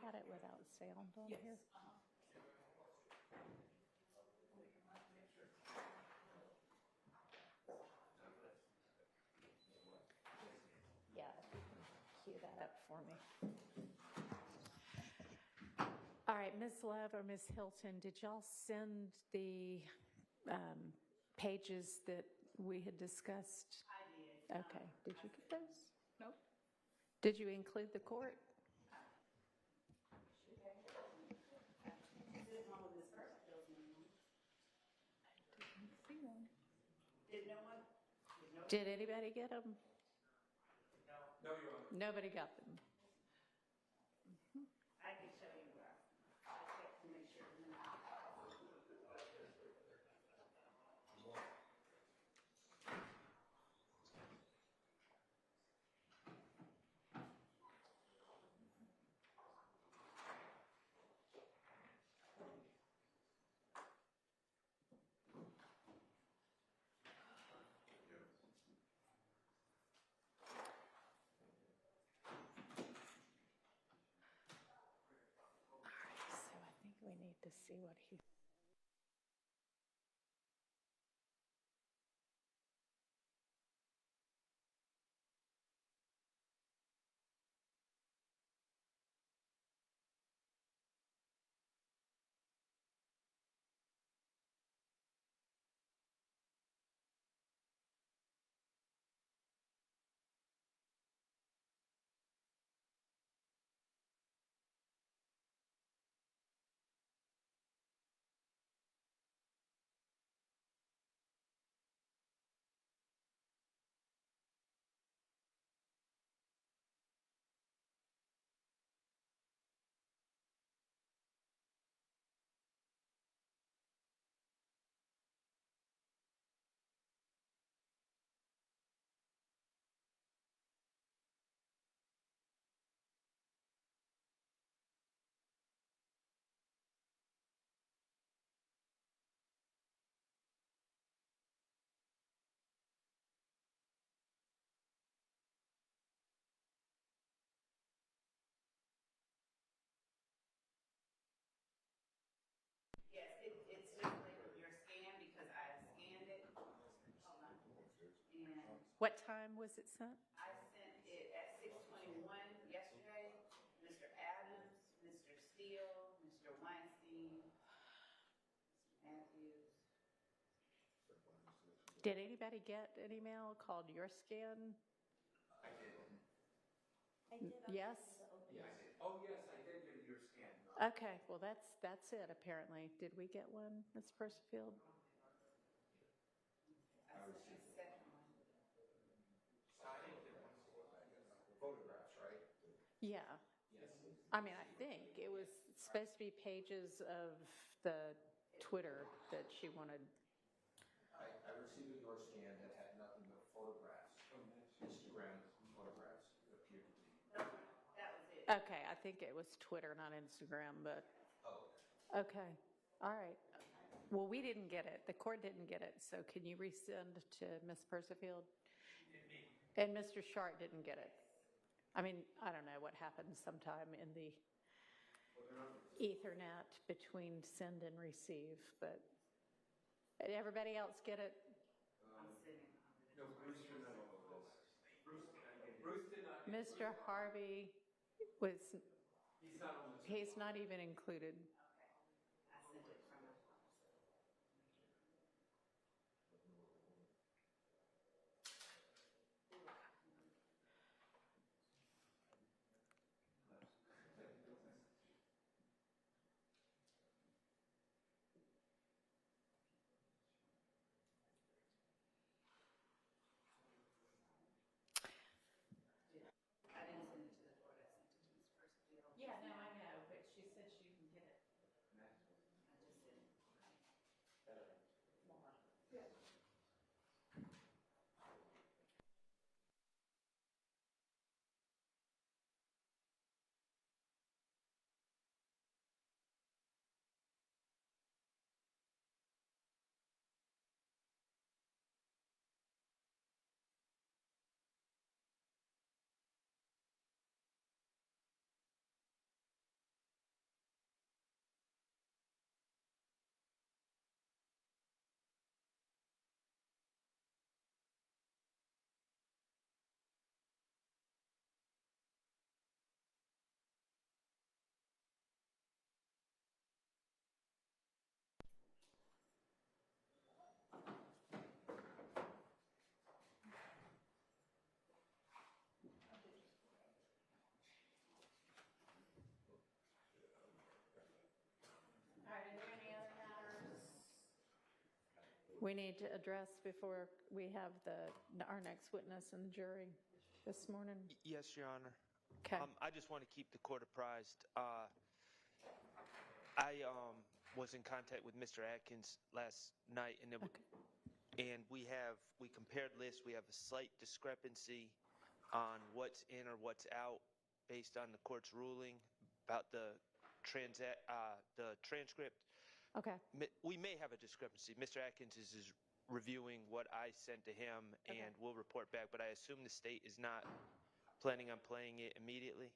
had it without sound on here? Yes. Yeah, if you can cue that up for me. All right, Ms. Love or Ms. Hilton, did y'all send the pages that we had discussed? I did. Okay, did you get those? Nope. Did you include the court? This is one of his first bills. Didn't see one. Did no one? Did anybody get them? No, Your Honor. Nobody got them. I can show you where. I checked to make sure. All right, so I think we need to see what he. Yes, it's just labeled your scan because I scanned it. Hold on. And What time was it sent? I sent it at 6:21 yesterday. Mr. Adams, Mr. Steele, Mr. Weinstein, Mr. Matthews. Did anybody get an email called Your Scan? I did. Yes? Yeah, I did. Oh, yes, I did get your scan. Okay, well, that's it, apparently. Did we get one, Ms. Percifield? I sent the second one. So I didn't get photographs, right? Yeah. Yes. I mean, I think it was supposed to be pages of the Twitter that she wanted. I received a your scan that had nothing but photographs, Instagram photographs appeared to be. That was it. Okay, I think it was Twitter, not Instagram, but, Oh, okay, all right. Well, we didn't get it. The court didn't get it, so can you resend to Ms. Percifield? And Mr. Sharp didn't get it. I mean, I don't know what happened sometime in the Ethernet between send and receive, but did everybody else get it? I'm sitting. no, Bruce did not all of this. Bruce did not. Mr. Harvey was, He's not on this. he's not even included. Okay. I sent it from my phone. I didn't send it to the court. I sent it to Ms. Percival. Yeah, no, I know, but she said she didn't get it. we need to address before we have our next witness and jury this morning? Yes, Your Honor. Okay. I just want to keep the court apprised. I was in contact with Mr. Atkins last night, and we compared lists. We have a slight discrepancy on what's in or what's out based on the court's ruling about the transcript. Okay. We may have a discrepancy. Mr. Atkins is reviewing what I sent to him, Okay. and we'll report back. But I assume the state is not planning on playing it immediately.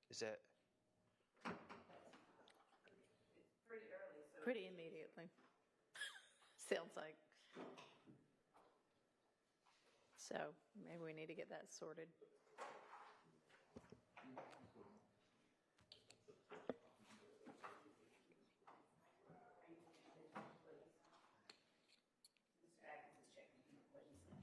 Is that? It's pretty early, so. Pretty immediately. Sounds like. So maybe we need to get that sorted. Mr. Atkins is checking what he said.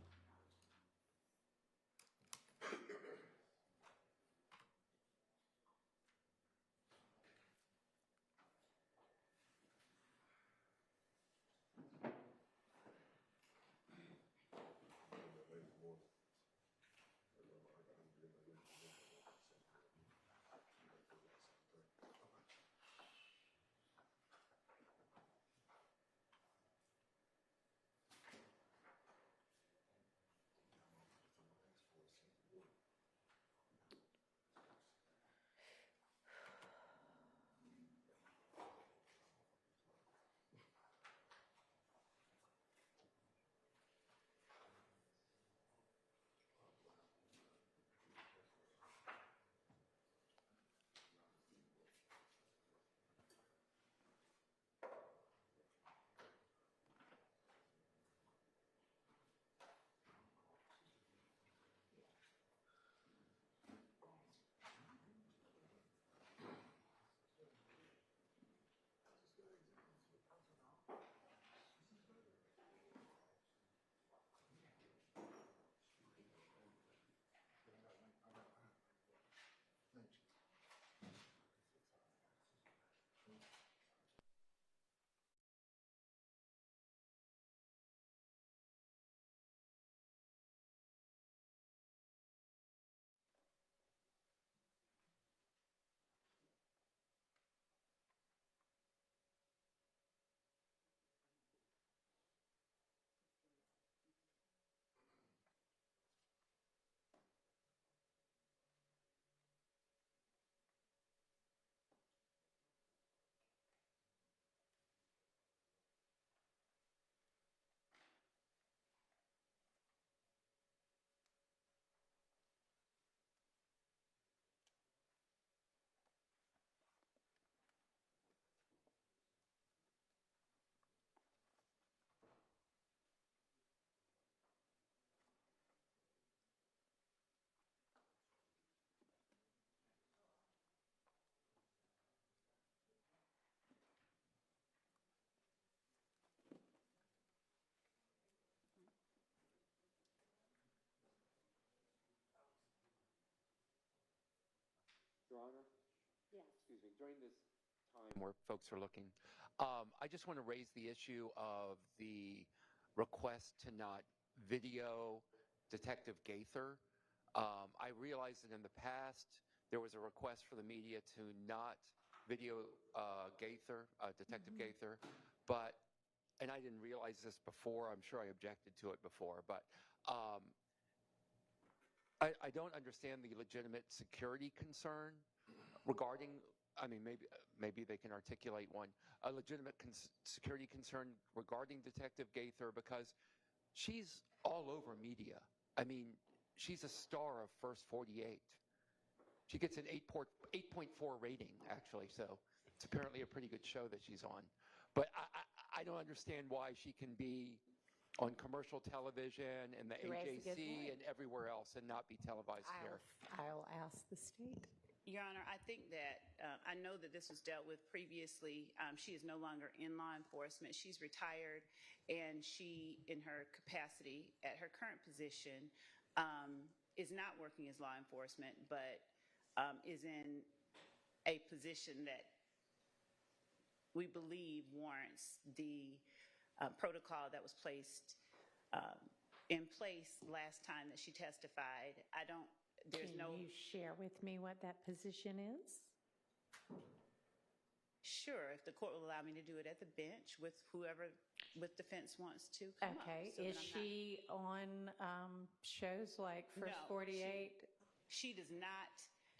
Your Honor? Yes. Excuse me, during this time where folks are looking, I just want to raise the issue of the request to not video Detective Gaither. I realize that in the past there was a request for the media to not video Gaither, Detective Gaither, and I didn't realize this before. I'm sure I objected to it before, but I don't understand the legitimate security concern regarding, I mean, maybe they can articulate one, a legitimate security concern regarding Detective Gaither, because she's all over media. I mean, she's a star of First 48. She gets an 8.4 rating, actually, so it's apparently a pretty good show that she's on. But I don't understand why she can be on commercial television and the AJC and everywhere else and not be televised here. I'll ask the state. Your Honor, I think that, I know that this was dealt with previously. She is no longer in law enforcement. She's retired, and she, in her capacity at her current position, is not working as law enforcement, but is in a position that we believe warrants the protocol that was placed in place last time that she testified. There's no. Can you share with me what that position is? Sure, if the court will allow me to do it at the bench with whoever with defense wants to come up. Okay, so that is I'm not- she on shows like First No, 48? She does not.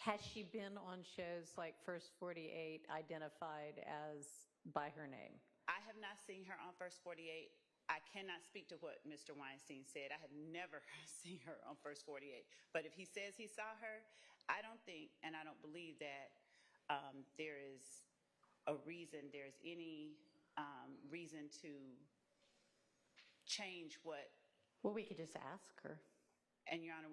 Has she been on shows like First 48 identified as by her name? I have not seen her on First 48. I cannot speak to what Mr. Weinstein said. I have never seen her on First 48. But if he says he saw her, I don't think and I don't believe that there's any reason to change what. Well, we could just ask her. And Your Honor,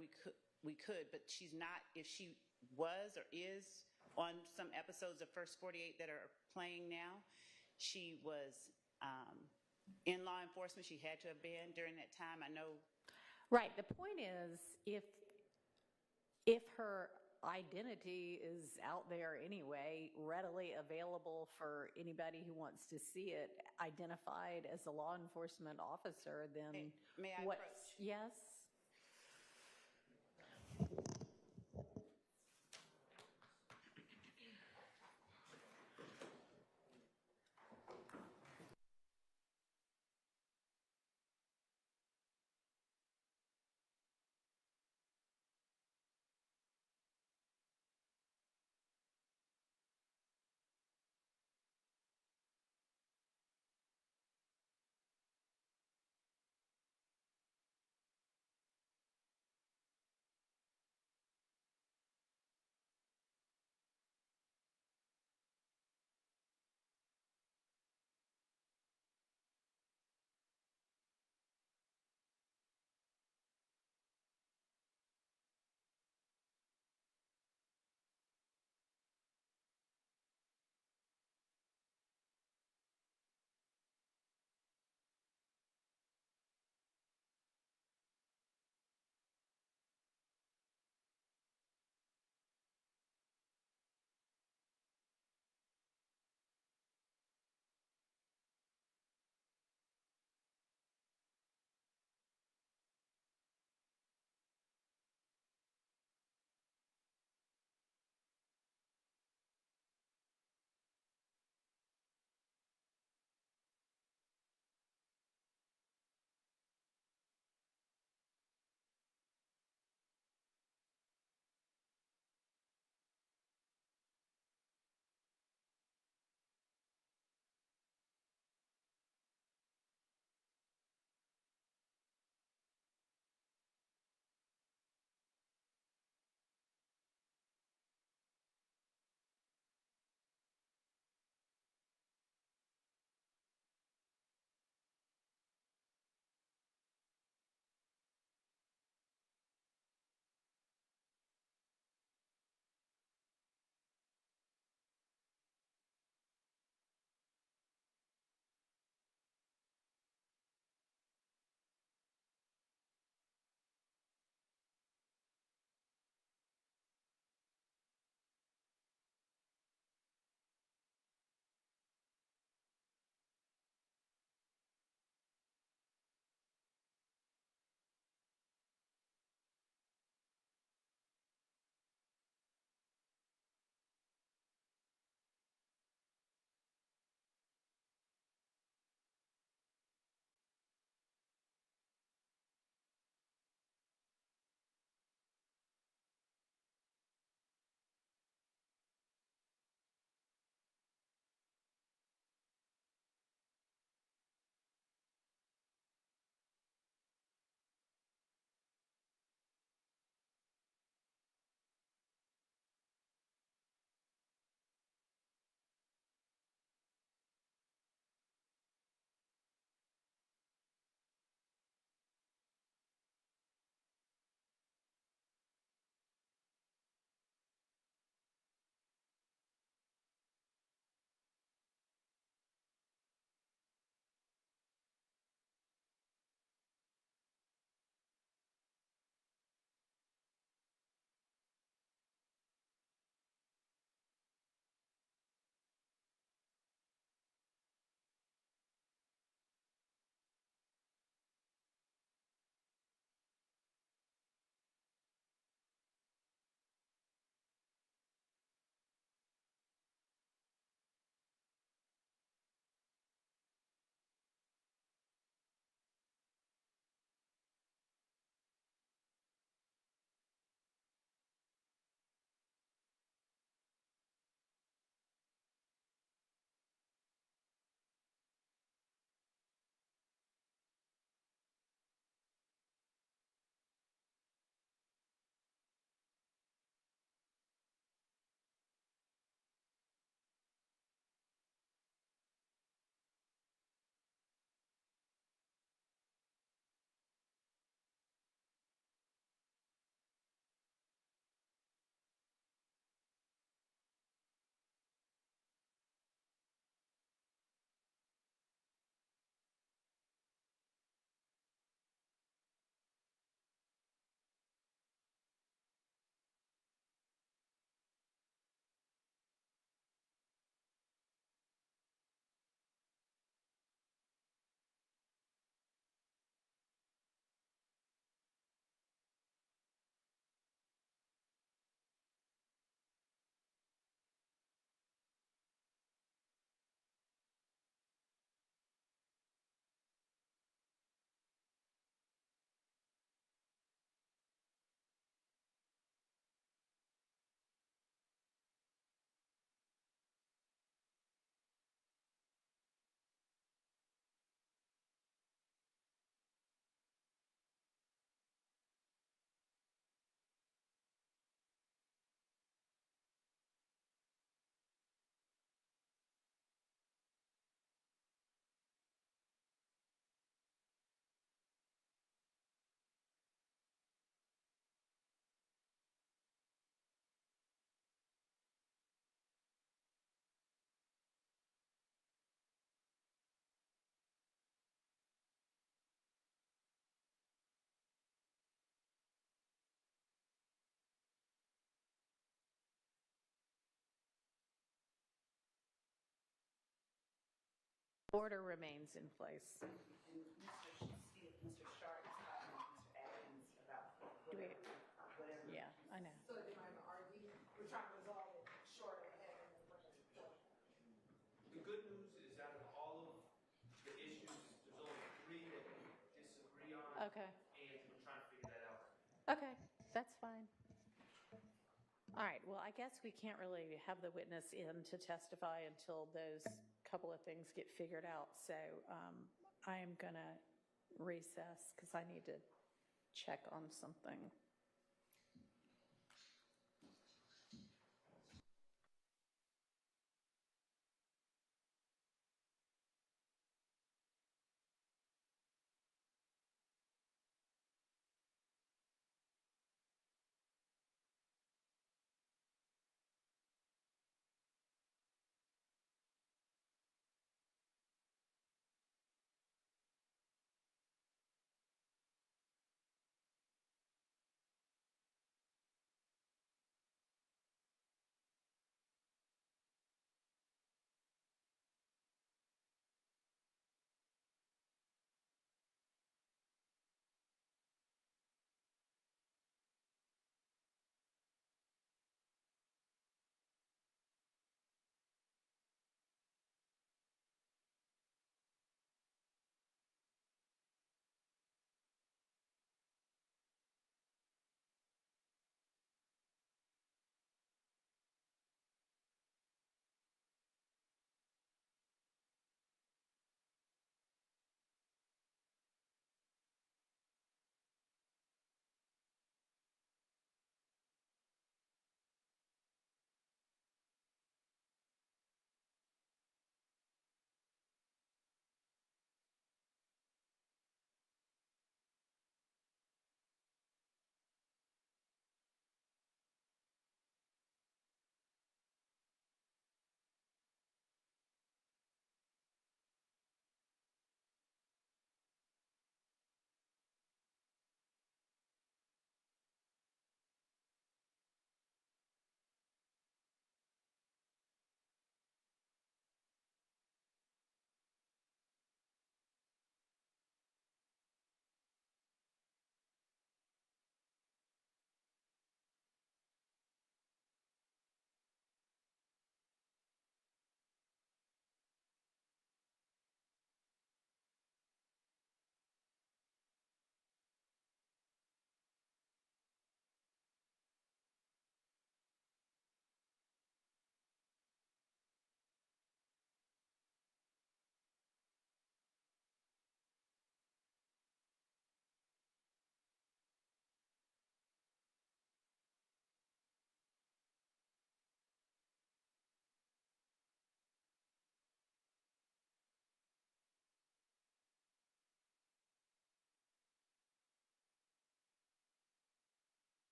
we could, but she's not. If she was or is on some episodes of First 48 that are playing now, she was in law enforcement. She had to have been during that time. I know. Right. The point is, if her identity is out there anyway, readily available for anybody who wants to see it, identified as a law enforcement officer, then May I what? approach? Yes. Order remains in place. And Mr. Sharp is talking to Mr. Atkins about Do we- whatever. Yeah, I know. So they might argue, we're trying to resolve it short of having them bring it forward. The good news is out of all of the issues, there's only 3 that we disagree on, Okay, and we're trying to figure that out. okay, that's fine. All right, well, I guess we can't really have the witness in to testify until those couple of things get figured out. So I am going to recess because I need to check on something.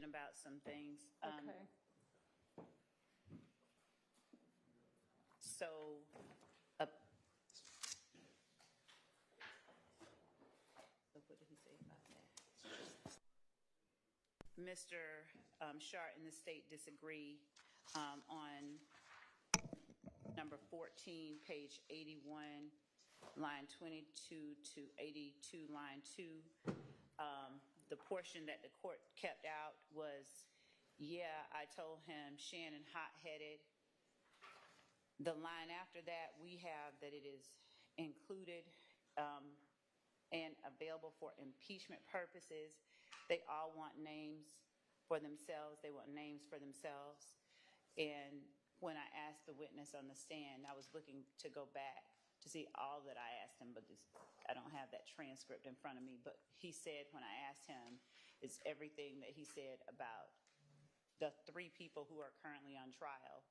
about some things. Okay. So, so what did he say about that? Mr. Shart and the state disagree on number 14, page 81, line 22 to 82, line 2. The portion that the court kept out was, yeah, I told him Shannon hot-headed. The line after that, we have that it is included and available for impeachment purposes. They all want names for themselves. They want names for themselves. And when I asked the witness on the stand, I was looking to go back to see all that I asked him, but I don't have that transcript in front of me. But he said, when I asked him, it's everything that he said about the 3 people who are currently on trial.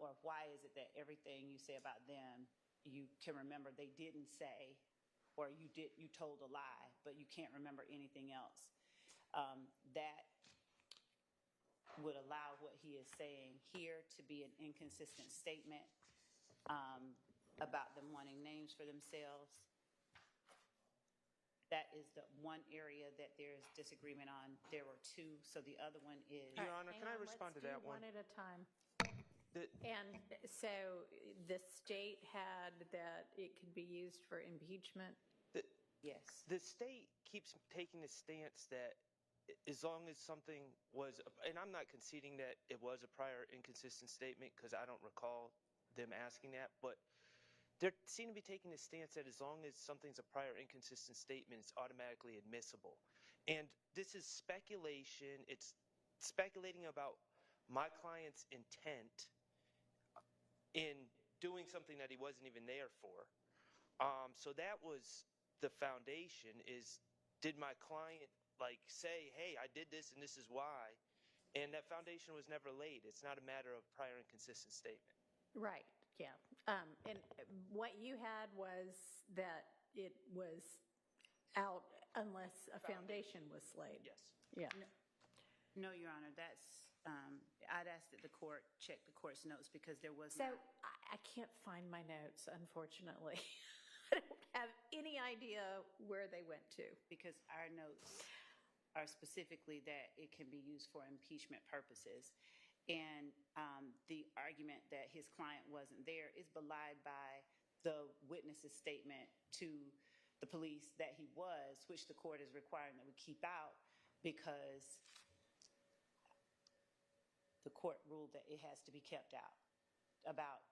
Or why is it that everything you say about them, you can remember they didn't say, or you told a lie, but you can't remember anything else. That would allow what he is saying here to be an inconsistent statement about them wanting names for themselves. That is the one area that there's disagreement on. There were 2, so the other one is. Your Honor, can I respond to that one? One at a time. The- And so the state had that it could be used for impeachment. Yes. The state keeps taking the stance that as long as something was, and I'm not conceding that it was a prior inconsistent statement because I don't recall them asking that, but they seem to be taking the stance that as long as something's a prior inconsistent statement, it's automatically admissible. And this is speculation. It's speculating about my client's intent in doing something that he wasn't even there for. So that was the foundation is, did my client say, hey, I did this and this is why? And that foundation was never laid. It's not a matter of prior inconsistent statement. Right, yeah. And what you had was that it was out unless a foundation was laid. Yes. Yeah. No, Your Honor, that's, I'd ask that the court check the court's notes because there was So not. I can't find my notes, unfortunately. I don't have any idea where they went to. Because our notes are specifically that it can be used for impeachment purposes. And the argument that his client wasn't there is belied by the witness's statement to the police that he was, which the court is requiring that we keep out because the court ruled that it has to be kept out. About,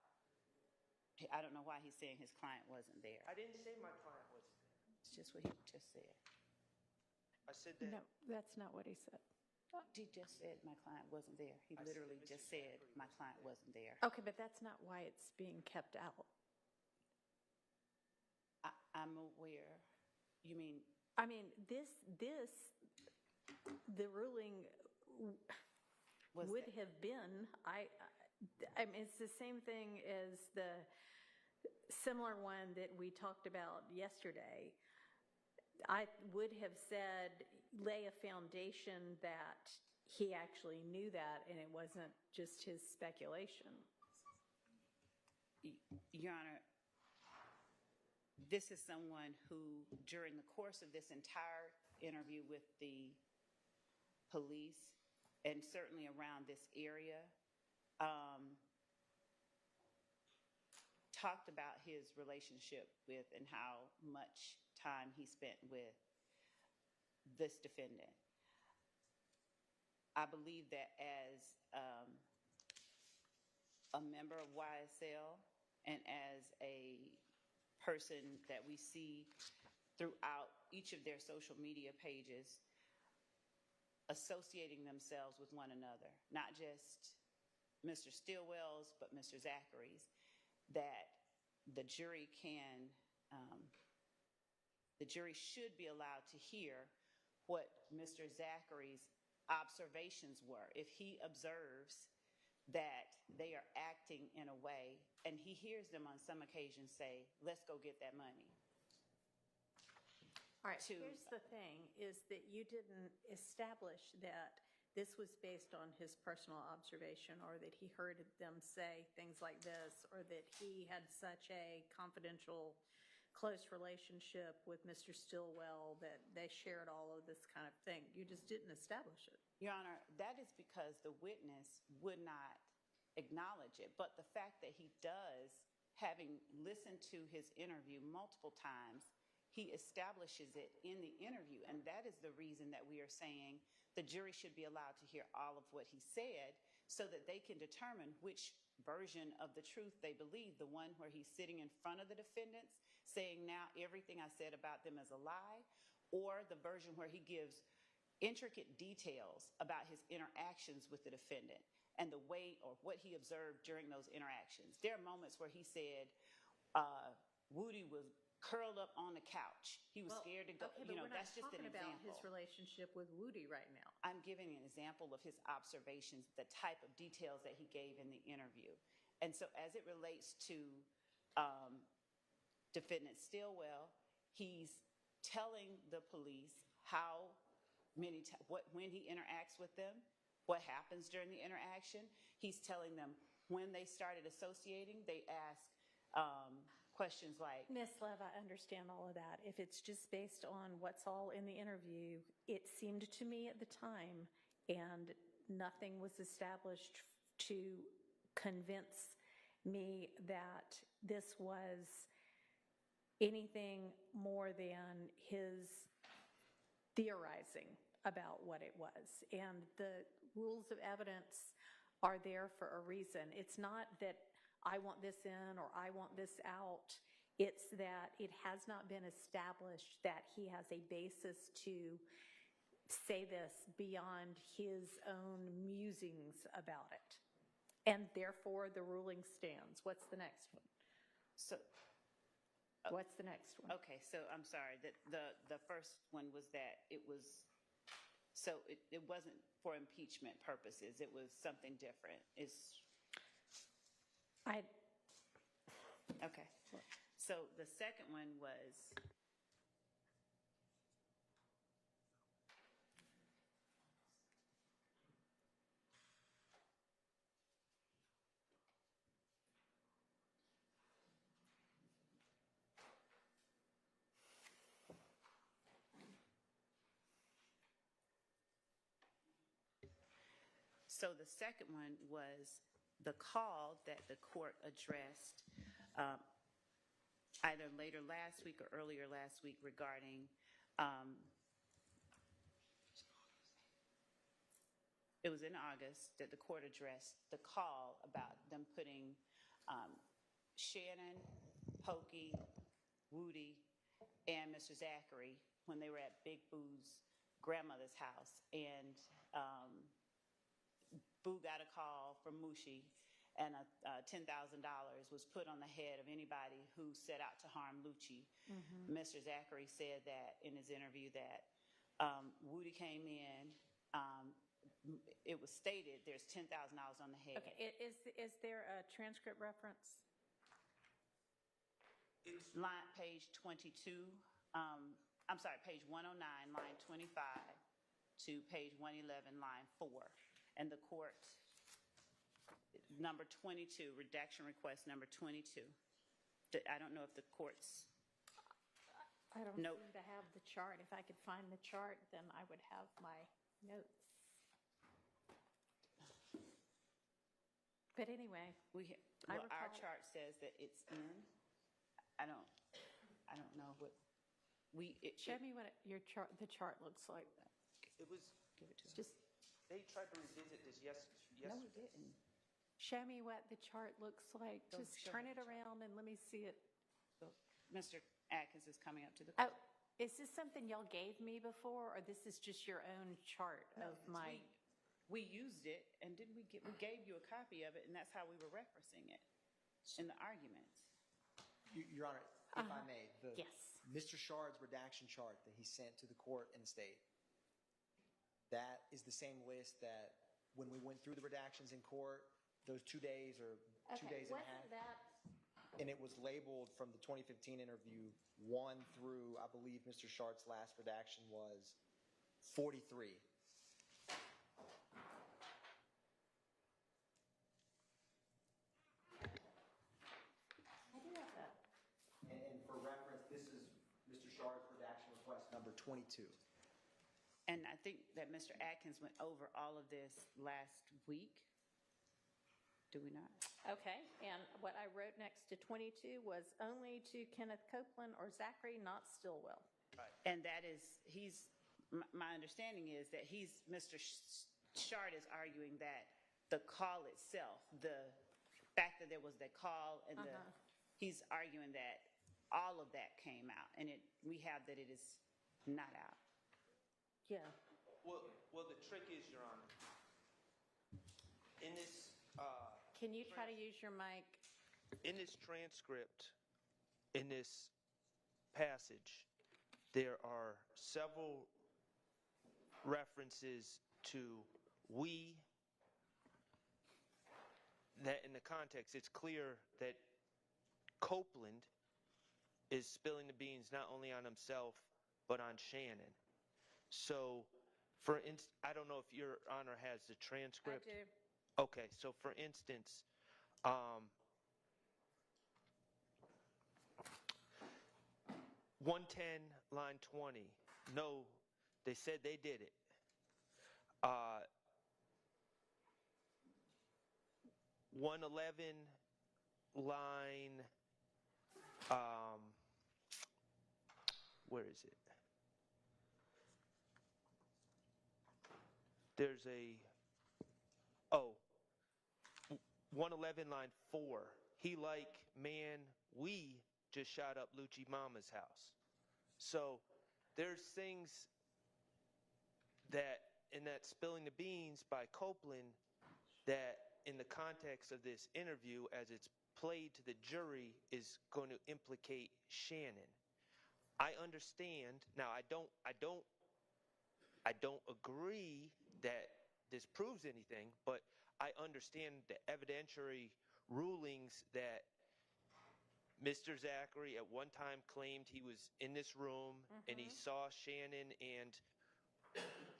I don't know why he's saying his client wasn't there. I didn't say my client wasn't there. It's just what he just said. I said that. No, that's not what he said. He just said my client wasn't there. He I said literally Mr. just said Zachary my wasn't client there. wasn't there. Okay, but that's not why it's being kept out. I'm aware. You mean, I mean, the ruling was would that- have been, I mean, it's the same thing as the similar one that we talked about yesterday. I would have said, lay a foundation that he actually knew that and it wasn't just his speculation. Your Honor, this is someone who, during the course of this entire interview with the police, and certainly around this area, talked about his relationship with and how much time he spent with this defendant. I believe that as a member of YSL and as a person that we see throughout each of their social media pages associating themselves with one another, not just Mr. Stillwell's, but Mr. Zachary's, that the jury should be allowed to hear what Mr. Zachary's observations were. If he observes that they are acting in a way, and he hears them on some occasions say, let's go get that money. All right, here's the thing, is that you didn't establish that this was based on his personal observation, or that he heard them say things like this, or that he had such a confidential, close relationship with Mr. Stillwell that they shared all of this kind of thing. You just didn't establish it. Your Honor, that is because the witness would not acknowledge it. But the fact that he does, having listened to his interview multiple times, he establishes it in the interview. And that is the reason that we are saying the jury should be allowed to hear all of what he said so that they can determine which version of the truth they believe, the one where he's sitting in front of the defendants saying now everything I said about them is a lie, or the version where he gives intricate details about his interactions with the defendant and the way or what he observed during those interactions. There are moments where he said Woody was curled up on the couch. He was scared to go. Okay, but That's just an example. about his relationship with Woody right now. I'm giving an example of his observations, the type of details that he gave in the interview. And so as it relates to defendant Stillwell, he's telling the police how many when he interacts with them, what happens during the interaction. He's telling them when they started associating, they ask questions like, Ms. Lev, I understand all of that. If it's just based on what's all in the interview, it seemed to me at the time, and nothing was established to convince me that this was anything more than his theorizing about what it was. And the rules of evidence are there for a reason. It's not that I want this in or I want this out. It's that it has not been established that he has a basis to say this beyond his own musings about it. And therefore, the ruling stands. What's the next one? What's the next one? okay, so I'm sorry, that the first one was that it was, so it wasn't for impeachment purposes. It was something different. Okay. So the second one was, the call that the court addressed either later last week or earlier last week regarding it was in August that the court addressed the call about them putting Shannon, Pokey, Woody, and Mr. Zachary when they were at Big Boo's grandmother's house. And Boo got a call from Mushi, and $10,000 was put on the head of anybody who set out to harm Lucci. Mm-hmm. Mr. Zachary said that in his interview that Woody came in. It was stated there's $10,000 on the head. Okay, is there a transcript reference? Page 22. I'm sorry, page 109, line 25 to page 111, line 4. And the court, number 22, redaction request number 22. I don't know if the court's. I don't seem to have the chart. If I could find the chart, then I would have my notes. But anyway, our chart says that it's in. I don't know what show me what the chart looks like. It was. Give it to us. Just. They tried to revisit this yesterday. No, we didn't. Show me what the chart looks like. Just turn it around and let me see it. So, Mr. Atkins is coming up to the court. Oh, is this something y'all gave me before, or this is just your own chart of my? We used it, and we gave you a copy of it, and that's how we were referencing it in the arguments. Your Honor, if I may, yes. Mr. Shard's redaction chart that he sent to the court and the state, that is the same list that when we went through the redactions in court, those 2 days or 2 days and a half. That? And it was labeled from the 2015 interview 1 through, I believe Mr. Shard's last redaction was 43. 22. And I think that Mr. Atkins went over all of this last week. Do we not? Okay, and what I wrote next to 22 was only to Kenneth Copeland or Zachary, not Stillwell. And that is, my understanding is that Mr. Shard is arguing that the call itself, the fact that there was that call and he's arguing that all of that came out, and we have that it is not out. Yeah. Well, the trick is, Your Honor, in this Can you try to use your mic? in this transcript, in this passage, there are several references to we, that in the context, it's clear that Copeland is spilling the beans not only on himself, but on Shannon. So, I don't know if Your Honor has the transcript. I do. Okay, so for instance, 110, line 20. No, they said they did it. 111, line, where is it? There's 111, line 4. He like, man, we just shot up Lucci Mama's house. So there's things that, in that spilling the beans by Copeland, that in the context of this interview, as it's played to the jury, is going to implicate Shannon. I understand. Now, I don't agree that this proves anything, but I understand the evidentiary rulings that Mr. Zachary at one time claimed he was in this room and he saw Shannon and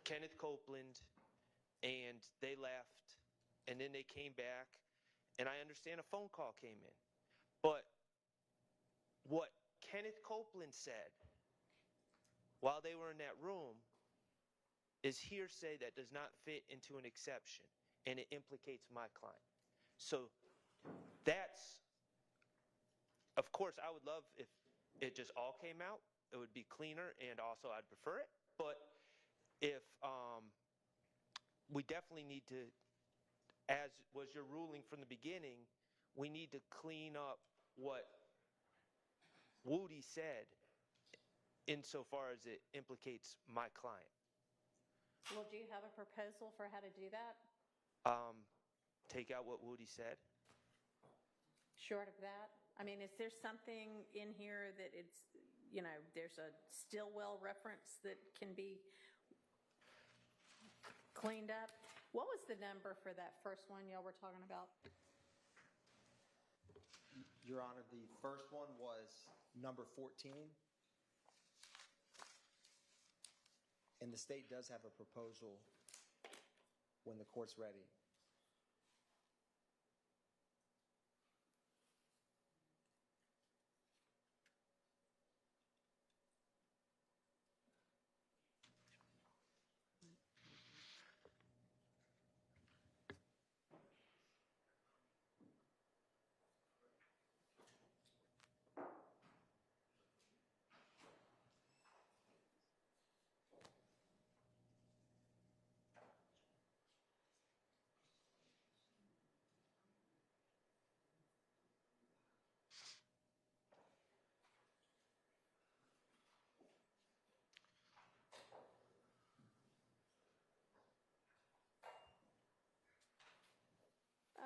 Kenneth Copeland, and they left, and then they came back, and I understand a phone call came in. But what Kenneth Copeland said while they were in that room is hearsay that does not fit into an exception, and it implicates my client. So that's, of course, I would love if it just all came out. It would be cleaner, and also I'd prefer it. But if we definitely need to, as was your ruling from the beginning, we need to clean up what Woody said insofar as it implicates my client. Well, do you have a proposal for how to do that? Take out what Woody said. Short of that? I mean, is there something in here that it's, there's a Stillwell reference that can be cleaned up? What was the number for that first one y'all were talking about? Your Honor, the first one was number 14. And the state does have a proposal when the court's ready.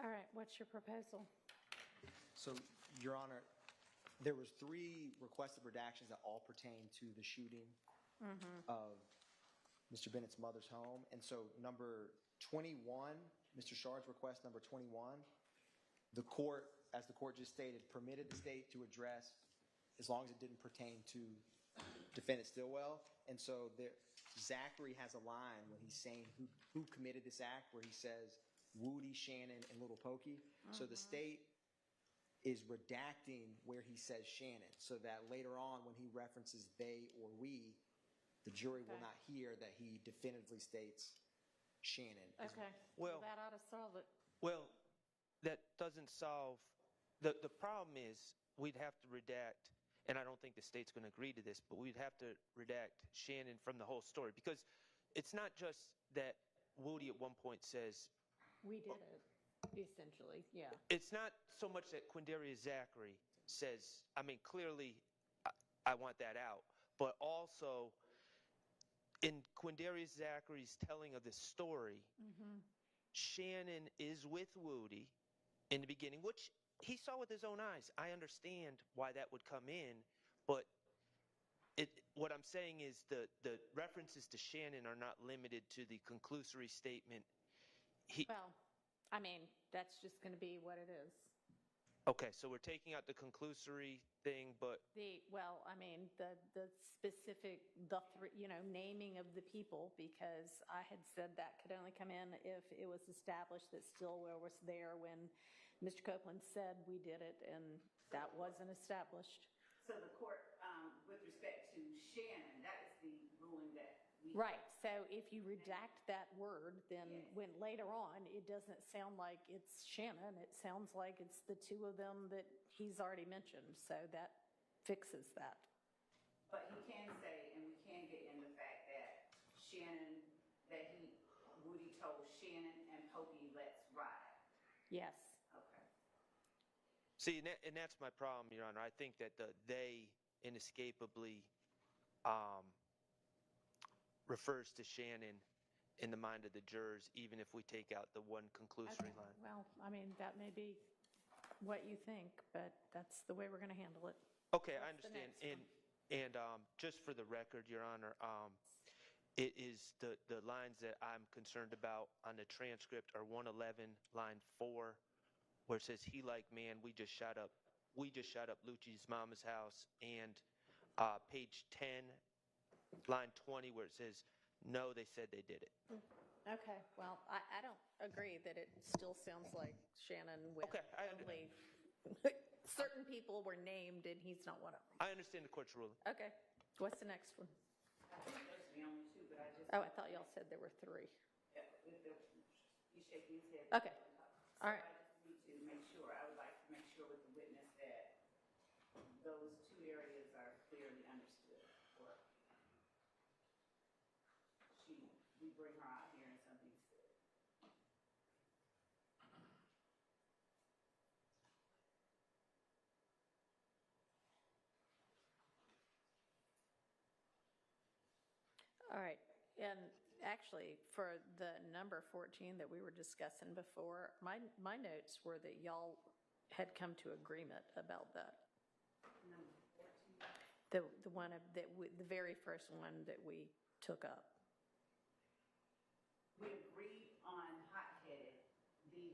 All right, what's your proposal? So, Your Honor, there was 3 requested redactions that all pertain to the shooting of Mr. Bennett's mother's home. And so number 21, Mr. Shard's request number 21, the court, as the court just stated, permitted the state to address as long as it didn't pertain to defendant Stillwell. And so Zachary has a line when he's saying who committed this act, where he says Woody, Shannon, and Little Pokey. So the state is redacting where he says Shannon, so that later on when he references they or we, the the jury will Okay. not hear that he definitively states Shannon. Okay, Well- well, that ought to solve it. Well, that doesn't solve, the problem is we'd have to redact, and I don't think the state's going to agree to this, but we'd have to redact Shannon from the whole story, because it's not just that Woody at one point says, We did it, essentially, yeah. it's not so much that Quindarius Zachary says, I mean, clearly I want that out, but also in Quindarius Zachary's telling of this story, Shannon is with Woody in the beginning, which he saw with his own eyes. I understand why that would come in, but what I'm saying is the references to Shannon are not limited to the conclusory statement. Well, I mean, that's just going to be what it is. Okay, so we're taking out the conclusory thing, but Well, I mean, the specific, naming of the people, because I had said that could only come in if it was established that Stillwell was there when Mr. Copeland said we did it, and that wasn't established. So the court, with respect to Shannon, that is the ruling that we. Right, so if you redact that word, then Yes. when later on, it doesn't sound like it's Shannon, it sounds like it's the two of them that he's already mentioned, so that fixes that. But he can say, and we can get in the fact that Shannon, Woody told Shannon and Pokey, let's ride. Yes. Okay. see, and that's my problem, Your Honor. I think that they inescapably refers to Shannon in the mind of the jurors, even if we take out the one conclusory line. Well, I mean, that may be what you think, but that's the way we're going to handle it. Okay, I What's the understand. next And just for the record, Your Honor, it is the lines that I'm concerned about on the transcript are 111, line 4, where it says, "He like man, we just shot up Lucci's mama's house," and page 10, line 20, where it says, "No, they said they did it." Okay, well, I don't agree that it still sounds like Shannon when Okay, only certain people were named and he's not one of them. I understand the court's ruling. Okay, what's the next one? I think those are the only two, but I just. Oh, I thought y'all said there were 3. He's shaking his head. Okay. So All right. I just need to make sure, I would like to make sure with the witness that those two areas are clearly understood. Or we bring her out here and something's said. All right, and actually, for the number 14 that we were discussing before, my notes were that y'all had come to agreement about that. Number 14. The one the very first one that we took up. We agreed on hot-headed.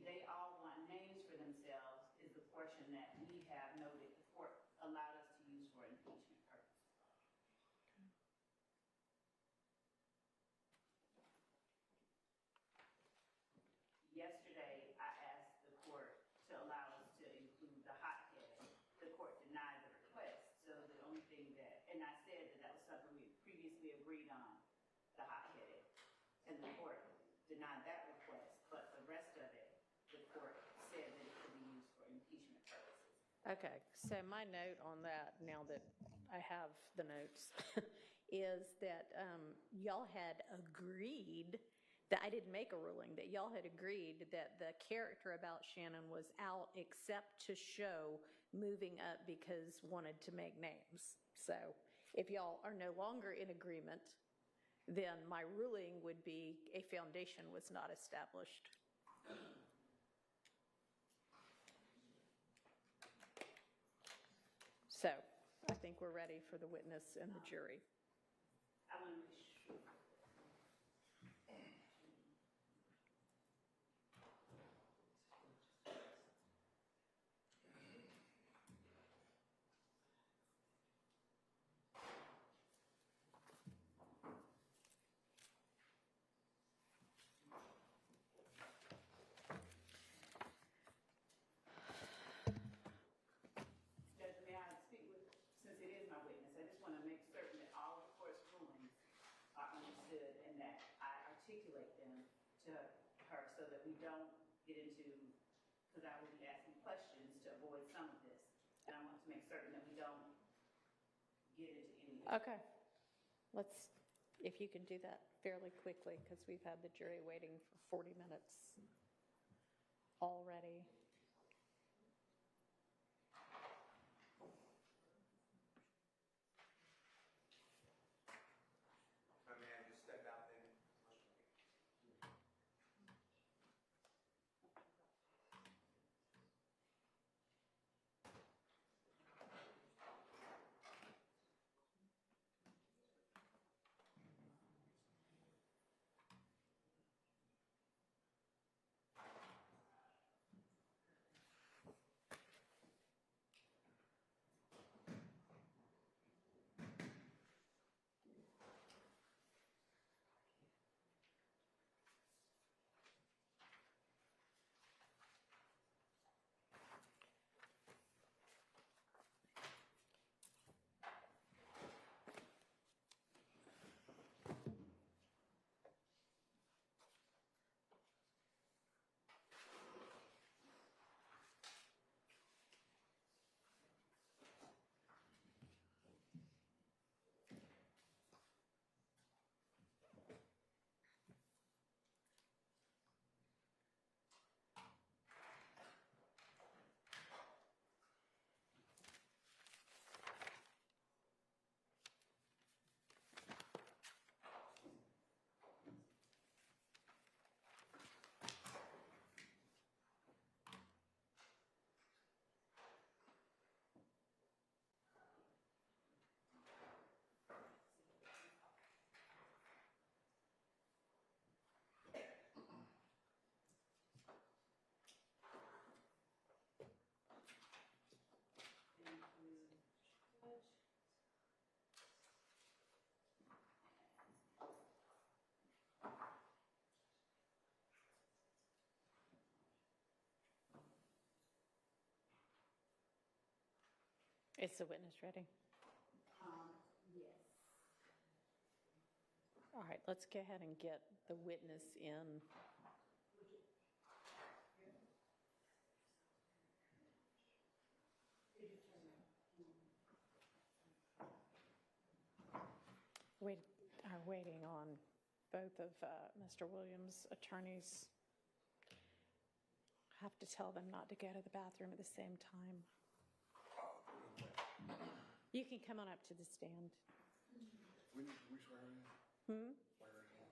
They all want names for themselves is the portion that we have noted the court allowed us to use for impeachment purposes. Yesterday, I asked the court to allow us to include the hot-headed. The court denied the request, so the only thing and I said that was something we previously agreed on, the hot-headed. And the court denied that request, but the rest of it, the court said that it could be used for impeachment purposes. Okay, so my note on that, now that I have the notes, is that y'all had agreed that I didn't make a ruling, that y'all had agreed that the character about Shannon was out except to show moving up because wanted to make names. So if y'all are no longer in agreement, then my ruling would be a foundation was not established. So I think we're ready for the witness and the jury. I want to make sure. Judge, may I speak with, since it is my witness, I just want to make certain that all of the court's rulings articulate them to her so that we don't get into, because I will be asking questions to avoid some of this. And I want to make certain that we don't get into any of it. Okay. Let's, if you can do that fairly quickly, because we've had the jury waiting for 40 minutes already. May I just step out then? Is the witness ready? Yes. All right, let's go ahead and get the witness in. We are waiting on both of Mr. Williams' attorneys. Have to tell them not to go to the bathroom at the same time. You can come on up to the stand. We swear in? Hmm? Swear in?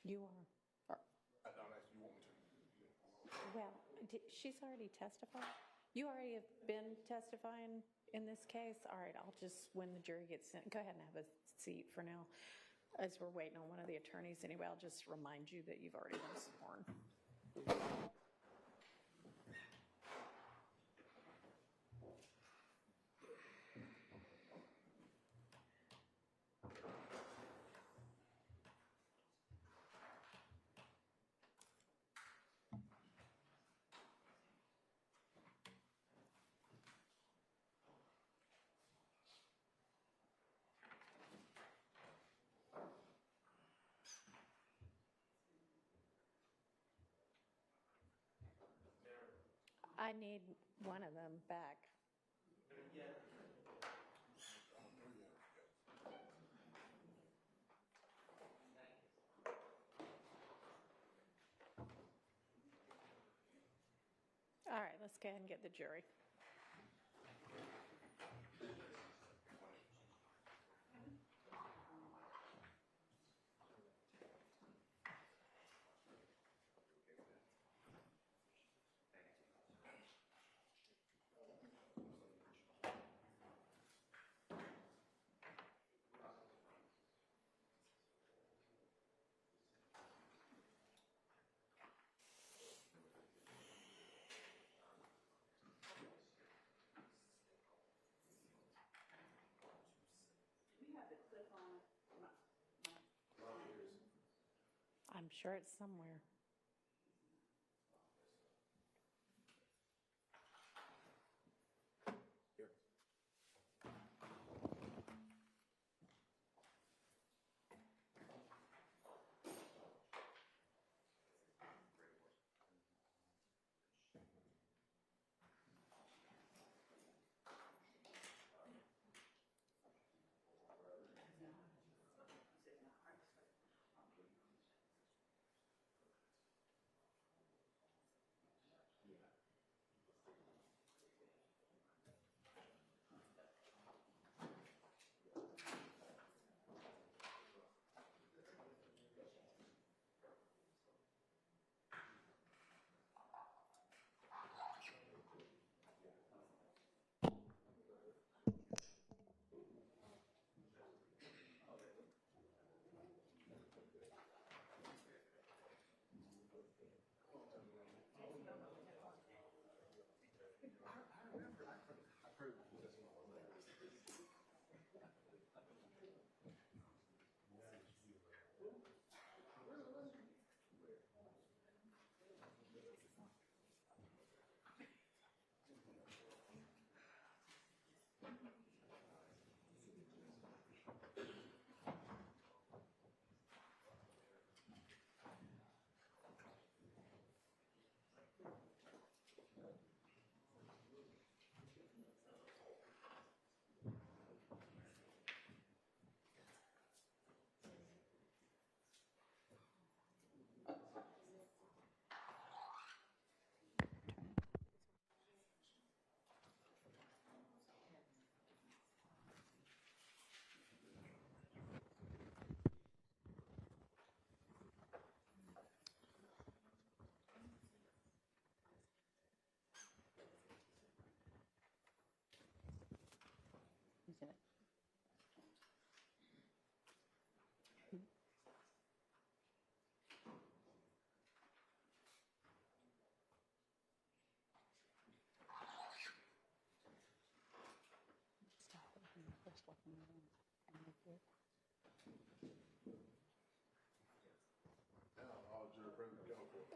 You are. I don't ask you want me to. Well, she's already testified. You already have been testifying in this case. All right, I'll just, when the jury gets in, go ahead and have a seat for now. As we're waiting on one of the attorneys anyway, I'll just remind you that you've already been sworn. I need one of them back. All right, let's go ahead and get the jury. We have the clip on. I'm sure it's somewhere. Here.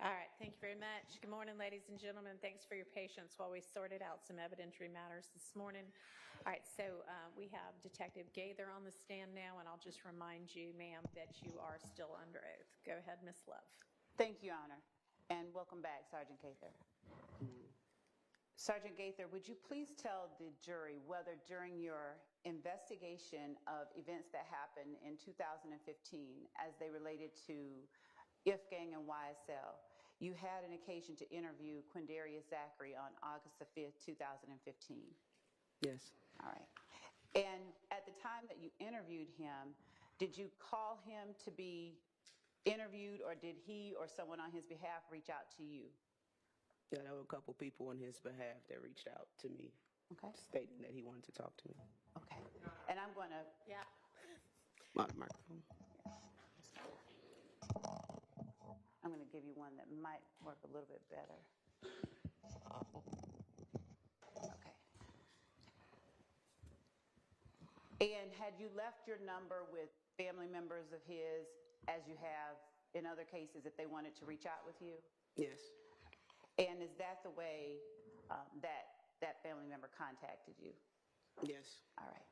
All right, thank you very much. Good morning, ladies and gentlemen. Thanks for your patience while we sorted out some evidentiary matters this morning. All right, so we have Detective Gaither on the stand now, and I'll just remind you, ma'am, that you are still under oath. Go ahead, Ms. Love. Thank you, Your Honor, and welcome back, Sergeant Gaither. Sergeant Gaither, would you please tell the jury whether during your investigation of events that happened in 2015 as they related to IFGANG and YSL, you had an occasion to interview Quindarius Zachary on August the 5th, 2015? Yes. All right. And at the time that you interviewed him, did you call him to be interviewed, or did he or someone on his behalf reach out to you? Yeah, there were a couple people on his behalf that reached out to me, Okay. stating that he wanted to talk to me. Okay. And I'm going to... Yeah. Microphone. I'm going to give you one that might work a little bit better. Okay. And had you left your number with family members of his, as you have in other cases, if they wanted to reach out with you? Yes. And is that the way that family member contacted you? Yes. All right.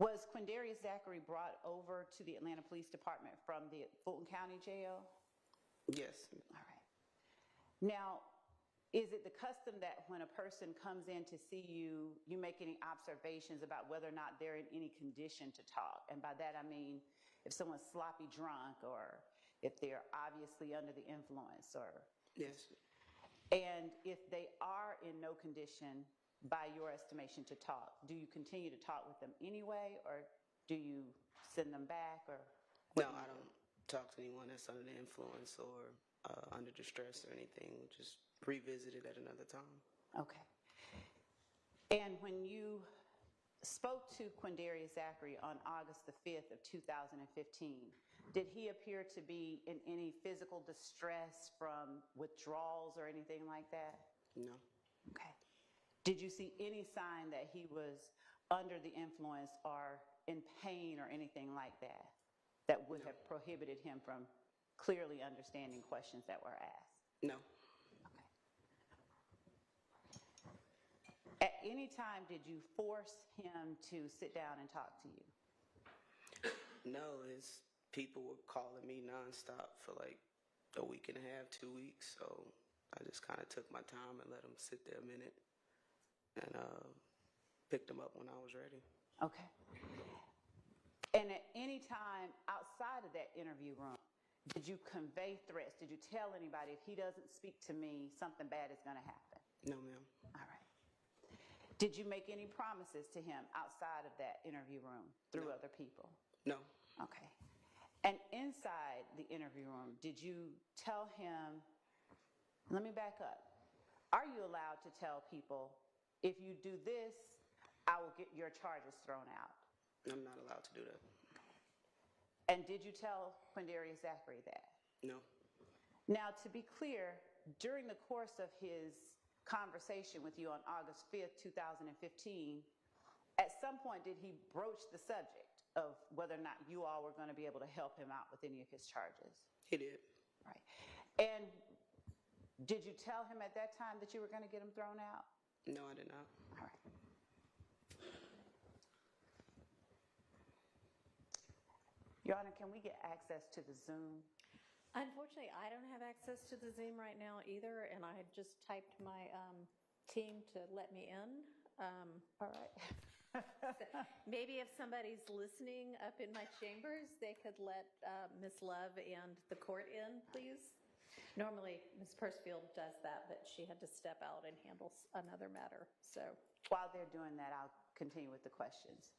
Was Quindarius Zachary brought over to the Atlanta Police Department from the Fulton County Jail? Yes. All right. Now, is it the custom that when a person comes in to see you, you make any observations about whether or not they're in any condition to talk? And by that I mean if someone's sloppy drunk, or if they're obviously under the influence, or... Yes. And if they are in no condition, by your estimation, to talk, do you continue to talk with them anyway, or do you send them back, or? No, I don't talk to anyone that's under the influence or under distress or anything. We'll just revisit it at another time. Okay. And when you spoke to Quindarius Zachary on August the 5th of 2015, did he appear to be in any physical distress from withdrawals or anything like that? No. Okay. Did you see any sign that he was under the influence or in pain or anything like that that would have prohibited him from clearly understanding questions that were asked? No. Okay. At any time, did you force him to sit down and talk to you? No, people were calling me nonstop for like a week and a half, 2 weeks. So I just kind of took my time and let him sit there a minute, and picked him up when I was ready. Okay. And at any time outside of that interview room, did you convey threats? Did you tell anybody, if he doesn't speak to me, something bad is going to happen? No, ma'am. All right. Did you make any promises to him outside of that interview room through other people? No. Okay. And inside the interview room, did you tell him, let me back up. Are you allowed to tell people, if you do this, I will get your charges thrown out? I'm not allowed to do that. And did you tell Quindarius Zachary that? No. Now, to be clear, during the course of his conversation with you on August 5th, 2015, at some point did he broach the subject of whether or not you all were going to be able to help him out with any of his charges? He did. Right. And did you tell him at that time that you were going to get him thrown out? No, I did not. All right. Your Honor, can we get access to the Zoom? Unfortunately, I don't have access to the Zoom right now either, and I had just typed my team to let me in. All right. Maybe if somebody's listening up in my chambers, they could let Ms. Love and the court in, please. Normally, Ms. Persefield does that, but she had to step out and handle another matter. So while they're doing that, I'll continue with the questions.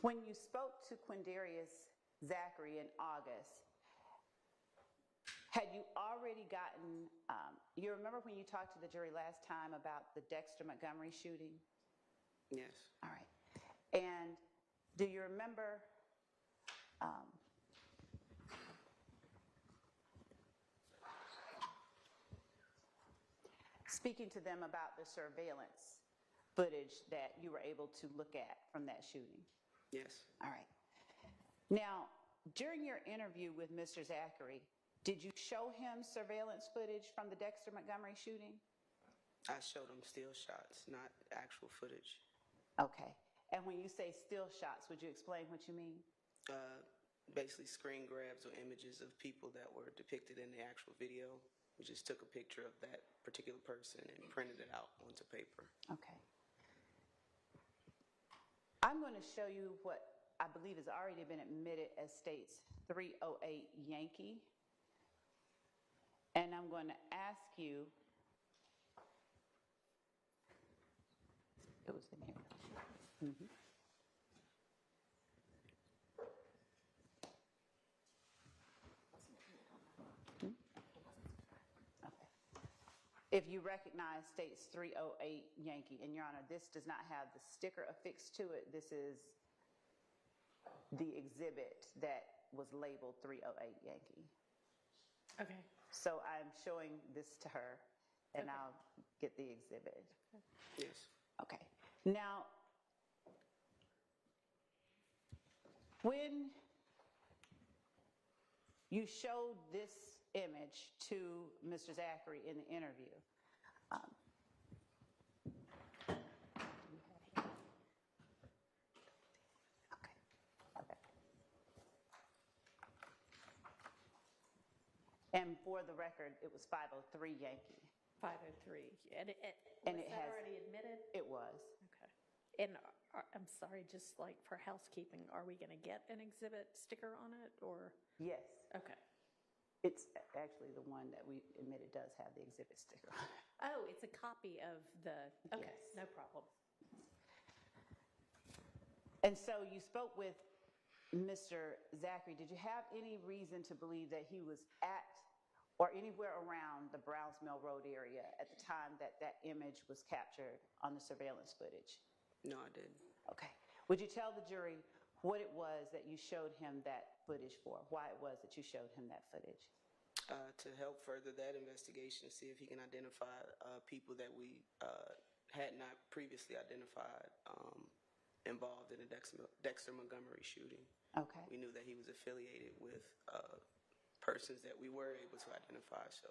When you spoke to Quindarius Zachary in August, had you already gotten, you remember when you talked to the jury last time about the Dexter Montgomery shooting? Yes. All right. And do you remember speaking to them about the surveillance footage that you were able to look at from that shooting? Yes. All right. Now, during your interview with Mr. Zachary, Did you show him surveillance footage from the Dexter Montgomery shooting? I showed him still shots, not actual footage. Okay. And when you say still shots, would you explain what you mean? Basically screen grabs or images of people that were depicted in the actual video. We just took a picture of that particular person and printed it out onto paper. Okay. I'm going to show you what I believe has already been admitted as states 308 Yankee. And I'm going to ask you, it was in here. Mm-hmm. If you recognize states 308 Yankee, and Your Honor, this does not have the sticker affixed to it. This is the exhibit that was labeled 308 Yankee. Okay. So I'm showing this to her, and Okay. I'll get the exhibit. Yes. Okay. Now, when you showed this image to Mr. Zachary in the interview, okay. And for the record, it was 503 Yankee. 503. And was And it that has- already admitted? It was. Okay. And I'm sorry, just like for housekeeping, are we going to get an exhibit sticker on it or? Yes. Okay. It's actually the one that we admitted does have the exhibit sticker on it. Oh, it's a copy of the, okay, Yes. no problem. And so you spoke with Mr. Zachary. Did you have any reason to believe that he was at or anywhere around the Browns Mill Road area at the time that that image was captured on the surveillance footage? No, I didn't. Okay. Would you tell the jury what it was that you showed him that footage for? Why it was that you showed him that footage? To help further that investigation, see if he can identify people that we had not previously identified involved in the Dexter Montgomery shooting. Okay. We knew that he was affiliated with persons that we were able to identify. So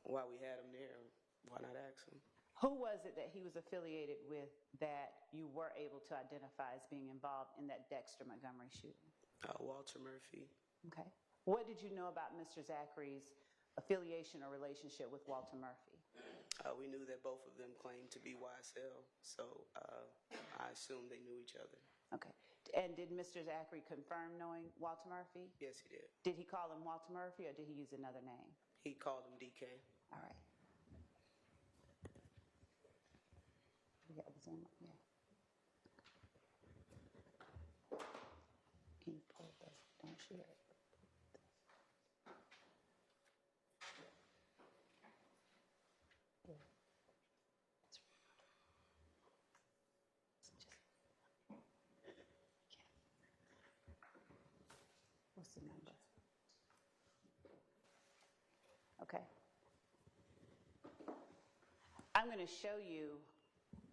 while we had him there, why not ask him? Who was it that he was affiliated with that you were able to identify as being involved in that Dexter Montgomery shooting? Walter Murphy. Okay. What did you know about Mr. Zachary's affiliation or relationship with Walter Murphy? We knew that both of them claimed to be YSL, so I assumed they knew each other. Okay. And did Mr. Zachary confirm knowing Walter Murphy? Yes, he did. Did he call him Walter Murphy or did he use another name? He called him DK. All right. Yeah, it was in, yeah. Can you pull this? Don't share it. What's the number? Okay. I'm going to show you,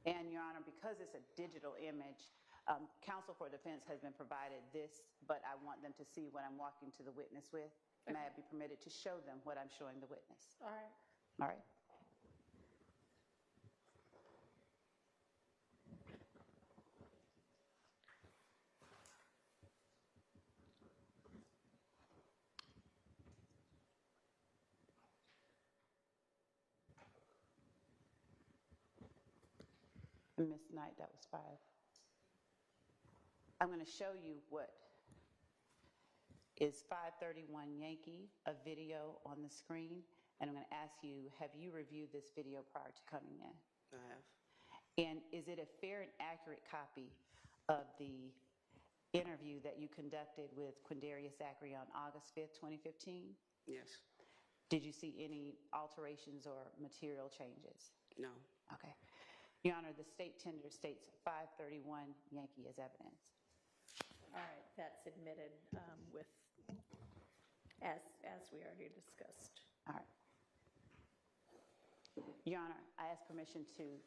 and Your Honor, because it's a digital image, counsel for defense has been provided this, but I want them to see what I'm walking to the witness with. Okay. May I be permitted to show them what I'm showing the witness? All right. All right. Miss Knight, that was 5. I'm going to show you what is 531 Yankee, a video on the screen, and I'm going to ask you, have you reviewed this video prior to coming in? I have. And is it a fair and accurate copy of the interview that you conducted with Quindarius Zachary on August 5th, 2015? Yes. Did you see any alterations or material changes? No. Okay. Your Honor, the state tender states 531 Yankee as evidence. All right, that's admitted with, as we already discussed. All right. Your Honor, I ask permission to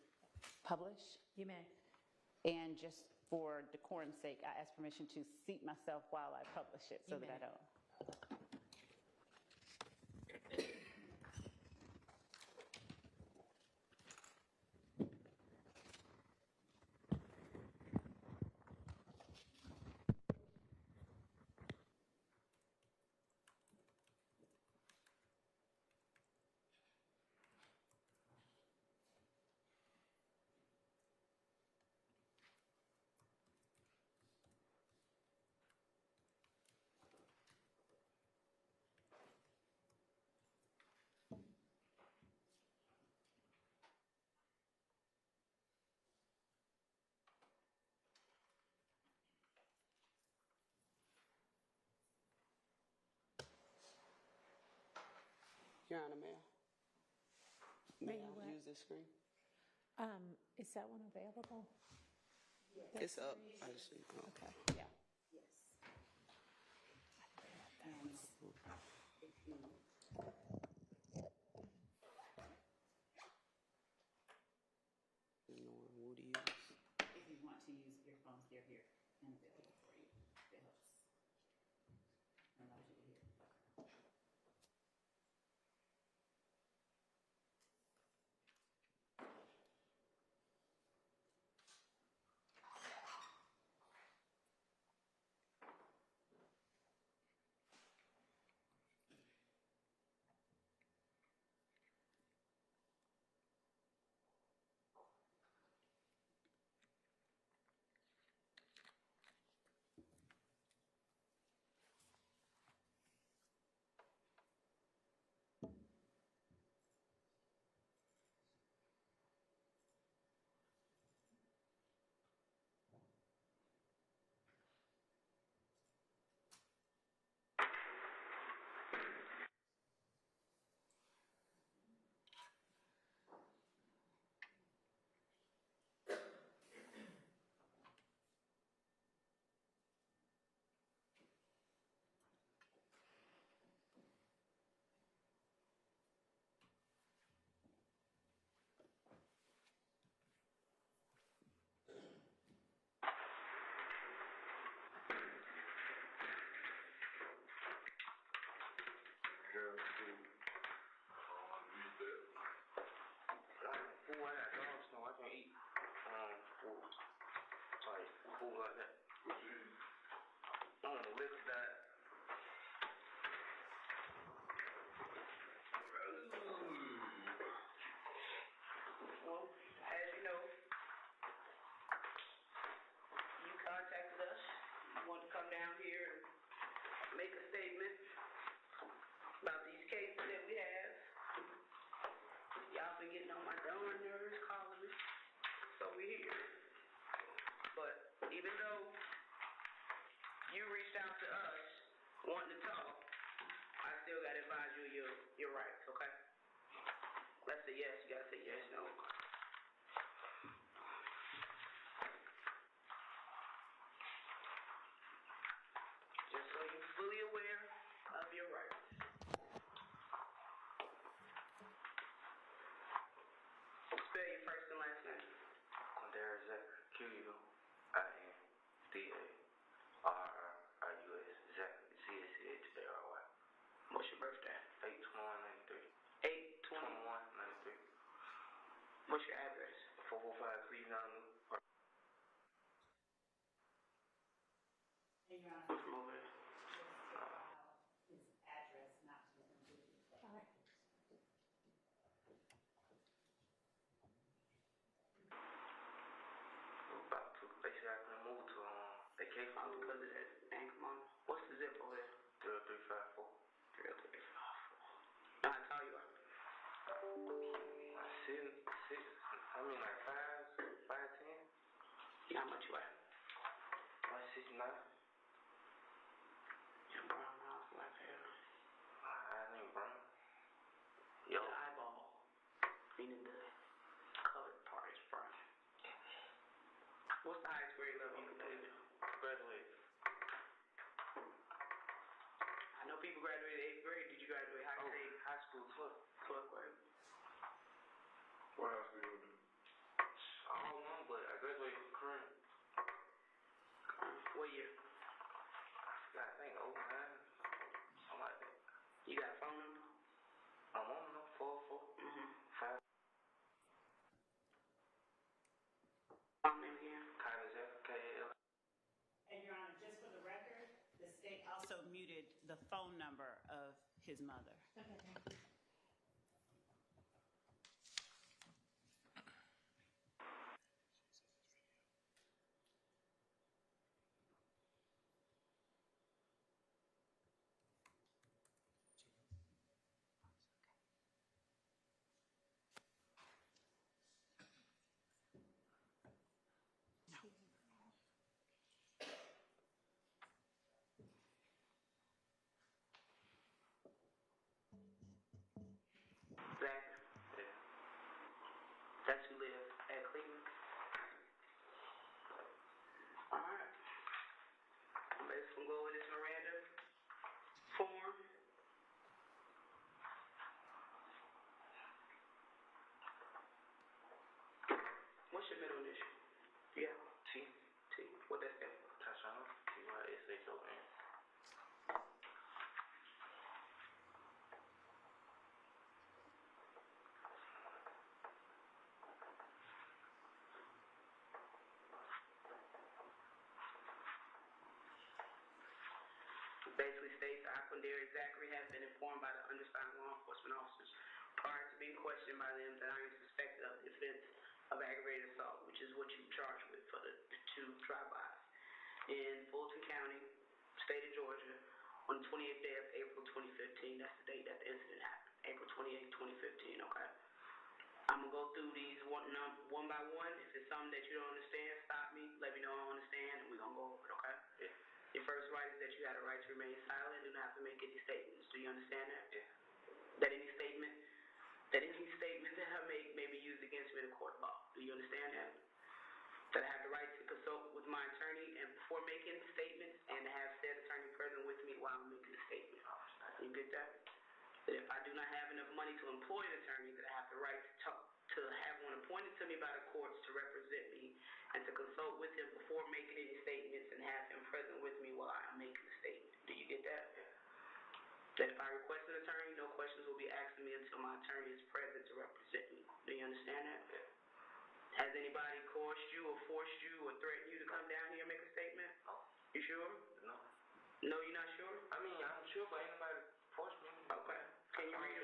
publish. You may. And just for decorum's sake, I ask permission to seat myself while I publish it so You that I may. don't. Your Honor, may I use this screen? Is that one available? It's up. I just, Okay, yeah. What do you use? If you want to use earphones, they're here and available for you. That helps. Allows you to hear. Food like that. I don't know, liquor that. Well, as you know, you contacted us. You want to come down here and make a statement about these cases that we have. Y'all been getting on my darn nerves calling me. So we're here. But even though you reached out to us wanting to talk, I still got to advise you of your rights, okay? Let's say yes, you got to say yes, no. Just so you're fully aware of your rights. Spell your first and last name. Condare Zachary, Q-U-I-N-D-A-R-R-I-U-S, Zachary, Z-A-C-H-A-R-Y. What's your birthday? 8/21/93. 8/21/93. What's your address? 445 Cleveland Avenue. And Your Honor, I'm from over there. his address not to be completed. All right. About to. They said I couldn't move to they can't find because of that ankle monitor. What's the zip over there? 0354. 0354. How tall you are? 6. I mean like 5'10". Yeah, how much you weigh? 169. Your brown eyes, black hair. My eyes ain't brown. Your eyeball, meaning the colored part is brown. What's the highest grade level you can pay to? Graduate. I know people graduated 8th grade. Did you graduate high grade? High school 12th grade. What else do you do? All one, but I graduated from Korean. What year? I think 09. Something like that. You got a phone number? My mom no 44. Mm-hmm. 5. Mom name again? Kyler Zephyr, K-A-L. And Your Honor, just for the record, the state also muted the phone number of his mother. Okay. go over this Miranda form. What's your middle initial? Yeah. T. T. What that stand for? Tashana. T-Y-S-H-O-N. Basically states Aquindare Zachary has been informed by the undersigned law enforcement officers prior to being questioned by them that I am suspected of the offense of aggravated assault, which is what you charged with for the two drive-bys in Fulton County, state of Georgia, on the 28th day of April 2015. That's the date that the incident happened, April 28th, 2015, okay? I'm going to go through these one by one. If it's something that you don't understand, stop me, let me know I don't understand, and we're going to go over it, okay? Yeah. Your first right is that you had a right to remain silent and do not have to make any statements. Do you understand that? Yeah. That any statement that I make may be used against me in a court of law. Do you understand that? That I have the right to consult with my attorney and before making statements and to have said attorney present with me while I'm making a statement. You get that? That if I do not have enough money to employ an attorney, that I have the right to have one appointed to me by the courts to represent me and to consult with him before making any statements and have him present with me while I am making a statement. Do you get that? That if I request an attorney, no questions will be asked of me until my attorney is present to represent me. Do you understand that? Has anybody coerced you or forced you or threatened you to come down here and make a statement? No. You sure? No. No, you're not sure? I mean, I'm sure, but anybody forced me. Okay. Can you read?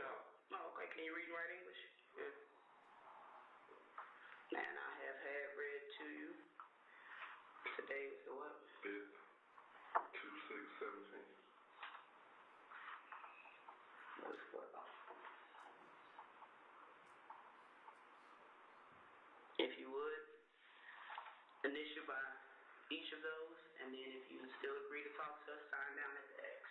Oh, okay. Can you read and write English? Yeah. And I have had read to you. Today was the what? 5th, 2/6/17. Was what? If you would, initial by each of those, and then if you still agree to talk to us, sign down at the X.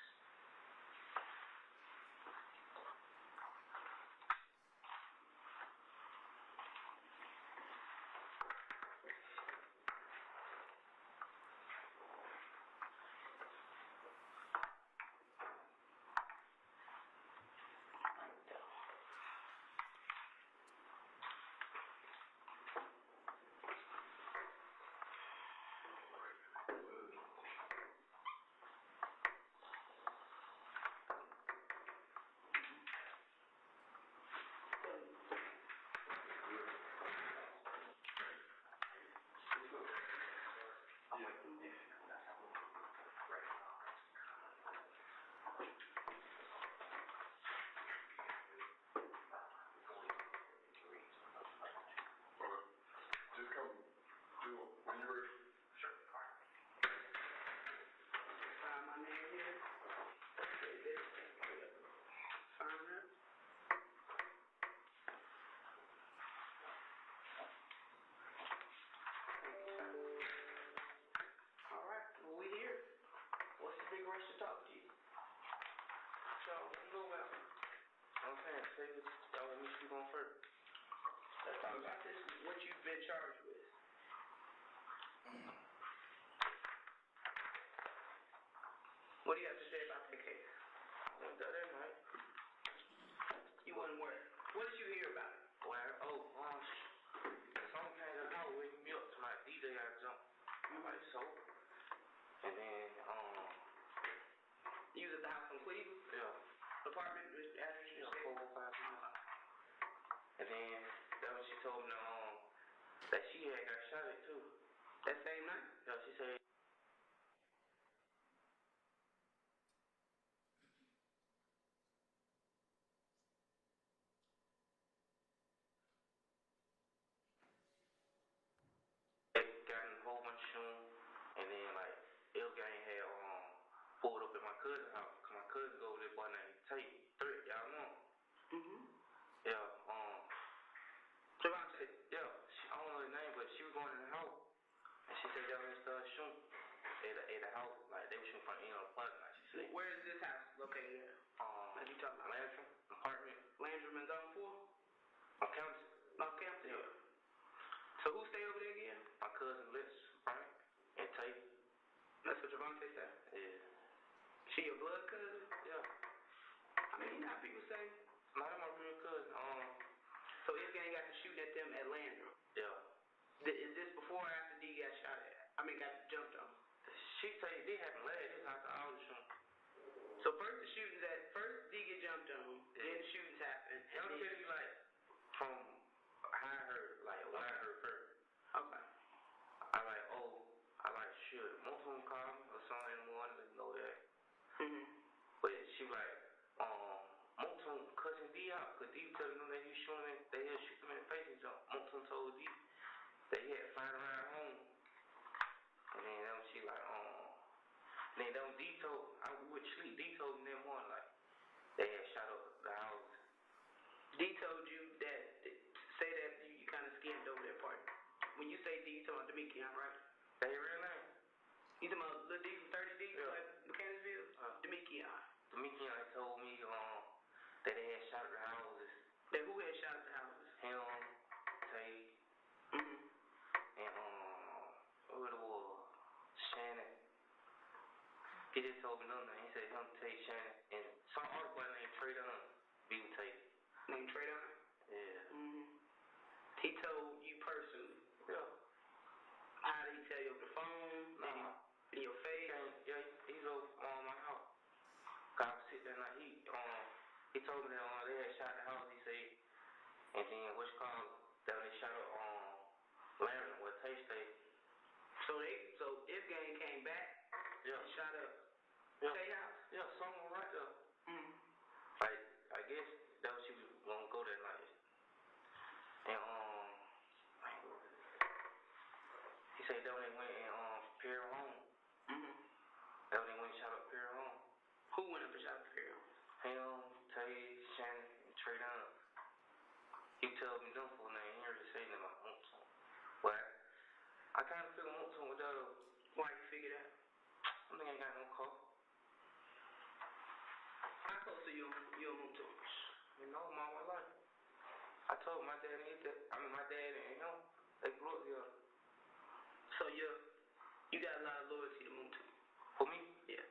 Just come do it when you're ready. Sure. Sign my name here. Okay, this. Sign that. All right, well, we here. What's the big rush to talk to you? So, you know what? I'm saying, say what y'all want me to speak on first. Let's talk about this, what you've been charged with. What do you have to say about that case? I went there that night. You wasn't where? What did you hear about it? Where? Someone came to the house waking me up to my DJ got jumped. I'm like, so? And then, You was at the house in Cleveland? yeah, Apartment, address you yeah, said? 415. And then, that when she told me, that she had got shot at too. That same night? Yeah, she said, they got in a whole bunch of shooting, and then like L gang had pulled up at my cousin's house. Cause my cousin go with this boy named Tate. Threat, y'all know him? Mm-hmm. Yeah, Javante. yeah, I don't know his name, but she was going in the house, and she said y'all gonna start shooting at the house, like they were shooting from the apartment, like she said. Where is this house located at? What you talking about? Landrum apartment. Landrum and Zone 4? On campus. North Campton? Yeah. So who stay over there again? My cousin Liz, Frank, and Tate. That's what Javante said? Yeah. She your blood cousin? Yeah. I mean, you know how people say. Not my real cousin. So this gang got to shoot at them at Landrum. Yeah. Is this before or after D got shot at? I mean, got jumped on. She tell you this happened last. This after all the shooting. So first D get jumped on, then the shootings happen. And I'm telling you, like, from how I heard, like, when I heard her, Okay. I like, should most of them call me or something in the morning, let me know that. Mhm. But she like, most of them cussing D out, because D telling them that he was shooting, they had shoot them in the face and jump. Most of them told D that he had to find around home. And then that was she like, then that was D told, I would sleep, D told me that morning, like, they had shot up the house. D told you that, say that you kind of skimmed over that part. When you say D, you talking about Demekion, right? That your real name? You talking about Lil D from 30D, Yeah. like Mechanicsville? Demekion. Demekion told me that they had shot at the houses. That who had shot at the houses? Him, Tay, Mhm. and who it was? Shannon. He just told me nothing. He said him, Tay, Shannon, and some other boy named Trey Dunn be with Tay. Named Trey Dunn? Yeah. Mhm. He told you personally. Yeah. How did he tell you over the phone? In your face? Yeah, he's over my house. I was sitting there like he told me that they had shot the house, he said, and then what's called that they shot up Larry where Tay stayed. So this gang came back Yeah. and shot up Yeah. Tay house? Yeah, someone right there. Mhm. Like, I guess that was she was gonna go that night. And he said that when they went and Pierre home. Mhm. That when they went and shot up Pierre home. Who went up and shot up Pierre home? Him, Tay, Shannon, and Trey Dunn. He told me them full name. He already said them about Moonton. But I kind of feel Moonton without a. Why you figure that? I think I ain't got no car. How close are you and to him? You know, my whole life. I told my dad and my dad and him, they grew up here. So you got a lot of loyalty to Moonton. For me? Yeah.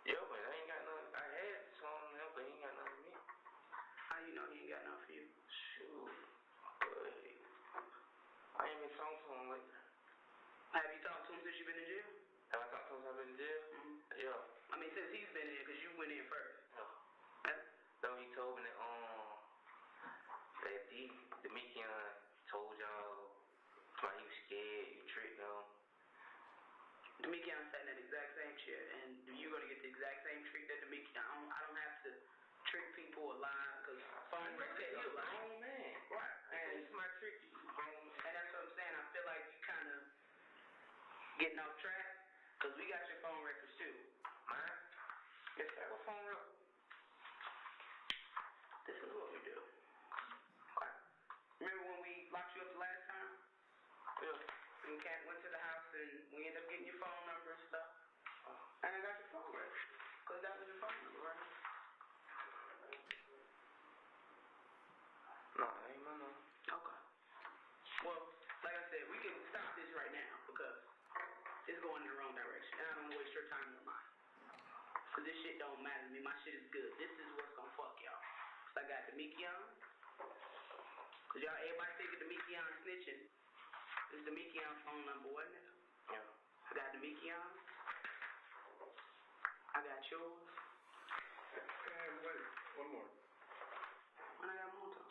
Yeah, but I ain't got nothing. I had some of him, but he ain't got nothing to me. How you know he ain't got nothing for you? Shoot. But I ain't been talking to him lately. Have you talked to him since you've been in jail? Have I talked to him since I've been in jail? Mhm. Yeah. I mean, since he's been in, because you went in first. Yeah. Yeah. So he told me that Demekion told y'all why he was scared, you tricked him. Demekion sat in that exact same chair, and you're gonna get the exact same treat that Demekion. I don't have to trick people or lie, because phone records You're tell a grown man. Right. And it's my trick, you grown man. And that's what I'm saying. I feel like you kind of getting off track, because we got your phone records too. Mine? Yes, sir. What phone record? This is what we do. Okay. Remember when we locked you up the last time? Yeah. And Cat went to the house and we ended up getting your phone number and stuff. And I got your phone record. Because that was your phone number, right? No, that ain't my number. Okay. Well, like I said, we can stop this right now because it's going in the wrong direction. And I don't want to waste your time or mine. Because this shit don't matter to me. My shit is good. This is what's going to fuck y'all. So I got Demekion. Because y'all, everybody thinking Demekion snitching. This is Demekion's phone number, wasn't it? Yeah. I got Demekion. I got yours. And wait, one more. And I got more time.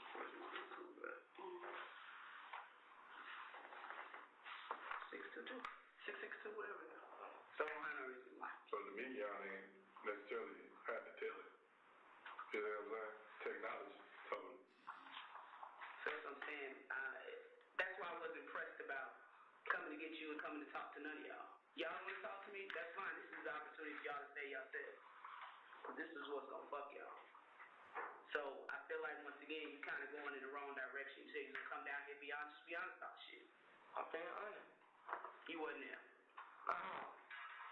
622. 662, whatever. So I don't have no reason why. So the media ain't necessarily had to tell it. You know what I'm saying? Technology told it. So that's what I'm saying. That's why I was impressed about coming to get you and coming to talk to none of y'all. Y'all want to talk to me? That's fine. This is the opportunity for y'all to say yourselves. Because this is what's going to fuck y'all. So I feel like, once again, you're kind of going in the wrong direction. You say you're going to come down here and be honest about shit. I'm being honest. You wasn't there. No.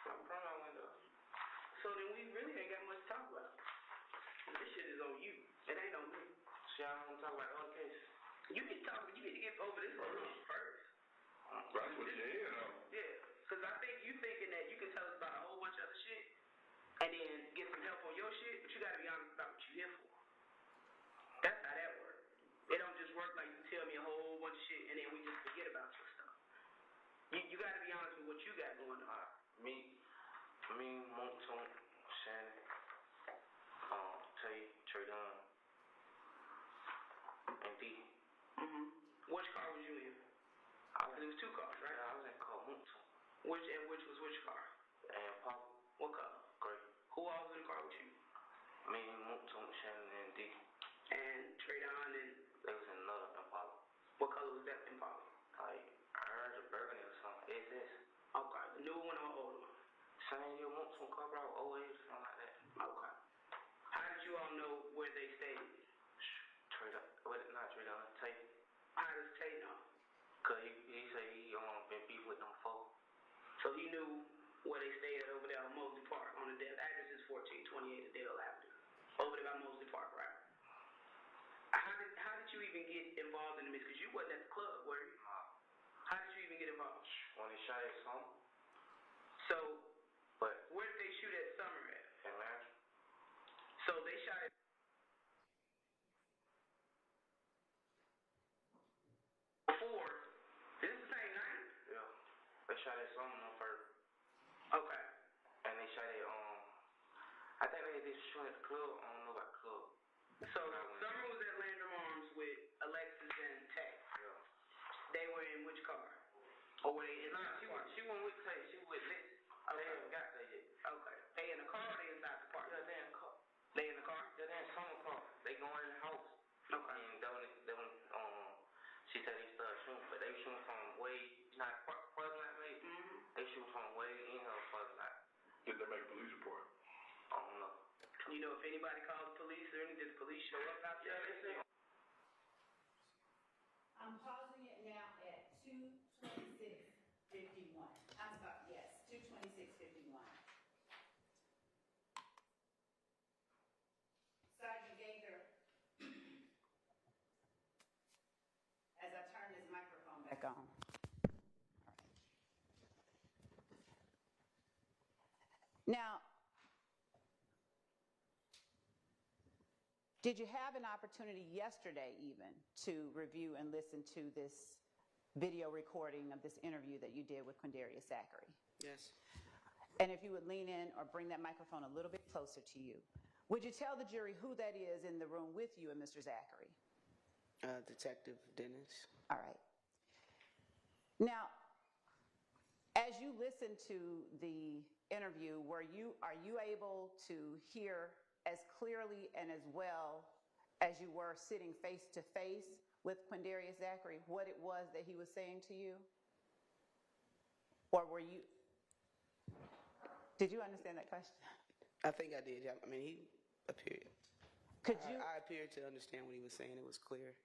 I'm from my window. So then we really ain't got much to talk about. This shit is on you. It ain't on me. So y'all want to talk about other cases? You need to talk, but you need to get over this first. That's what you're in on. Yeah. Because I think you thinking that you can tell us about a whole bunch of other shit, got going on? Me, Monton, Shannon, Trey Dunn, and D. Mm-hmm. Which car was you in? It was two cars, right? I was in car Monton. Which was which car? And Pop. What color? Gray. Who all was in the car with you? Me, Monton, Shannon, and D. And Trey Don and They was in another Impala. what color was that Impala? Like, I heard a burgundy or something. SS. Okay, the new one or old one? Same year Monton car, bro. 08 or something like that. Okay. How did you all know where they stayed? Not Trey Dunn, Tay. How does Tay know? Cause he said he been beef with them folks. So he knew where they stayed at over there on Mosley Park. On the address is 1428 Dale Avenue. Over there by Mosley Park, right? How did you even get involved in the mix? Because you wasn't at the club, were you? How did you even get involved? When they shot at Summer. So, But where did they shoot at Summer at? Atlanta. So they shot at before. Is this the same night? Yeah. They shot at Summer first. Okay. And they shot at I think they did shoot at the club. I don't know about the club. So Summer was at Landrum Arms with Alexis and Tay. Yeah. They were in which car? Or were they in the car? She went with Tay. She was with Lex. Okay. They haven't got there yet. Okay. They in the car or they inside the park? Yeah, they in the car. They in the car? Yeah, they in Summer car. They going in the house. Okay. And she said they started shooting, but they shooting from way, not further than me. Mm-hmm. They shooting from way in her further than. Did they make a police report? I don't know. You know if anybody called the police or anything, did the police show up out there? Yeah, they said. I'm pausing it now at 2:26:51. I'm sorry, yes, 2:26:51. Sergeant Gaither, as I turn this microphone back on. All right. Now, did you have an opportunity yesterday even to review and listen to this video recording of this interview that you did with Quindarius Zachary? Yes. And if you would lean in or bring that microphone a little bit closer to you, would you tell the jury who that is in the room with you and Mr. Zachary? Detective Dennis. All right. Now, as you listen to the interview, are you able to hear as clearly and as well as you were sitting face to face with Quindarius Zachary what it was that he was saying to you? Or did you understand that question? I think I did. I mean, he appeared. I appeared to understand what he was saying. It was clear.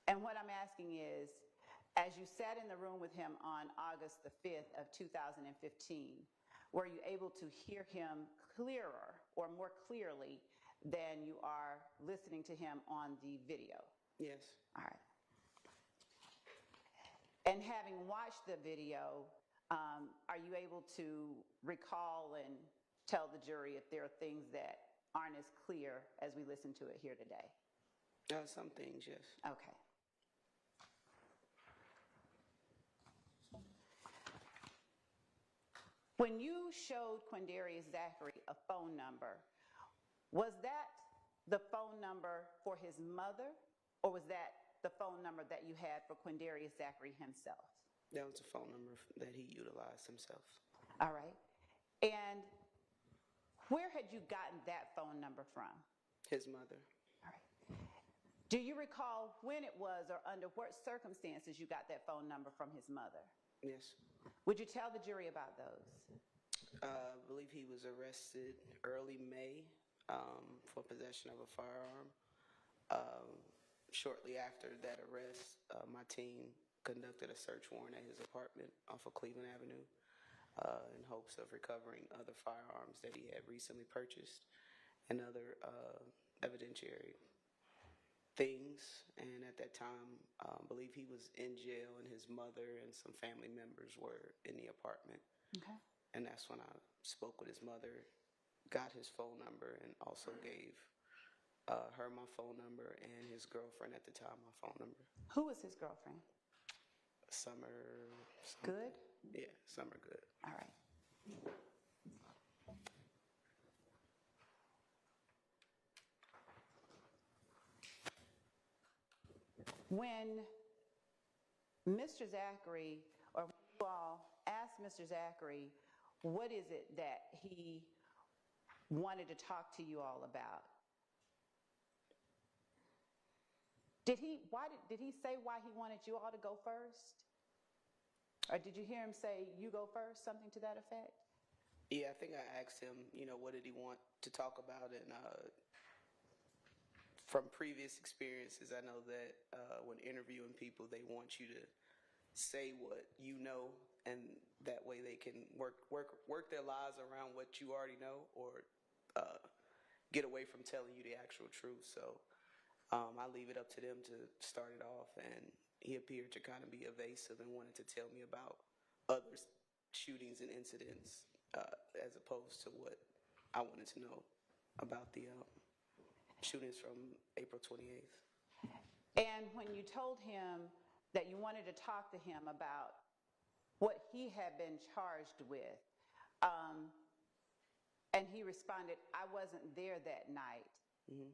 And what I'm asking is, as you sat in the room with him on August the 5th of 2015, were you able to hear him clearer or more clearly than you are listening to him on the video? Yes. All right. And having watched the video, are you able to recall and tell the jury if there are things that aren't as clear as we listen to it here today? Some things, yes. Okay. When you showed Quindarius Zachary a phone number, was that the phone number for his mother, or was that the phone number that you had for Quindarius Zachary himself? That was a phone number that he utilized himself. All right. And where had you gotten that phone number from? His mother. All right. Do you recall when it was or under what circumstances you got that phone number from his mother? Yes. Would you tell the jury about those? I believe he was arrested early May for possession of a firearm. Shortly after that arrest, my team conducted a search warrant at his apartment off of Cleveland Avenue in hopes of recovering other firearms that he had recently purchased and other evidentiary things. And at that time, I believe he was in jail and his mother and some family members were in the apartment. Okay. And that's when I spoke with his mother, got his phone number, and also gave her my phone number and his girlfriend at the time my phone number. Who was his girlfriend? Summer. Good? Yeah, some are good. All right. When Mr. Zachary, or when you all asked Mr. Zachary, what is it that he wanted to talk to you all about? Did he say why he wanted you all to go first? Or did you hear him say, you go first, something to that effect? Yeah, I think I asked him, what did he want to talk about? And from previous experiences, I know that when interviewing people, they want you to say what you know, and that way they can work their lives around what you already know, or get away from telling you the actual truth. So I leave it up to them to start it off, and he appeared to kind of be evasive and wanted to tell me about other shootings and incidents as opposed to what I wanted to know about the shootings from April 28th. And when you told him that you wanted to talk to him about what he had been charged with, and he responded, I wasn't there that night. Mm-hmm.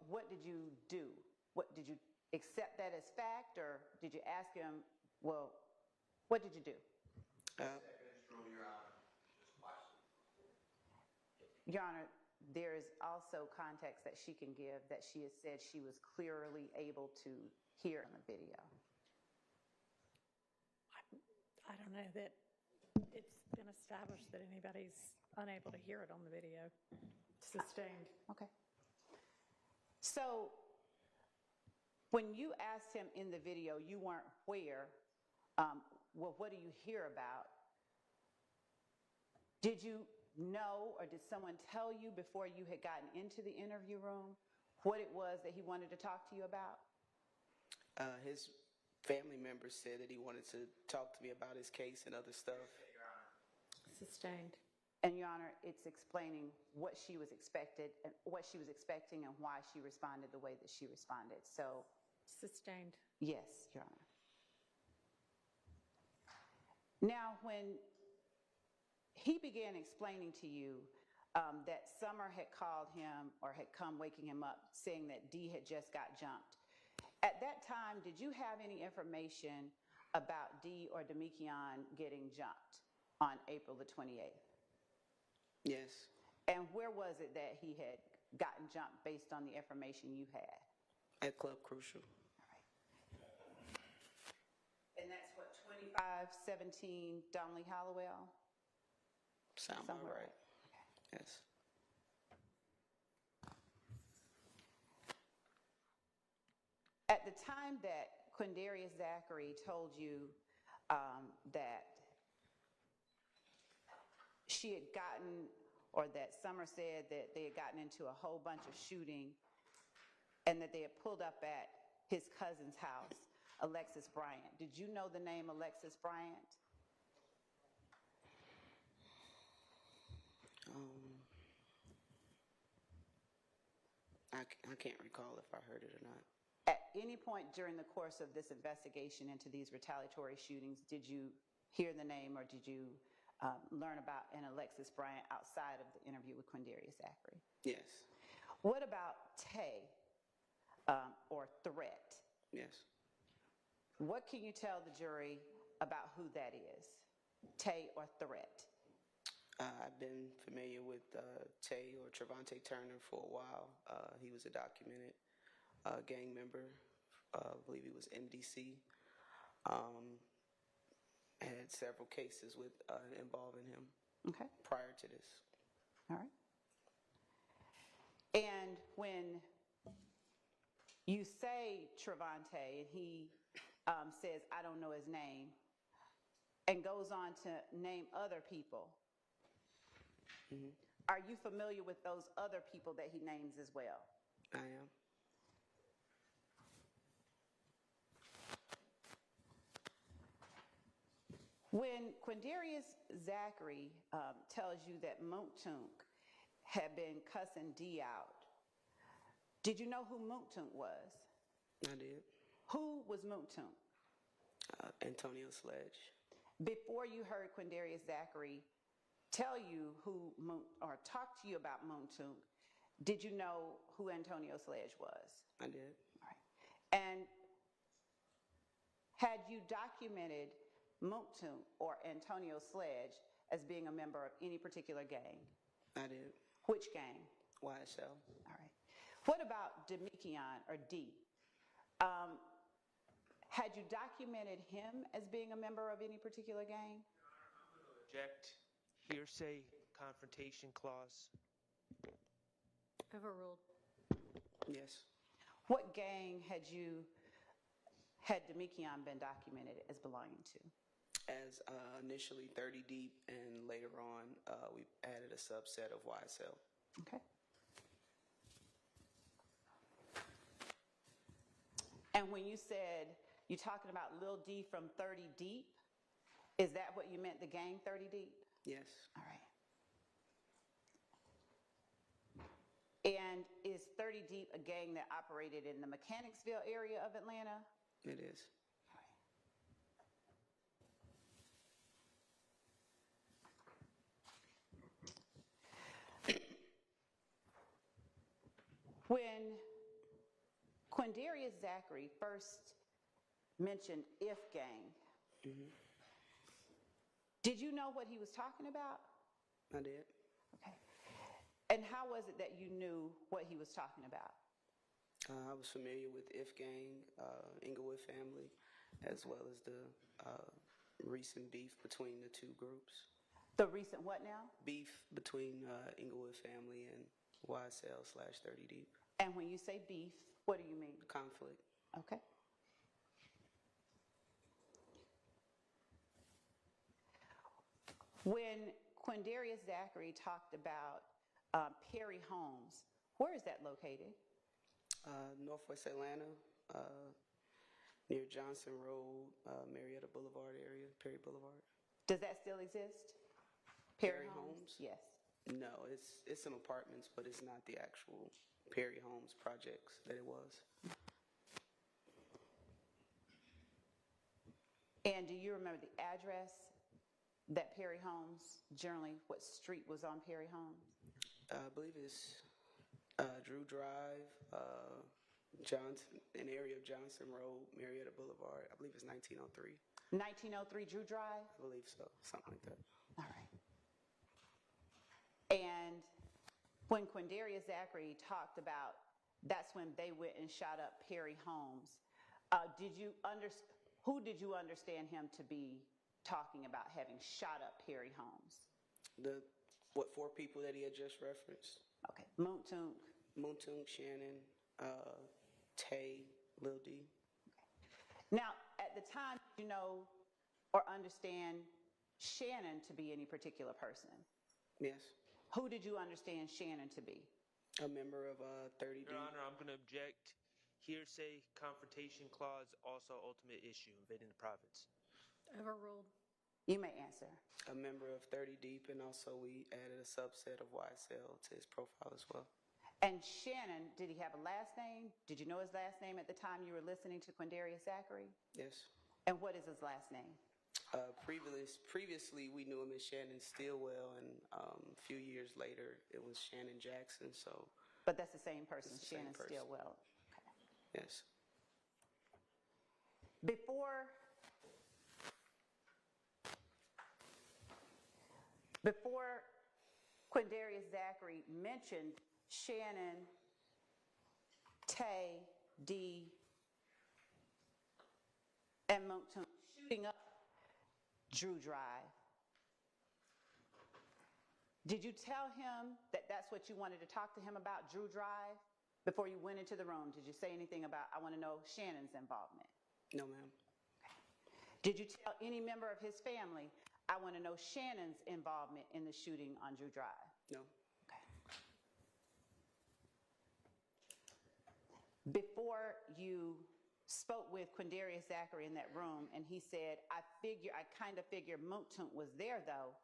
What did you do? Did you accept that as fact, or did you ask him, well, what did you do? Your Honor, there is also context that she can give that she has said she was clearly able to hear on the video. I don't know that it's been established that anybody's unable to hear it on the video. Sustained. Okay. So when you asked him in the video, you weren't where, well, what do you hear about? Did you know, or did someone tell you before you had gotten into the interview room what it was that he wanted to talk to you about? His family members said that he wanted to talk to me about his case and other stuff. Sustained. And Your Honor, it's explaining what she was expecting and why she responded the way that she responded. So, Sustained. yes, Your Honor. Now, when he began explaining to you that Summer had called him or had come waking him up saying that D had just got jumped, at that time, did you have any information about D or Demikion getting jumped on April the 28th? Yes. And where was it that he had gotten jumped based on the information you had? At Club Crucial. All right. And that's what, 2517 Donnelly Hollowell? Sound about Somewhere right. Okay. Yes. At the time that Quindarius Zachary told you that she had gotten, or that Summer said that they had gotten into a whole bunch of shooting and that they had pulled up at his cousin's house, Alexis Bryant. Did you know the name Alexis Bryant? I can't recall if I heard it or not. At any point during the course of this investigation into these retaliatory shootings, did you hear the name or did you learn about an Alexis Bryant outside of the interview with Quindarius Zachary? Yes. What about Tay or Threat? Yes. What can you tell the jury about who that is, Tay or Threat? I've been familiar with Tay or Trevante Turner for a while. He was a documented gang member. I believe he was MDC. Had several cases with involving him Okay. prior to this. All right. And when you say Trevante and he says, I don't know his name, and goes on to name other people, Mm-hmm. are you familiar with those other people that he names as well? I am. When Quindarius Zachary tells you that Moontunk had been cussing D out, did you know who Moontunk was? I did. Who was Moontunk? Antonio Sledge. Before you heard Quindarius Zachary tell you or talk to you about Moontoon, did you know who Antonio Sledge was? I did. All right. And had you documented Moontoon or Antonio Sledge as being a member of any particular gang? I did. Which gang? YSL. All right. What about Demikion or D? Had you documented him as being a member of any particular gang? Object. Hearsay confrontation clause. Overruled. Yes. What gang had Demikion been documented as belonging to? As initially 30 Deep, and later on we added a subset of YSL. Okay. And when you said you're talking about Lil D from 30 Deep, is that what you meant, the gang 30 Deep? Yes. All right. And is 30 Deep a gang that operated in the Mechanicsville area of Atlanta? It is. When Quindarius Zachary first mentioned If Gang, did you know what he was talking about? I did. Okay. And how was it that you knew what he was talking about? I was familiar with If Gang, Inglewood family, as well as the recent beef between the two groups. The recent what now? Beef between Inglewood family and YSL/30 Deep. And when you say beef, what do you mean? Conflict. Okay. When Quindarius Zachary talked about Perry Homes, where is that located? Northwest Atlanta, near Johnson Road, Marietta Boulevard area, Perry Boulevard. Does that still exist? Perry Homes? Yes. No, it's some apartments, but it's not the actual Perry Homes projects that it was. And do you remember the address that Perry Homes, generally what street was on Perry Homes? I believe it's Drew Drive, Johnson, an area of Johnson Road, Marietta Boulevard. I believe it's 1903. 1903 Drew Drive? I believe so, something like that. All right. And when Quindarius Zachary talked about that's when they went and shot up Perry Homes, who did you understand him to be talking about having shot up Perry Homes? What four people that he had just referenced? Okay. Moontoon, Shannon, Tay, Lil D. Okay. Now, at the time, did you know or understand Shannon to be any particular person? Yes. Who did you understand Shannon to be? A member of 30 D. Your Honor, I'm going to object. Hearsay confrontation clause, also ultimate issue, invading the province. Overruled. You may answer. A member of 30 Deep, and also we added a subset of YSL to his profile as well. And Shannon, did he have a last name? Did you know his last name at the time you were listening to Quindarius Zachary? Yes. And what is his last name? Previously, we knew him as Shannon Stillwell, and a few years later, it was Shannon Jackson. So, but that's the same person, the Shannon same person. Stillwell. Okay. Yes. Before Quindarius Zachary mentioned Shannon, Tay, D, and Moontoon shooting up Drew Drive, did you tell him that that's what you wanted to talk to him about, Drew Drive, before you went into the room? Did you say anything about, I want to know Shannon's involvement? No, ma'am. Did you tell any member of his family, I want to know Shannon's involvement in the shooting on Drew Drive? No. Okay. Before you spoke with Quindarius Zachary in that room, and he said, I kind of figure Moontoon was there, though.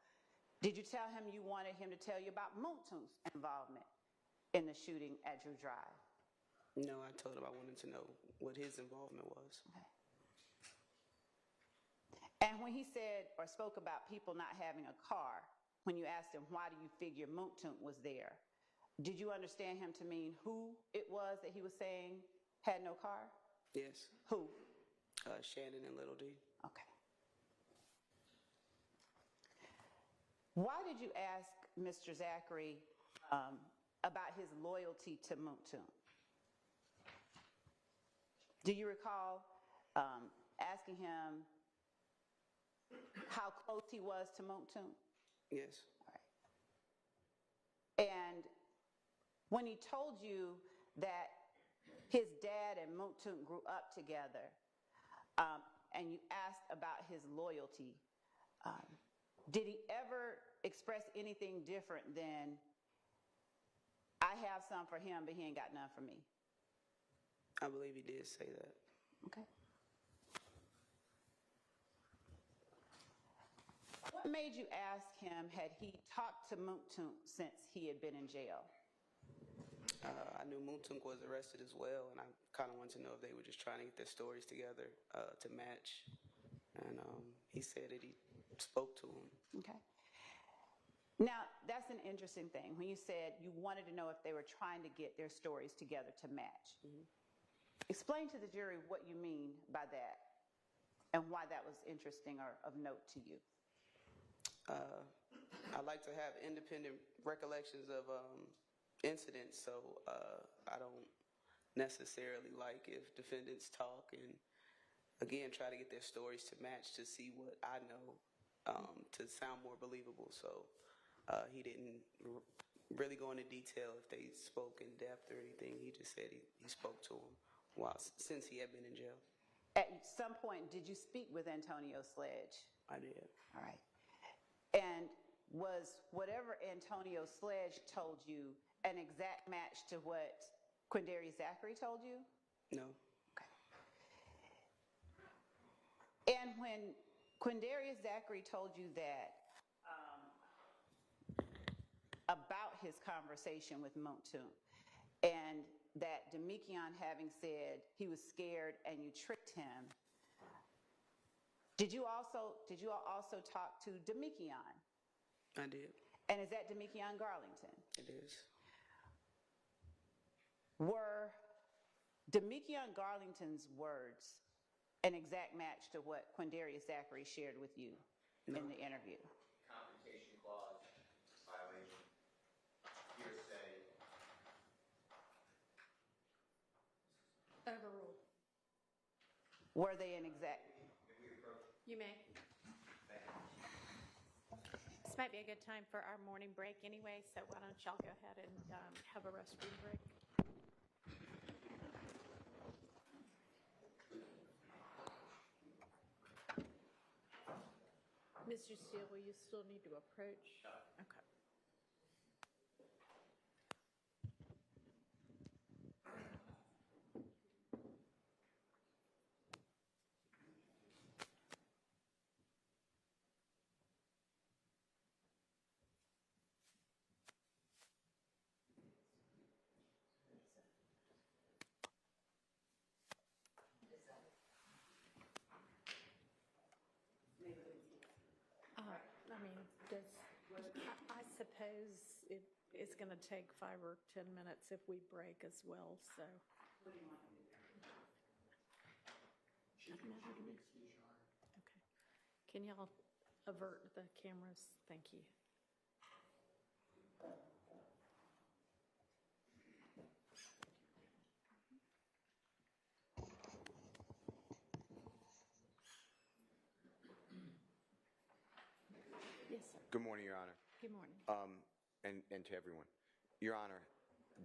Did you tell him you wanted him to tell you about Moontoon's involvement in the shooting at Drew Drive? No, I told him I wanted to know what his involvement was. Okay. And when he said or spoke about people not having a car, when you asked him, why do you figure Moontoon was there, did you understand him to mean who it was that he was saying had no car? Yes. Who? Shannon and Little D. Okay. Why did you ask Mr. Zachary about his loyalty to Moontoon? Do you recall asking him how close he was to Moontoon? Yes. All right. And when he told you that his dad and Moontoon grew up together, and you asked about his loyalty, did he ever express anything different than, I have some for him, but he ain't got none for me? I believe he did say that. Okay. What made you ask him, had he talked to Moontoon since he had been in jail? I knew Moontoon was arrested as well, and I kind of wanted to know if they were just trying to get their stories together to match. And he said that he spoke to him. Okay. Now, that's an interesting thing. When you said you wanted to know if they were trying to get their stories together to match. Mm-hmm. Explain to the jury what you mean by that and why that was interesting or of note to you. I like to have independent recollections of incidents, so I don't necessarily like if defendants talk and, again, try to get their stories to match to see what I know to sound more believable. So he didn't really go into detail if they spoke in depth or anything. He just said he spoke to him since he had been in jail. At some point, did you speak with Antonio Sledge? I did. All right. And was whatever Antonio Sledge told you an exact match to what Quindarius Zachary told you? No. Okay. And when Quindarius Zachary told you that about his conversation with Moontoon, and that Demikion having said he was scared and you tricked him, did you all also talk to Demikion? I did. And is that Demikion Garlington? It is. Were Demikion Garlington's words an exact match to what Quindarius Zachary shared with you in the interview? Confrontation clause, violation, hearsay. Overruled. Were they an exact? You may. This might be a good time for our morning break anyway, so why don't y'all go ahead and have a restroom break. Mr. Steele, will you still need to approach? Okay. I suppose it's going to take 5 or 10 minutes if we break as well, so. Doesn't matter to me. Okay. Can y'all avert the cameras? Thank you. Yes, sir. Good morning, Your Honor. Good morning. And to everyone. Your Honor,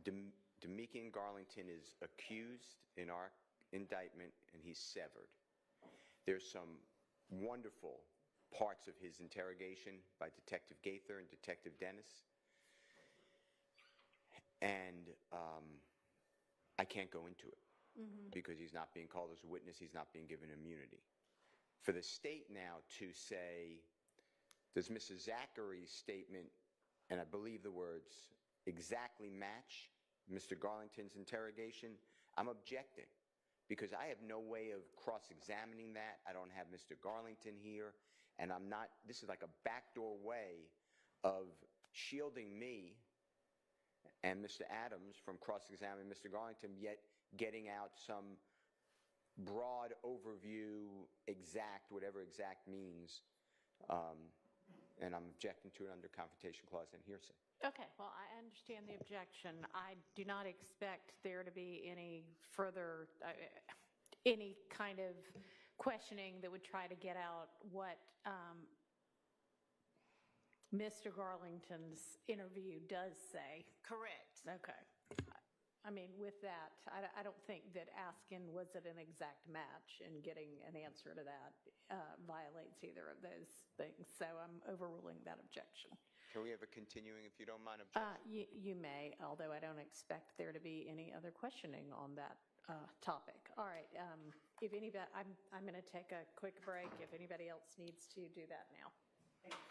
Demikion Garlington is accused in our indictment, and he's severed. There's some wonderful parts of his interrogation by Detective Gaither and Detective Dennis. And I can't go into it because he's not being called as a witness. He's not being given immunity. For the state now to say, does Mrs. Zachary's statement, and I believe the words, exactly match Mr. Garlington's interrogation? I'm objecting because I have no way of cross-examining that. I don't have Mr. Garlington here, and I'm not, this is like a backdoor way of shielding me and Mr. Adams from cross-examining Mr. Garlington, yet getting out some broad overview, exact, whatever exact means, and I'm objecting to it under Confrontation Clause and hearsay. Okay, well, I understand the objection. I do not expect there to be any further, any kind of questioning that would try to get out what Mr. Garlington's interview does say. Correct. Okay. I mean, with that, I don't think that asking was it an exact match and getting an answer to that violates either of those things. So I'm overruling that objection. Can we have a continuing, if you don't mind, objection? You may, although I don't expect there to be any other questioning on that topic. All right. If anybody, I'm going to take a quick break if anybody else needs to do that now. Thank you.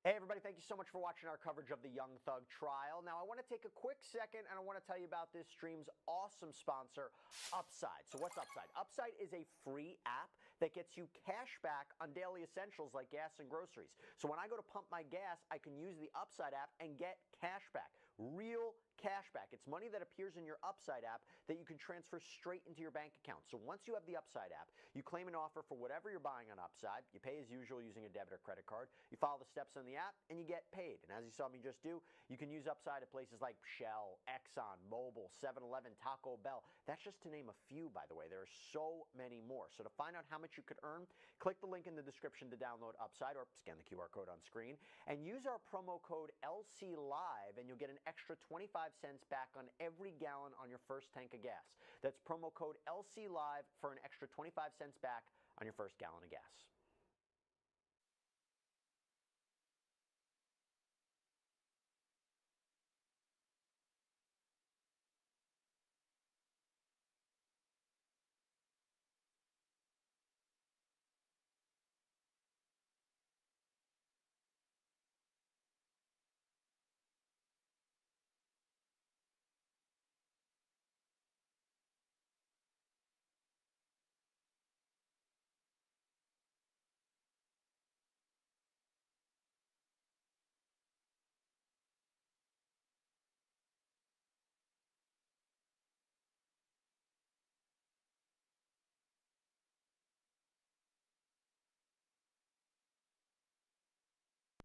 Hey everybody, thank you so much for watching our coverage of the Young Thug trial. Now I want to take a quick second and I want to tell you about this stream's awesome sponsor, Upside. So what's Upside? Upside is a free app that gets you cash back on daily essentials like gas and groceries. So when I go to pump my gas, I can use the Upside app and get cash back. Real cash back. It's money that appears in your Upside app that you can transfer straight into your bank account. So once you have the Upside app, you claim an offer for whatever you're buying on Upside. You pay as usual using a debit or credit card. You follow the steps on the app and you get paid. And as you saw me just do, you can use Upside at places like Shell, Exxon, Mobil, 7-Eleven, Taco Bell. That's just to name a few, by the way. There are so many more. So to find out how much you could earn, click the link in the description to download Upside or scan the QR code on screen and use our promo code LCLIVE and you'll get an extra 25 cents back on every gallon on your first tank of gas. That's promo code LCLIVE for an extra 25 cents back on your first gallon of gas.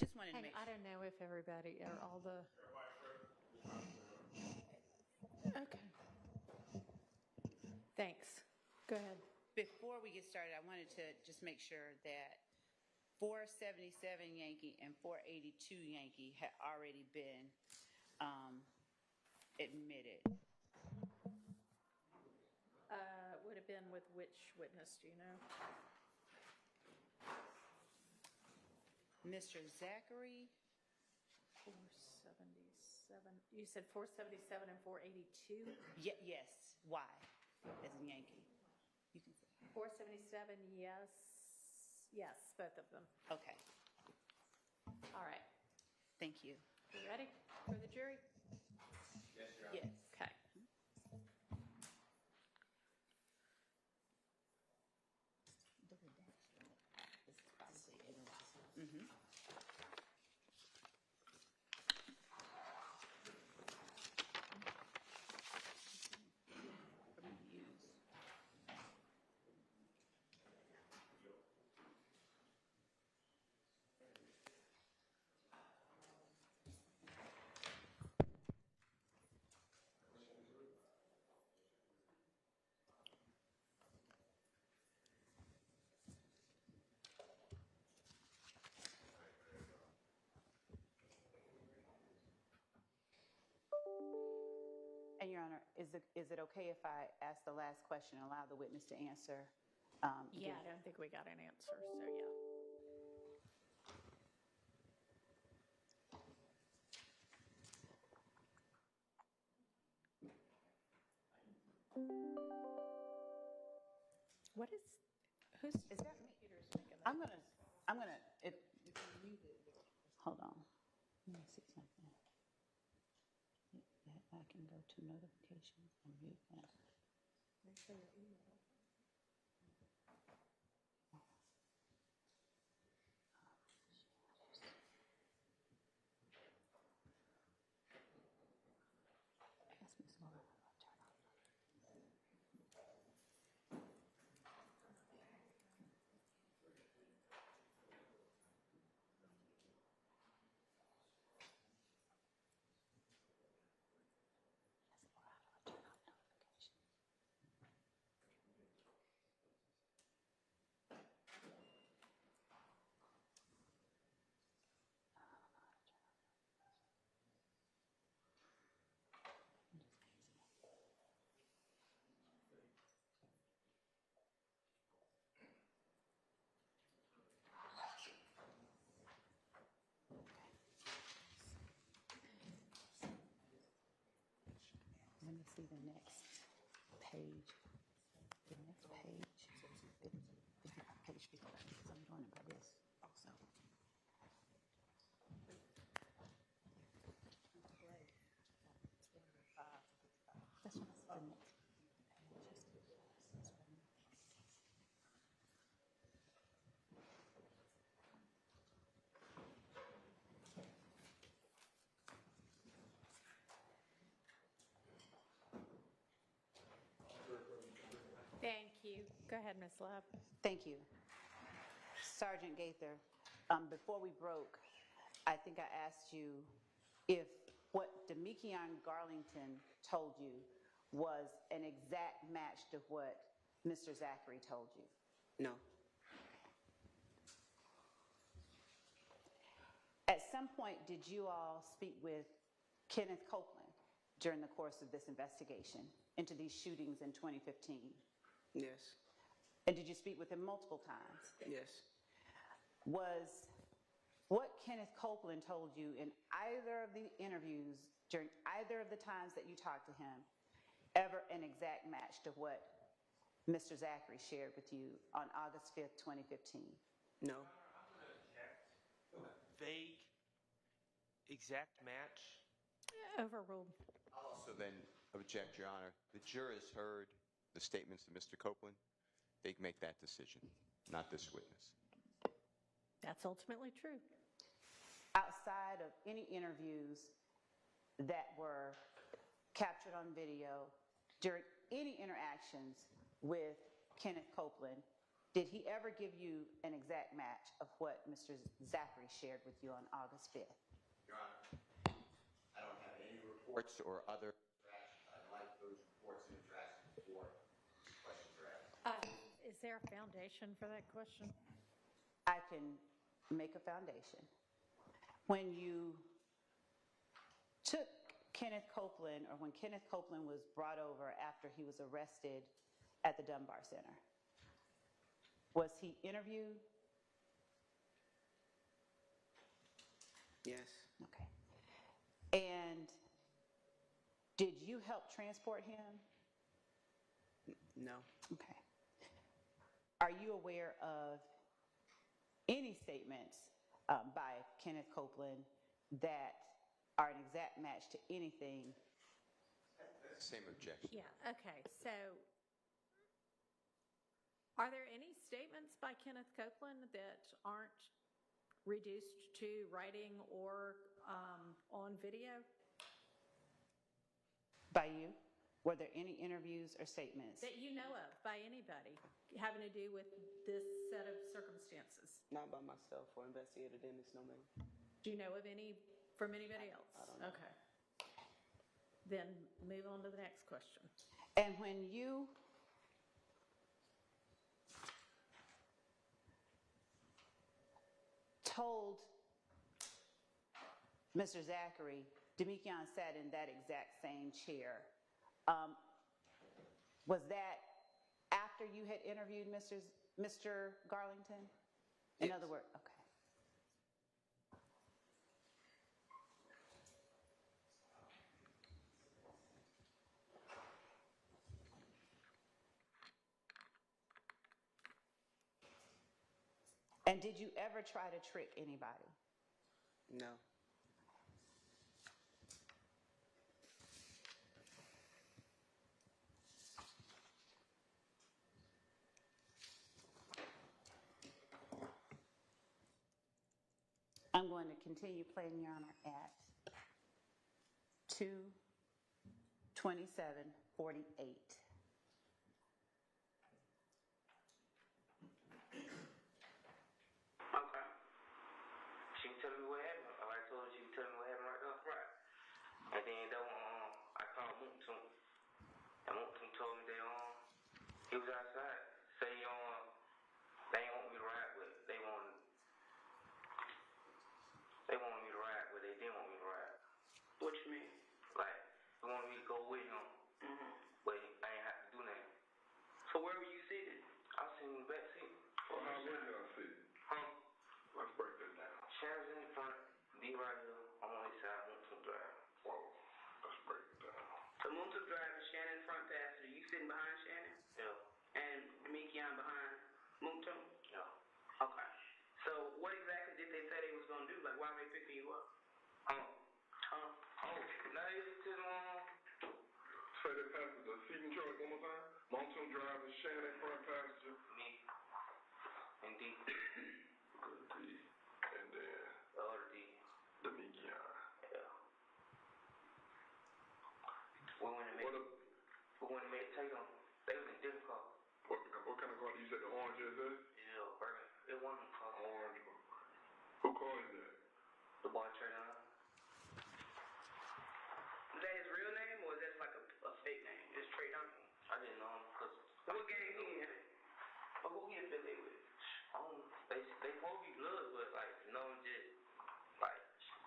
Just wanted to Hey, make I don't know if everybody or all the. Okay. Thanks. Go ahead. Before we get started, I wanted to just make sure that 477 Yankee and 482 Yankee had already been admitted. Would have been with which witness, do you know? Mr. Zachary, 477. You said 477 and 482? yes, Y, as in Yankee. You can say. 477, yes. Yes, both of them. Okay, All right. thank you. You ready for the jury? Yes, Your Honor. Yes. Okay. This is probably it. Mm-hmm. And Your Honor, is it okay if I ask the last question and allow the witness to answer? Yeah, I don't think we got an answer, so yeah. What is, who's, Is that me? computer's making that? I'm gonna, if hold on. Let me see something. I can go to notifications and mute that. Make sure your email. Ask Ms. Laura to turn on. Ask Laura how to turn on notifications. Let me see the next page. The next page. Page 50. I'm doing it by this also. Go ahead, Ms. Love. Thank you. Sergeant Gaither, before we broke, I think I asked you if what Demekion Garlington told you was an exact match to what Mr. Zachary told you. No. At some point, did you all speak with Kenneth Copeland during the course of this investigation into these shootings in 2015? Yes. And did you speak with him multiple times? Yes. Was what Kenneth Copeland told you in either of the interviews, during either of the times that you talked to him, ever an exact match to what Mr. Zachary shared with you on August 5th, 2015? No. Vague, exact match. Overruled. I'll also then object, Your Honor. The jurors heard the statements of Mr. Copeland. They make that decision, not this witness. That's ultimately true. Outside of any interviews that were captured on video during any interactions with Kenneth Copeland, did he ever give you an exact match of what Mr. Zachary shared with you on August 5th? Your Honor, I don't have any reports or other interactions. I'd like those reports and interactions before questions are asked. Is there a foundation for that question? I can make a foundation. When you took Kenneth Copeland, or when Kenneth Copeland was brought over after he was arrested at the Dunbar Center, was he interviewed? Yes. Okay. And did you help transport him? No. Okay. Are you aware of any statements by Kenneth Copeland that are an exact match to anything? Same objection. Yeah, okay. So are there any statements by Kenneth Copeland that aren't reduced to writing or on video? By you? Were there any interviews or statements? That you know of by anybody having to do with this set of circumstances? Not by myself or Investigator Dennis, no ma'am. Do you know of any from anybody else? I don't know. Okay. Then move on to the next question. And when you told Mr. Zachary, Demekion sat in that exact same chair, was that after you had interviewed Mr. Garlington? In Yes. other words, okay. And did you ever try to trick anybody? No. I'm going to continue playing, Your Honor, at 2:27:48. Okay. She can tell me what happened. I told her she can tell me what happened right now. Right. And then that one, I called Moontum. And Moontum told me that he was outside. Say they ain't want me to ride with. They wanted me to ride, but they didn't want me to ride. What you mean? Like, they wanted me to go with him. Mm-hmm. But I ain't have to do nothing. So where were you sitting? I was sitting in the back seat. Well, how were y'all sitting? Huh? Let's break that down. Shannon's in the front, D right here. I'm on this side, Moontum drive. Whoa, let's break it down. So Moontum drive is Shannon front passenger. You sitting behind Shannon? Yeah. And Demekion behind Moontum? Yeah. Okay. So what exactly did they say they was gonna do? Like, why were they picking you up? Oh, now you listen to them. Say that passenger, seating chart one more time. Mountain driver, Shannon, front passenger. Me. And D. Good D. And then The other D. Demekion. Yeah. We went to meditate on. They was in different cars. What kind of car I didn't know him because. What gang he in? Or who he affiliated with? They supposed to be blood, but like, you know, just like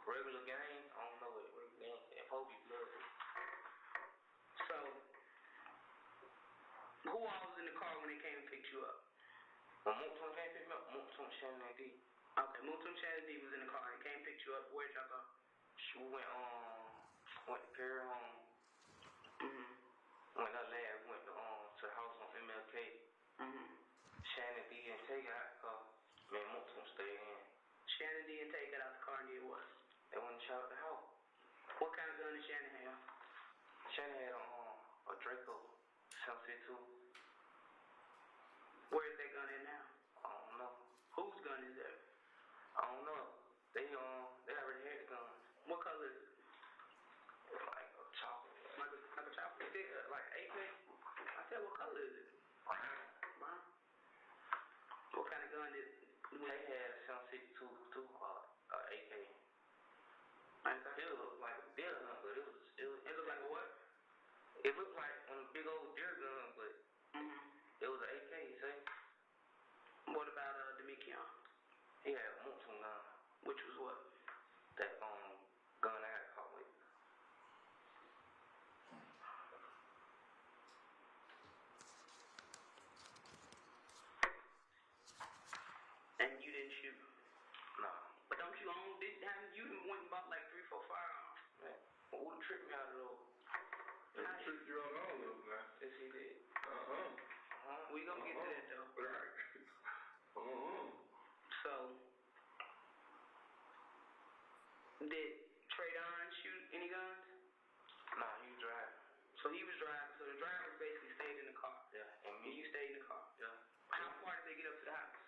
regular game. I don't know what regular game. They supposed to be blood. So, who all was in the car when they came and picked you up? When Moonton came pick me up, Moonton, Shannon, and D. Okay, Moonton, Shannon, D was in the car and came and picked you up. Where'd y'all go? We went to Perry home. Went up there, went to the house on MLK. Shannon D and Tay got out the car. Me and Moonton stayed in. Shannon D and Tay got out the car and did what? They went and shot at the house. What kind of gun did Shannon have? Shannon had a Draco 762. Where is that gun at now? I don't know. Whose gun is that? I don't know. They already had the gun. What color is it? It's like a chocolate. Like a chocolate? Like AK. I said, what color is it? Brown. What kind of gun did They had a 762 too, AK. It looked like a deer gun, but it looked like a what? It looked like a big old deer gun, but it was an AK, you say? What about Demikion? He had a Moonton gun. Which was what? That gun I got caught with. And you didn't shoot? No. But don't you own? You went and bought like 3, 4 firearms. Man, who tripped me out of those? He tricked you out of all of them, man. Yes, he did. We gonna get to that though. Right. So, did Traydon shoot any guns? Nah, he was driving. So he was driving. So the driver basically stayed in the car. Yeah, And you stayed in the car. Yeah. How far did they get up to the house?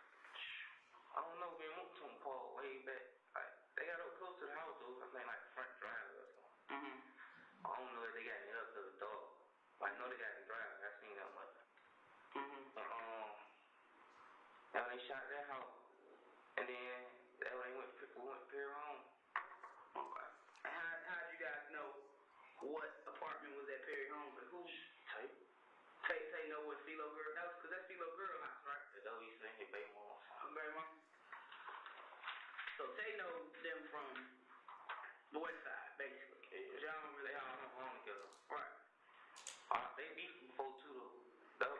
I don't know, man. Moonton Paul way back. Like, they got up close to the house, though. I think like front drive or something. I don't know if they got me up to the door. But I know they got me driving. I seen that much. And they shot that house. And then that when we went Perry home. Okay. And how did you guys know what apartment was at Perry home? But who? Tay know what Philo girl? That was because that's Philo girl house, right? That we seen his baby mom. Baby mom. So Tay knows them from the west side, basically. Cause y'all don't really have home together. Right. They beat before too though.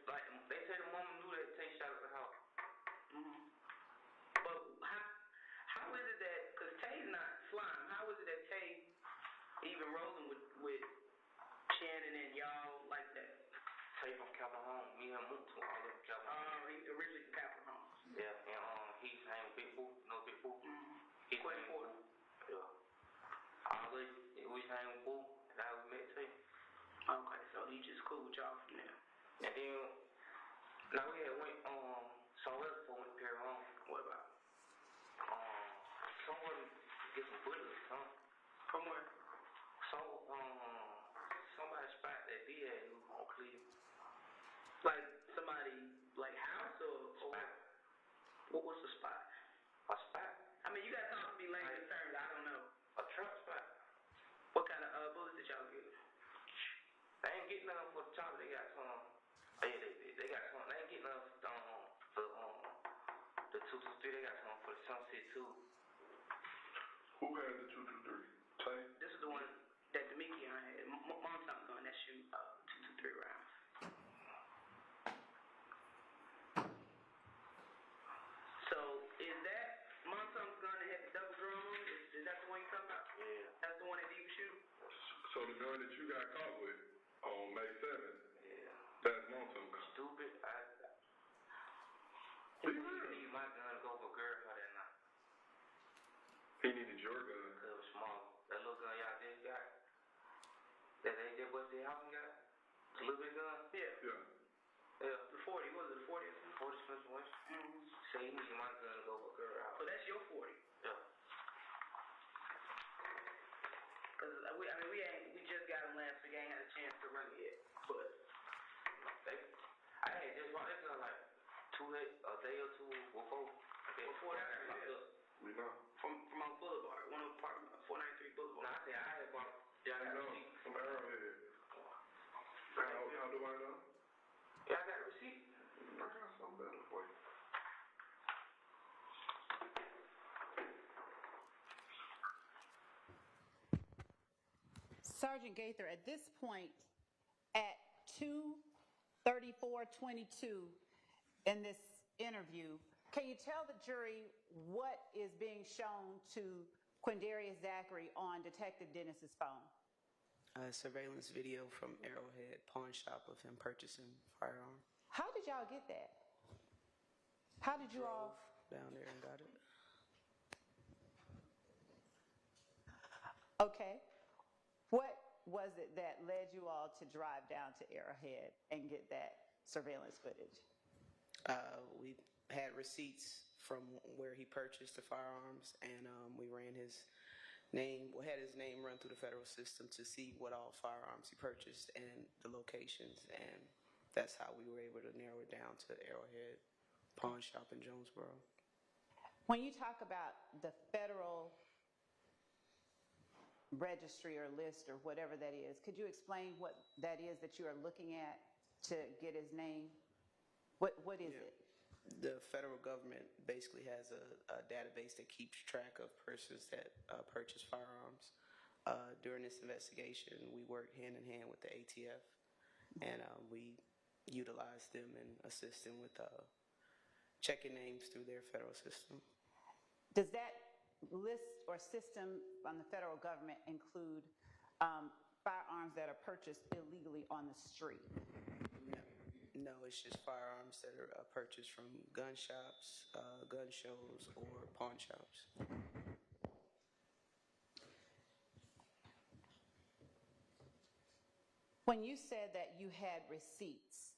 Like they say the mama knew that Tay shot at the house. But how is it that, because Tay's not slime, how is it that Tay even rolling with Shannon and y'all like that? Tay from Capitol Home, me and Moonton, all of them Capitol Home. He originally from Capitol Home. Yeah, and he's named Big Boo, you know Big Boo? He's named Boo. Yeah. We named Boo, and I was met Tay. Okay, so he just cool with y'all from there. And then, now we had went somewhere else before we went to Perry home. What about? Someone get some bullets, huh? From where? Somebody spot that D had on Cleveland. Like somebody, like house or spot? What's the spot? A spot? I mean, you gotta talk to me later in terms, I don't know. A truck spot. What kind of bullets did y'all get? They ain't getting nothing for the top. They got some. They got some. They ain't getting nothing for the 223. They got some for the Sunset too. Who had the 223? Tay? This is the one that Demikion had. Mom's not gun that shoot 223 rounds. So is that Monsoon's gun that had the double drum on it? Is that the one you talking about? Yeah. That's the one that he was shooting? So the gun that you got caught with on May 7th, Yeah. that's Monsoon gun. Stupid. Be real. I need my gun to go for girl for that night. He needed your gun. Cause it was small. That little gun y'all just got. That they just busted your house and got. The little bit gun. Yeah. Yeah. Yeah. The 40. Was it the 40 or something? 40 Smith & Wesson. So he needed my gun to go for girl out. So that's your 40. Yeah. Cause we just got him last week. I ain't had a chance to run it yet. But I had just bought that gun like a day or two before. Before that, yeah. We know. From our Boulevard, one of the apartment, 493 Boulevard. Nah, I said I had bought. I know. From Arrowhead. How do I know? Yeah, I got a receipt. I got something better for you. Sergeant Gaither, at this point, at 2:34:22 in this interview, can you tell the jury what is being shown to Quindarius Zachary on Detective Dennis's phone? Surveillance video from Arrowhead pawn shop of him purchasing firearm. How did y'all get that? How did you all? Down there and got it. Okay. What was it that led you all to drive down to Arrowhead and get that surveillance footage? We had receipts from where he purchased the firearms, and we ran his name, we had his name run through the federal system to see what all firearms he purchased and the locations, and that's how we were able to narrow it down to Arrowhead Pawn Shop in Jonesboro. When you talk about the federal registry or list or whatever that is, could you explain what that is that you are looking at to get his name? What is it? The federal government basically has a database that keeps track of persons that purchase firearms. During this investigation, we worked hand in hand with the ATF, and we utilized them and assist them with checking names through their federal system. Does that list or system from the federal government include firearms that are purchased illegally on the street? No, it's just firearms that are purchased from gun shops, gun shows, or pawn shops. When you said that you had receipts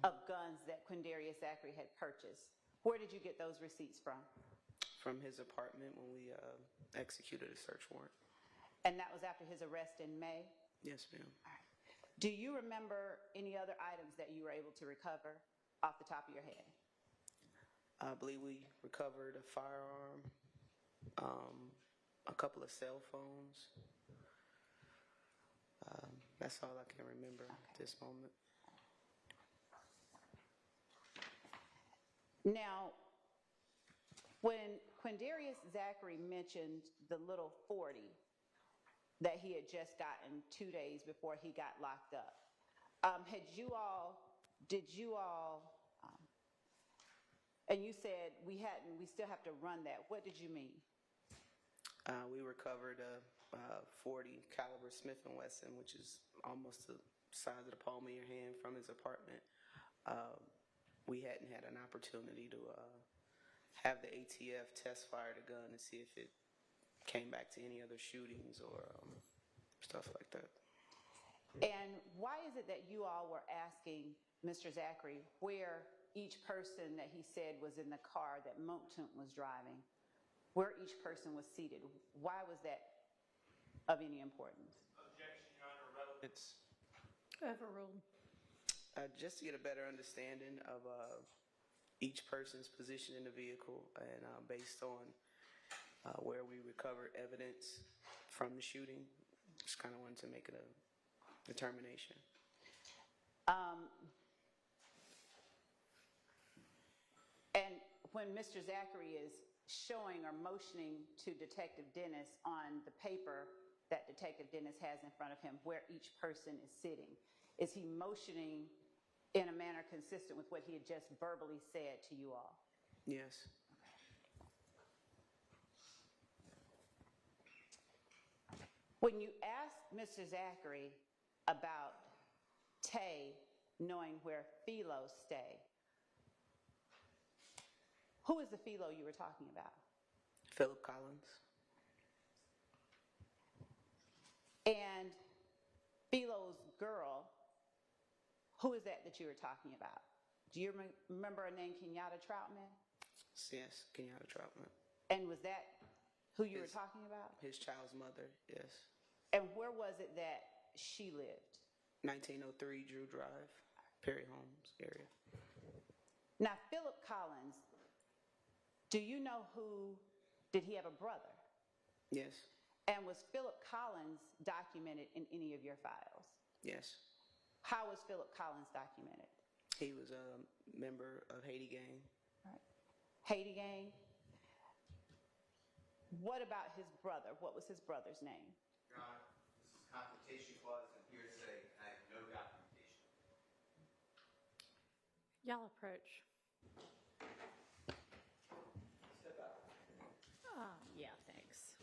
of guns that Quindarius Zachary had purchased, where did you get those receipts from? From his apartment when we executed a search warrant. And that was after his arrest in May? Yes, ma'am. All right. Do you remember any other items that you were able to recover off the top of your head? I believe we recovered a firearm, a couple of cell phones. That's all I can remember at this moment. Now, when Quindarius Zachary mentioned the little 40 that he had just gotten 2 days before he got locked up, and you said we still have to run that. What did you mean? We recovered a 40 caliber Smith & Wesson, which is almost the size of the palm of your hand, from his apartment. We hadn't had an opportunity to have the ATF test fire the gun and see if it came back to any other shootings or stuff like that. And why is it that you all were asking Mr. Zachary where each person that he said was in the car that Monkton was driving, where each person was seated? Why was that of any importance? Objection, Your Honor. Relevance. Overruled. Just to get a better understanding of each person's position in the vehicle, and based on where we recovered evidence from the shooting, just kind of wanted to make it a determination. And when Mr. Zachary is showing or motioning to Detective Dennis on the paper that Detective Dennis has in front of him where each person is sitting, is he motioning in a manner consistent with what he had just verbally said to you all? Yes. When you asked Mr. Zachary about Tay knowing where Philo stay, who is the Philo you were talking about? Philip Collins. And Philo's girl, who is that you were talking about? Do you remember a name, Kenyatta Troutman? Yes, Kenyatta Troutman. And was that who you were talking about? His child's mother, yes. And where was it that she lived? 1903 Drew Drive, Perry Holmes area. Now, Philip Collins, do you know did he have a brother? Yes. And was Philip Collins documented in any of your files? Yes. How was Philip Collins documented? He was a member of Haiti Gang. Right. Haiti Gang. What about his brother? What was his brother's name? Your Honor, this is confrontation clause and hearsay. I have no documentation. Y'all approach. Step out. Yeah, thanks.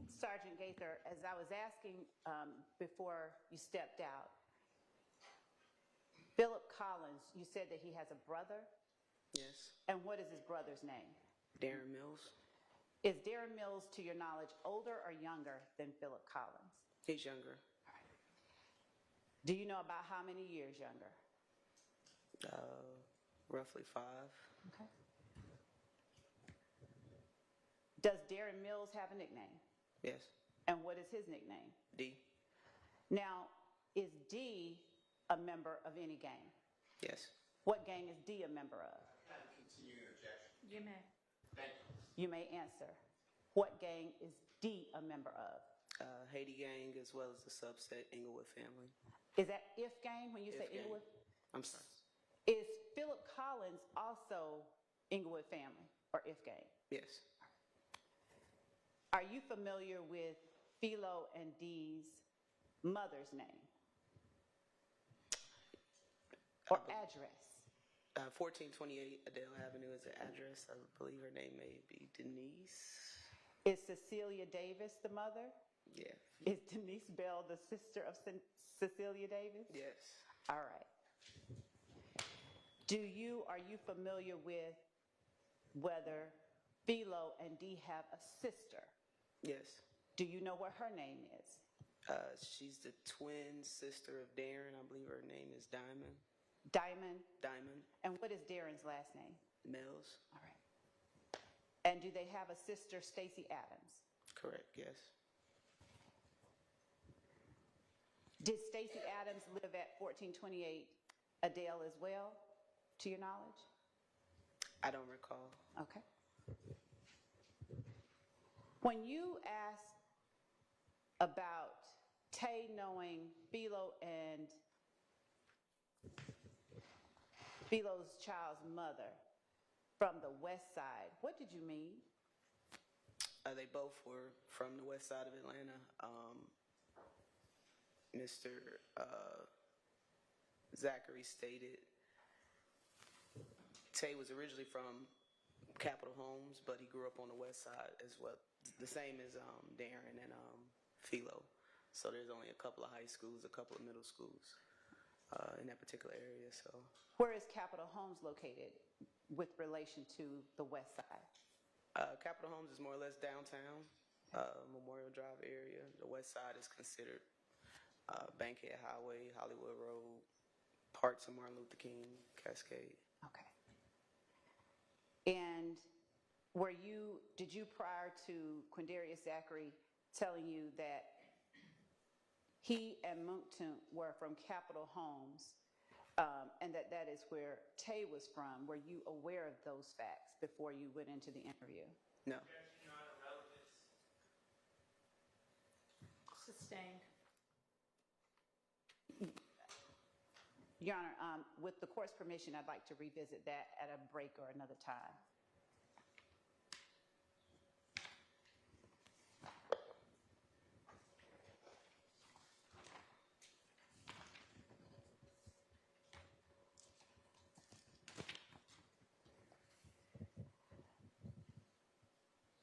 Sergeant Gaither, as I was asking before you stepped out, Philip Collins, you said that he has a brother? Yes. And what is his brother's name? Darren Mills. Is Darren Mills, to your knowledge, older or younger than Philip Collins? He's younger. Do you know about how many years younger? Roughly 5. Okay. Does Darren Mills have a nickname? Yes. And what is his nickname? D. Now, is D a member of any gang? Yes. What gang is D a member of? Continuing objection. You may. Thank you. You may answer. What gang is D a member of? Haiti Gang, as well as the subset Inglewood family. Is that if gang when you say If gang. Inglewood? I'm sorry. Is Philip Collins also Inglewood family or if gang? Yes. Are you familiar with Philo and Dee's mother's name or address? 1428 Adele Avenue is the address. I believe her name may be Denise. Is Cecilia Davis the mother? Yeah. Is Denise Bell the sister of Cecilia Davis? Yes. All right. Are you familiar with whether Philo and Dee have a sister? Yes. Do you know what her name is? She's the twin sister of Darren. I believe her name is Diamond. Diamond? Diamond. And what is Darren's last name? Mills. All right. And do they have a sister, Stacey Adams? Correct, yes. Did Stacey Adams live at 1428 Adele as well, to your knowledge? I don't recall. Okay. When you asked about Tay knowing Philo and Philo's child's mother from the west side, what did you mean? They both were from the west side of Atlanta. Mr. Zachary stated Tay was originally from Capitol Homes, but he grew up on the west side as well. The same as Darren and Philo. So there's only a couple of high schools, a couple of middle schools in that particular area. So where is Capitol Homes located with relation to the west side? Capitol Homes is more or less downtown, Memorial Drive area. The west side is considered Bankhead Highway, Hollywood Road, parts of Martin Luther King, Cascade. Okay. And did you prior to Quindarius Zachary telling you that he and Moncton were from Capitol Homes and that is where Tay was from, were you aware of those facts before you went into the interview? No. Sustained. Your Honor, with the court's permission, I'd like to revisit that at a break or another time.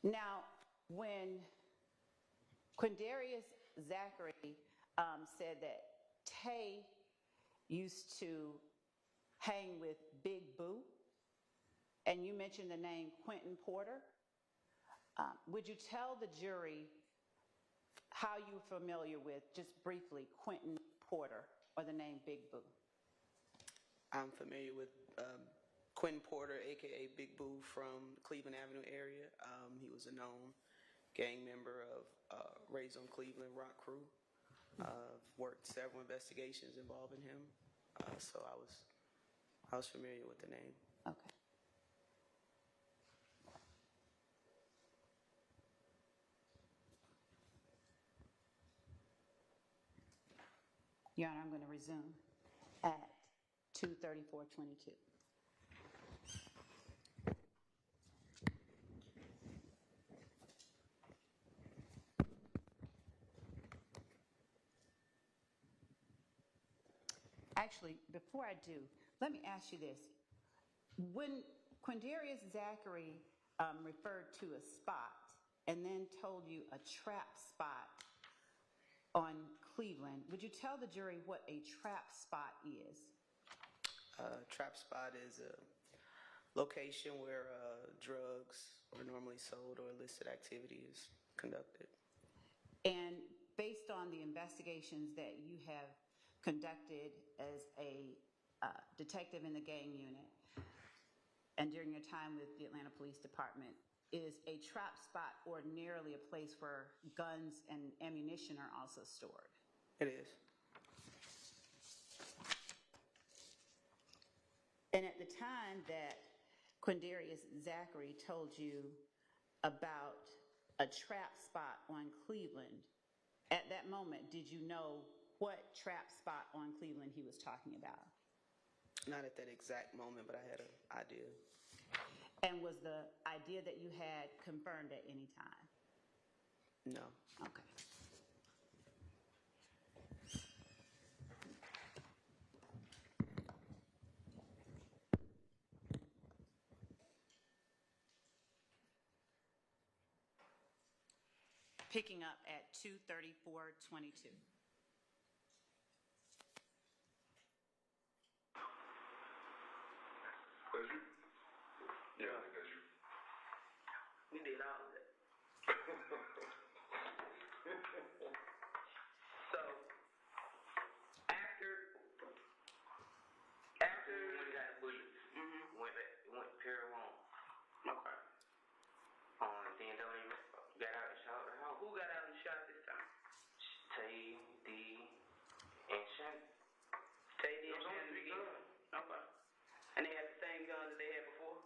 Now, when Quindarius Zachary said that Tay used to hang with Big Boo, and you mentioned the name Quentin Porter, would you tell the jury how you're familiar with, just briefly, Quentin Porter or the name Big Boo? I'm familiar with Quentin Porter, a.k.a. Big Boo, from the Cleveland Avenue area. He was a known gang member of Raised on Cleveland Rock Crew. Worked several investigations involving him, so I was familiar with the name. Okay. Your Honor, I'm going to resume at 2:34:22. Actually, before I do, let me ask you this. When Quindarius Zachary referred to a spot and then told you a trap spot on Cleveland. Would you tell the jury what a trap spot is? Trap spot is a location where drugs are normally sold or illicit activity is conducted. And based on the investigations that you have conducted as a detective in the gang unit and during your time with the Atlanta Police Department, is a trap spot ordinarily a place where guns and ammunition are also stored? It is. And at the time that Quindarius Zachary told you about a trap spot on Cleveland, at that moment, did you know what trap spot on Cleveland he was talking about? Not at that exact moment, but I had an idea. And was the idea that you had confirmed at any time? No. Okay. Picking up at 2:34:22. That's you? Yeah, I think that's you. We did all of that. So, after we got the bullet, went to Perry home. Okay. Then W got out and shot the house. Who got out and shot this time? Tay, D, and Shannon. Tay, D, and Shannon again. Okay. And they had the same guns that they had before?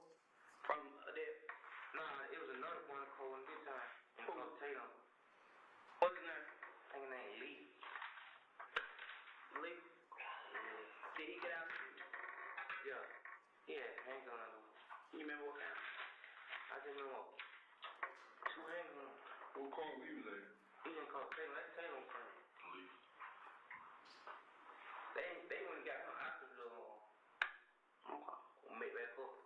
From there? Nah, it was another one called this time. And called Tatum. What's his name? I think his name Lee. Lee? Yeah. Did he get out? Yeah. Yeah, handgun. You remember what kind? I just remember 2 handguns. What call Lee was there? He didn't call Tatum. That's Tatum from Lee. They went and got him after the okay. We'll make that up.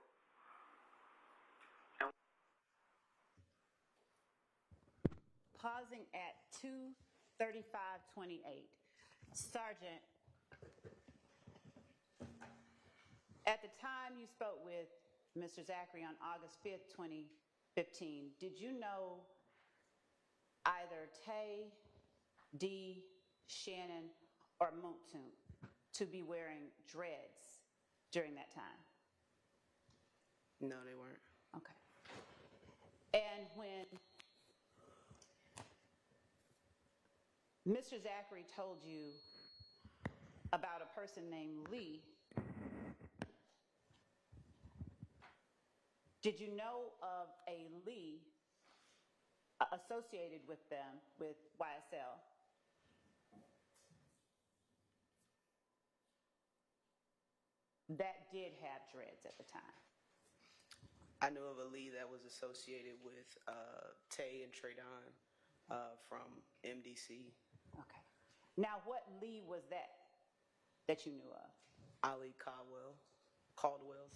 Pausing at 2:35:28. Sergeant, at the time you spoke with Mr. Zachary on August 5th, 2015, did you know either Tay, D, Shannon, or Montun to be wearing dreads during that time? No, they weren't. Okay. And when Mr. Zachary told you about a person named Lee, did you know of a Lee associated with them, with YSL? That did have dreads at the time? I know of a Lee that was associated with Tay and Traydon from MDC. Okay. Now, what Lee was that you knew of? Ali Caldwell, Caldwell.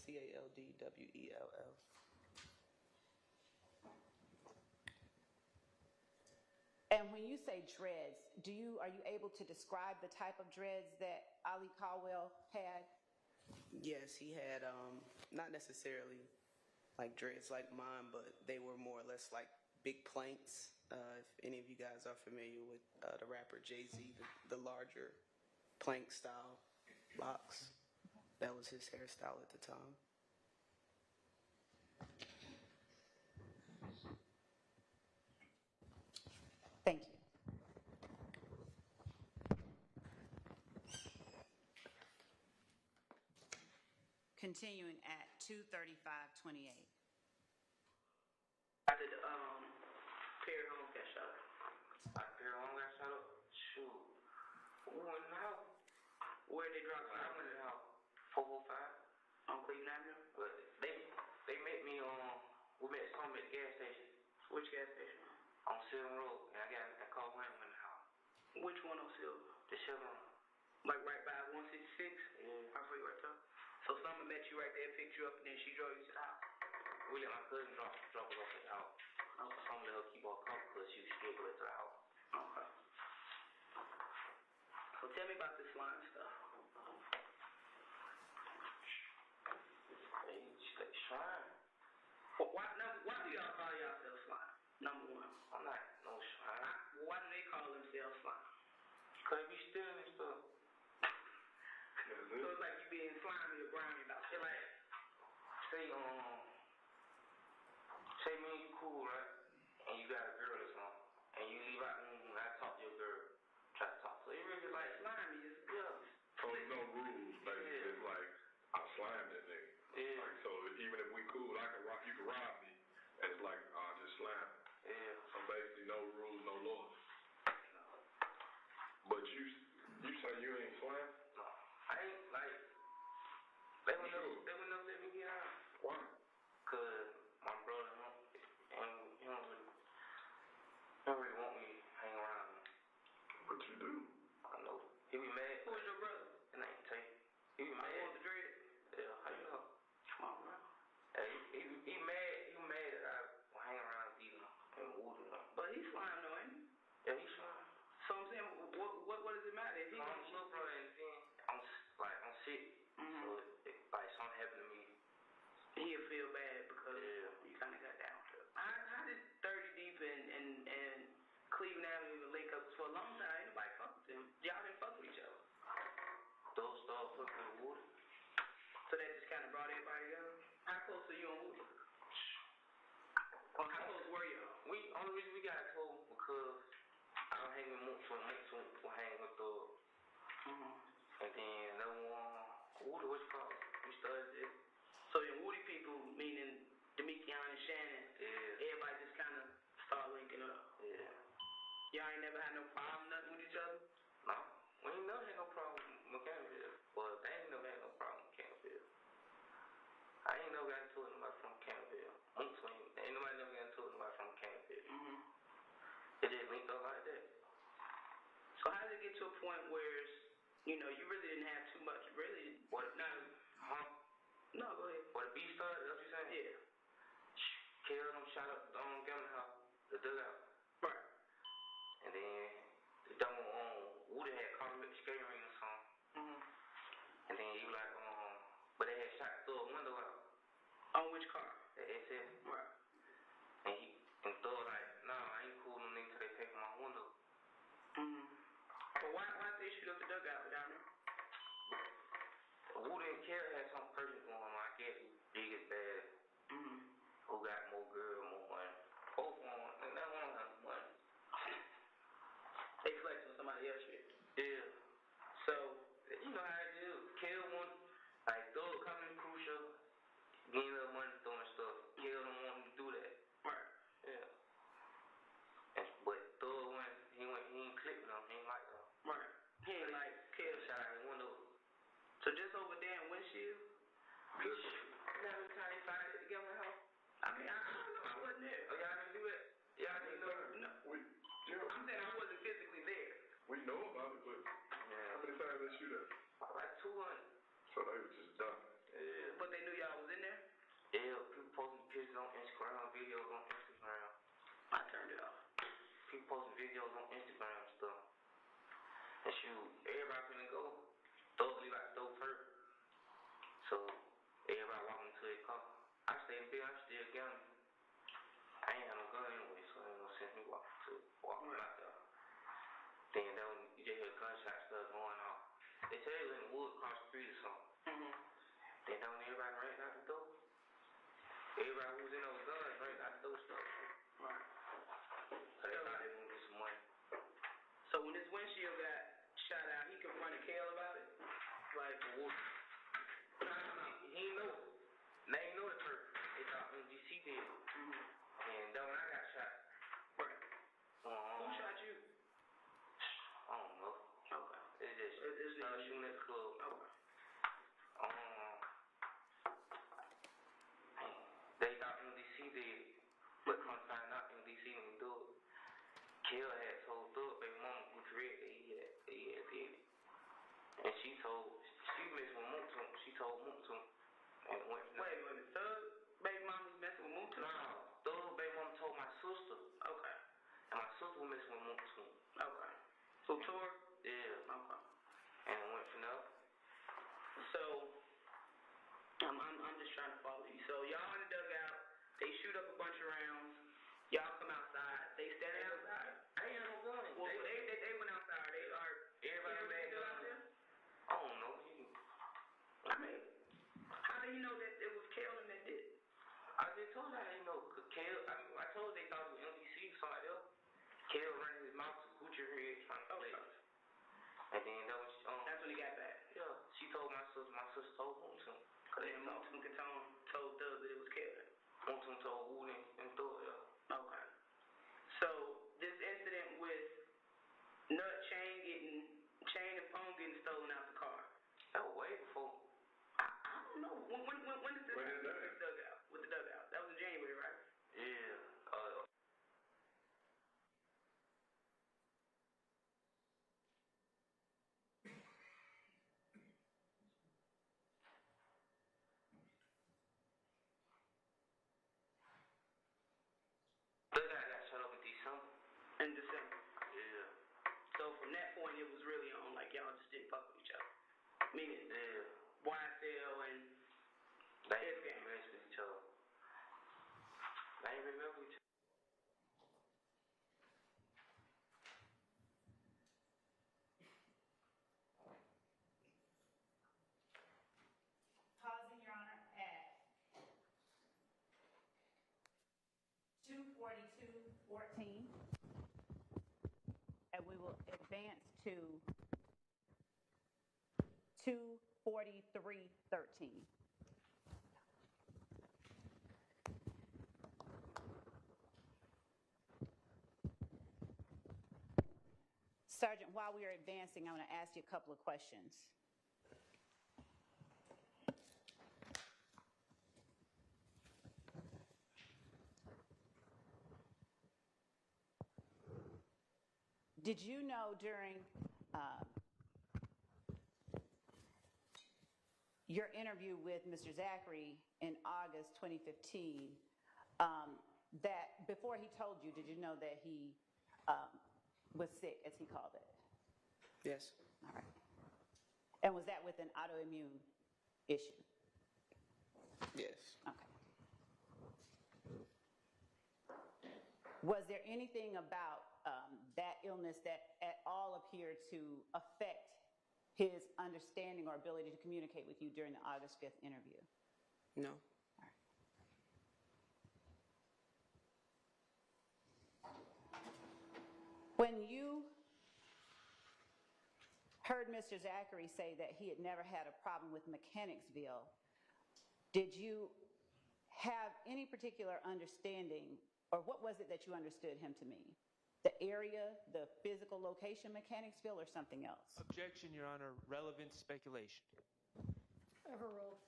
And when you say dreads, are you able to describe the type of dreads that Ali Caldwell had? Yes, he had not necessarily like dreads like mine, but they were more or less like big planks. If any of you guys are familiar with the rapper Jay-Z, the larger plank style locks, that was his hairstyle at the time. Thank you. Continuing at 2:35:28. After the Perry home got shot up. After Perry home got shot up, shoot. We went in the house. Where'd they drop me? I went in the house. 405 on Cleveland Avenue. But they met me on. We met some at the gas station. Which gas station? On Silver Road. And I called him in the house. Which one on Silver? The Chevron. Like right by 166? Yeah. I feel right there. So someone met you right there, picked you up, and then she drove you to the house? We let my cousin drop us off at the house. Okay. So I'm gonna let her keep her car because she was scared to go to the house. Okay. So tell me about this slime stuff. Hey, slime. Why do y'all call yourself slime? Number one. I'm not no slime. Why do they call themselves slime? Because they be stealing and stuff. So it's like you being slimy or grimy about it. Like, say me and you cool, right? And you got a girl or something. And you leave out and I talk to your girl. Try to talk. So you really like slimy, it's good. So there's no rules, basically. Yeah. It's like, I slammed that nigga. Yeah. Like, so even if we cool, you can rob me. And it's like, I just slammed. Yeah. So basically, no rules, no laws. No. But you say you ain't slammed? No. I ain't, like, they wouldn't know let me get out. Why? Because my brother, he don't really want me hang around him. But you do. I know. He be mad. Who is your brother? And I ain't take. He be mad. Want the dread? Yeah, how you know? Come on, bro. Hey, he mad. He mad that I hang around Dino and Woodoo. But he's slime though, ain't he? Yeah, he's slime. So I'm saying, what does it matter? If he I'm little brother and then I'm sick. Mm-hmm. So like something happened to me. He'll feel bad because you kind of got down to it. How did 30 Deep and Cleveland Avenue link up for a long time? Ain't nobody fuck with them. Y'all didn't fuck with each other. Those stars fuck with Woodoo. So that just kind of brought everybody together? How close are you and Woodoo? Well, how close were y'all? Only reason we got close because I don't hang with Moot, so Moot will hang with the. Mm-hmm. And then another one, Woodoo, what you call it? We started it. So the Woody people, meaning Demekion and Shannon, everybody just kind of started linking up. Yeah. Y'all ain't never had no problem, nothing with each other? No. We ain't never had no problem with Campbellville. Well, they ain't never had no problem with Campbellville. I ain't never got into it nobody from Campbellville. Ain't nobody never got into it nobody from Campbellville. Mm-hmm. It just linked up like that. So how did it get to a point where, you really didn't have too much, really? What? No, go ahead. What, the beef started? That's what you saying? Yeah. Killed him, shot up the Gavin house, the dugout. Right. And then the dumb Woody had caught him at the skating ring or something. Mm-hmm. And then he was like, but they had shot through a window out. On which car? The SF. Right. And Thor like, nah, I ain't cool no nigga till they pay for my window. Mm-hmm. But why did they shoot up the dugout down there? Woody and Kelly had some person going on, I guess, big as bad. Mm-hmm. Who got more girl, more money. Both of them, and that one got money. They flex on somebody else shit. Yeah. So, you know how it is. Kelly want, like, Thug coming crucial, getting little money, throwing stuff. Kelly don't want him to do that. Right. Yeah. But Thug he ain't clipping them, he ain't like them. Right. He ain't like Kelly shot out the window. So just over there in Windshield? Just every time they fight it together in the house? I mean, I don't know. I wasn't there. Oh, y'all didn't do that? Y'all didn't know? No. I'm saying I wasn't physically there. We know about it, but how many times they shoot at? Like 200. So they were just done. Yeah. But they knew y'all was in there? Yeah, people posting pictures on Instagram, videos on Instagram. I turned it off. People posting videos on Instagram and stuff. And shoot, everybody finna go. Totally like dope first. So everybody walking to their car. I stay in bed, I'm still gambling. I ain't have no gun anyway, so ain't no sense me walking out there. Then you just hear gunshot stuff going off. They say they was in the woods across the street or something. Mm-hmm. Then everybody ran out the door. Everybody who was in those guns ran out the door stuff. Right. So they thought they were gonna get some money. So when this windshield got shot out, he confronted Kale about it? Like, what? No. He ain't know it. They ain't know it first. They thought MGC did. Mm-hmm. And then when I got shot. Right. Who shot you? I don't know. Okay. It's just shooting at the club. Okay. They thought MDC did. But come find out MDC didn't do it. Kale had told Thug, baby mama, who correct that he had did it. And she messed with Mutu. She told Mutu. And went. Wait a minute, Thug baby mama was messing with Mutu? No, Thug baby mama told my sister two missing with Mook too. Okay. So tour? Yeah. Okay. And went from there. So I'm just trying to follow you. So y'all in the dugout, they shoot up a bunch of rounds. Y'all come outside. They standing outside. I ain't had no gun. Well, they went outside. They are Everybody still out there? I don't know. I mean, how do you know that it was Kalen that did it? I just told you I didn't know. I told they thought it was MDC, somebody else. Kale running his mouth to Gucci head trying to play. And then that was That's when he got back. Yeah, she told my sister told Moon too. Cause then Moon told Doug that it was Kevin. Moon told Wood and Thor, yeah. Okay. So this incident with chain and phone getting stolen out the car. That was way before. I don't know. When did this happen with the dugout? With the dugout? That was in January, right? Yeah. Dugout got shut up in December. In December. Yeah. So from that point, it was really on like y'all just didn't fuck with each other. Meaning, yeah. YSL and they ain't remember each other. They ain't remember each other. Pausing, Your Honor, at 2:42:14, and we will advance to 2:43:13. Sergeant, while we are advancing, I'm going to ask you a couple of questions. Did you know during your interview with Mr. Zachary in August 2015 that before he told you, did you know that he was sick, as he called it? Yes. All right. And was that with an autoimmune issue? Yes. Okay. Was there anything about that illness that at all appeared to affect his understanding or ability to communicate with you during the August 5th interview? No. All right. When you heard Mr. Zachary say that he had never had a problem with Mechanicsville, did you have any particular understanding, or what was it that you understood him to mean? The area, the physical location, Mechanicsville, or something else? Objection, Your Honor. Relevant speculation. Overruled.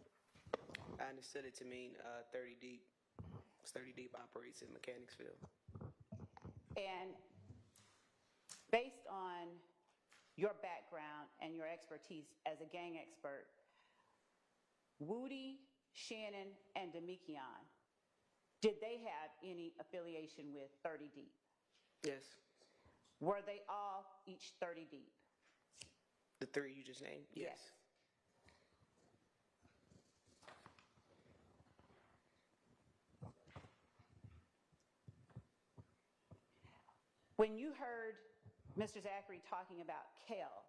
I understood it to mean 30 Deep. 30 Deep operates in Mechanicsville. And based on your background and your expertise as a gang expert, Woody, Shannon, and Demekion, did they have any affiliation with 30 Deep? Yes. Were they all each 30 deep? The three you just named? Yes. When you heard Mr. Zachary talking about Kel,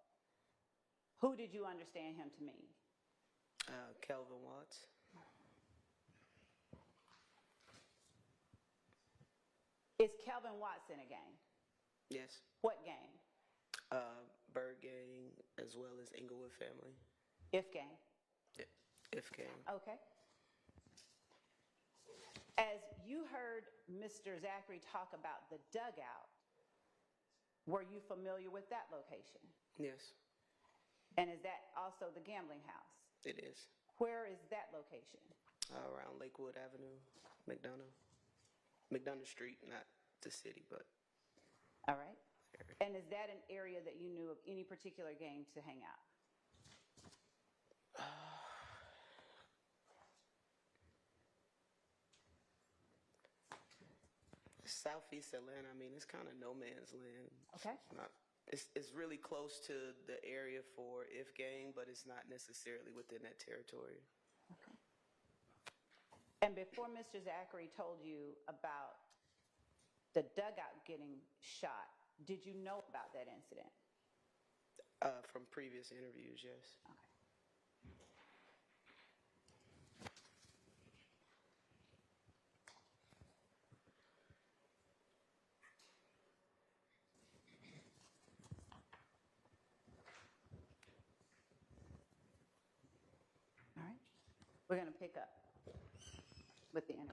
who did you understand him to mean? Kelvin Watts. Is Kelvin Watts in a gang? Yes. What gang? Bird Gang, as well as Inglewood Family. If gang? Yeah. If Gang. Okay. As you heard Mr. Zachary talk about the dugout, were you familiar with that location? Yes. And is that also the gambling house? It is. Where is that location? Around Lakewood Avenue, McDonough Street, not the city, but. All right. And is that an area that you knew of any particular gang to hang out? Southeast Atlanta. I mean, it's kind of no man's land. Okay. It's really close to the area for If Gang, but it's not necessarily within that territory. Okay. And before Mr. Zachary told you about the dugout getting shot, did you know about that incident? From previous interviews, yes. Okay. All right. We're going to pick up with the interview.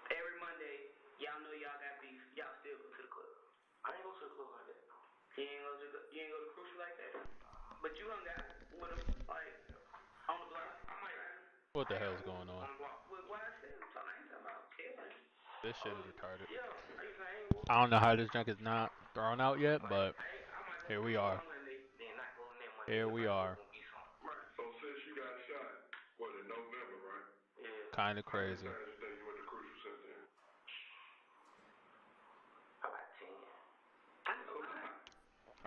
Every Monday, y'all know y'all got beef. Y'all still go to the club. I ain't go to the club like that. You ain't go to Crucial like that? But you hung out with him, like, on the block. I might. What the hell's going on? On the block. What I said, I ain't talking about Kevin. This shit is retarded. Yeah, I I don't know how this junk is not thrown out yet, but here we are. Here we are. So since you got shot, was it November, right? Yeah. Kind of crazy. How many times you went to Crucial since then?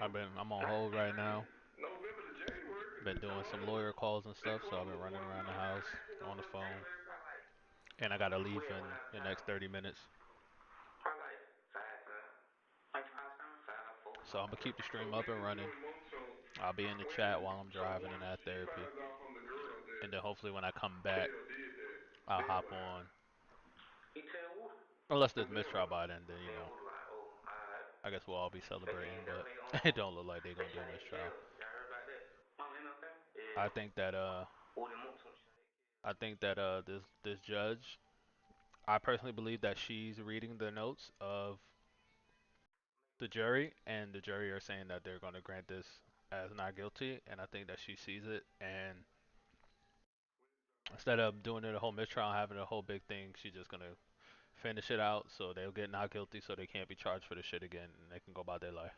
About 10. I'm on hold right now. November to January. Been doing some lawyer calls and stuff, so I've been running around the house on the phone. And I gotta leave in the next 30 minutes. Probably like 5 times. Like 5 times? 5, 4. So I'm gonna keep the stream up and running. I'll be in the chat while I'm driving and at therapy. And then hopefully when I come back, I'll hop on. He tell Wolf. Unless there's mistrial by then, you know. I guess we'll all be celebrating, but it don't look like they're gonna do a mistrial. I think that this judge, I personally believe that she's reading the notes of the jury, and the jury are saying that they're going to grant this as not guilty, and I think that she sees it, and instead of doing it a whole mistrial, having a whole big thing, she's just going to finish it out, so they'll get not guilty, so they can't be charged for the shit again, and they can go about their life.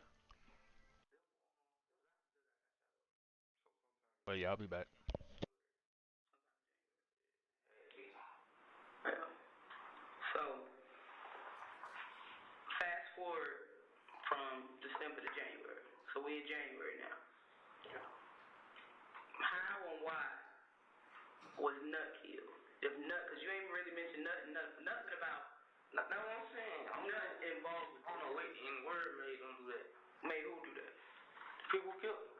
But yeah, I'll be back. So, fast forward from December to January. So we in January now. How and why was Nut killed? If Nut, because you ain't really mentioned nothing about. That's what I'm saying. I'm not involved with. I don't know. In word made don't do that. Made who do that? People killed him.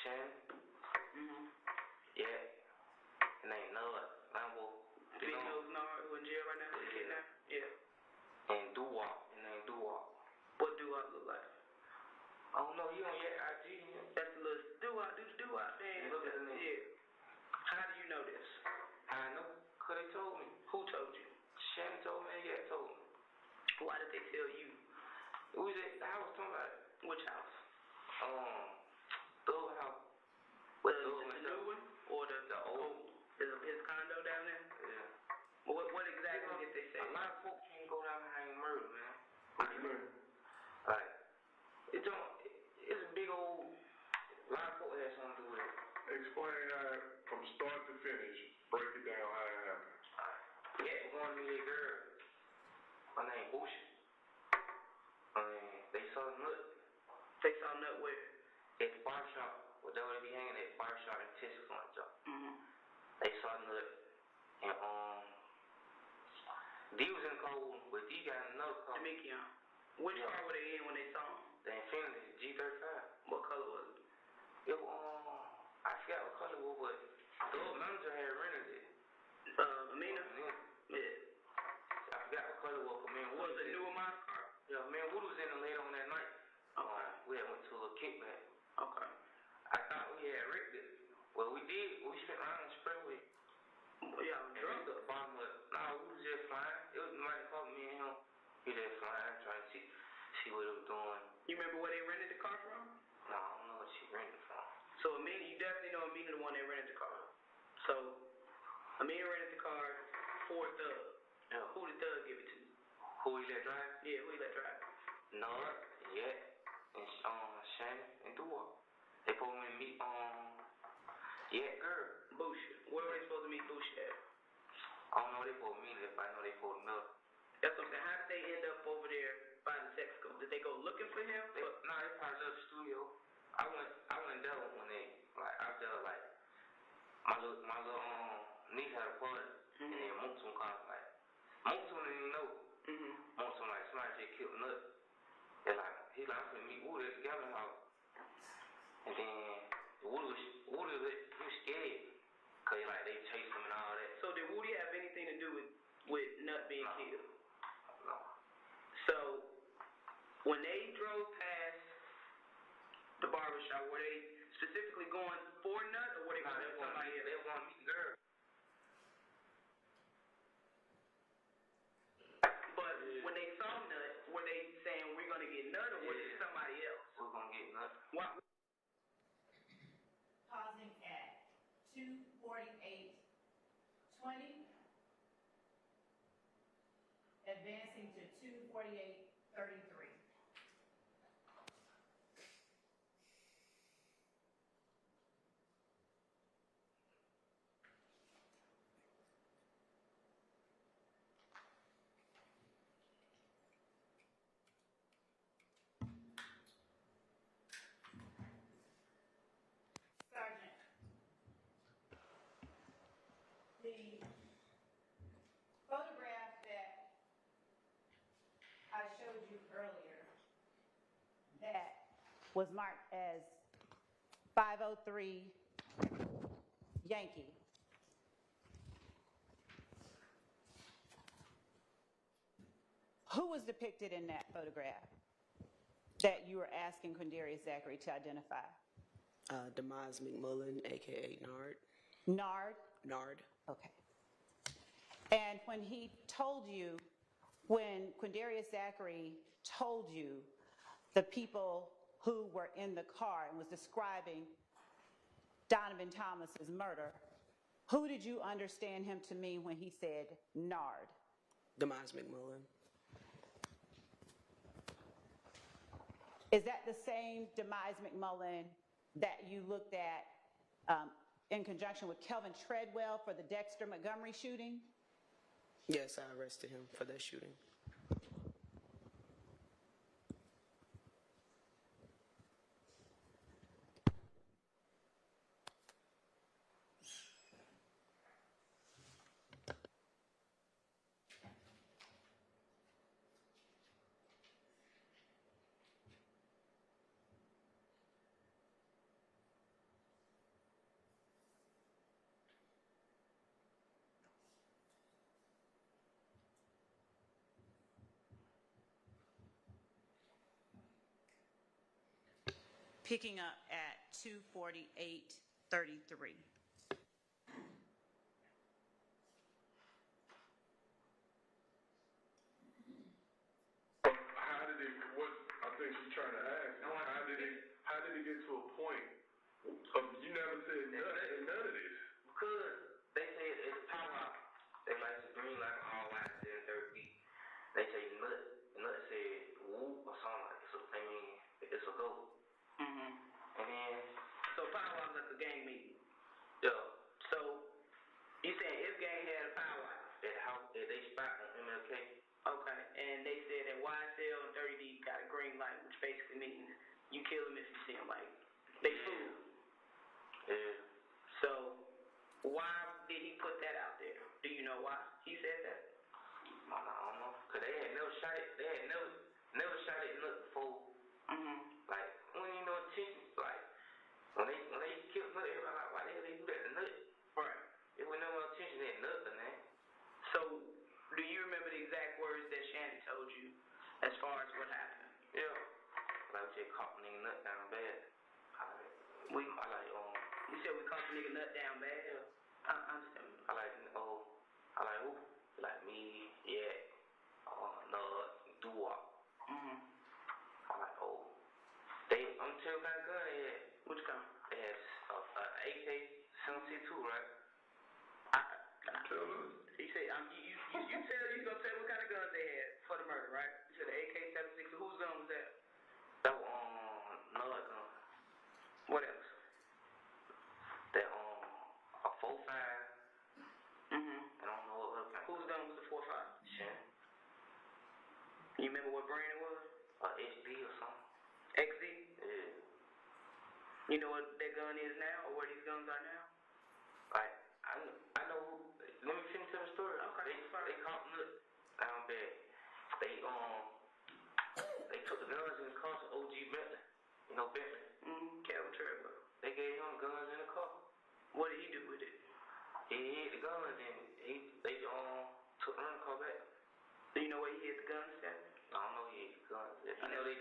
Shannon. Yeah. And ain't Nut. Lambo. Big Nose Nard who in jail right now? Yeah. And Doo-Wop. And ain't Doo-Wop. What Doo-Wop look like? I don't know. He on your IG. That's the little Doo-Wop. Do the Doo-Wop thing. Look at the name. Yeah. How do you know this? I know. Because they told me. Who told you? Shannon told me. Yeah, told me. Why did they tell you? It was at the house talking about. Which house? The old house. Well, the new one? Or the old? His condo down there? Yeah. What exactly did they say? A lot of folks can't go down there and murder, man. What do you mean? Like, it's a big old. A lot of folks had something to do with it. Explain how, from start to finish, break it down how it happened. Yeah, one of the girl. Her name Bushy. They saw Nut. They saw Nut where? At the bar shop. Well, they would be hanging at the bar shop in Texas on the job. They saw Nut. And D was in the car with him, but D got in another car. Demikion. Which car were they in when they saw him? The Infinity G35. What color was it? It was, I forgot what color it was, but the old manager had rented it. Amina? Yeah. I forgot what color it was, but man, Was it a newer model car? Yeah, man, Wood was in there later on that night. Okay. We had went to a little kickback. Okay. I thought we had wrecked it. Well, we did. We spent around the Sprayway. Yeah, I was drunk. At the bottom of it. No, we was just flying. It was Mike called me and him. He just flying, trying to see what it was doing. You remember where they rented the car from? No, I don't know what she rented from. So Amina, you definitely know Amina the one that rented the car. So Amina rented the car for a Thug. Yeah. Who did Thug give it to? Who he let drive? Yeah, who he let drive? Nard, Yet, and Shannon, and Dua. They supposed to meet Yet girl. Busha. Where were they supposed to meet Busha at? I don't know they supposed to meet it, but I know they supposed to know. That's what I'm saying. How did they end up over there by the sex school? Did they go looking for him? They probably left the studio. I went there when they, like, out there, like, my little niece had a party, and then Moontoon called, like, Moontoon didn't even know. Moontoon, like, somebody just killed Nut. They're like, he like, I'm finna meet Woody at the gambling house. And then Woody was scared, cause like they chased him and all that. So did Woody have anything to do with Nut being killed? No. So when they drove past the barbershop, were they specifically going for Nut, or were they going for somebody else? They want to meet the girl. But when they saw Nut, were they saying we're gonna get Nut, or was it somebody else? We're gonna get Nut. Why? Pausing at 2:48:20. Advancing to 2:48:33. Sergeant, the photograph that I showed you earlier that was marked as 503 Yankee. Who was depicted in that photograph that you were asking Quindarius Zachary to identify? Demise McMullen, a.k.a. Nard. Nard? Nard. Okay. And when he told you, when Quindarius Zachary told you the people who were in the car and was describing Donovan Thomas's murder, who did you understand him to mean when he said Nard? Demise McMullen. Is that the same Demise McMullen that you looked at in conjunction with Kelvin Treadwell for the Dexter Montgomery shooting? Yes, I arrested him for that shooting. Picking up at 2:48:33. How did it, what I think she's trying to ask, how did it get to a point of, you never said none of this? Because they said it's a power out. They like the green like all white in 30 feet. They say Nut. Nut said woo or something like that. So, I mean, it's a go. And then, So powwow's like a gang meeting. yeah, So you saying if gang had a powwow? at the house, at they spot on MLK. Okay, and they said that YSL and 30D got a green light, which basically means you kill them if you see them. Like they fool. Yeah. So why did he put that out there? Do you know why he said that? I don't know. Cause they had never shot it. They had never shot it nut before. Like when you know attention, like when they killed nut, everybody like, why the hell they do that to nut? Right. It was no attention to nothing, man. So, do you remember the exact words that Shannon told you as far as what happened? Yeah. Like we just caught nigga nut down bad. You said we caught the nigga nut down bad. Yeah. I understand. I like who? Like me, yeah. Nut, doo-wop. I like I'm telling you what kind of gun they had. Which gun? They had AK-72, right? He said, you gonna tell what kind of guns they had for the murder, right? You said the AK-76. Whose gun was that? That was Nut gun. What else? That a 4.5. I don't know what other. Whose gun was the 4.5? Shannon. You remember what brand it was? XD or something. XD? Yeah. You know what that gun is now, or where these guns are now? Like, I know who. Let me finish the story. Okay. They caught Nut down bad. They took the guns in the car to OG Bentley. You know Bentley? Calvin Trevor. They gave him guns in the car. What did he do with it? He hid the guns and they took the rental car back. Do you know where he hid the guns at? I don't know he hid the guns. I know they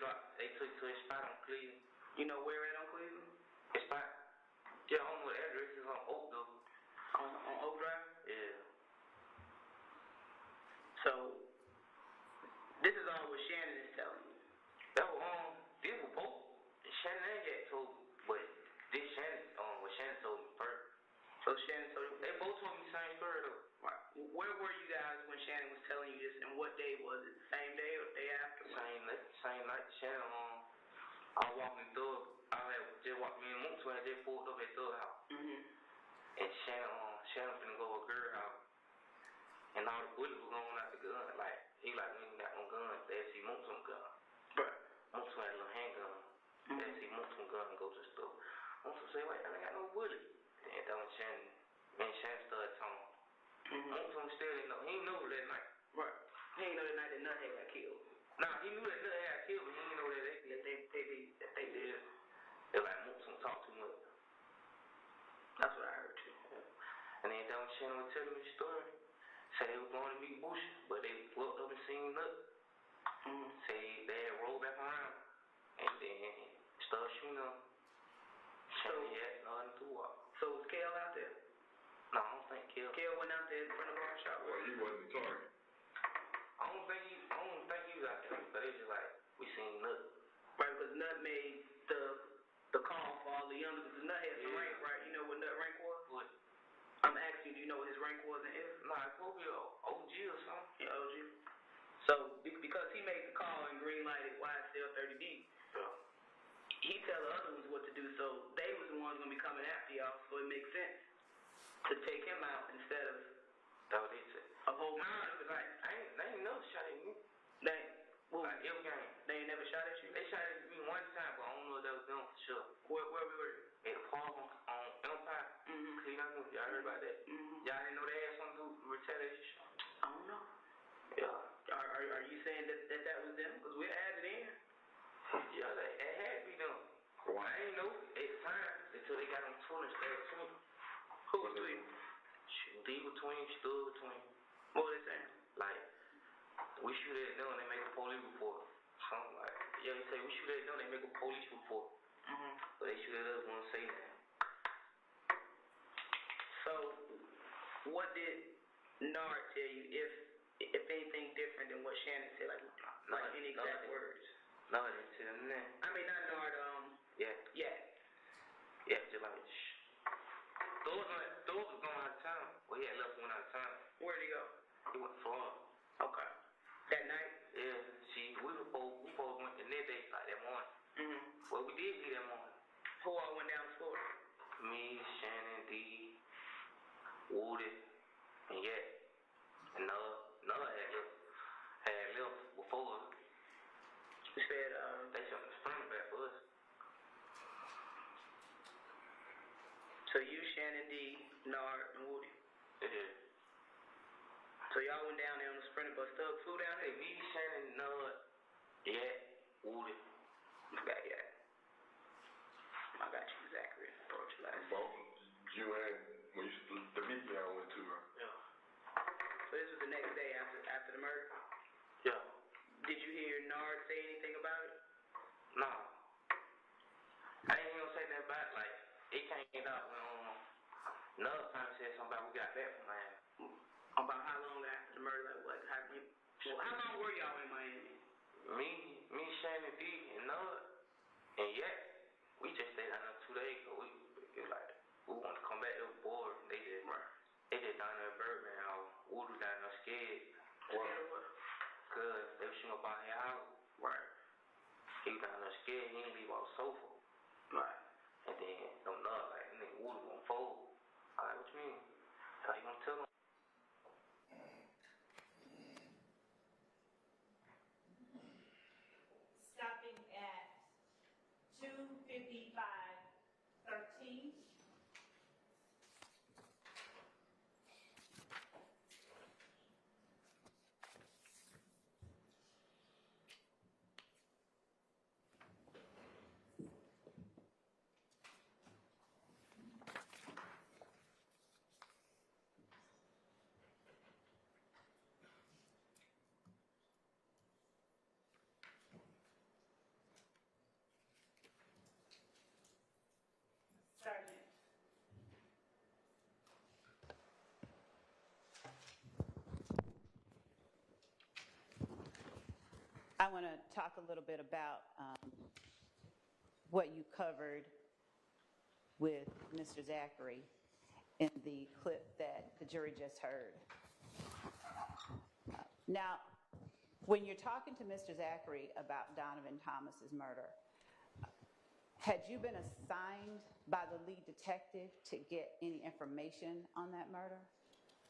took it to his spot on Cleveland. You know where at on Cleveland? His spot? Yeah, I don't know the address. It's on Oak though. On Oak Drive? Yeah. So, this is all what Shannon is telling you. That was this was both Shannon and Jack told me, but this Shannon what Shannon told me first. So Shannon told you. They both told me the same story though. Right. Where were you guys when Shannon was telling you this, and what day was it? The same day or the day after? Same night. Shannon I was walking through. I had just walked me and Moose when I just pulled up at the house. And Shannon finna go to a girl house. And all the bullets were going out the gun. Like, he like, we ain't got no guns. They see Moose on gun. Right. Moose had a little handgun. They see Moose on gun and go to the store. Moose say, wait, I ain't got no bullet. Then that when Shannon started talking. Moose still didn't know. He didn't know that night. Right. He didn't know that night that Nut had got killed. Nah, he knew that Nut had got killed, but he didn't know that they did. They're like, Moose don't talk too much. That's what I heard too. Yeah. And then that when Shannon was telling me the story. Say they were going to meet Bush, but they looked up and seen Nut. Say they had rolled back around and then started shooting them. Shannon had nothing to walk. So was Kale out there? No, I don't think Kale. Kale went out there in front of our shop. Well, he wasn't the target. I don't think he was out there, but they just like, we seen Nut. Right, because Nut made the call for all the youngsters. Because Nut had some rank, right? You know what Nut rank was? What? I'm asking you, do you know what his rank was in F? Nah, it's supposed to be OG or something. Yeah, OG. So, because he made the call and green lighted YSL 30B, he tell the other ones what to do, so they was the ones going to be coming after y'all, so it makes sense to take him out instead of That's what they said. a whole bunch. Nah, like, they ain't never shot at me. Like, every game. They ain't never shot at you? They shot at me one time, but I don't know if that was them for sure. Where we were? At the park on Empire. Cleveland, y'all heard about that? Y'all didn't know they had something to do with retaliation? I don't know. Yeah. Are you saying that was them? Because we added in. Yeah, it had to be them. Well, I ain't know at the time until they got on Twitter and started tweeting. Who was tweeting? They were tweeting, stood between. What were they saying? Like, we shoot at them, they make a police report. Something like, yeah, they say we shoot at them, they make a police report. But they shoot at us, won't say that. So, what did Nard tell you, if anything different than what Shannon said, like any exact words? No, I didn't tell them that. I mean, not Nard, Yeah, just like, Those was going out of town. Well, he had left one out of town. Where'd he go? He went to Florida. Okay. That night? Yeah, we both went the next day, like that morning. Well, we did see that morning. Who all went down to Florida? Me, Shannon, D, Woody, and Yak. And Nod had left before us. You said, they shot the spring back for us. So you, Shannon, D, Nard, and Woody? Yeah. So y'all went down there on the spring friend of us Thug flew down there. Me, Shannon, Nud, yeah, Woody. Forgot yeah. I got you, Zachary. Approach last. Both you and when you the meeting I went to. Yeah. So this was the next day after the murder? Yeah. Did you hear Nard say anything about it? No. I ain't even gonna say nothing about it. Like, it came out when another time said something about we got back from Miami. About how long after the murder? Like how long were y'all in Miami? Me, Shannon D, and Nud, and yeah, we just stayed down there 2 days. So it was like we wanted to come back. It was bored. They just down there Birdman. Woodoo down there scared. What? Cause they was shooting up out his house. Right. He was down there scared. He didn't leave on the sofa. Right. And then them Nud like nigga Woodoo gonna fold. I like, what you mean? How you gonna tell him? Stopping at 2:55:13. Sergeant. I want to talk a little bit about what you covered with Mr. Zachary in the clip that the jury just heard. Now, when you're talking to Mr. Zachary about Donovan Thomas's murder, had you been assigned by the lead detective to get any information on that murder?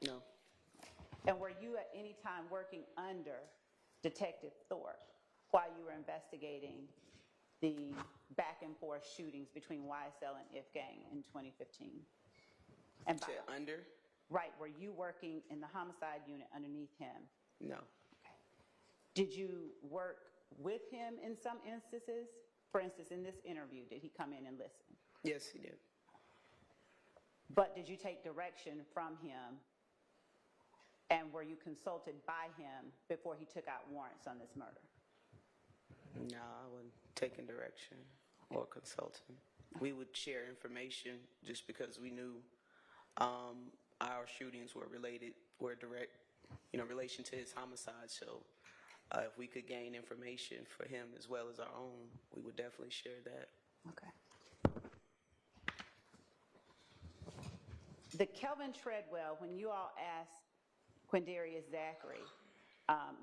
No. And were you at any time working under Detective Thorpe while you were investigating the back and forth shootings between YSL and If Gang in 2015? And Say under? Right, were you working in the homicide unit underneath him? No. Okay. Did you work with him in some instances? For instance, in this interview, did he come in and listen? Yes, he did. But did you take direction from him? And were you consulted by him before he took out warrants on this murder? No, I wasn't taking direction or consulting. We would share information just because we knew our shootings were direct, relation to his homicide. So if we could gain information for him as well as our own, we would definitely share that. Okay. The Kelvin Treadwell, when you all asked Quindarius Zachary,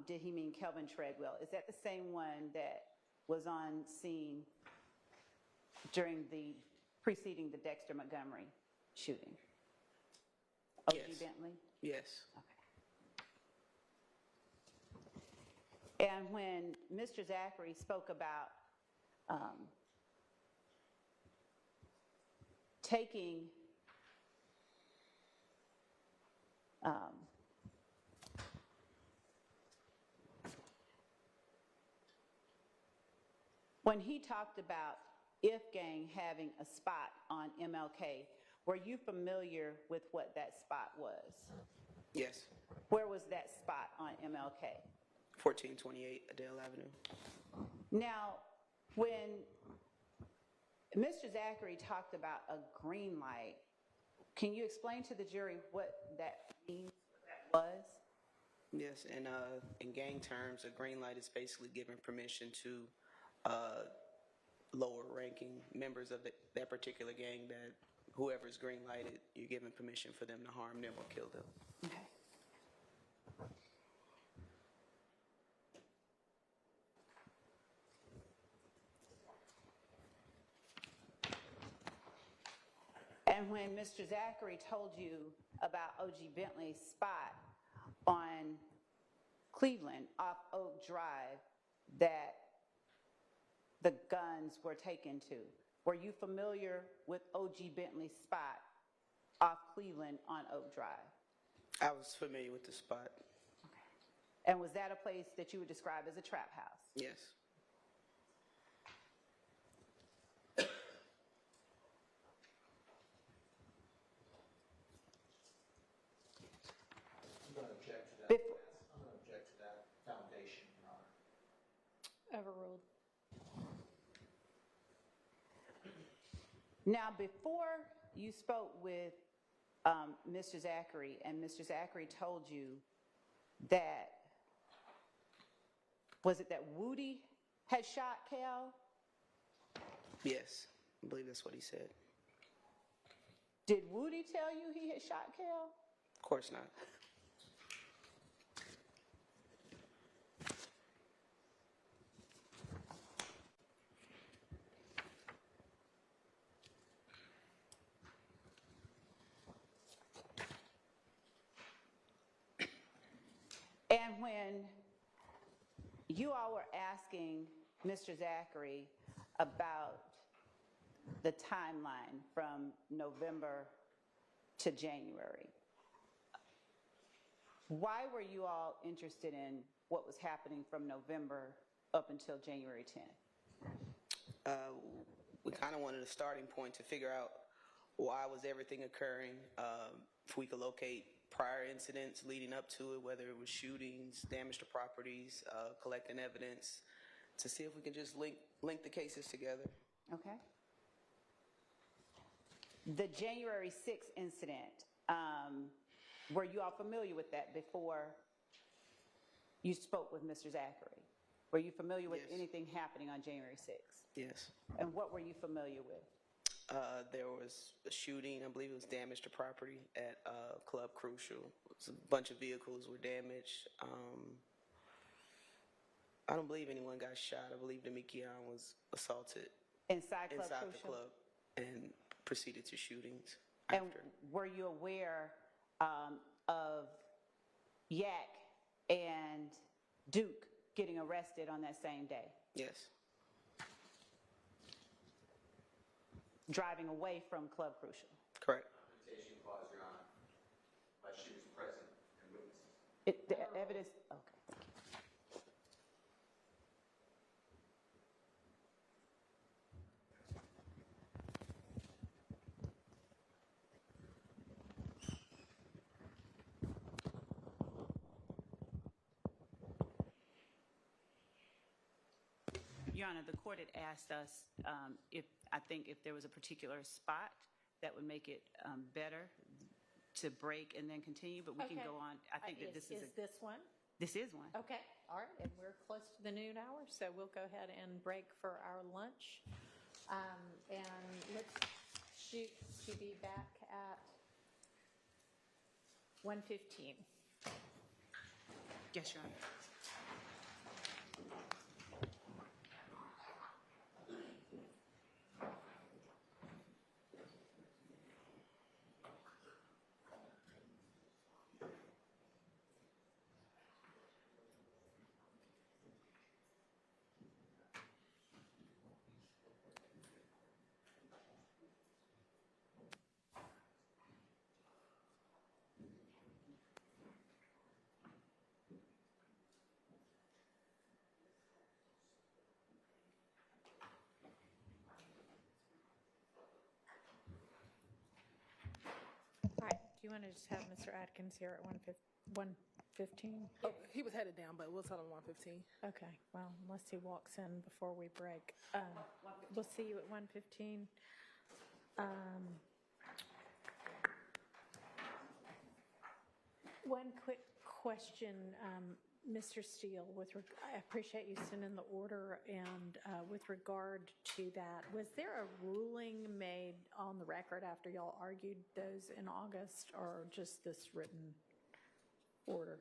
did he mean Kelvin Treadwell? Is that the same one that was on scene during the preceding the Dexter Montgomery shooting? O.G. Yes. Bentley? Yes. Okay. And when Mr. Zachary spoke about taking when he talked about If Gang having a spot on MLK, were you familiar with what that spot was? Yes. Where was that spot on MLK? 1428 Adele Avenue. Now, when Mr. Zachary talked about a green light, can you explain to the jury what that means, what that was? Yes, and in gang terms, a green light is basically giving permission to lower-ranking members of that particular gang that whoever's green lighted, you're giving permission for them to harm them or kill them. Okay. And when Mr. Zachary told you about O.G. Bentley's spot on Cleveland off Oak Drive that the guns were taken to, were you familiar with O.G. Bentley's spot off Cleveland on Oak Drive? I was familiar with the spot. And was that a place that you would describe as a trap house? Yes. I'm going to object to that. Before- I'm going to object to that foundation, Your Honor. Overruled. Now, before you spoke with Mr. Zachary, and Mr. Zachary told you that, was it that Woody had shot Cal? Yes. I believe that's what he said. Did Woody tell you he had shot Cal? Of course not. And when you all were asking Mr. Zachary about the timeline from November to January, why were you all interested in what was happening from November up until January 10th? We kind of wanted a starting point to figure out why was everything occurring, if we could locate prior incidents leading up to it, whether it was shootings, damage to properties, collecting evidence, to see if we could just link the cases together. Okay. The January 6th incident, were you all familiar with that before you spoke with Mr. Zachary? Were you familiar with Yes. anything happening on January 6th? Yes. And what were you familiar with? There was a shooting. I believe it was damage to property at Club Crucial. A bunch of vehicles were damaged. I don't believe anyone got shot. I believe Demikian was assaulted Inside Club inside the Crucial? club and proceeded to shootings And after. were you aware of Yak and Duke getting arrested on that same day, Yes. driving away from Club Crucial? Correct. Confrontation clause, Your Honor. But she was present and witnesses. The evidence, okay. Your Honor, the court had asked us if there was a particular spot that would make it better to break and then continue, but we can Okay. go on. I think that this is this one? this is one. Okay, all right, and we're close to the noon hour, so we'll go ahead and break for our lunch. And let's shoot to be back at 1:15. Yes, Your Honor. All right, do you want to just have Mr. Atkins here at 1:15? Oh, he was headed down, but we'll tell him 1:15. Okay, well, unless he walks in before we break. We'll see you at 1:15. One quick question, Mr. Steele, I appreciate you sending the order, and with regard to that, was there a ruling made on the record after y'all argued those in August, or just this written order?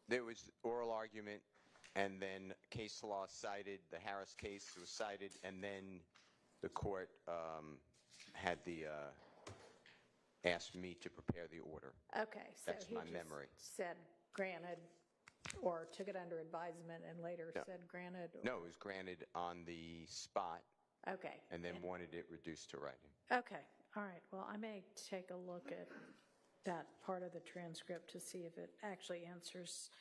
There was oral argument, and then case law cited, the Harris case was cited, and then the court asked me to prepare the order. Okay, so That's he my just memory. said granted, or took it under advisement and later No. said granted? No, it was granted on the spot, Okay. and then wanted it reduced to writing. Okay, all right. Well, I may take a look at that part of the transcript to see if it actually answers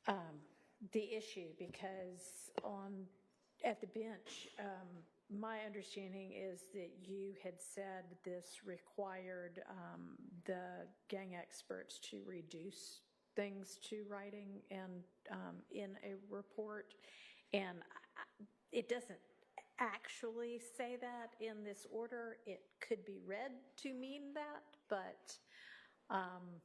the issue because at the bench, my understanding is that you had said this required the gang experts to reduce things to writing and in a report, and it doesn't actually say that in this order. It could be read to mean that, but I'm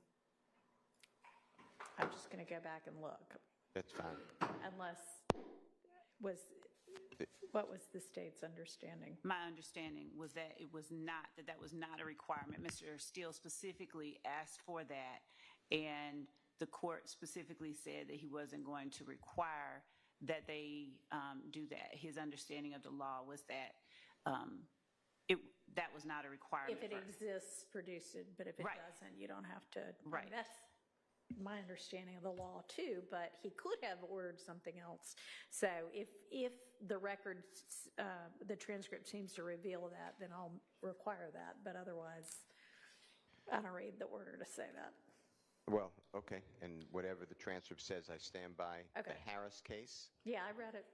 just going to go back and look. That's fine. Unless, what was the state's understanding? My understanding was that it was not, that was not a requirement. Mr. Steele specifically asked for that, and the court specifically said that he wasn't going to require that they do that. His understanding of the law was that that was not a requirement. If it exists, produce it, but if it doesn't, you don't have to. Right. I mean, that's my understanding of the law too, but he could have ordered something else. So if the record, the transcript seems to reveal that, then I'll require that. But otherwise, I don't read the order to say that. Well, okay, and whatever the transcript says, I stand by the Harris case. Yeah, I read it.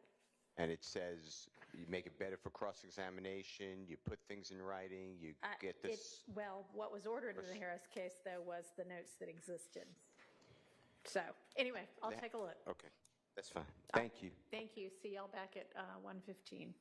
And it says you make it better for cross-examination, you put things in writing, you get this. Well, what was ordered in the Harris case, though, was the notes that existed. So, anyway, I'll take a look. Okay, that's fine. Thank you. Thank you. See y'all back at 1:15.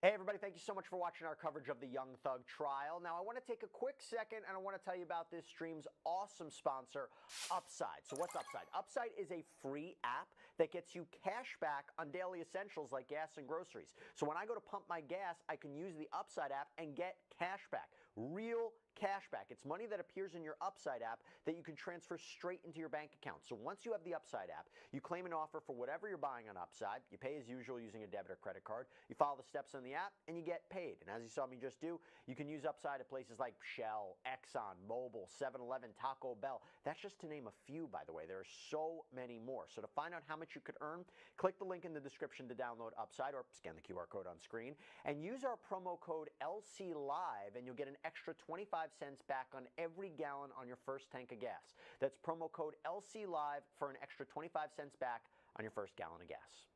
Hey everybody, thank you so much for watching our coverage of the Young Thug trial. Now I want to take a quick second and I want to tell you about this stream's awesome sponsor, Upside. So what's Upside? Upside is a free app that gets you cash back on daily essentials like gas and groceries. So when I go to pump my gas, I can use the Upside app and get cash back. Real cash back. It's money that appears in your Upside app that you can transfer straight into your bank account. So once you have the Upside app, you claim an offer for whatever you're buying on Upside. You pay as usual using a debit or credit card. You follow the steps on the app and you get paid. And as you saw me just do, you can use Upside at places like Shell, Exxon, Mobil, 7-Eleven, Taco Bell. That's just to name a few, by the way. There are so many more. So to find out how much you could earn, click the link in the description to download Upside or scan the QR code on screen and use our promo code LCLIVE and you'll get an extra 25 cents back on every gallon on your first tank of gas. That's promo code LCLIVE for an extra 25 cents back on your first gallon of gas.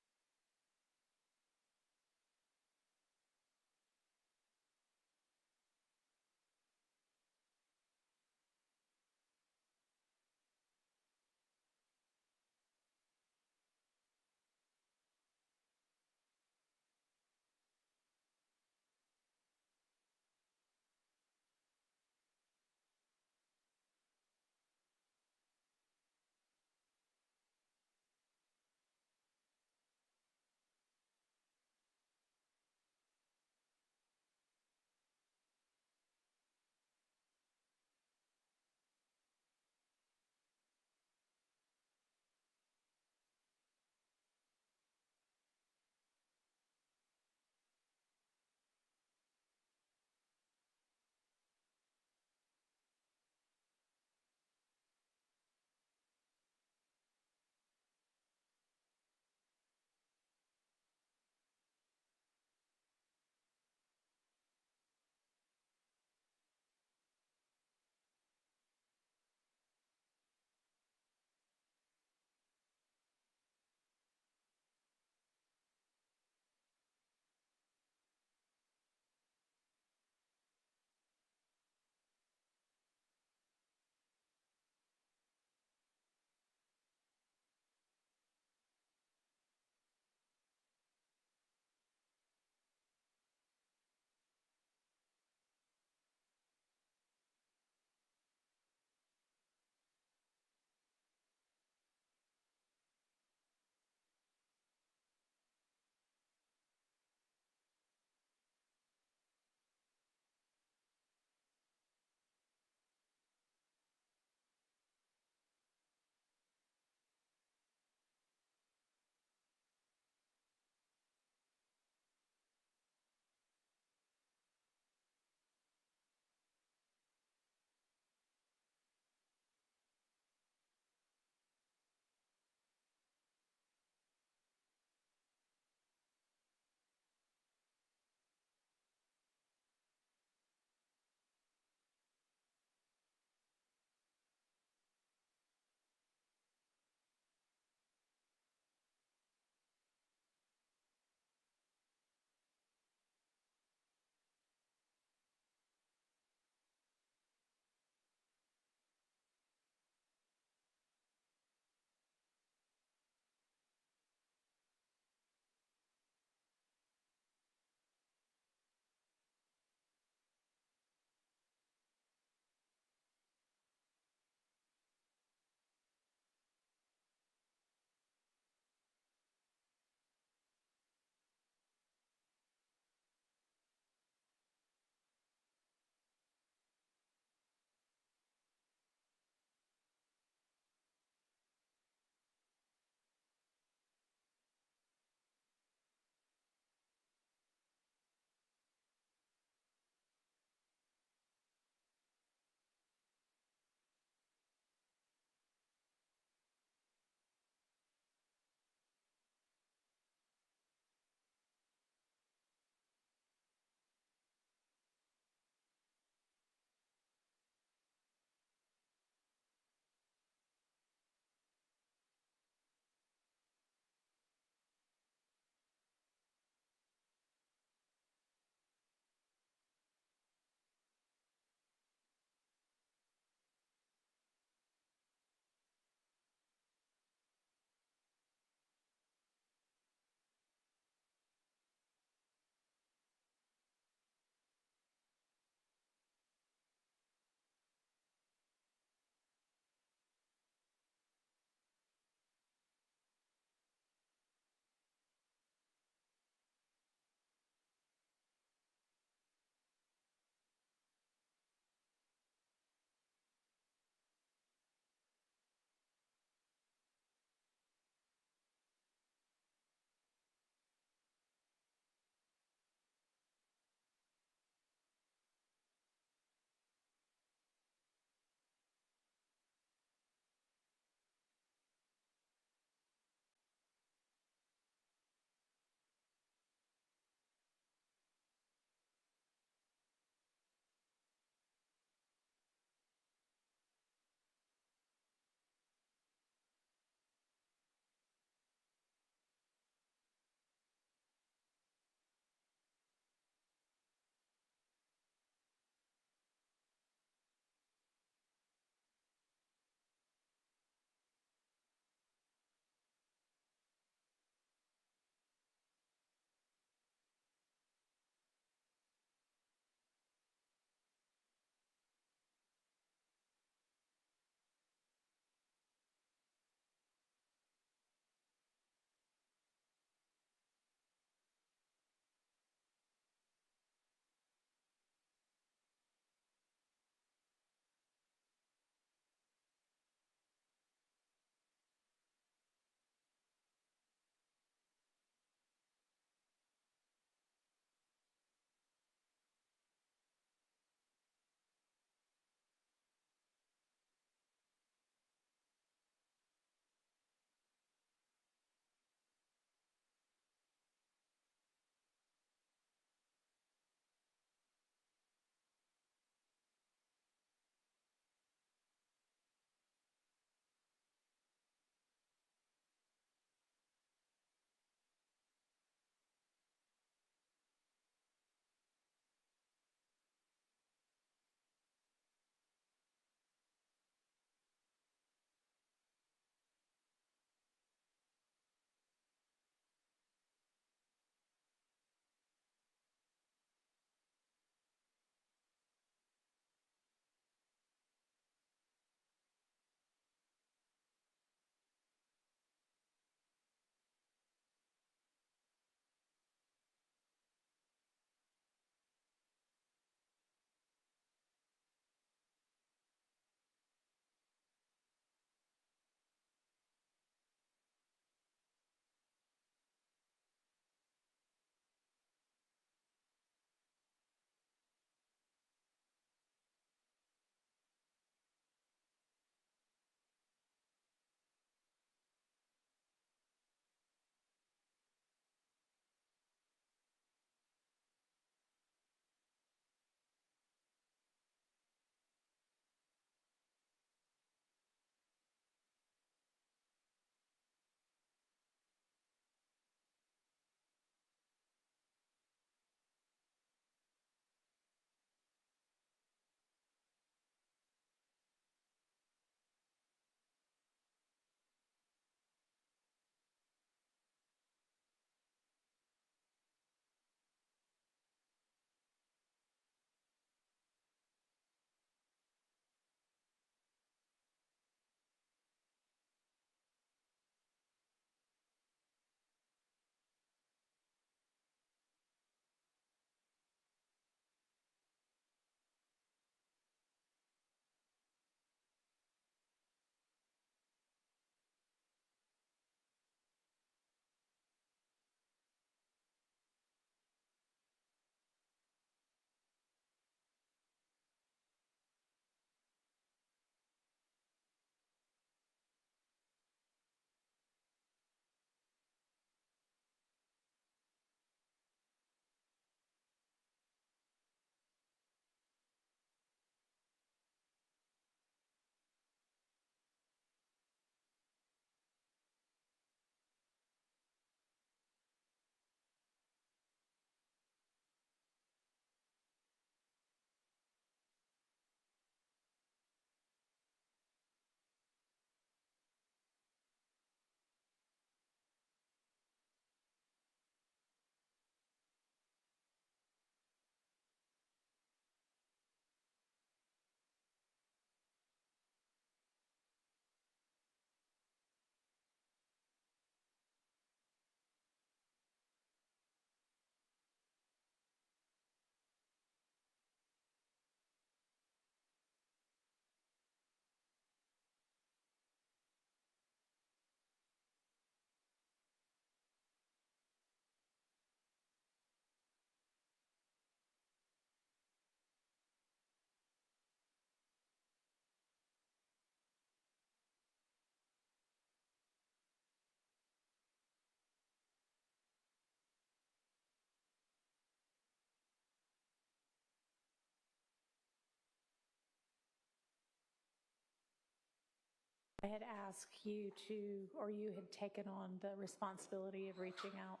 I had asked you to, or you had taken on the responsibility of reaching out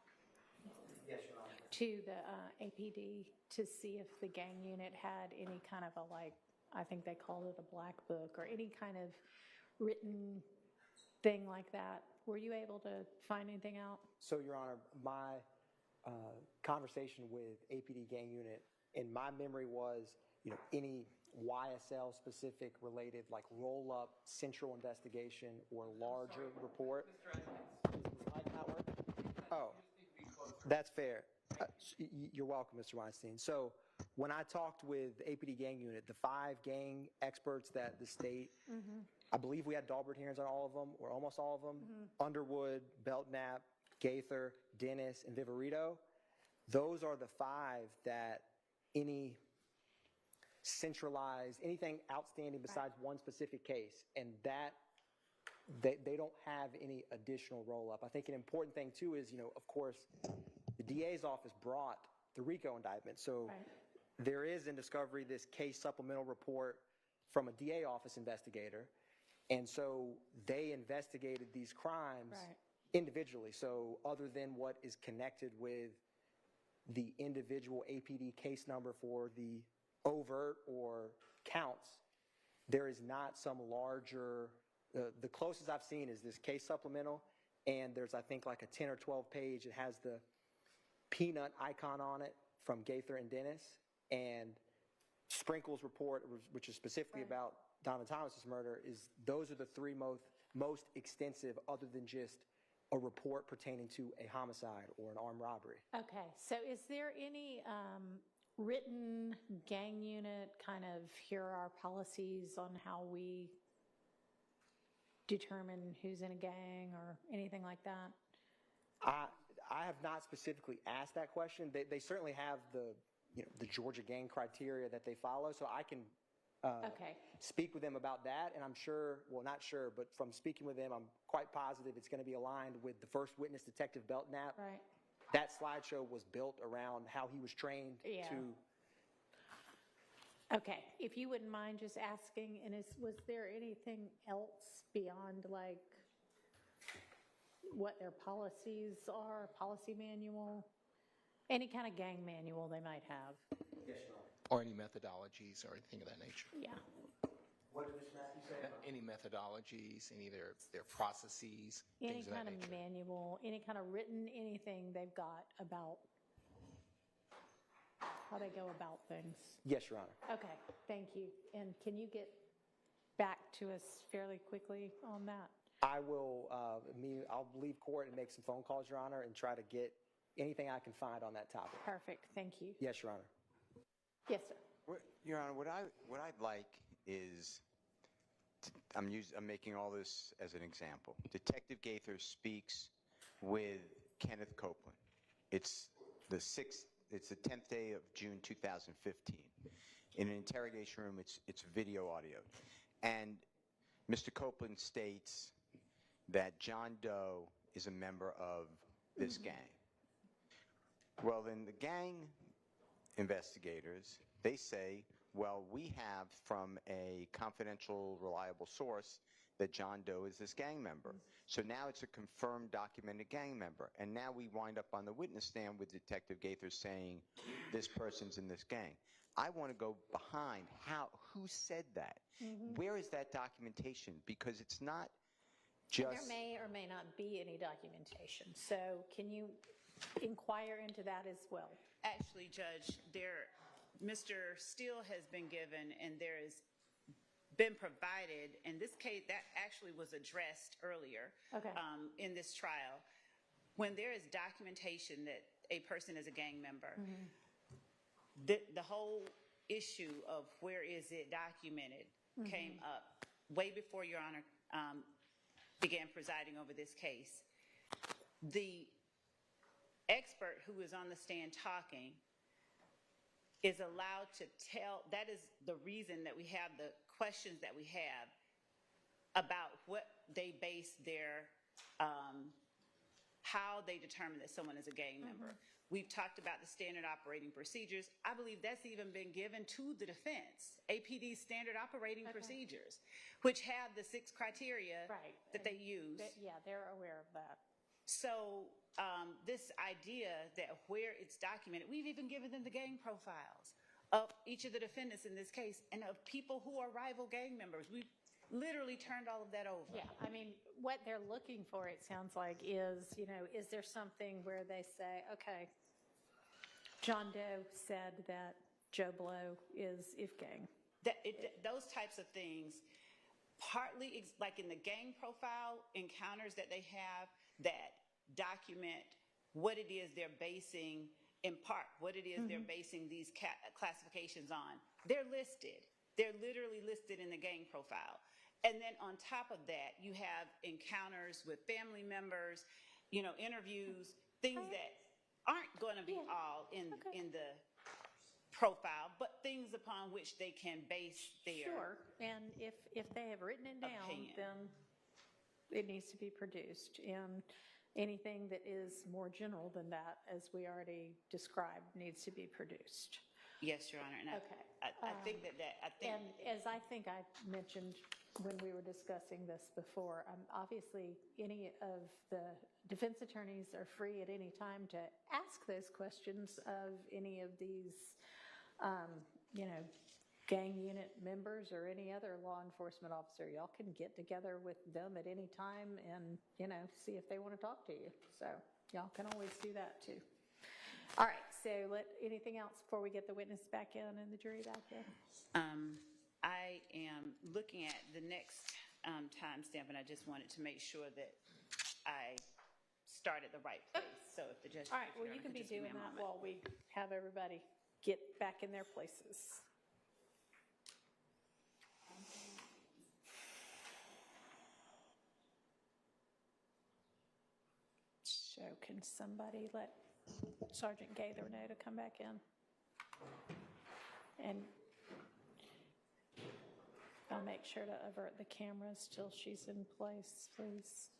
Yes, Your Honor. to the APD to see if the gang unit had any kind of a, like, I think they called it a black book or any kind of written thing like that. Were you able to find anything out? So, Your Honor, my conversation with APD gang unit, in my memory was, any YSL specific related, like roll-up central investigation or larger report. Does the mic not work? Oh, that's fair. You're welcome, Mr. Weinstein. So when I talked with the APD gang unit, the 5 gang experts that the state, I believe we had Dahlberg hearings on all of them, or almost all of them, Underwood, Belknap, Gaither, Dennis, and Viverito, those are the 5 that any centralized, anything outstanding besides one specific case, and that they don't have any additional roll-up. I think an important thing, too, is, of course, the DA's office brought the RICO indictment. So there is in discovery this case supplemental report from a DA office investigator. And so they investigated these crimes individually. So other than what is connected with the individual APD case number for the overt or counts, there is not some larger, the closest I've seen is this case supplemental, and there's, I think, like a 10 or 12 page. It has the peanut icon on it from Gaither and Dennis, and Sprinkle's report, which is specifically about Donovan Thomas's murder, those are the 3 most extensive, other than just a report pertaining to a homicide or an armed robbery. Okay, so is there any written gang unit kind of, here are our policies on how we determine who's in a gang or anything like that? I have not specifically asked that question. They certainly have the Georgia gang criteria that they follow, so I can speak with them about that, and I'm sure, well, not sure, but from speaking with them, I'm quite positive it's going to be aligned with the first witness, Detective Belknap. Right. That slideshow was built around how he was trained to. Okay, if you wouldn't mind just asking, and was there anything else beyond, like, what their policies are, policy manual, any kind of gang manual they might have? Yes, Your Honor. Or any methodologies or anything of that nature. Yeah. What did Mr. Matthews say? Any methodologies, any of their processes, Any things of that kind of nature. manual, any kind of written anything they've got about how they go about things? Yes, Your Honor. Okay, thank you. And can you get back to us fairly quickly on that? I will. I'll leave court and make some phone calls, Your Honor, and try to get anything I can find on that topic. Perfect. Thank you. Yes, Your Honor. Yes, sir. Your Honor, what I'd like is, I'm making all this as an example. Detective Gaither speaks with Kenneth Copeland. It's the 10th day of June 2015. In an interrogation room, it's video audio. And Mr. Copeland states that John Doe is a member of this gang. Well, then the gang investigators, they say, well, we have from a confidential, reliable source that John Doe is this gang member. So now it's a confirmed, documented gang member. And now we wind up on the witness stand with Detective Gaither saying this person's in this gang. I want to go behind who said that? Where is that documentation? Because it's not just... There may or may not be any documentation. So can you inquire into that as well? Actually, Judge, Mr. Steele has been given, and there has been provided, in this case, that actually was addressed earlier in this trial. When there is documentation that a person is a gang member, the whole issue of where is it documented came up way before Your Honor began presiding over this case. The expert who is on the stand talking is allowed to tell, that is the reason that we have the questions that we have about what they base their how they determine that someone is a gang member. We've talked about the standard operating procedures. I believe that's even been given to the defense, APD's standard operating procedures, which have the 6 criteria that they use. They're aware of that. So this idea that where it's documented, we've even given them the gang profiles of each of the defendants in this case and of people who are rival gang members. We've literally turned all of that over. Yeah, I mean, what they're looking for, it sounds like, is, is there something where they say, okay, John Doe said that Joe Blow is if gang. Those types of things, partly like in the gang profile encounters that they have that document what it is they're basing, in part, what it is they're basing these classifications on. They're listed. They're literally listed in the gang profile. And then on top of that, you have encounters with family members, interviews, things that aren't going to be all in the profile, but things upon which they can base their Sure, and if they have written it down, opinion. then it needs to be produced. And anything that is more general than that, as we already described, needs to be produced. Yes, Your Honor. And I think that And as I think I mentioned when we were discussing this before, obviously any of the defense attorneys are free at any time to ask those questions of any of these, gang unit members or any other law enforcement officer. Y'all can get together with them at any time and, see if they want to talk to you. So y'all can always do that too. All right, so anything else before we get the witness back in and the jury back in? I am looking at the next timestamp, and I just wanted to make sure that I start at the right place. So if the judge... All right, well, you can be doing that while we have everybody get back in their places. So can somebody let Sergeant Gaither know to come back in? And I'll make sure to avert the cameras till she's in place, please.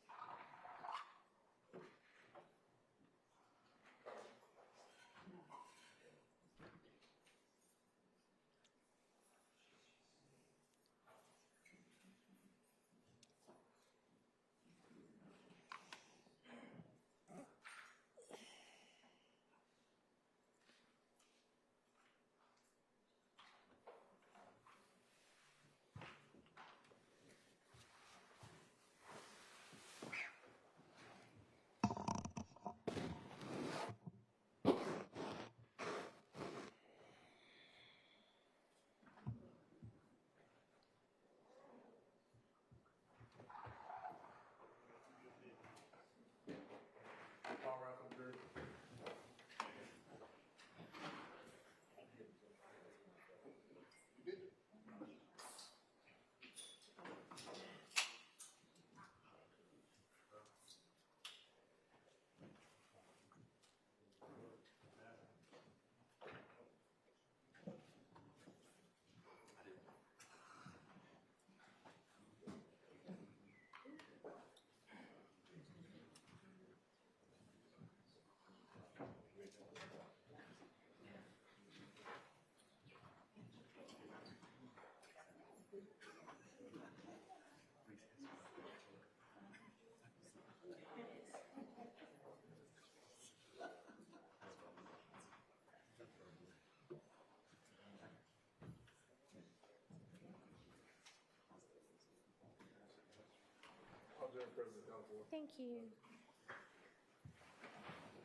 Thank you.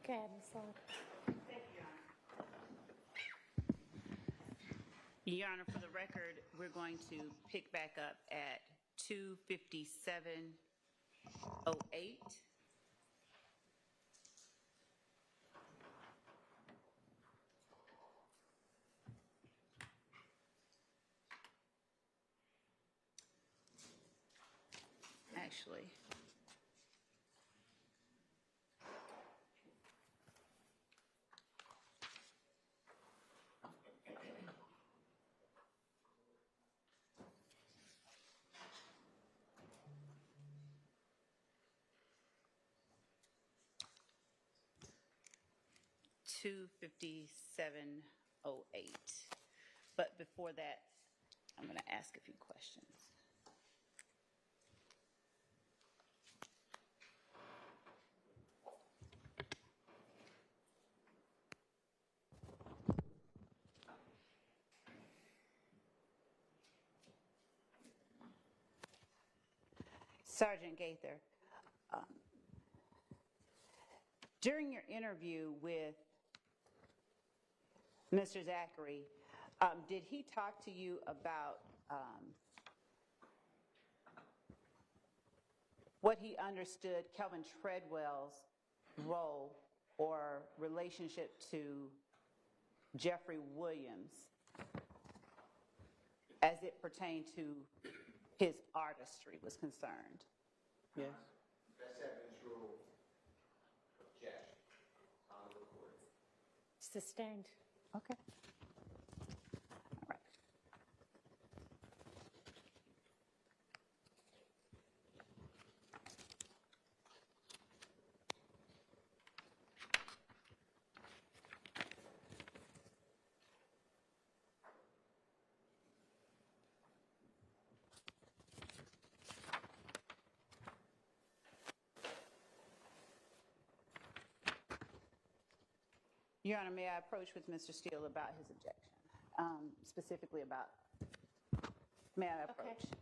Go ahead, Ms. Lott. Thank you, Your Honor. Your Honor, for the record, we're going to pick back up at 2:57:08. Actually, 25708. But before that, I'm going to ask a few questions. Sergeant Gaither, during your interview with Mr. Zachary, did he talk to you about what he understood Kelvin Treadwell's role or relationship to Jeffrey Williams as it pertained to his artistry was concerned? Yes. Best evidence rule. Objection. On the recording. Sustained. Okay. All right. Your Honor, may I approach with Mr. Steele about his objection, specifically about, may I approach? Okay.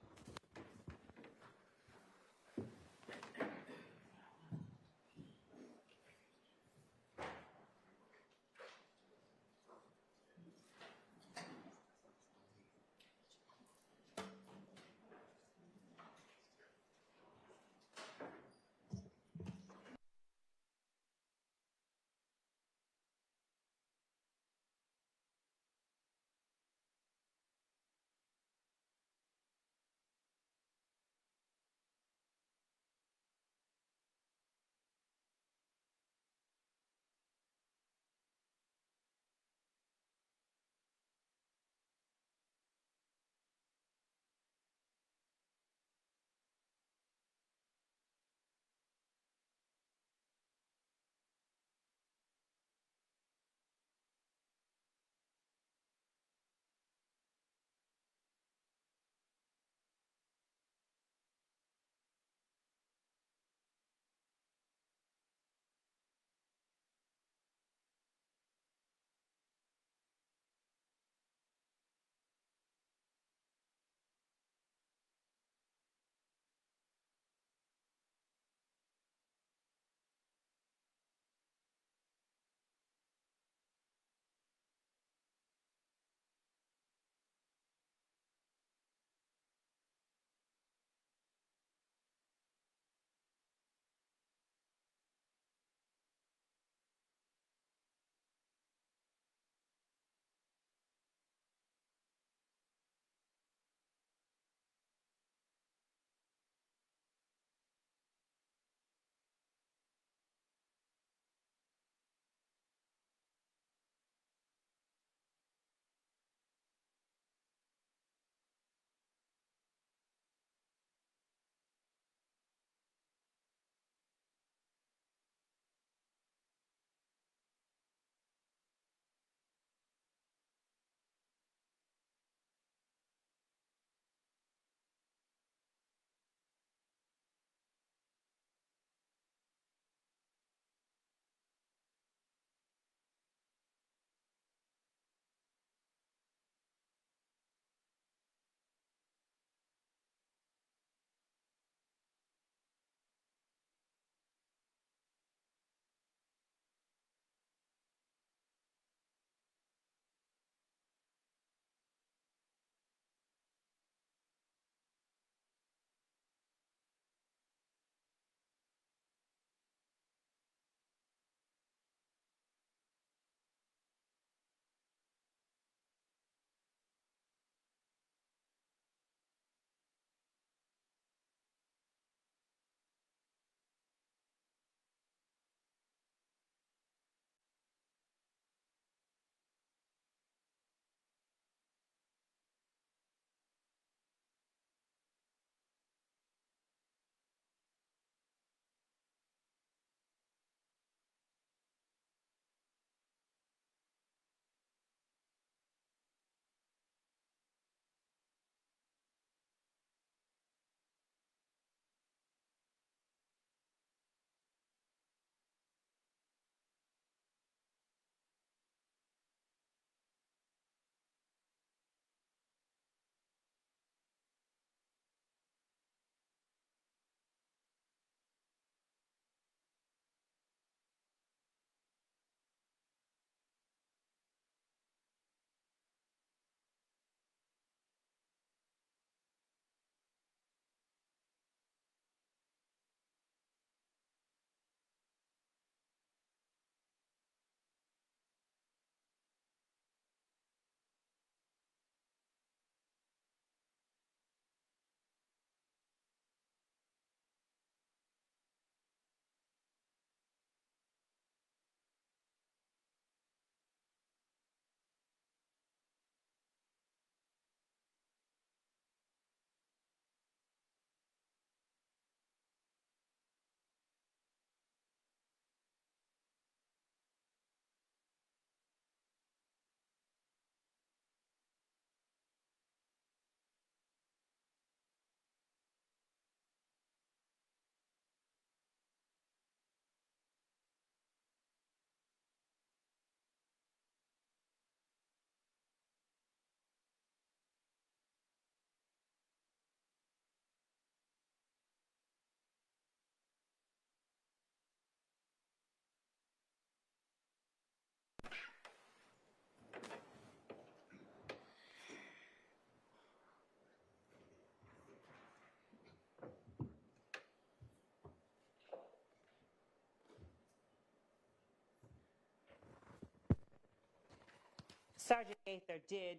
Sergeant Gaither, did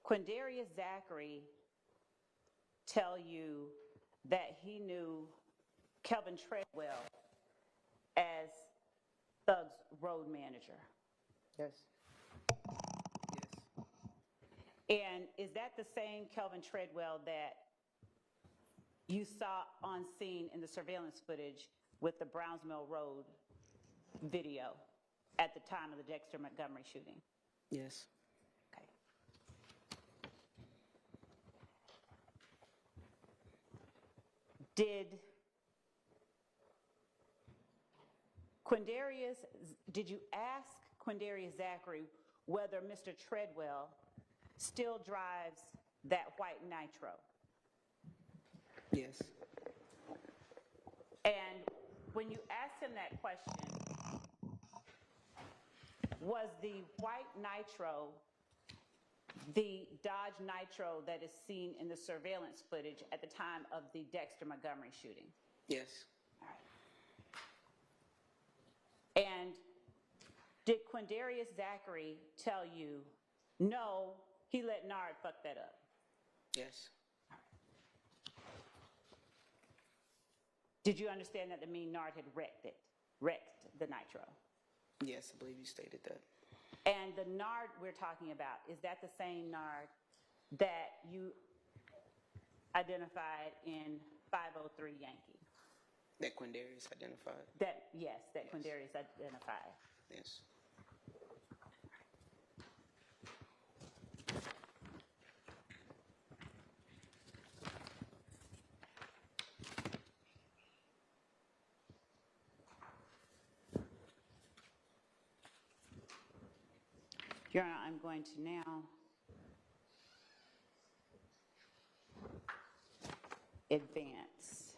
Quindarius Zachary tell you that he knew Kelvin Treadwell as Thug's road manager? Yes. And is that the same Kelvin Treadwell that you saw on scene in the surveillance footage with the Browns Mill Road video at the time of the Dexter Montgomery shooting? Yes. Okay. Did you ask Quindarius Zachary whether Mr. Treadwell still drives that white Nitro? Yes. And when you asked him that question, was the white Nitro the Dodge Nitro that is seen in the surveillance footage at the time of the Dexter Montgomery shooting? Yes. And did Quindarius Zachary tell you, no, he let Nard fuck that up? Yes. Did you understand that to mean Nard had wrecked the Nitro? Yes, I believe you stated that. And the Nard we're talking about, is that the same Nard that you identified in 503 Yankee? That Quindarius identified? Yes, that Quindarius identified. Yes. Your Honor, I'm going to now advance.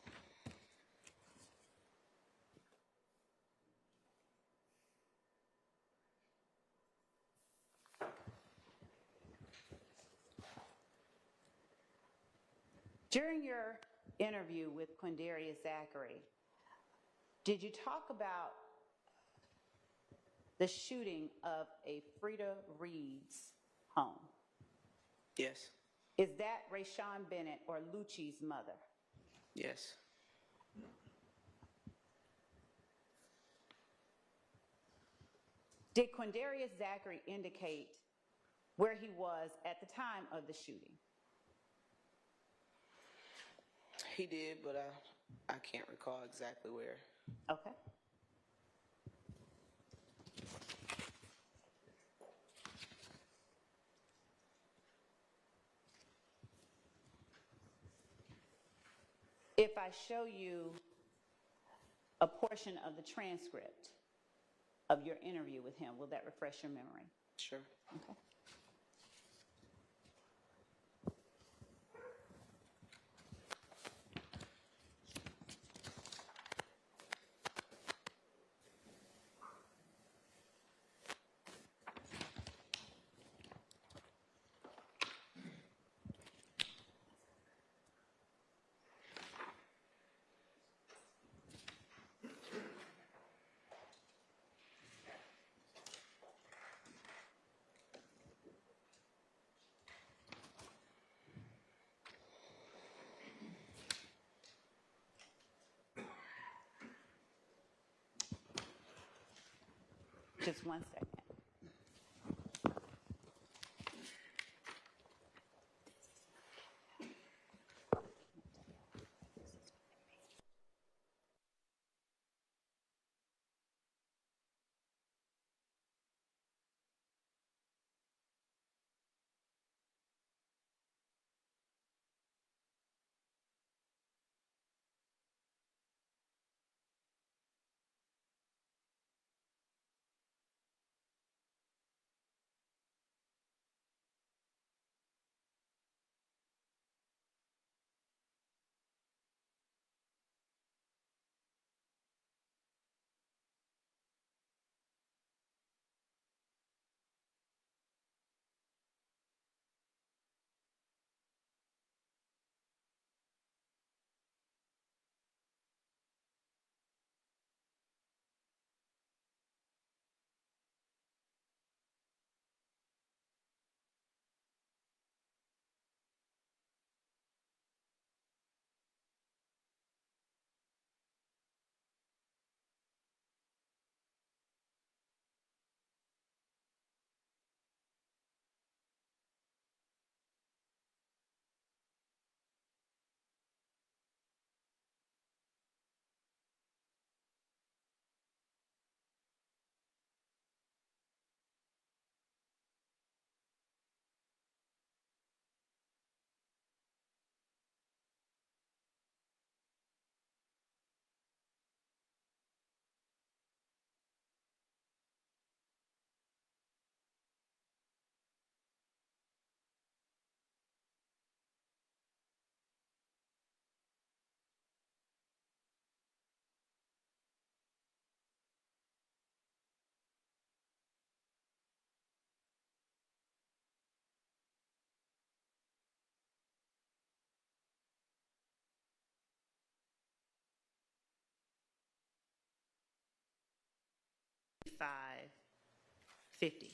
During your interview with Quindarius Zachary, did you talk about the shooting of a Frida Reed's home? Yes. Is that Rayshawn Bennett or Lucci's mother? Yes. Did Quindarius Zachary indicate where he was at the time of the shooting? He did, but I can't recall exactly where. Okay. If I show you a portion of the transcript of your interview with him, will that refresh your memory? Sure. Okay. Just 1 second. 255.50.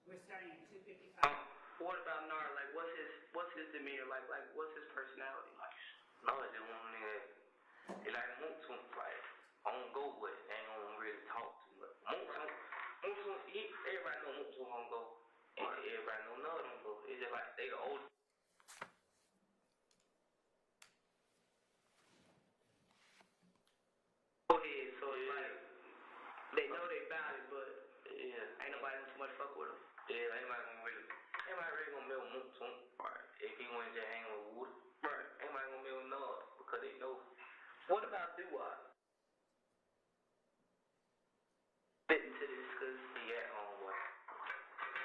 We're starting at 255. What about Nard? Like, what's his demeanor like? Like, what's his personality like? Nard just one nigga. He like Moonton, like I don't go with. Ain't gonna really talk too much. Moonton, everybody know Moonton don't go. And everybody know Nard don't go. It's just like they the old. So it's like they know they about it, but ain't nobody gonna too much fuck with them. Yeah, ain't nobody really gonna milk Moonton. Right. If he went to hang with Wood. Right. Ain't nobody gonna milk Nard because they know. What about Dewey? Fit into this because he at home.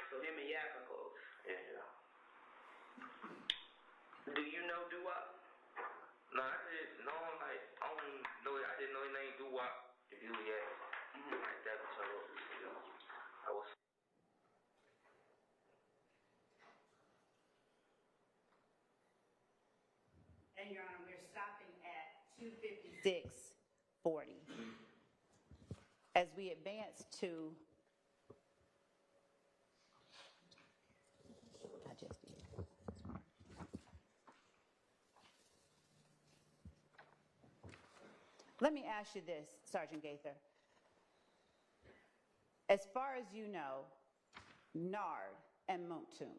So him and Yak are close. Yeah. Do you know Dewey? No, I just know him like I don't know. I didn't know his name Dewey. If you Yak, like that, so I was. And Your Honor, we're stopping at 256.40. As we advance to, I just did. Let me ask you this, Sergeant Gaither. As far as you know, Nard and Moonton,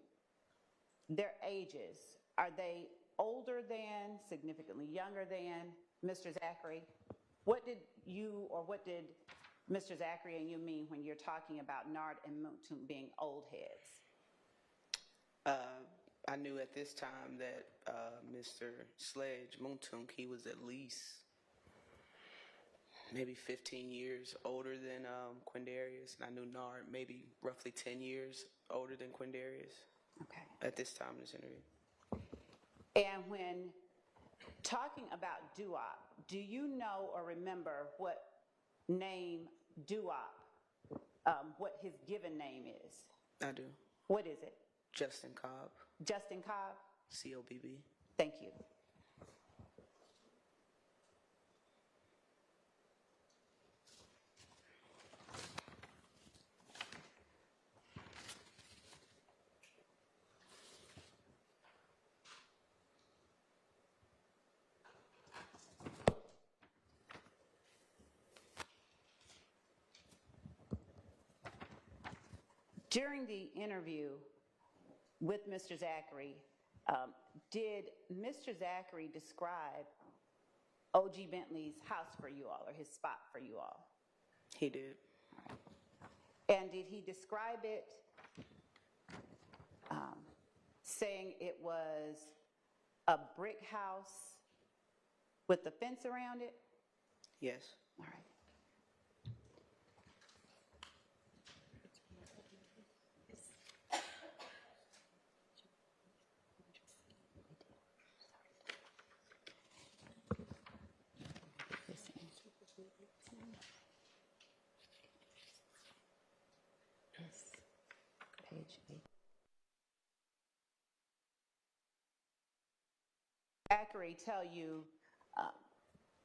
their ages, are they older than, significantly younger than Mr. Zachary? What did Mr. Zachary and you mean when you're talking about Nard and Moonton being old heads? I knew at this time that Mr. Sledge Moonton, he was at least maybe 15 years older than Quindarius, and I knew Nard maybe roughly 10 years older than Quindarius. Okay. At this time in this interview. And when talking about doo-wop, do you know or remember what name doo-wop, what his given name is? I do. What is it? Justin Cobb. Justin Cobb? COBB. Thank you. During the interview with Mr. Zachary, did Mr. Zachary describe O.G. Bentley's house for you all, or his spot for you all? He did. And did he describe it saying it was a brick house with the fence around it? Yes. All right. Page 8. Zachary tell you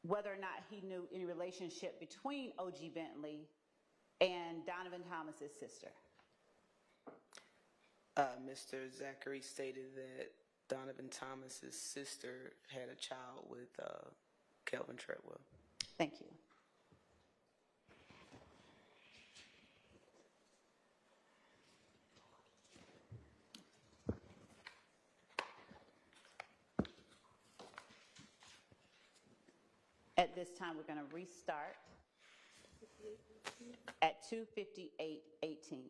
whether or not he knew any relationship between O.G. Bentley and Donovan Thomas's sister? Mr. Zachary stated that Donovan Thomas's sister had a child with Kelvin Treadwell. Thank you. At this time, we're going to restart at 2:58:18.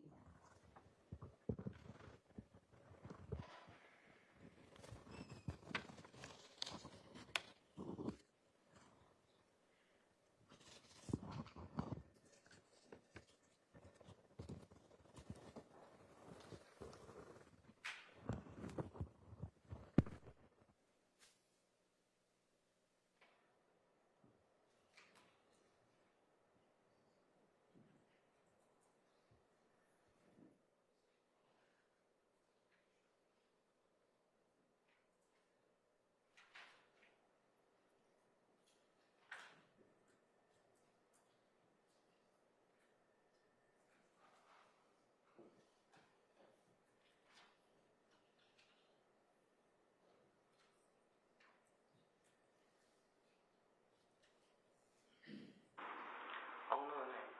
I don't know her name.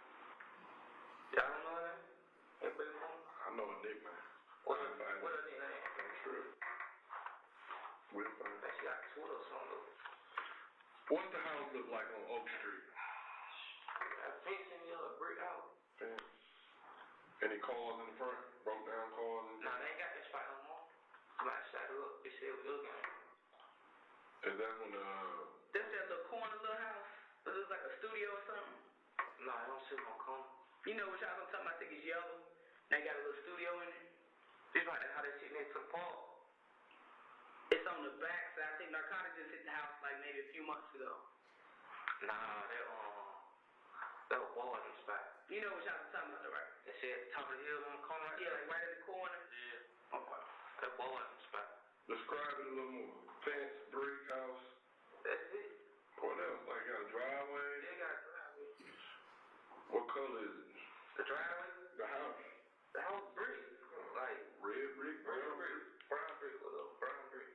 Y'all don't know her name? Everybody know her? I know a nickname. What her nickname? I'm sure. We'll find I think she got Twitter or something though. What's the house look like on Oak Street? A fencing yellow brick house. Fence. Any cars in the front? Broke down cars? Nah, they ain't got that spot no more. Somebody shot her up. They said it was your game. Is that when That's that little corner little house? It looks like a studio or something? Nah, I don't see no corner. You know which house I'm talking about? I think it's yellow. They got a little studio in it. It's like how they sit next to the park. It's on the back side. I think narcotics just hit the house like maybe a few months ago. Nah, that was Baldwin spot. You know which house I'm talking about though, right? They said top of the hill on the corner. Yeah, like right in the corner. Yeah. Okay. That Baldwin spot. describe it a little more. Fence, brick house. That's it. What else? Like got a driveway? They got a driveway. What color is it? The driveway? The house. The house brick. Like red brick, brown brick. Brown brick, what up? Brown brick.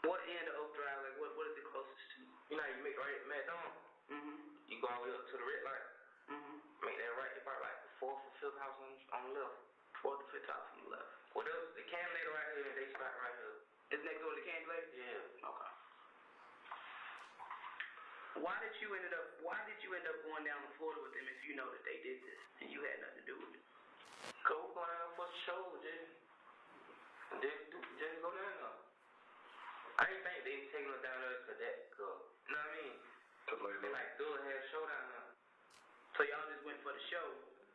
What end of Oak Drive? Like what is it closest to? You know how you make right at McDonald's? Mm-hmm. You go all the way up to the red light. Mm-hmm. Make that right, it's probably like the fourth or fifth house on the left. Fourth or fifth house on the left. What else? The candy lady right here, they spot right here. It's next door to the candy lady? Yeah. Okay. Why did you end up going down to Florida with them if you know that they did this and you had nothing to do with it? Cause we're going out for the show, just go down there. I didn't think they taking us down there for that, cause you know what I mean? They like do had a show down there. So y'all just went for the show?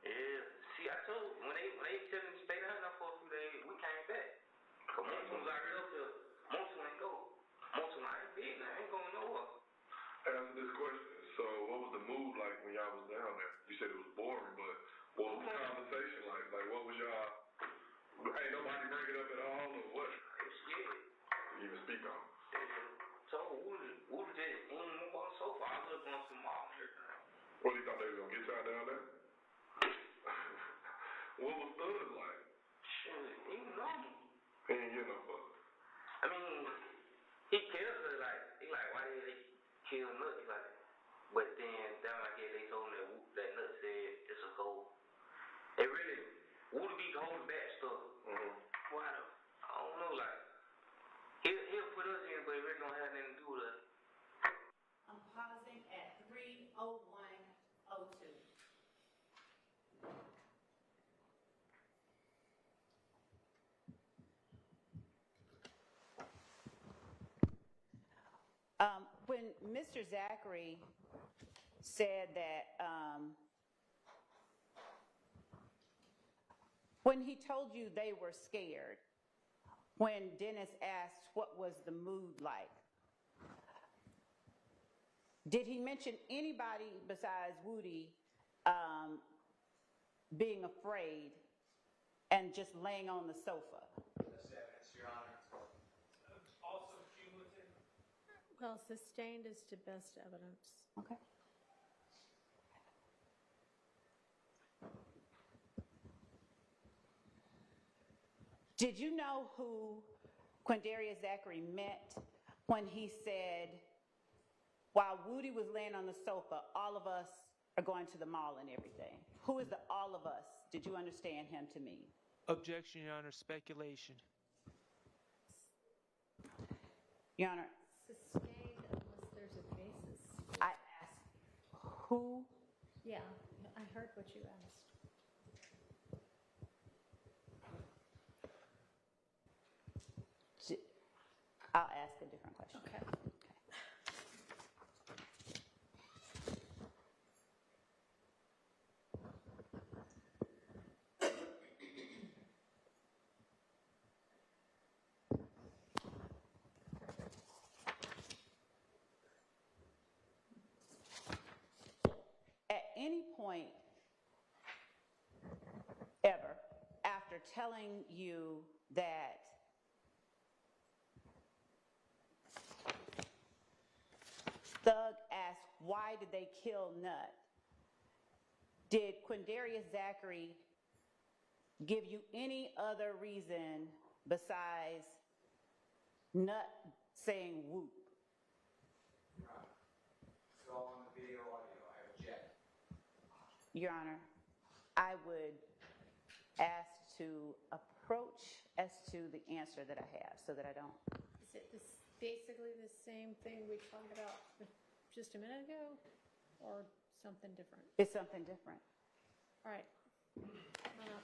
Yeah. See, I told you, when they tell me to stay down there for a few days, we came back. Cause Monsoon was already up here. Monsoon ain't go. Monsoon I ain't big now, ain't going nowhere. Answer this question. So what was the mood like when y'all was down there? You said it was boring, but what was the conversation like? Like what was y'all, ain't nobody bring it up at all or what? They was scared. You even speak on it. So we was just going so far. I was going to the mall here. What, you thought they was gonna get y'all down there? What was Thug like? Shit, he normal. He ain't get no fuck. I mean, he killed her he like, why did they kill Nut? He like, but then down like here they told him that Nut said it's a goal. It really Would be holding back stuff. Why the? I don't know. Like he'll put us in, but it really don't have nothing to do with us. I'm pausing at 3:01:02. When Mr. Zachary said that, when he told you they were scared, when Dennis asked what was the mood like, did he mention anybody besides Woody being afraid and just laying on the sofa? That's evidence, Your Honor. Also cumulative. Well, sustained is to best evidence. Okay. Did you know who Quindarius Zachary met when he said, while Woody was laying on the sofa, all of us are going to the mall and everything? Who is the all of us? Did you understand him to mean? Objection, Your Honor. Speculation. Your Honor, Sustained unless there's a basis. I asked who. Yeah, I heard what you asked. I'll ask a different question. Okay. At any point ever, after telling you that Thug asked, why did they kill Nut, did Quindarius Zachary give you any other reason besides Nut saying whoop? Your Honor, it's all on the video audio. I object. Your Honor, I would ask to approach as to the answer that I have so that I don't. Is it basically the same thing we talked about just a minute ago, or something different? It's something different. All right. Come on up.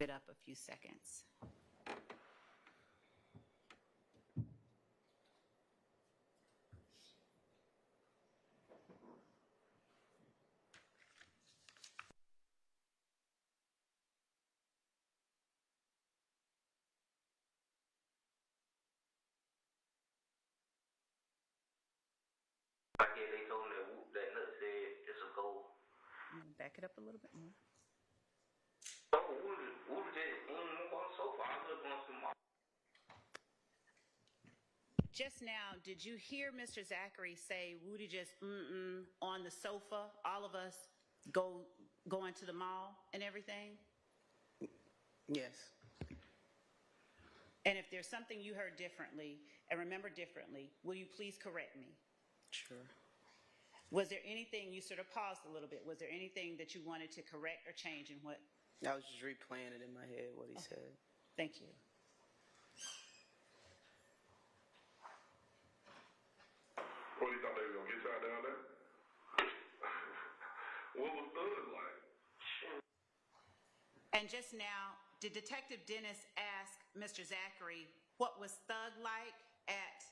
it up a few seconds. Like yeah, they told me that whoop that nut said it's a goal. I'm gonna back it up a little bit more. Oh, whoop just move on so far. I was going through my. Just now, did you hear Mr. Zachary say Woody just on the sofa, all of us going to the mall and everything? Yes. And if there's something you heard differently and remember differently, will you please correct me? Sure. Was there anything, you sort of paused a little bit, was there anything that you wanted to correct or change in what? I was just replaying it in my head, what he said. Thank you. What do you thought they were gonna get y'all down there? What was Thug like? And just now, did Detective Dennis ask Mr. Zachary what was Thug like at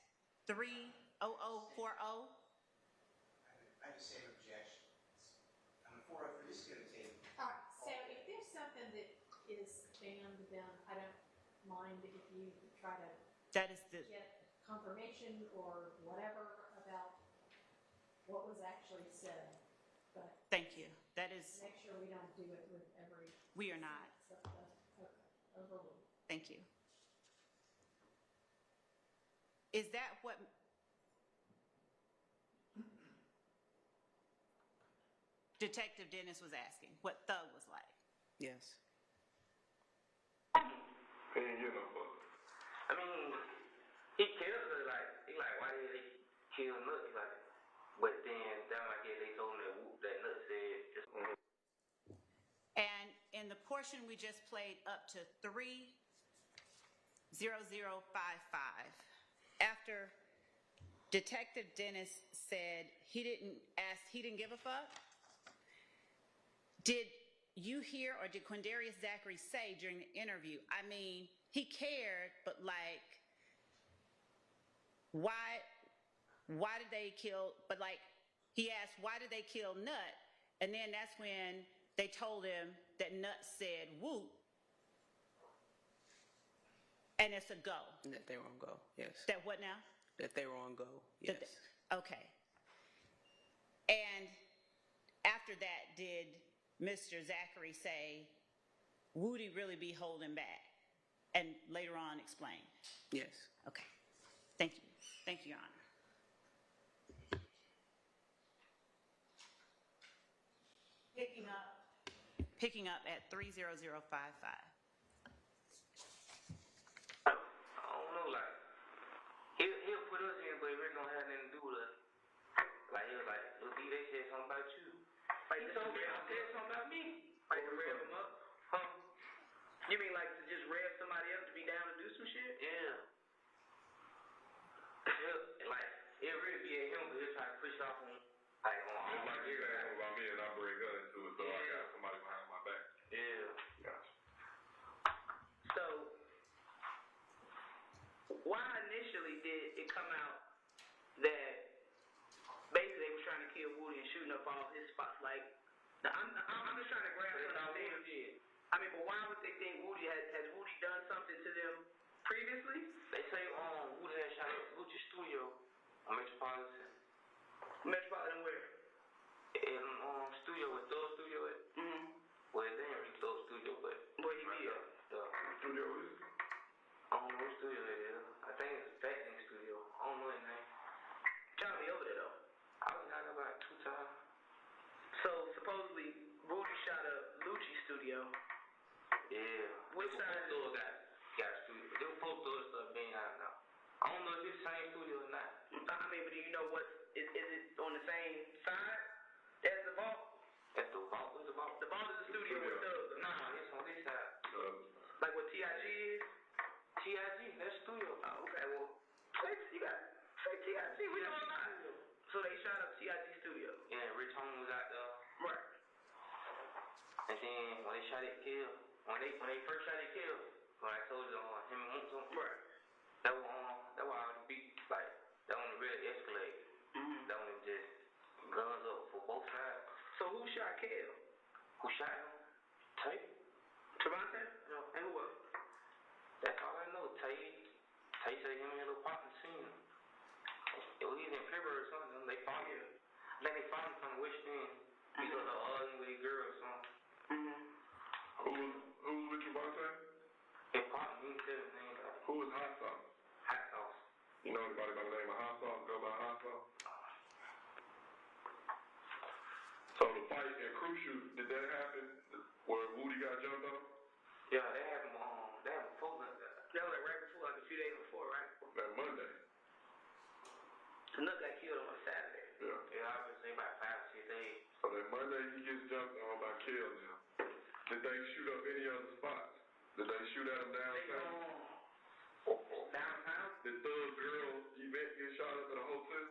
30040? I have the same objection. For this is going to take. All right, so if there's something that is banned, then I don't mind if you try to That is the, get confirmation or whatever about what was actually said. But thank you. That is, make sure we don't do it with every. we are not. Okay, overruled. Thank you. Is that what? Detective Dennis was asking, what Thug was like? Yes. He ain't get no fuck. I mean, he killed her he why did they kill Nut? He's like, but then down like yeah, they told him that whoop that Nut said just. And in the portion we just played up to 30055, after Detective Dennis said he didn't give a fuck, did you hear or did Quindarius Zachary say during the interview, I mean, he cared, but like, why did they kill, but like, he asked, why did they kill Nut? And then that's when they told him that Nut said whoop. And it's a go. That they were on go, yes. That what now? That they were on go, yes. Okay. And after that, did Mr. Zachary say, Woody really be holding back? And later on explain? Yes. Okay. Thank you. Thank you, Your Honor. Picking up at 30055. I don't know, like he'll put us in, but it really don't have nothing to do with us. Like he was like, look, they said something about you. Like he told me I said something about me. Like to rev him up? Huh? You mean like to just rev somebody up to be down to do some shit? Yeah. Like it really be at him, but he'll try to push it off on like on like you saying something about me and I bring her into it, so I got somebody behind my back. Yeah. Gotcha. So why initially did it come out that basically they was trying to kill Woody and shooting up all his spots? Like, I'm just trying to grasp what I'm saying. I mean, but why would they think Woody has Woody done something to them previously? They say Woody had shot up Gucci Studio on Metropolitan. Metropolitan where? In studio with Thug Studio at. Mm-hmm. Well, they ain't really Thug Studio, but where he be at? The studio is. I don't know what studio it is. I think it's a Fatting Studio. I don't know his name. Try to be over there though. I was down there about 2 times. So supposedly Rudy shot up Lucci Studio. Yeah. Which side of got studio? Them folks doing stuff being out now. I don't know if it's the same studio or not. I mean, but do you know what is it on the same side as the vault? That's the vault. What's the vault? The vault is the studio with Thug. Nah, it's on this side. Like what TIG is? TIG, that's studio. Oh, okay. Well, you got say TIG. We don't know. So they shot up TIG studio. Yeah, Rich Holmes was out there. Right. And then when they shot it kill, when they when they first shot their kill, when I told you him and Moose on right. That why I was beat like that one really escalated. That one just guns up for both sides. So who shot Kel? Who shot him? Tay. Trevante? No, And who else? that's all I know. Tay said him and his little partner seen him. It was in February or something. They found him. I think they found him from the West End. He was arguing with a girl or something. Who was with Trevante? His partner, he didn't tell his name. Who was Hot Sauce? Hot Sauce. You know anybody by the name of Hot Sauce? Go by Hot Sauce? So the fight in Crucial, did that happen where Woody got jumped on? Yeah, they happened before that. That was like right before, like a few days before, right? That Monday. The nut got killed on a Saturday. Yeah. Yeah, I would say about 5 6 days. So that Monday he gets jumped on by Kel now. Did they shoot up any other spots? Did they shoot at him downtown? Downtown? Did Thug Girl event get shot up at a hotel?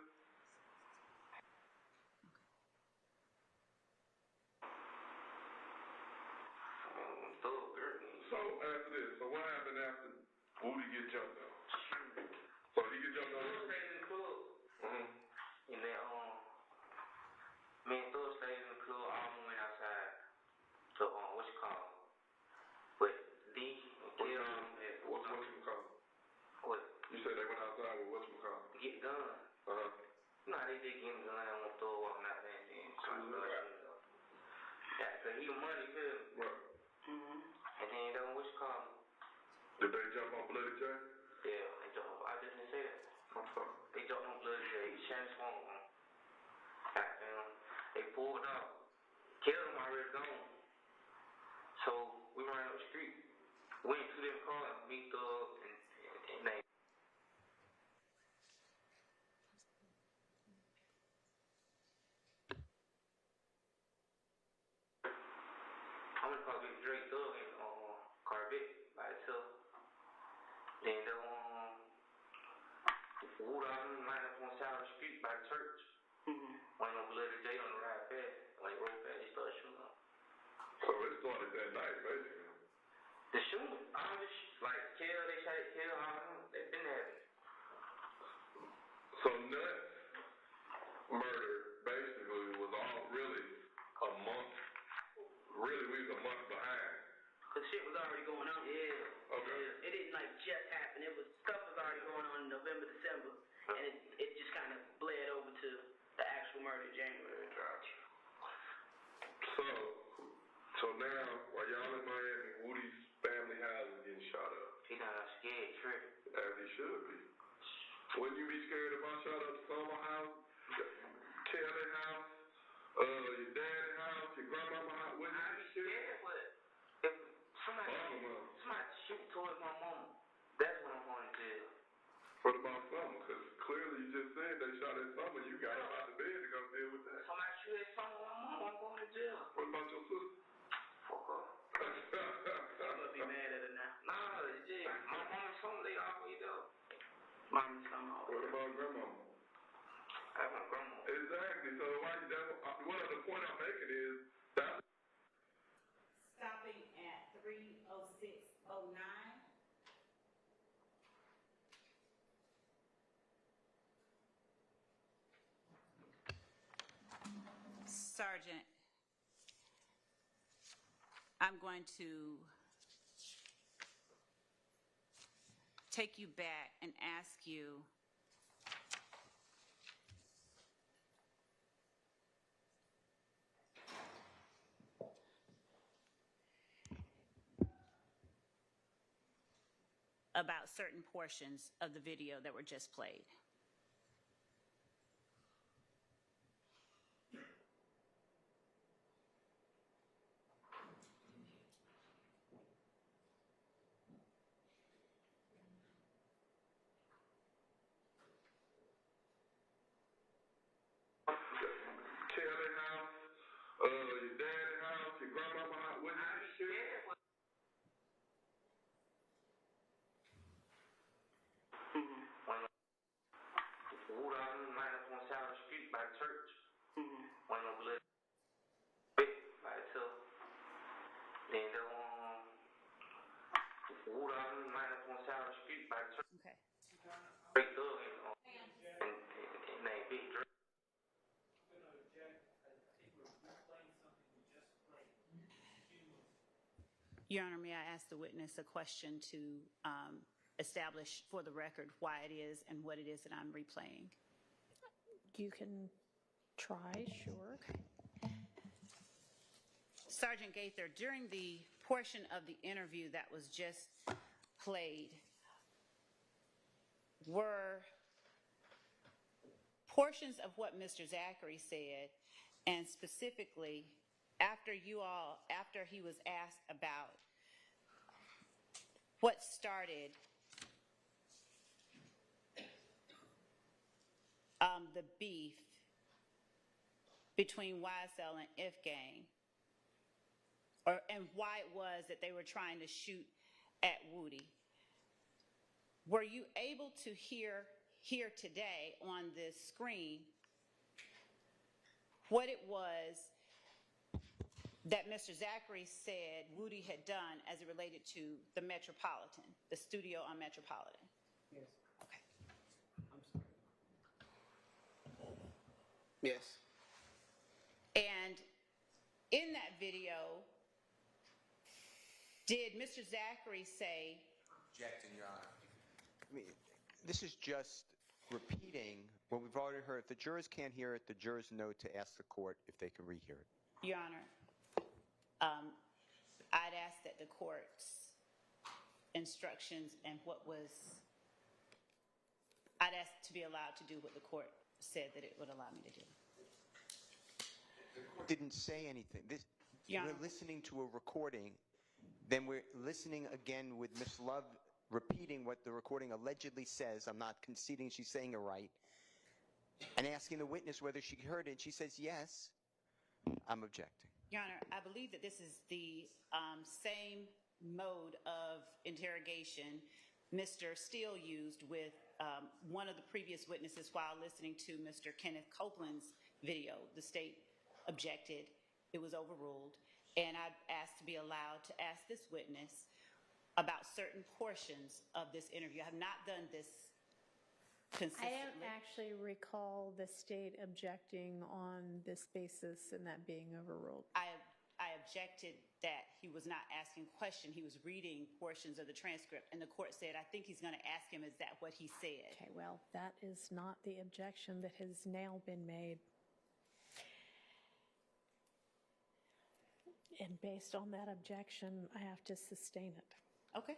Thug Girl. So after this, so what happened after Woody get jumped on? So he get jumped on? Thug stayed in the club. And then me and Thug stayed in the club. All of them went outside to what's it called? But D and Kel What's you call it? What? You said they went outside with what's you call it? Get guns. You know how they did getting guns on Thug walking out there and then yeah, cause he was money too. Right. And then that one, what's it called? Did they jump on Bloody J? Yeah, they jumped on. I just didn't say that. I'm sorry. They jumped on Bloody J. Shannon Swamp on. Goddamn. They pulled off. Killed him already gone. So we ran up the street. Went to their car and meet Thug and they. I'm gonna call Big Drake Thug and Corvette by itself. Then the Wood out line up on the side of the street by the church. Went on Bloody J on the ride past. When they rode past, they started shooting up. So it started that night, basically. The shooting, all this like Kel, they shot at Kel, all them, they've been having. So Nuts murder basically was all really a month. Really, we was a month behind. Cause shit was already going on. Yeah. Okay. It didn't like just happen. It was stuff was already going on in November, December, and it just kind of bled over to the actual murder in January. Gotcha. So now while y'all in Miami, Woody's family house is getting shot up. He done scared tripping. As he should be. Wouldn't you be scared if I shot up Summer house, Kelly house, your daddy's house, your grandmama's house? Wouldn't you be scared? But if somebody shoot towards my mama, that's when I'm going to jail. What about Summer? Because clearly you just said they shot at Summer. You got him out of bed to go deal with that. Somebody shoot at my mama, I'm going to jail. What about your sister? Fuck her. You must be mad at her now. Nah, yeah. My mama and Summer, they always go. Mom and Summer. What about grandmama? That's my grandma. Exactly. So one of the point I'm making is that. Stopping at 3:06:09. Sergeant, I'm going to take you back and ask you about certain portions of the video that were just played. Kelly house, your daddy's house, your grandmama's house. Wouldn't you be scared? Wood out line up on the side of the street by the church. Went on Bloody by itself. Then the Your Honor, may I ask the witness a question to establish for the record why it is and what it is that I'm replaying? You can try, sure. Sergeant Gaither, during the portion of the interview that was just played, were portions of what Mr. Zachary said, and specifically after he was asked about what started the beef between YSL and If Gang, and why it was that they were trying to shoot at Woody. Were you able to hear here today on this screen what it was that Mr. Zachary said Woody had done as it related to the Metropolitan, the studio on Metropolitan? Yes. Okay. I'm sorry. Yes. And in that video, did Mr. Zachary say... Objecting, Your Honor. I mean, this is just repeating what we've already heard. If the jurors can't hear it, the jurors know to ask the court if they can rehear it. Your Honor, I'd ask that the court's instructions and I'd ask to be allowed to do what the court said that it would allow me to do. The court didn't say anything. Your Honor. We're listening to a recording, then we're listening again with Ms. Love repeating what the recording allegedly says. I'm not conceding she's saying it right. And asking the witness whether she heard it. She says yes. I'm objecting. Your Honor, I believe that this is the same mode of interrogation Mr. Steele used with one of the previous witnesses while listening to Mr. Kenneth Copeland's video. The state objected. It was overruled. And I asked to be allowed to ask this witness about certain portions of this interview. I have not done this consistently. I don't actually recall the state objecting on this basis and that being overruled. I objected that he was not asking a question. He was reading portions of the transcript, and the court said, I think he's going to ask him, is that what he said? Okay, well, that is not the objection that has now been made. And based on that objection, I have to sustain it. Okay.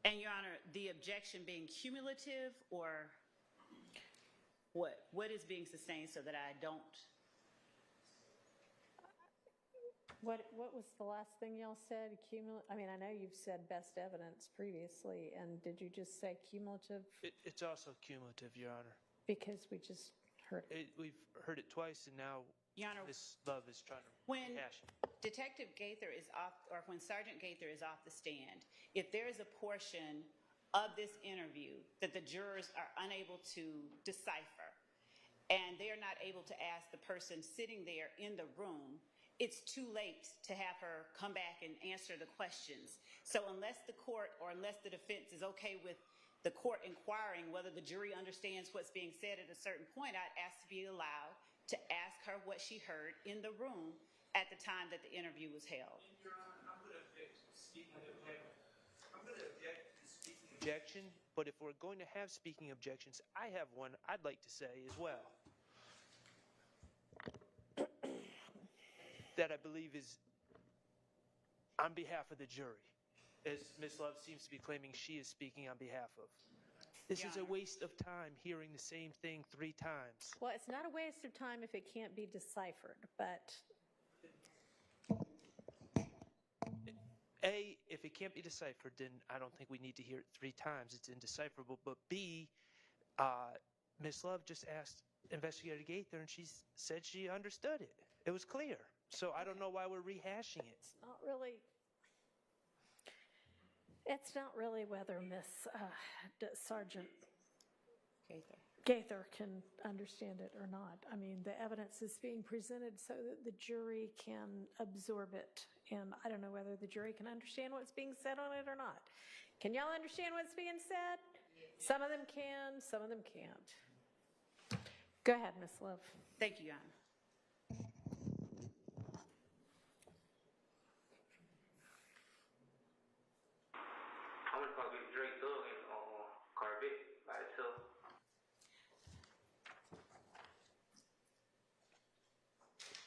And Your Honor, the objection being cumulative or what? What is being sustained so that I don't? What was the last thing y'all said? I mean, I know you've said best evidence previously, and did you just say cumulative? It's also cumulative, Your Honor. Because we just heard it. We've heard it twice, and now Your Honor, Ms. Love is trying to rehash it. Detective Gaither is off, or when Sergeant Gaither is off the stand, if there is a portion of this interview that the jurors are unable to decipher, and they are not able to ask the person sitting there in the room, it's too late to have her come back and answer the questions. So unless the court or unless the defense is okay with the court inquiring whether the jury understands what's being said at a certain point, I'd ask to be allowed to ask her what she heard in the room at the time that the interview was held. Your Honor, I'm going to object to speaking objection, but if we're going to have speaking objections, I have one I'd like to say as well. That I believe is on behalf of the jury, as Ms. Love seems to be claiming she is speaking on behalf of. This is a waste of time hearing the same thing 3 times. Well, it's not a waste of time if it can't be deciphered, but... A, if it can't be deciphered, then I don't think we need to hear it 3 times. It's indecipherable. But B, Ms. Love just asked Investigator Gaither, and she said she understood it. It was clear. So I don't know why we're rehashing it. It's not really whether Miss Sergeant Gaither can understand it or not. I mean, the evidence is being presented so that the jury can absorb it. And I don't know whether the jury can understand what's being said on it or not. Can y'all understand what's being said? Yes. Some of them can, some of them can't. Go ahead, Ms. Love. Thank you, Your Honor. I'm gonna call it Drake Thug and Corvette by itself.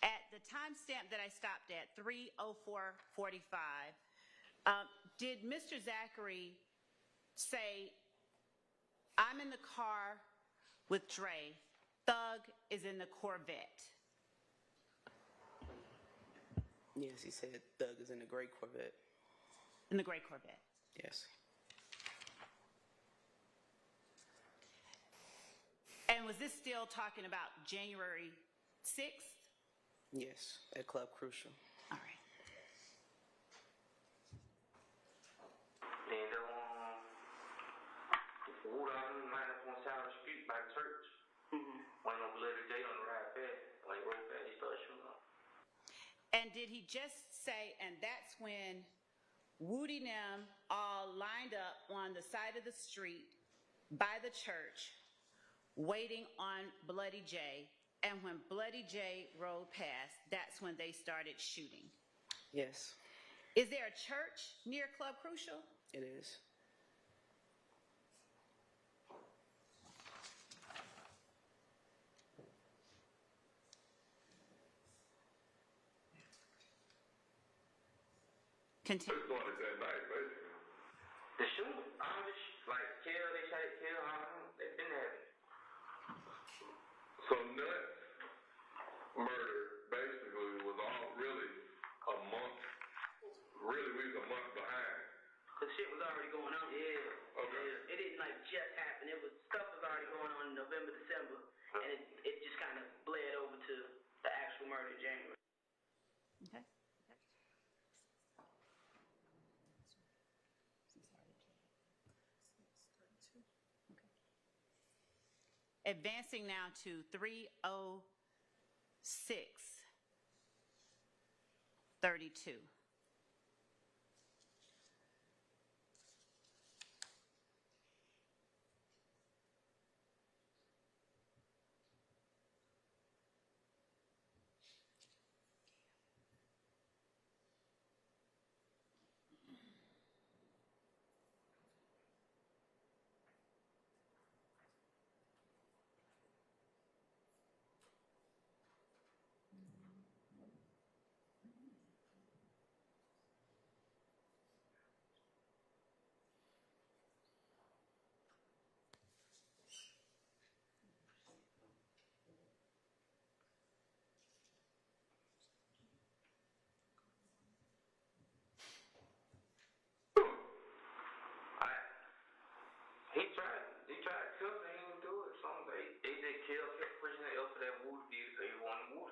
At the timestamp that I stopped at, 3:04:45, did Mr. Zachary say, I'm in the car with Dre, Thug is in the Corvette? Yes, he said Thug is in the gray Corvette. In the gray Corvette. Yes. And was this still talking about January 6th? Yes, at Club Crucial. All right. And Wood out in line up on the side of the street by the church. Went on Bloody J on the ride fast. Like real fast, he started shooting up. And did he just say, and that's when Woody and them all lined up on the side of the street by the church, waiting on Bloody J, and when Bloody J rode past, that's when they started shooting? Yes, Is there a church near Club Crucial? it is. Continue. They started that night, basically. The shooting, like kill, they shot it, kill, they've been having it. So Nuts murder basically was all really a month. Really, we was a month behind. Cause shit was already going on. Yeah. Okay. Yeah. It didn't like just happen. It was stuff was already going on in November, December, and it just kind of bled over to the actual murder in January. Okay. Advancing now to 3:06:32. He tried to kill me, he didn't do it. They just kept pushing it up for that Wood deal, so he wanted Wood.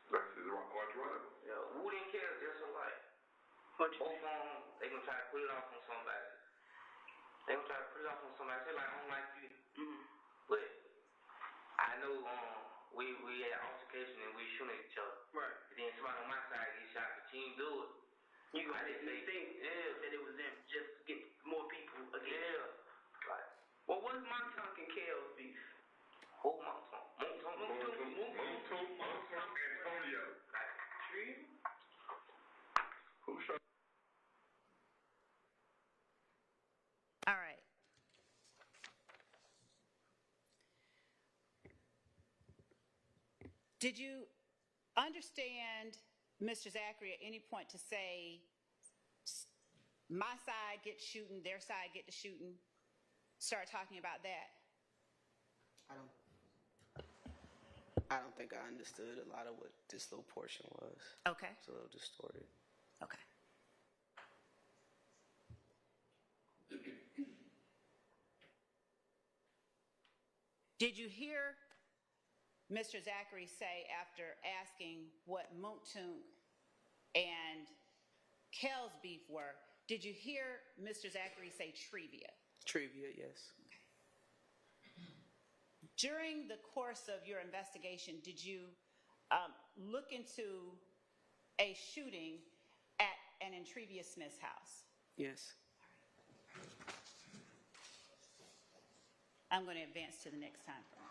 That's his arch rival. Yeah, Wood and Kill just alike. Both of them, they gonna try to put it off on somebody. They gonna try to put it off on somebody. Say like, I don't like you. But I know we had altercation and we shooting at each other. Right. And then somebody on my side get shot, but you didn't do it. I didn't think that it was them just to get more people against. Yeah. Right. Well, what's Montauk and Kale's beef? Who Montauk? Antonio. Who shot? All right. Did you understand, Mr. Zachary, at any point to say, my side gets shooting, their side get to shooting? Start talking about that. I don't think I understood a lot of what this little portion was. Okay. It's a little distorted. Okay. Did you hear Mr. Zachary say, after asking what Moontoon and Kel's beef were, did you hear Mr. Zachary say Trivia? Trivia, yes. During the course of your investigation, did you look into a shooting at an Intrivia Smith's house? Yes. I'm going to advance to the next time frame.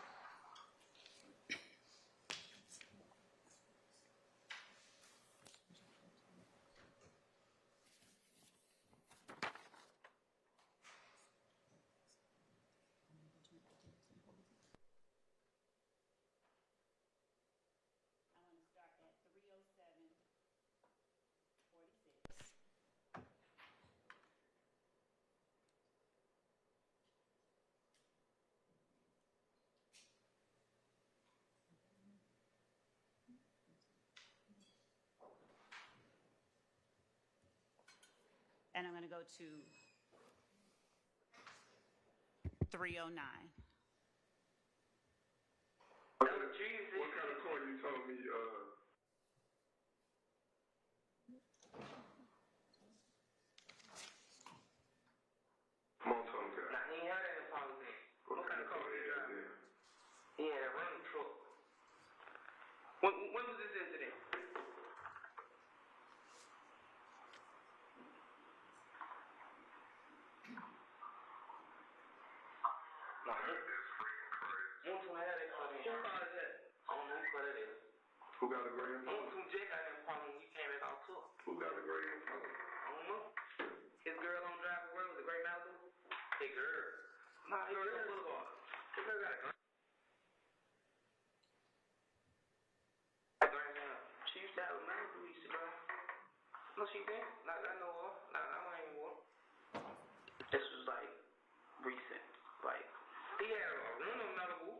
to go to 309. What kind of court you told me, Monton got? Nah, he ain't had that in problem then. What kind of car was he driving? He had a running truck. When was this incident? Nah, Monton had that car then. Who car is that? I don't know who car that is. Who got a gray Impala? Monton J got that problem when he came back out too. Who got a gray Impala? I don't know. His girl on driving where was it? Great Malibu? Hey girl. Nah, his girl Boulevard. His girl got a girl. She used to have a Malibu used to drive. No, she didn't. Not that I know of. Not anymore. This was like recent. Like he had a rental Malibu.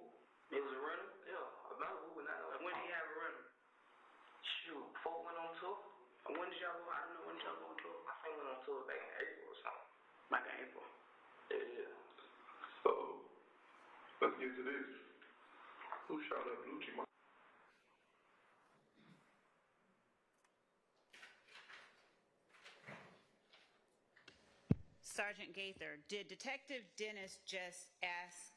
It was a rental. Yeah, a Malibu, but not like when did he have a rental? Shoot, before went on tour. When did y'all go? I don't know when y'all go on tour. I think we went on tour back in April or something. Back in April. Yeah. So, let's get to this. Who shot up Lucci? Sergeant Gaither, did Detective Dennis just ask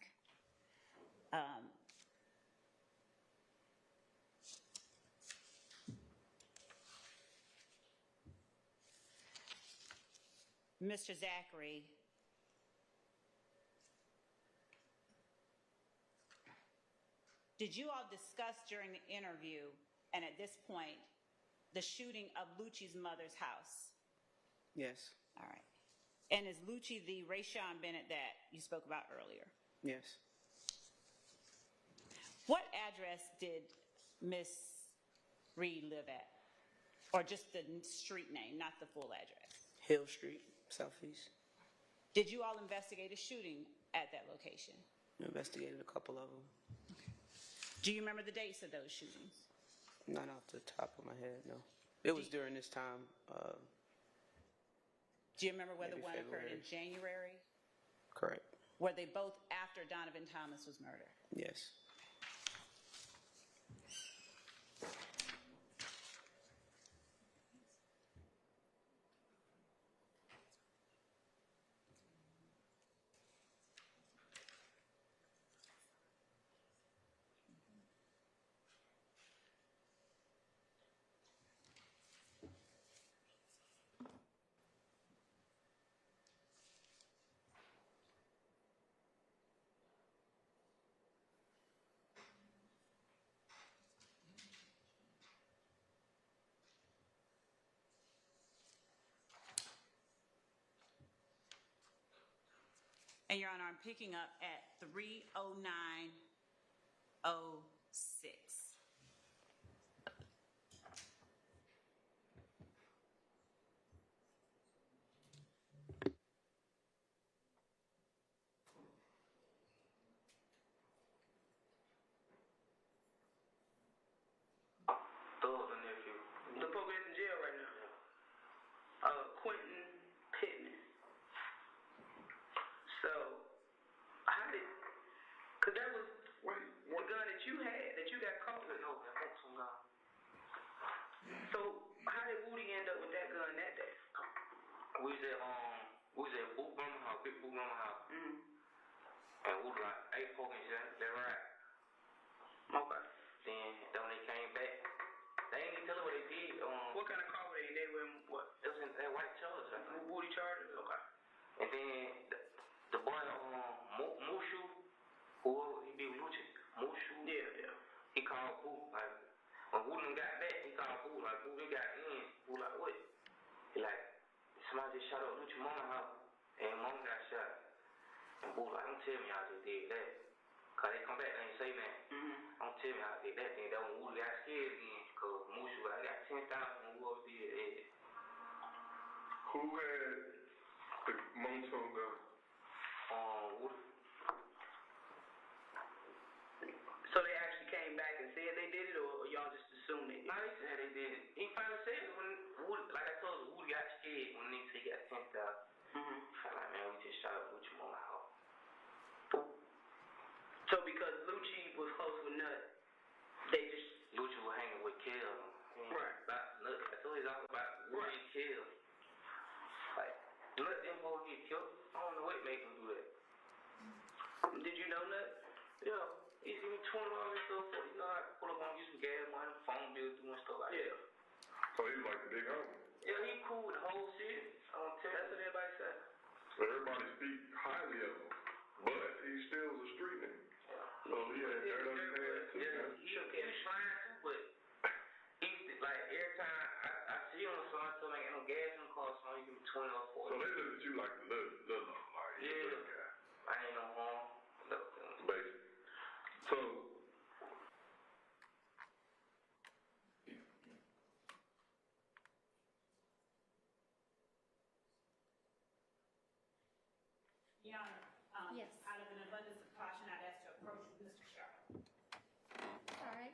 Mr. Zachary did you all discuss during the interview and at this point the shooting of Lucci's mother's house? Yes. All right. And is Lucci the Rayshawn Bennett that you spoke about earlier? Yes. What address did Miss Reed live at? Or just the street name, not the full address? Hill Street, Southeast. Did you all investigate a shooting at that location? We investigated a couple of them. Do you remember the dates of those shootings? Not off the top of my head, no. It was during this time. Do you remember whether Maybe one occurred in February. January? Correct. Were they both after Donovan Thomas was murdered? Yes. And Your Honor, I'm picking up at 30906. Thug's a nephew. The folks in jail right now. Quentin Pittman. So, how did? Cause that was the gun that you had that you got caught with. No, that was some gun. So, how did Woody end up with that gun that day? We was at Boot Mama house, Big Boot Mama house. And we was like, hey, fucking shit, that right. Okay. Then when they came back, they ain't even tell her what they did. What kind of car were they in? They were in what? It was in that white Charger. Woody Charger? Okay. And then the boy, Mushu, who he be with Lucci, Mushu. Yeah. He called Boo. Like, when Woody got back, he called Boo. Like, Boo, they got in. Boo, like, what? He like, somebody just shot up Lucci mama house. And mama got shot. And Boo, like, don't tell me y'all just did that. Cause they come back and they say that. Don't tell me how I did that thing. That when Woody got scared again. Cause Mushu, I got 10,000 when Woody did that. Who had the Monton gun? Woody. So they actually came back and said they did it, or y'all just assumed they did it? No, they said they did it. He finally said it when Woody, like I told you, Woody got scared when they said he got 10,000. So because Lucci was close with Nut, they just Lucci was hanging with Kel. Right. I told you all about Lucci and Kel. Like Nut didn't go get killed. I don't know what made him do that. Did you know Nut? Yeah. He gave me $20 and stuff. So, you know, I pull up on get some gas money, phone bill, doing stuff like that. So he was like the big homie. Yeah, he cool with the whole city. That's what everybody said. So everybody speak highly of him, but he still was a street nigga. So he had dirt on his hands too. Yeah, he was trying to, but he like every time I see him, so I tell him I ain't no gas in the car, so he give me 20 or 40. So they look at you like the little like you a little guy. I ain't no harm. Basically. So Your Honor, Yes. out of an abundance of caution, I'd ask to approach Mr. Sharp. All right.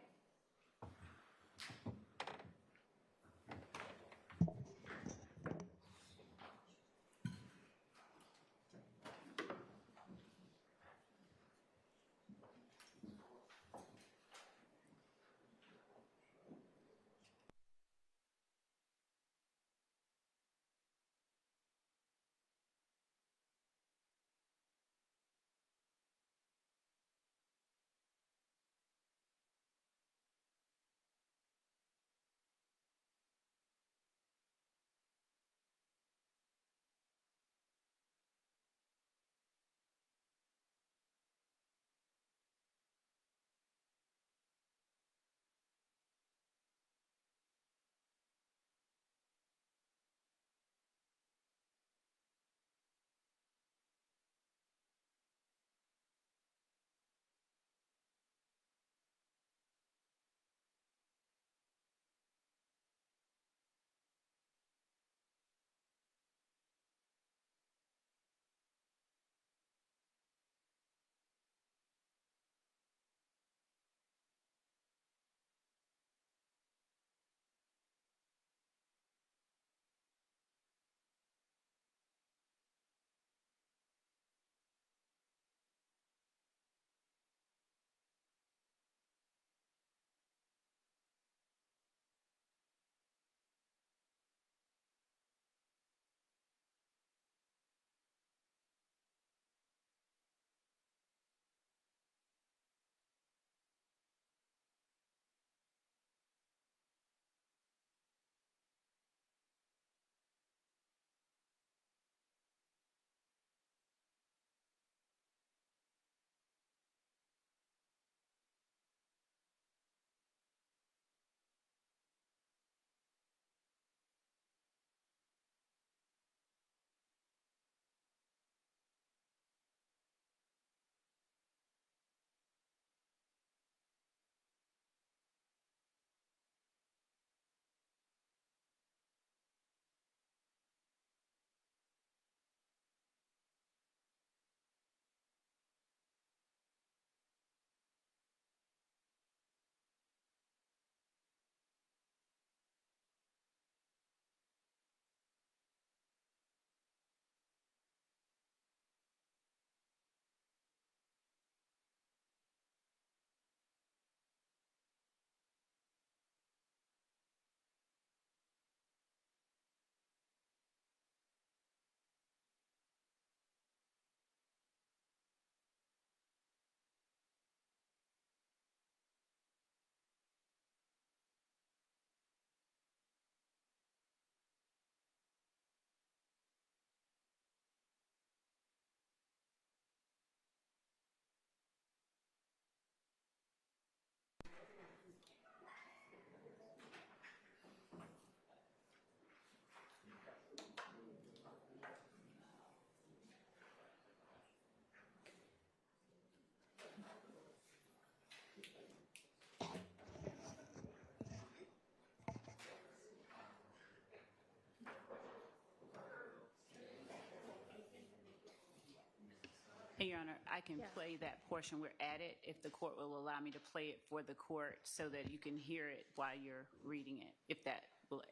Your Honor, I can Yeah. play that portion. We're at it if the court will allow me to play it for the court so that you can hear it while you're reading it, if that will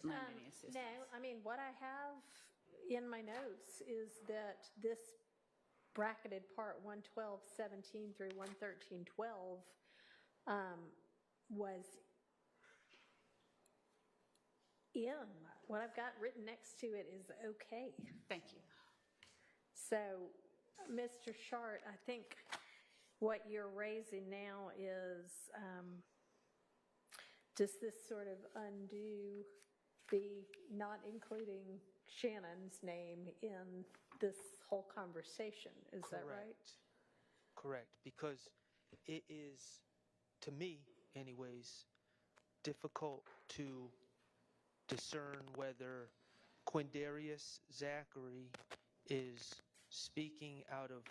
lend any assistance. No, I mean, what I have in my notes is that this bracketed part 112.17 through 113.12 was in. What I've got written next to it is okay. Thank you. So, Mr. Shart, I think what you're raising now is, does this sort of undo the not including Shannon's name in this whole conversation? Is that right? Correct, because it is, to me anyways, difficult to discern whether Quindarius Zachary is speaking out of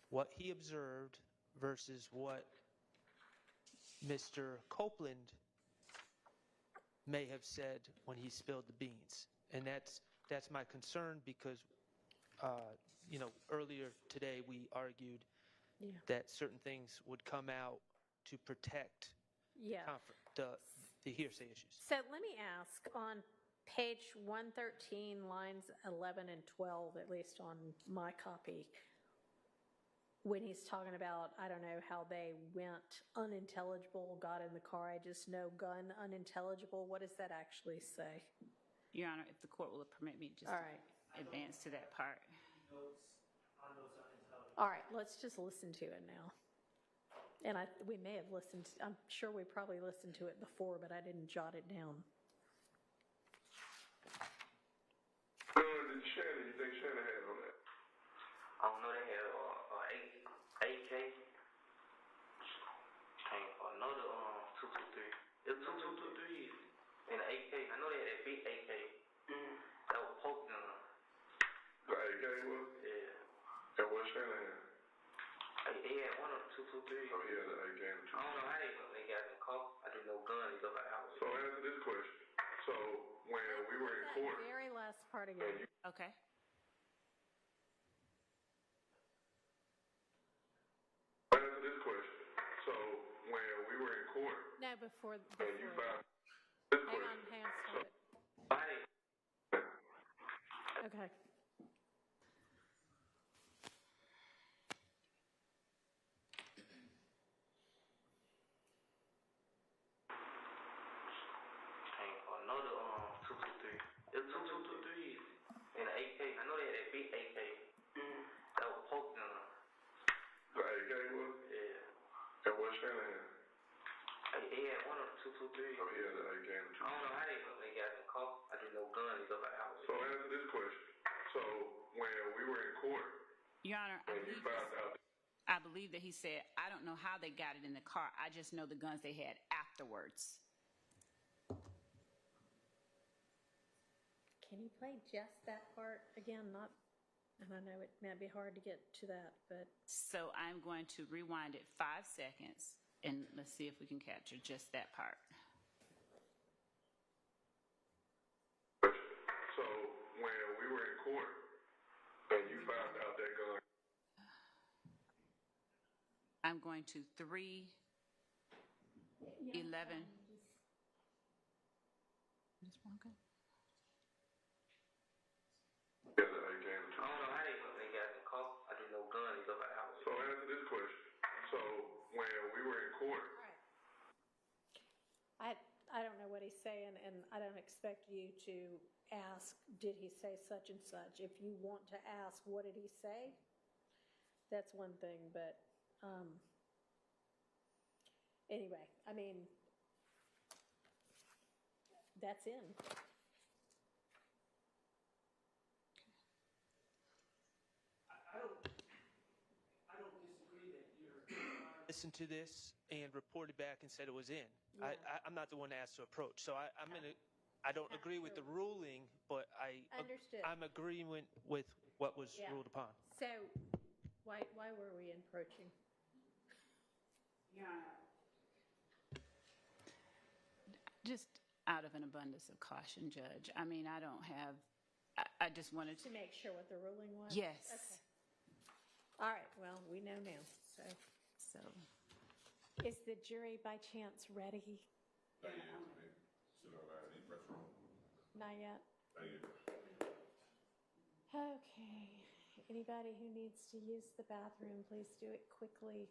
what he observed versus what Mr. Copeland may have said when he spilled the beans. And that's my concern because, earlier today we argued that certain things would come out to protect the hearsay issues. So let me ask, on page 113, lines 11 and 12, at least on my copy, when he's talking about, I don't know how they went unintelligible, got in the car, I just know gun unintelligible, what does that actually say? Your Honor, if the court will permit me just All right. to advance to that part. All right, let's just listen to it now. And we may have listened, I'm sure we probably listened to it before, but I didn't jot it down. Did Shannon, you think Shannon had on that? I don't know, they had AK. Came for another 223. It was 223 and an AK. I know they had that big AK. That was poking on them. The AK was? Yeah. And what Shannon had? He had one of the 223. Oh, he had an AK and I don't know how they got in the car. I didn't know gun. He looked like I was. So answer this question. So when we were in court. That very last part again. Okay. Answer this question. So when we were in court. No, before. And you found this question. Hang on, stop it. Okay. Came for another 223. It was 223 and an AK. I know they had that big AK. That was poking on them. The AK was? Yeah. And what Shannon had? He had one of the 223. Oh, he had an AK and I don't know how they got in the car. I didn't know gun. He looked like I was. So answer this question. So when we were in court. Your Honor, I believe that he said, I don't know how they got it in the car. I just know the guns they had afterwards. Can you play just that part again? Not, and I know it might be hard to get to that, but. So I'm going to rewind it 5 seconds, and let's see if we can capture just that part. So when we were in court, and you found out that gun. I'm going to 3:11. Ms. Blanca? Yeah, the AK and I don't know how they got in the car. I didn't know gun. He looked like I was. So answer this question. So when we were in court. I don't know what he's saying, and I don't expect you to ask, did he say such and such? If you want to ask, what did he say? That's one thing, but anyway, I mean, that's in. I don't disagree that you're listened to this and reported back and said it was in. Yeah. I'm not the one asked to approach, so I don't agree with the ruling, but Understood. I'm agreeing with what was ruled upon. So, why were we encroaching? Your Honor, just out of an abundance of caution, Judge. I mean, I don't have. I just wanted To make sure what the ruling was? Yes. Okay. All right, well, we know now, so. Is the jury by chance ready? Not yet? Okay. Anybody who needs to use the bathroom, please do it quickly.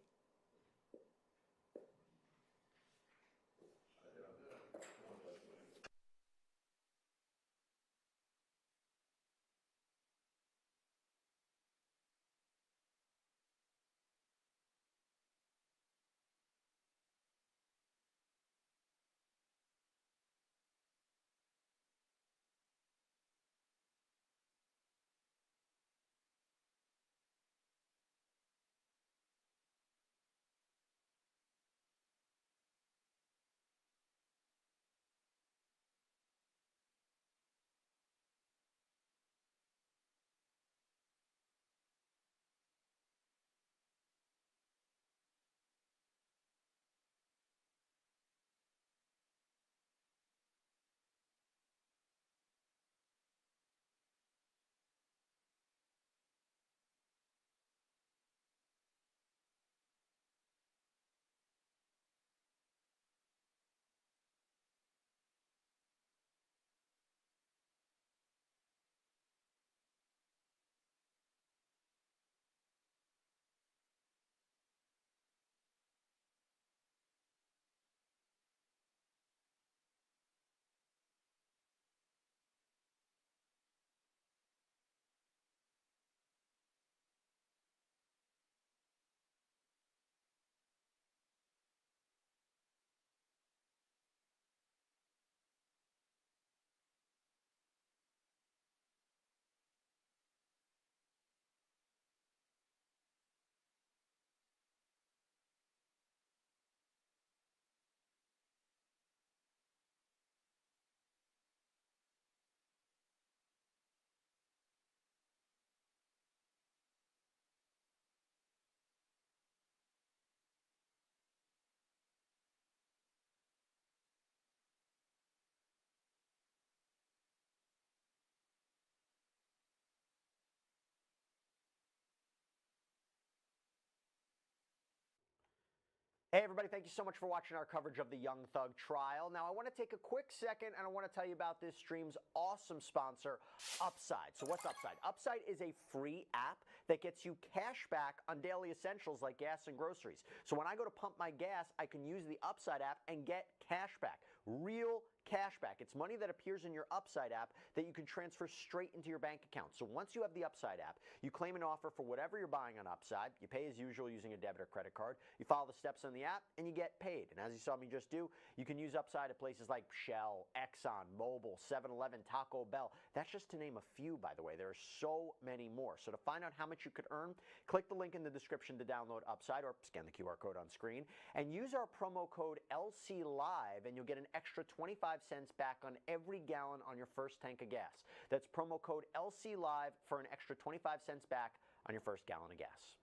Hey everybody, thank you so much for watching our coverage of the Young Thug trial. Now I want to take a quick second and I want to tell you about this stream's awesome sponsor, Upside. So what's Upside? Upside is a free app that gets you cash back on daily essentials like gas and groceries. So when I go to pump my gas, I can use the Upside app and get cash back. Real cash back. It's money that appears in your Upside app that you can transfer straight into your bank account. So once you have the Upside app, you claim an offer for whatever you're buying on Upside. You pay as usual using a debit or credit card. You follow the steps on the app and you get paid. And as you saw me just do, you can use Upside at places like Shell, Exxon, Mobil, 7-Eleven, Taco Bell. That's just to name a few, by the way. There are so many more. So to find out how much you could earn, click the link in the description to download Upside or scan the QR code on screen and use our promo code LCLIVE and you'll get an extra 25 cents back on every gallon on your first tank of gas. That's promo code LCLIVE for an extra 25 cents back on your first gallon of gas.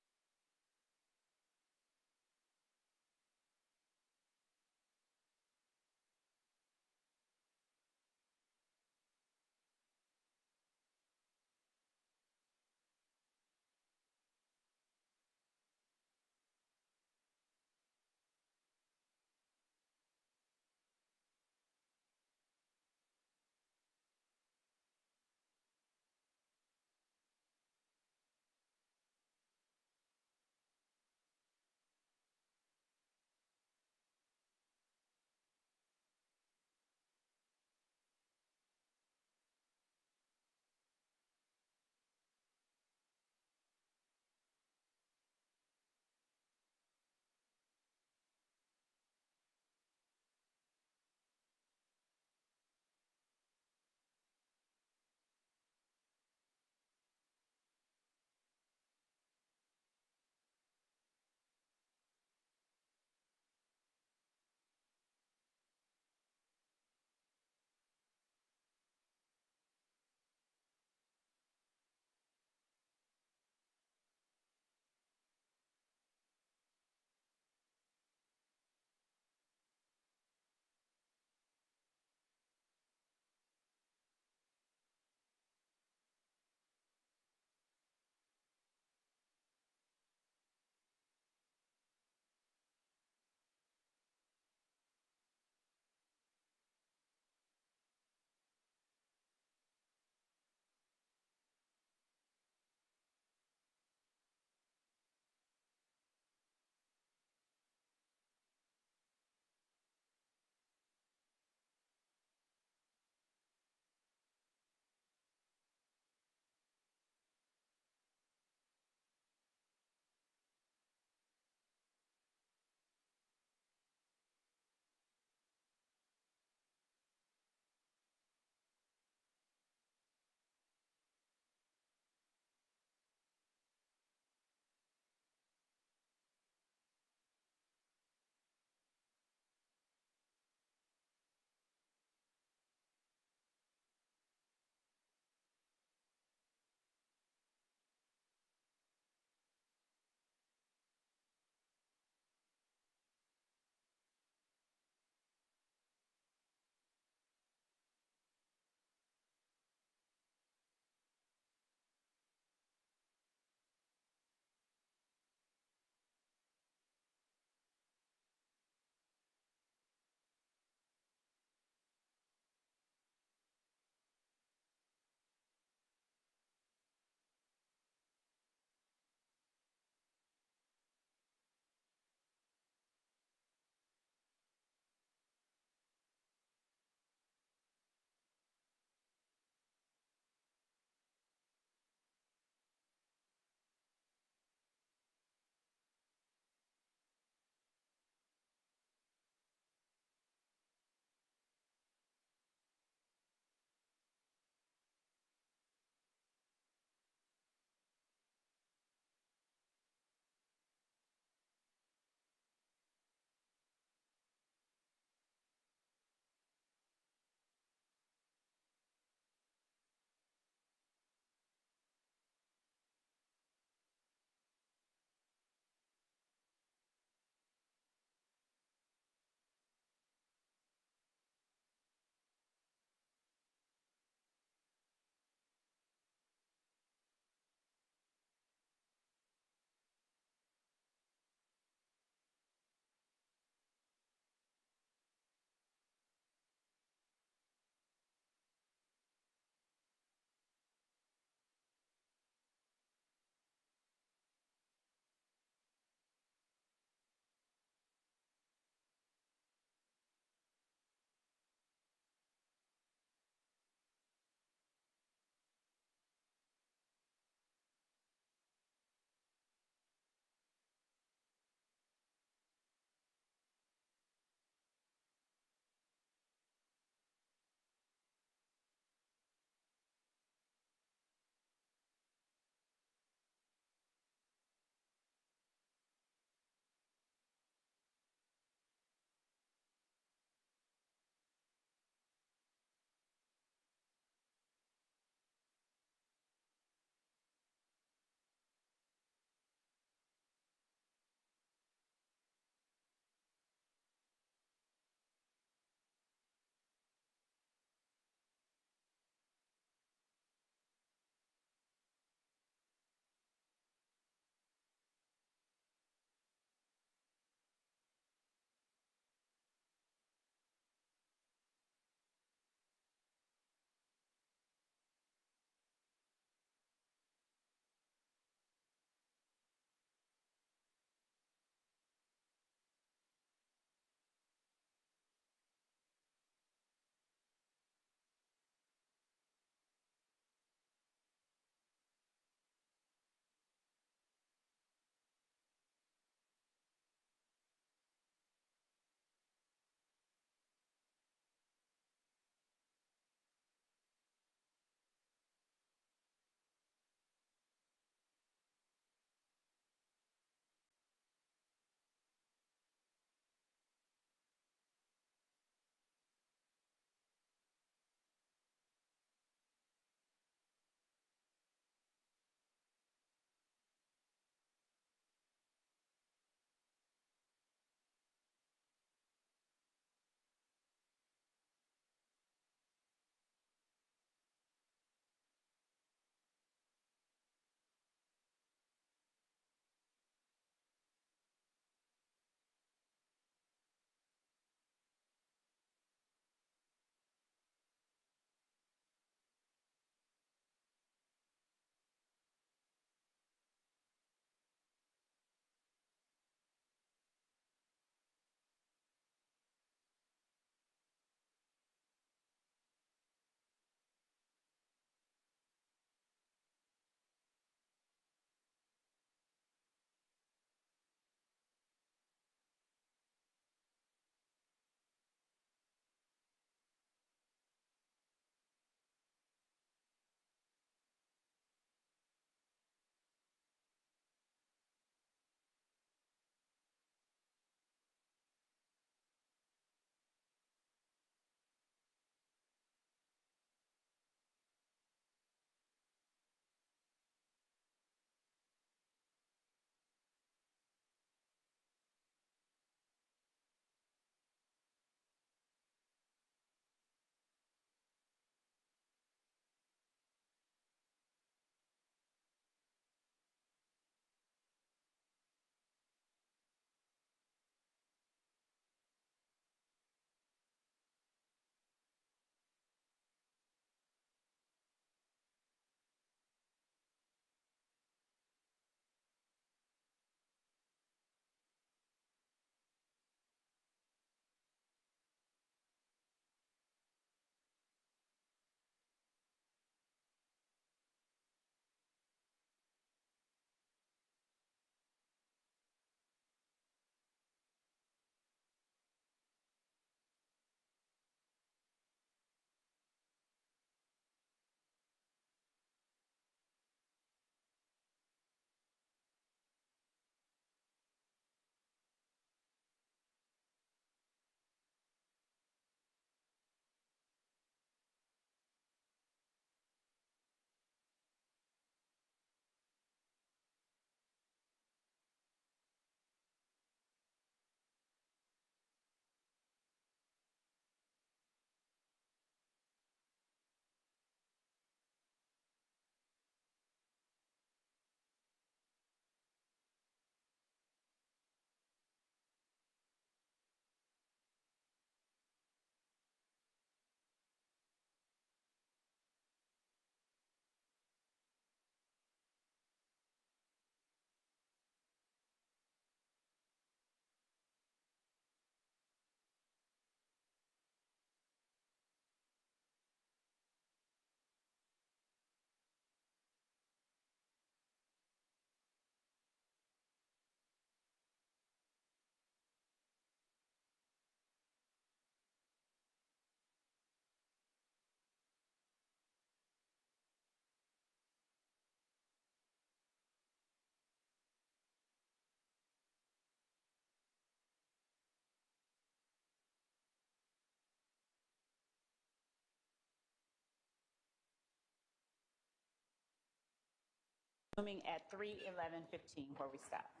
Resuming at 3:11:15 where we stopped.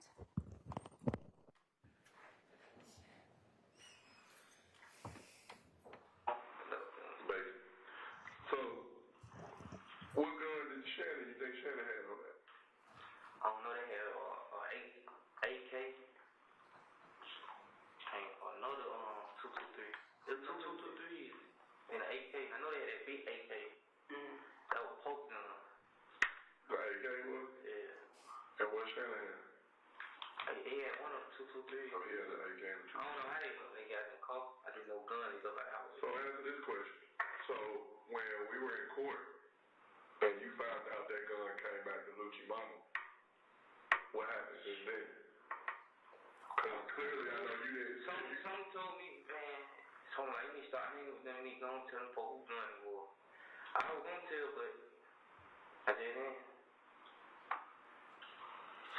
So, what gun did Shannon, you think Shannon had on that? I don't know, they had AK, and another 223. The 223 and the AK. I know they had that big AK. That was poking on them. The AK was? Yeah. And what Shannon had? He had one of the 223. Oh, he had an AK and I don't know how they got in the car. I just know guns. They go by house. So answer this question. So when we were in court and you found out that gun came back to Lucci Mama, what happened since then? Because clearly I know you didn't. Some told me, man, someone like, you need to start hanging with them. You need to go and tell them for who gun it was. I was going to tell, but I didn't.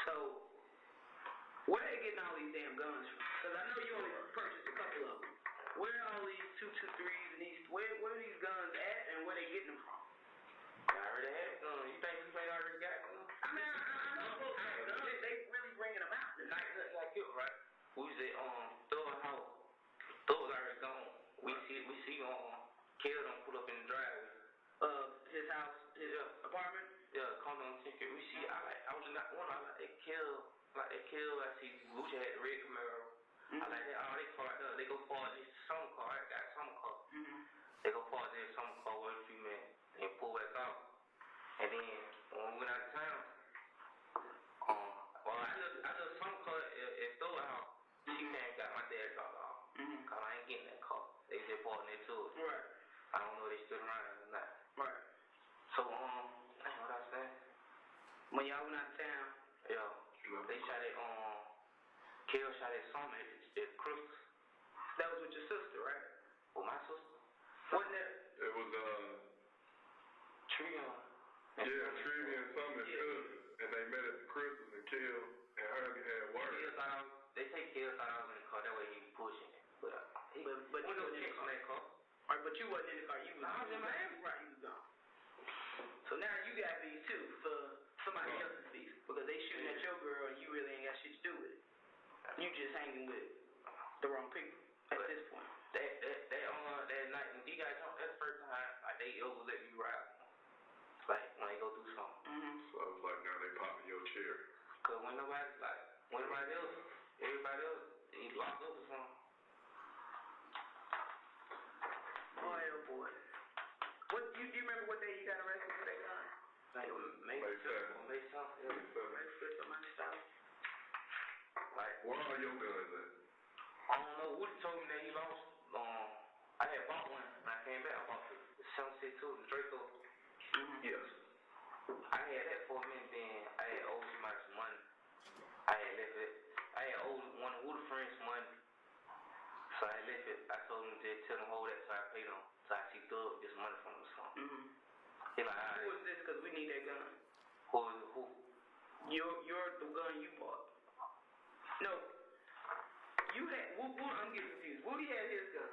So, where they getting all these damn guns from? Because I know you only purchased a couple of them. Where are all these 223s and these? Where are these guns at, and where they getting them from? I already had a gun. You think I already got a gun? I mean, I know they really bringing them out tonight. Got killed, right? We was at Thor house. Thor was already gone. We see killed him, put up in the driveway. His house, his apartment. Yeah, come on, ticket. We see. I was not one. They killed. I see Lucha had the red Camaro. I like that. Oh, they parked up. They go park this summer car. I got a summer car. They go park this summer car with a few minutes and pull back out. And then when we went out of town, well, I just summer car at Thor house. She came and got my dad dropped off. Cause I ain't getting that car. They just parked there too. Right. I don't know if they stood around or not. Right. So that's what I was saying. When y'all went out of town. Yeah. They shot at Kel shot at Summer at Crystal. That was with your sister, right? With my sister? Wasn't it? It was Trivium. Yeah, Trivium and Summer cousin, and they met at the Crystals and Kel and Herbie had word. They say Kel thought I was in the car. That way he was pushing it. But you wasn't in the car. Right, but you wasn't in the car. You was. I was in Miami. Right, you was gone. So now you got beef too for somebody else's beef because they shooting at your girl and you really ain't got shit to do with it. You just hanging with the wrong people at this point. That night when D got jumped, that's the first time like they ever let me ride. Like when they go do something. So I was like, now they popping your chair. Cause when everybody else, he locked up or something. Boy, oh boy. What you remember what day you got arrested for that gun? Like May 7th. May 7th. May 5th or May 7th. Like, where are your guns at? I don't know. Woody told me that he lost. I had bought one when I came back. I bought the 762, the Draco. Yes. I had that for a minute. Then I had owed somebody some money. I had left it. I had owed one of Woody friends some money. So I left it. I told him to tell him hold that, so I paid him. So I see Thug get some money from him or something. He like, who is this? Because we need that gun. Who? You're the gun you bought. No. You had. I'm getting confused. Woody had his gun.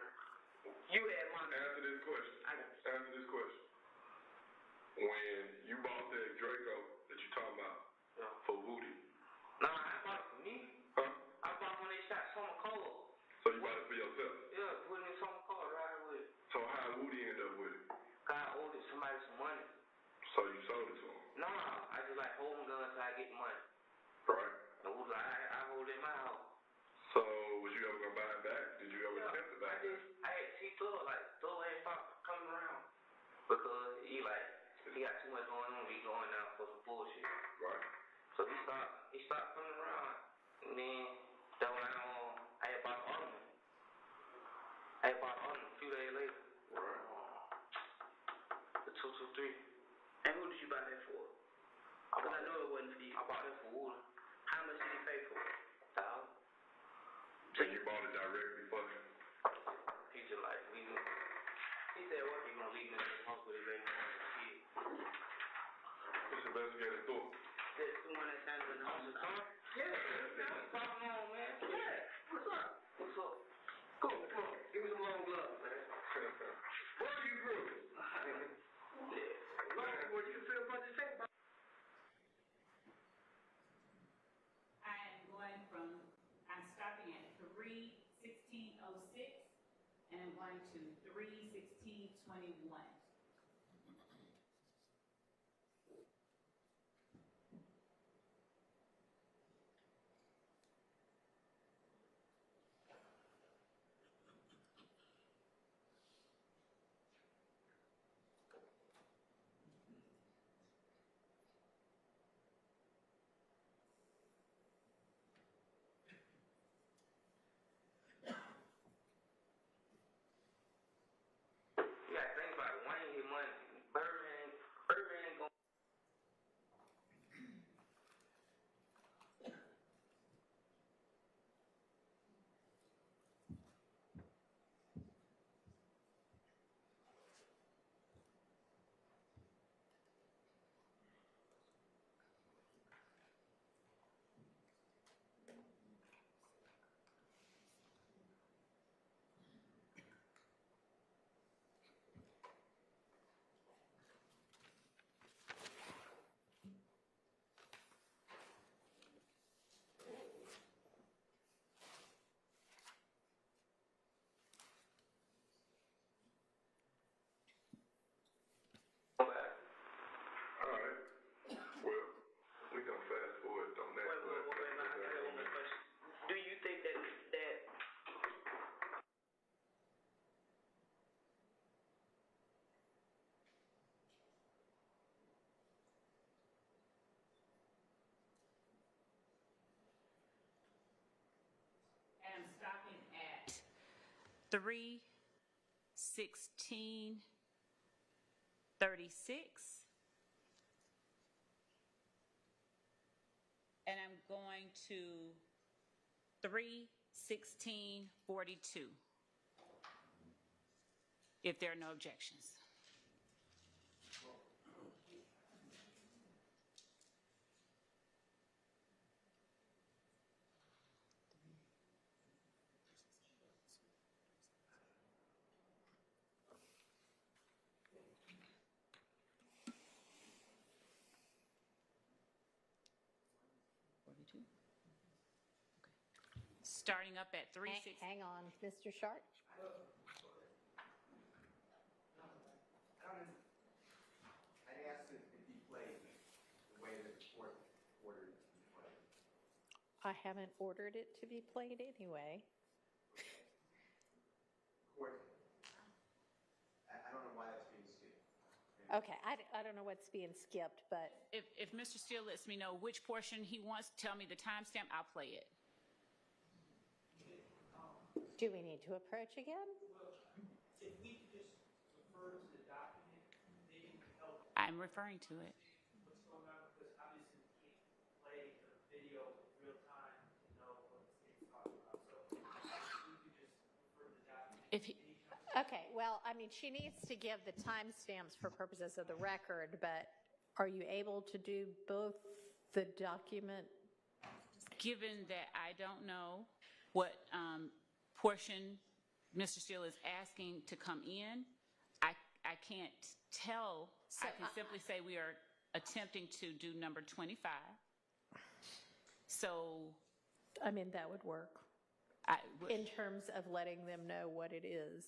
You had mine. Answer this question. Answer this question. When you bought that Draco that you talking about for Woody. Nah, I bought it for me. Huh? I bought when they shot Summer Cole. So you bought it for yourself? Yeah, put it in Summer Cole, right with it. So how Woody end up with it? God owed somebody some money. So you sold it to him? Nah, I just like holding guns till I get money. Right. And Woody like, I hold it in my house. So was you ever gonna buy it back? Did you ever attempt to buy it? I had to see Thug, like Thug ain't stopped coming around. Because he got too much going on, he going down for some bullshit. Right. So he stopped coming around. And then that when I had bought the other one. I had bought the other one a few days later. Right. The 223. And who did you buy that for? Because I know it wasn't for you. I bought it for Woody. How much did he pay for it? $1,000. So you bought it directly for him? He just like leaving. He said what? He gonna leave me in the house with his baby mama and his kid. What's the investigator thought? That's the one that's handling the house. Yeah, what's going on, man? Yeah. What's up? What's up? Come on. Give me some long gloves, man. Where are you grew? Yeah. Long, where you can feel about the tape. going to 3/16/21. You gotta think about it. Wayne get money. Birdman going. All right. Well, we can fast forward on that. Wait, I got one more question. Do you think that And I'm stopping at 3/16/36. And I'm going to 3/16/42. If there are no objections. Starting up at 3/16. Hang on, Mr. Sharp. I asked it to be played the way that the court ordered it to be played. I haven't ordered it to be played anyway. Court, I don't know why that's being skipped. Okay, I don't know what's being skipped, but If Mr. Steele lets me know which portion he wants to tell me the timestamp, I'll play it. do we need to approach again? If we could just refer to the document, maybe it would help I'm referring to it. what's going on, because obviously we can't play the video in real time to know what the state's talking about. So if we could just refer to the document. If he, Okay, well, I mean, she needs to give the timestamps for purposes of the record, but are you able to do both the document? given that I don't know what portion Mr. Steele is asking to come in, I can't tell. I can simply say we are attempting to do number 25. So, I mean, that would work in terms of letting them know what it is.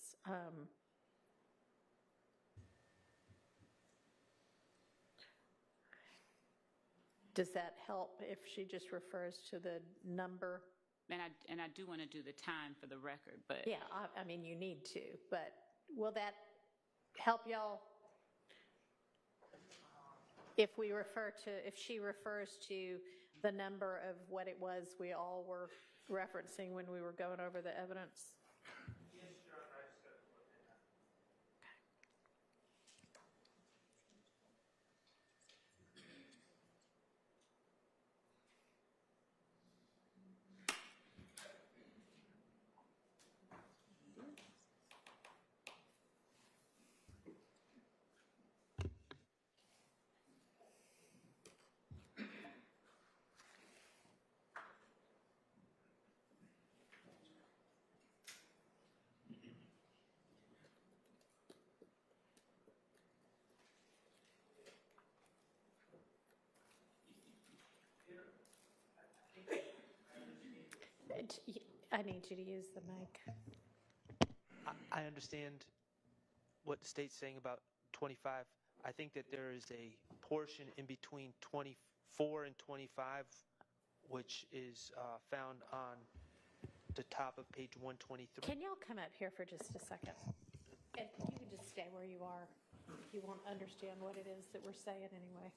Does that help if she just refers to the number? And I do want to do the time for the record, but Yeah, I mean, you need to, but will that help y'all? If she refers to the number of what it was we all were referencing when we were going over the evidence? Yes, Your Honor, I just got to look at that. I need you to use the mic. I understand what the state's saying about 25. I think that there is a portion in between 24 and 25, which is found on the top of page 123. Can y'all come up here for just a second? And you can just stay where you are. You won't understand what it is that we're saying anyway.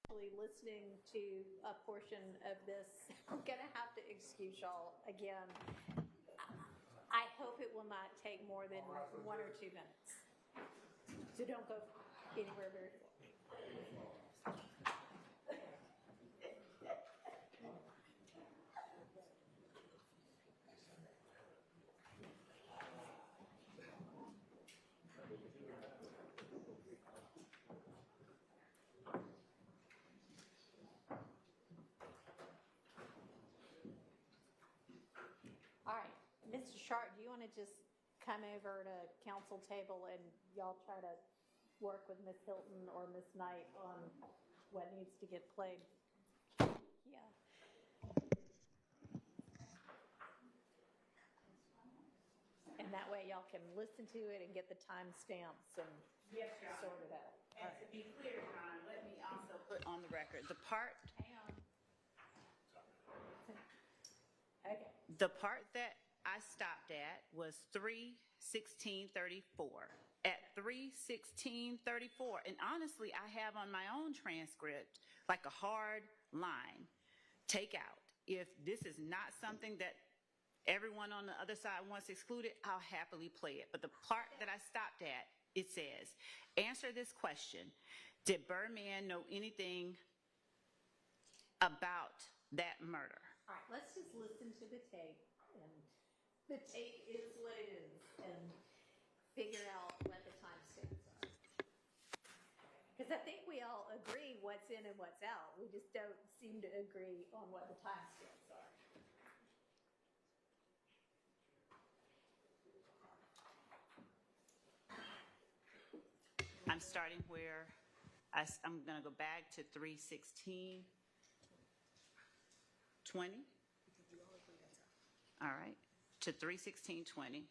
Listening to a portion of this, I'm going to have to excuse y'all again. I hope it will not take more than 1 or 2 minutes. So don't go anywhere very far. All right, Mr. Sharp, do you want to just come over to council table and y'all try to work with Miss Hilton or Miss Knight on what needs to get played? Yeah. And that way y'all can listen to it and get the timestamps and sort it out. And to be clear, Your Honor, let me also put on the record, the part that I stopped at was 3:16:34. At 3:16:34, and honestly, I have on my own transcript like a hard line, take out. If this is not something that everyone on the other side wants excluded, I'll happily play it. But the part that I stopped at, it says, answer this question. Did Birdman know anything about that murder? All right, let's just listen to the tape. And the tape is what it is. And figure out what the timestamps are. Because I think we all agree what's in and what's out. We just don't seem to agree on what the timestamps are. I'm starting where I'm going to go back to 3:16:20. All right, to 3:16:20.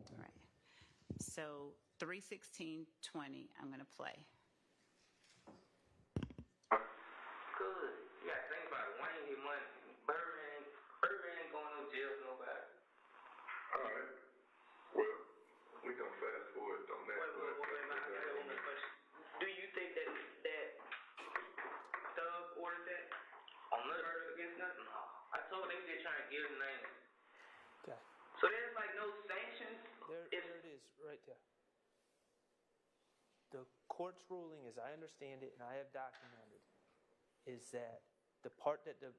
All right, so 3:16:20, I'm going to play. Good. You gotta think about it. Wayne get money. Birdman ain't going to jail for nobody. All right. Well, we gonna fast forward on that. Wait, I got one more question. Do you think that Thug ordered that? On murder against nothing? No. I told they were just trying to give the name. Okay. So there's like no sanctions? There it is, right there. The court's ruling, as I understand it, and I have documented, is that the part that the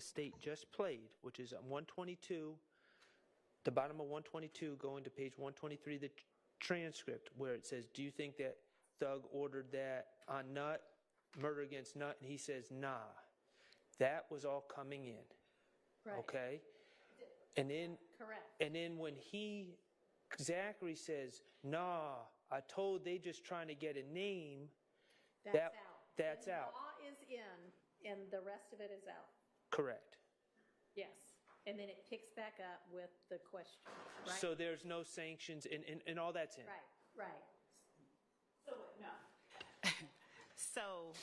state just played, which is on 122, the bottom of 122 going to page 123, the transcript, where it says, do you think that Thug ordered that on Nut, murder against Nut? And he says, nah. That was all coming in. Right. Okay? And then, correct. And then when Zachary says, nah, I told they just trying to get a name, That's out. That's the out. law is in, and the rest of it is out. Correct. Yes. And then it picks back up with the question, right? So there's no sanctions, and all that's in. Right. So, no. So,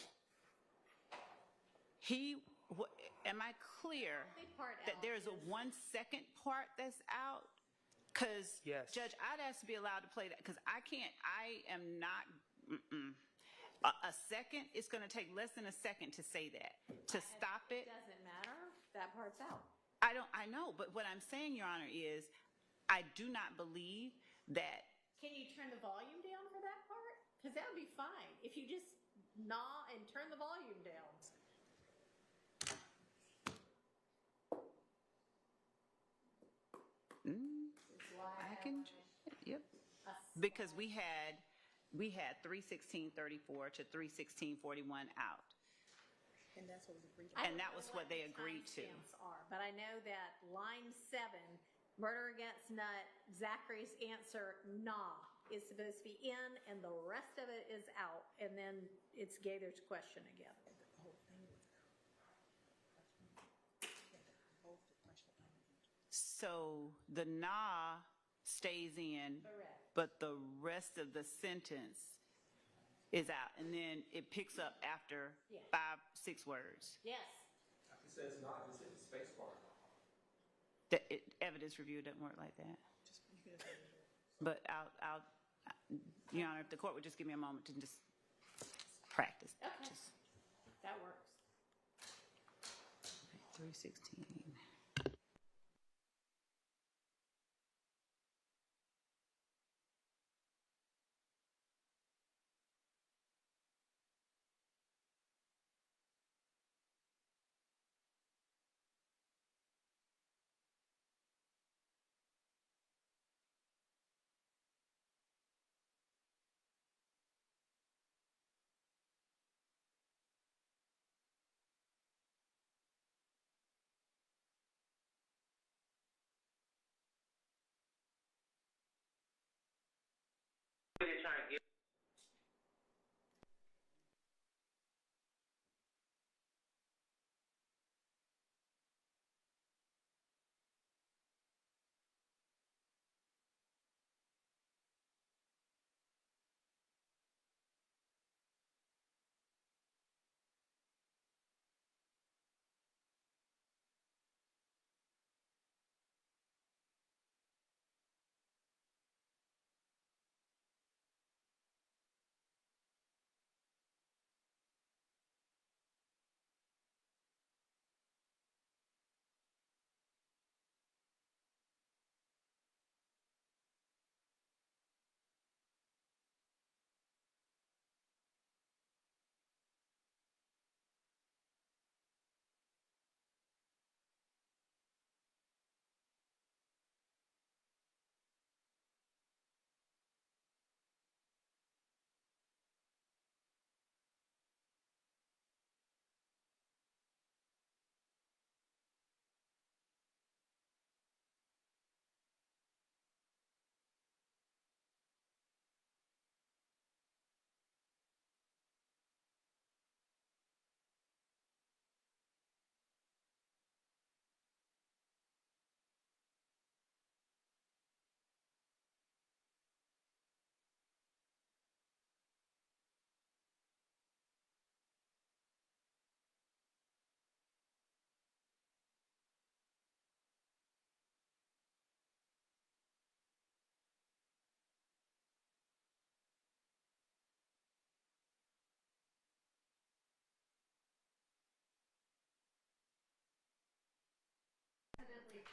am I clear that there's a 1 second part that's out? Because, yes. Judge, I'd ask to be allowed to play that, because I am not, a second, it's going to take less than a second to say that. To stop it. It doesn't matter. That part's out. I know, but what I'm saying, Your Honor, is I do not believe that. Can you turn the volume down for that part? Because that would be fine. If you just gnaw and turn the volume down. I can, yep. Because we had 3:16:34 to 3:16:41 out. And that's what was agreed. And that was what they agreed to. But I know that line 7, murder against Nut, Zachary's answer, nah, is supposed to be in, and the rest of it is out. And then it's Gaither's question again. So the nah stays in, correct, but the rest of the sentence is out. And then it picks up after 5-6 words. Yes. says not, just hit the space bar. Evidence review doesn't work like that. But Your Honor, if the court would just give me a moment to just practice. Okay. Just, That works. 316. Really trying to get.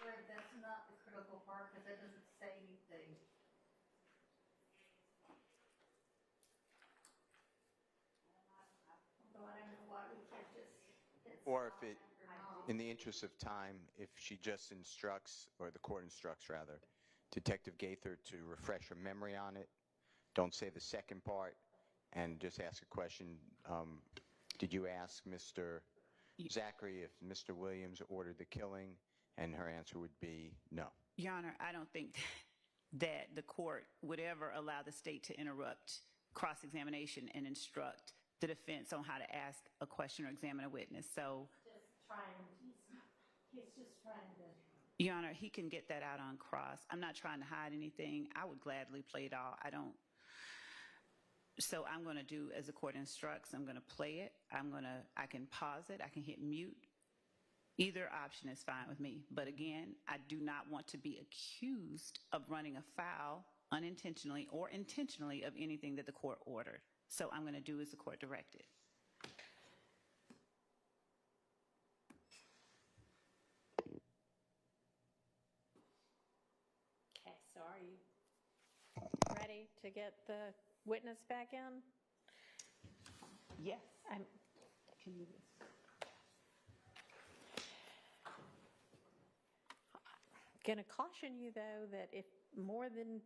Fred, that's not the critical part because that doesn't say anything. Although I don't know why we can't just. Or if it, in the interest of time, if she just instructs, or the court instructs rather, Detective Gaither to refresh her memory on it, don't say the second part, and just ask a question. Did you ask Mr. Zachary if Mr. Williams ordered the killing? And her answer would be no. Your Honor, I don't think that the court would ever allow the state to interrupt cross-examination and instruct the defense on how to ask a question or examine a witness. So, He's just trying to. Your Honor, he can get that out on cross. I'm not trying to hide anything. I would gladly play it all. So I'm going to do as the court instructs. I'm going to play it. I can pause it. I can hit mute. Either option is fine with me. But again, I do not want to be accused of running afoul unintentionally or intentionally of anything that the court ordered. So I'm going to do as the court directed. Okay, so are you ready to get the witness back in? Yes. Can you? Going to caution you, though, that if more than,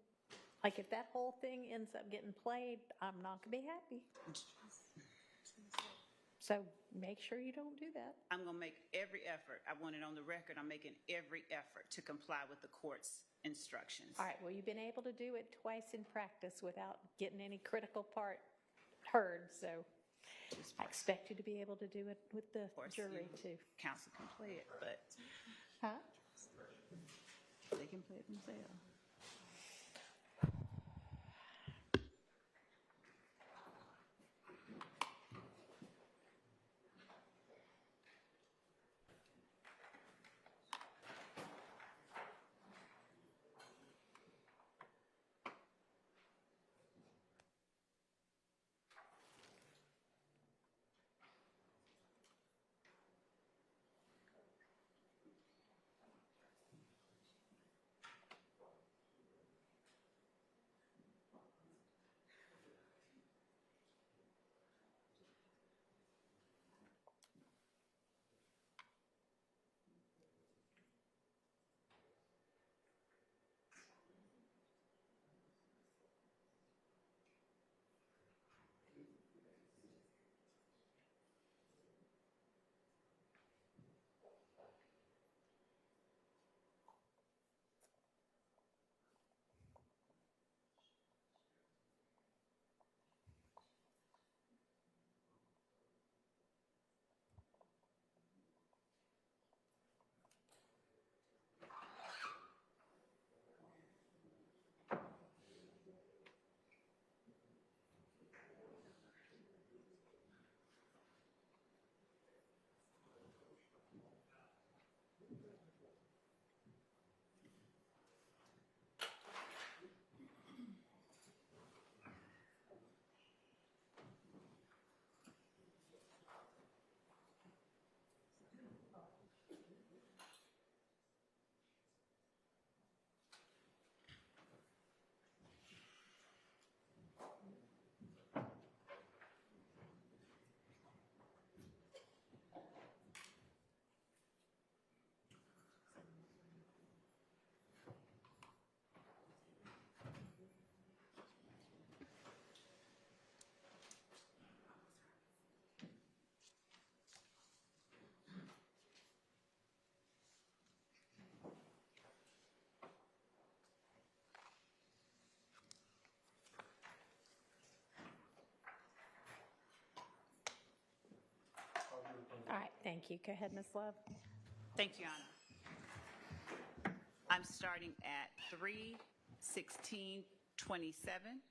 like if that whole thing ends up getting played, I'm not going to be happy. So make sure you don't do that. I'm going to make every effort. I want it on the record. I'm making every effort to comply with the court's instructions. All right, well, you've been able to do it twice in practice without getting any critical part heard, so I expect you to be able to do it with the jury, too. Counsel can play it, but Huh? they can play it themselves. Thank you. Go ahead, Ms. Love. Thank you, Your Honor. I'm starting at 3:16:27.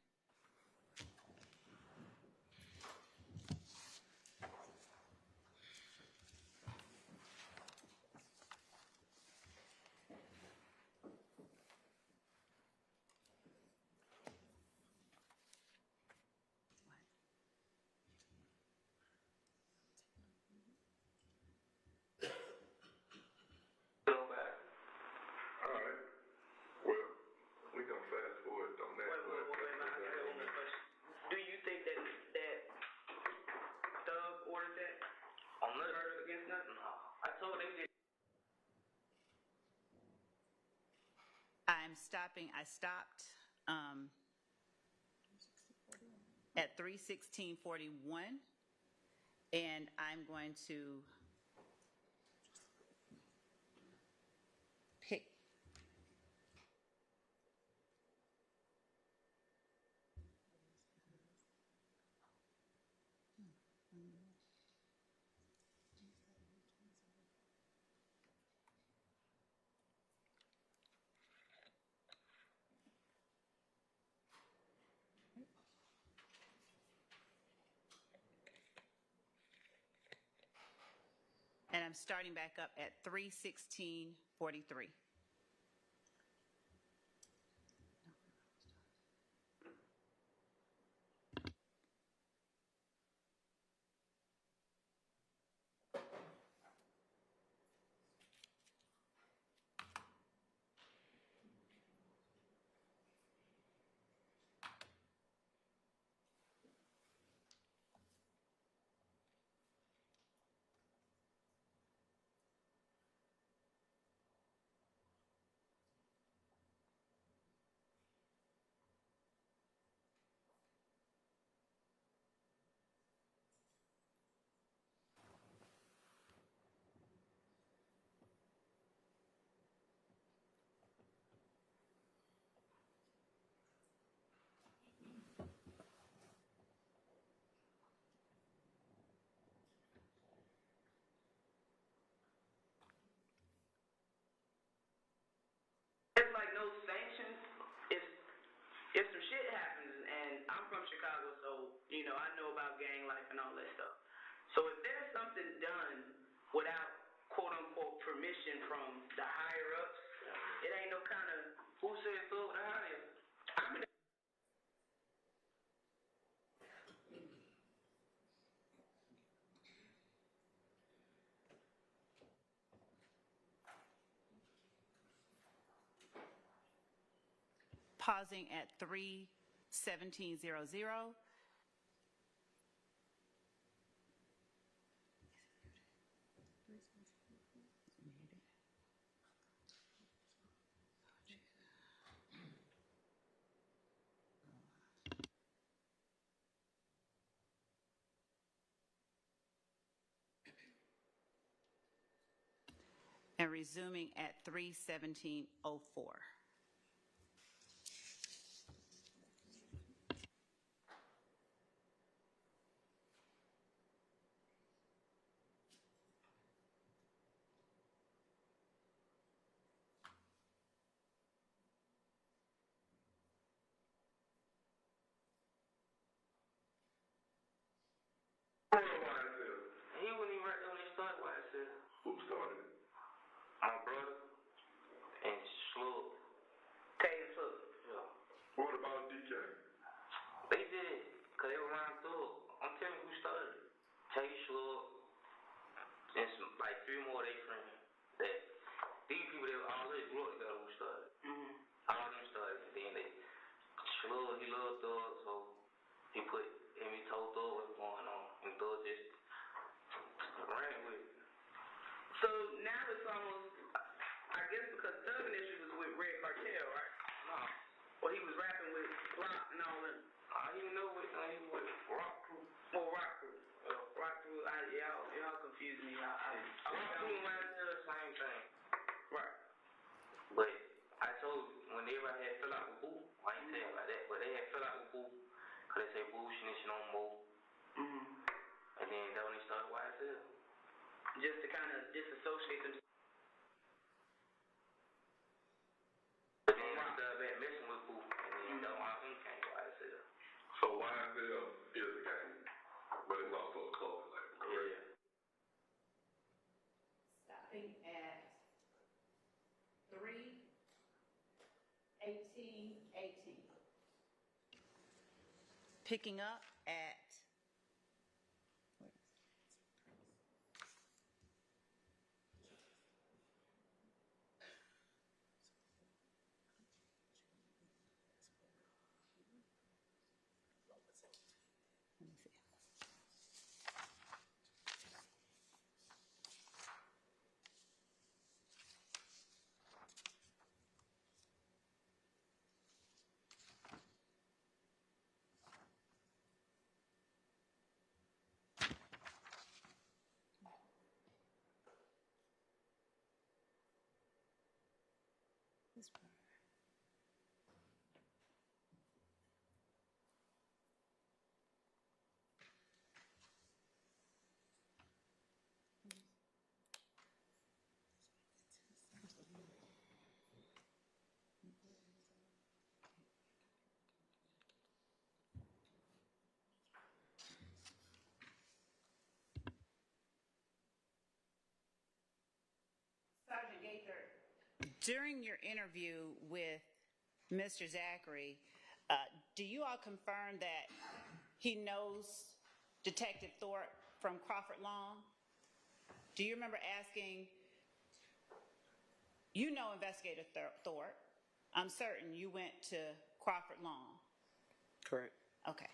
All right. Well, we gonna fast forward on that. Do you think that Thug ordered that? On murder against nothing? No. I told him that. I'm stopping. I stopped at 3:16:41, and I'm going to pick. And I'm starting back up at 3:16:43. There's like no sanctions. If some shit happens, and I'm from Chicago, so I know about gang life and all that stuff. So if there's something done without quote unquote permission from the higher ups, it ain't no kind of who said so the higher. I mean, Pausing at 3:17:00. And resuming at 3:17:04. he wouldn't even right when they started YSL. Who started it? My brother and Slug. Tay and Slug. Yeah. What about DK? They did it, because they were around Thug. I'm telling you who started it. Tay, Slug, and some, like 3 more of their friends. That these people that already grew up together who started. Mm-hmm. All of them started. Then they Slug, he loved Thug, so he told Thug what was going on. And Thug just ran with it. So now it's almost, I guess because Thug initially was with Red Cartel, right? No. Well, he was rapping with Rock and all them. He didn't know what he was with Rock Crew. Oh, Rock Crew. Rock Crew, y'all confuse me. Rock Crew and YSL, the same thing. Right. But I told you, when everybody had fell out with Boo, I ain't saying about that, but they had fell out with Boo, because they say Boo snitching on Mo. Mm-hmm. And then that's when they started YSL. just to kind of disassociate them. But then you start back messing with Pooh, and then you know my son can't go out of cell. So YSL is a game, but it's also a clothing label, correct? Yeah. Stopping at 3:18:18. Picking up at Sergeant Gaither. During your interview with Mr. Zachary, do you all confirm that he knows Detective Thorpe from Crawford Long? Do you remember asking, you know Investigator Thorpe, I'm certain you went to Crawford Long. Correct. Okay.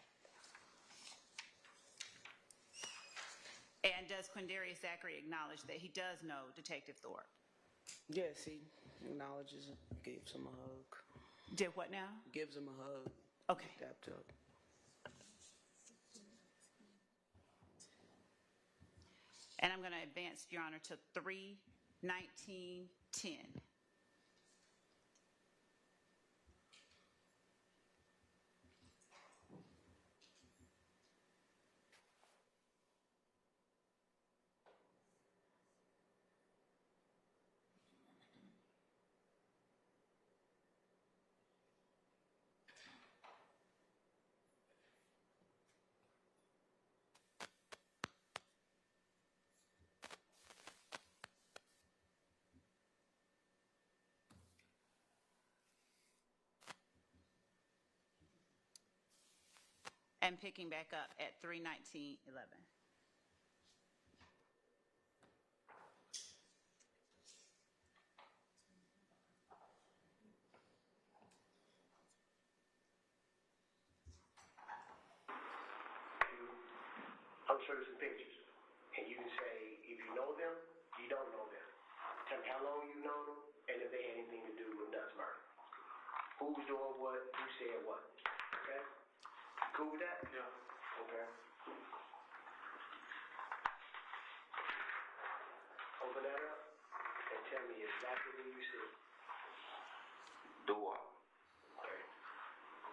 And does Quindarius Zachary acknowledge that he does know Detective Thorpe? Yes, he acknowledges it, gives him a hug. Did what now? Gives him a hug. Okay. Dapped up. And I'm going to advance, Your Honor, to 3:19:10. And picking back up at 3:19:11. I'm sure there's some pictures. And you can say if you know them, you don't know them. Tell me how long you know them, and if they had anything to do with Nuts murder. Who's doing what, who said what. Okay? You cool with that? Yeah. Okay. Open that up and tell me exactly what you said. Doo-wop. Okay.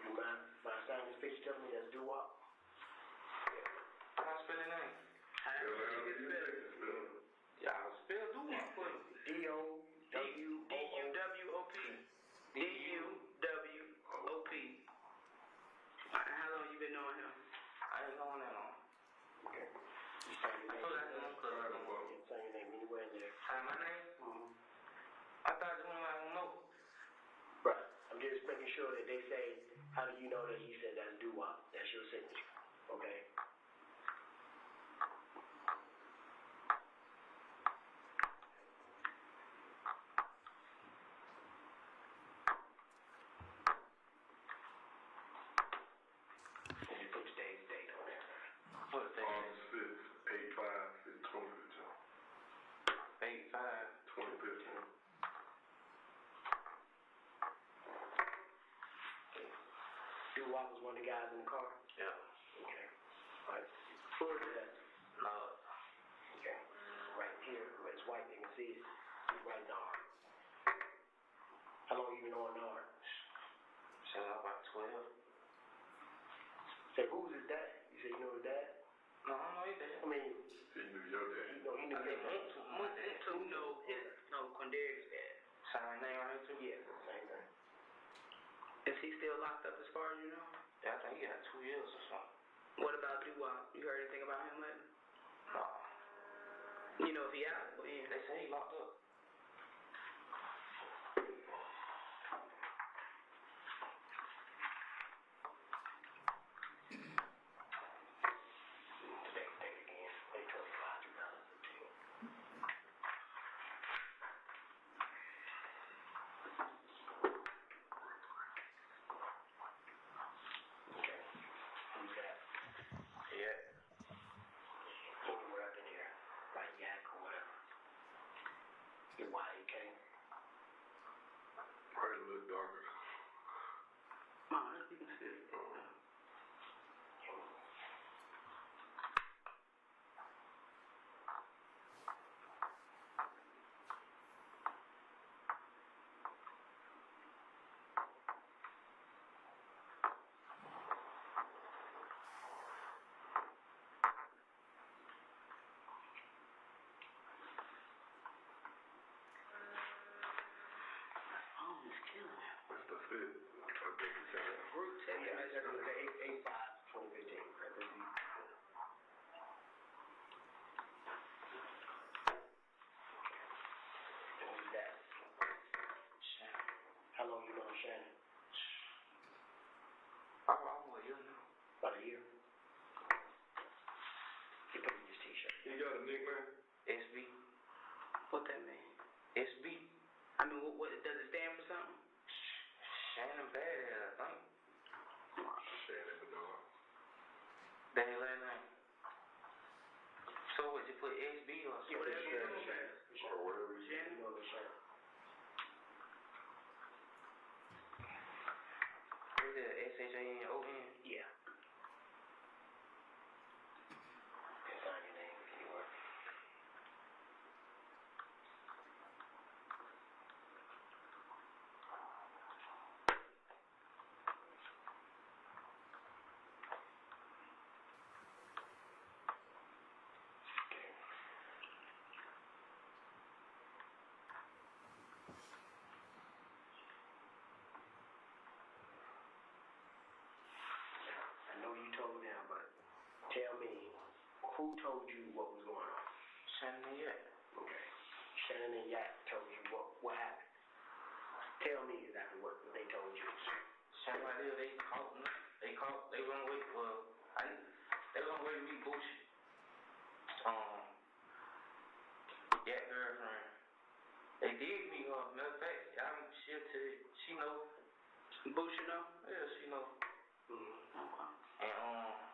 You mind signing this picture? Tell me that's doo-wop. How I spell the name? Yeah, I'll spell doo-wop for you. D-U-W-O-P. D-U-W-O-P. How long you been knowing him? I ain't knowing that long. Okay. I told that to my cousin. Say your name anywhere in there. Say my name? Mm-hmm. I thought you wanted to know. Right. I'm just making sure that they say, how do you know that he said that's doo-wop? That's your signature. Okay? And you put today's date on there. What is that? August 5th, 8/5, 2015. 8/5. 2015. Doo-wop was one of the guys in the car? Yeah. Okay. All right. Who is that? No. Okay. Right here, where it's white, they can see it. It's right in the arm. How long you been on the arm? Since I was about 12. Say, who's his dad? You say you know his dad? No, I know he did. I mean, He knew your dad. he knew I your think dad. Moon know his, no, Quindarius dad. Same name right here too? Yeah, same thing. Is he still locked up as far as you know? Yeah, I think he got 2 years or something. What about Doo-Wop? You heard anything about him lately? No. You know if he out? When? They say he locked up. Probably a little darker. You can see it. Oh, he's killing it. That's the fit. I think it's in there. Brute tell you Yeah, that's that's 8/5/2015. Who's that? Shannon. How long you know Shannon? Almost a year now. About a year. He put in his t-shirt. He got a nickname? SB. What that mean? SB. I mean, what does it stand for something? Shannon Badass, I think. Shannon Bedard. That his last name. So would you put SB or something? Yeah, whatever you Shannon. know, Shannon. Or whatever you Shannon? You know the Shannon. Is it SHANON? Yeah. And sign your name if you want. I know you told them, but tell me, who told you what was going on? Shannon and Yak. Okay. Shannon and Yak told you what happened. Tell me exactly what they told you. Shannon right there, they run away, they run away to meet Bucci. Yak girlfriend. They did meet her. Matter of fact, she know. Bucci know? Yeah, she know. Mm-hmm. Okay. And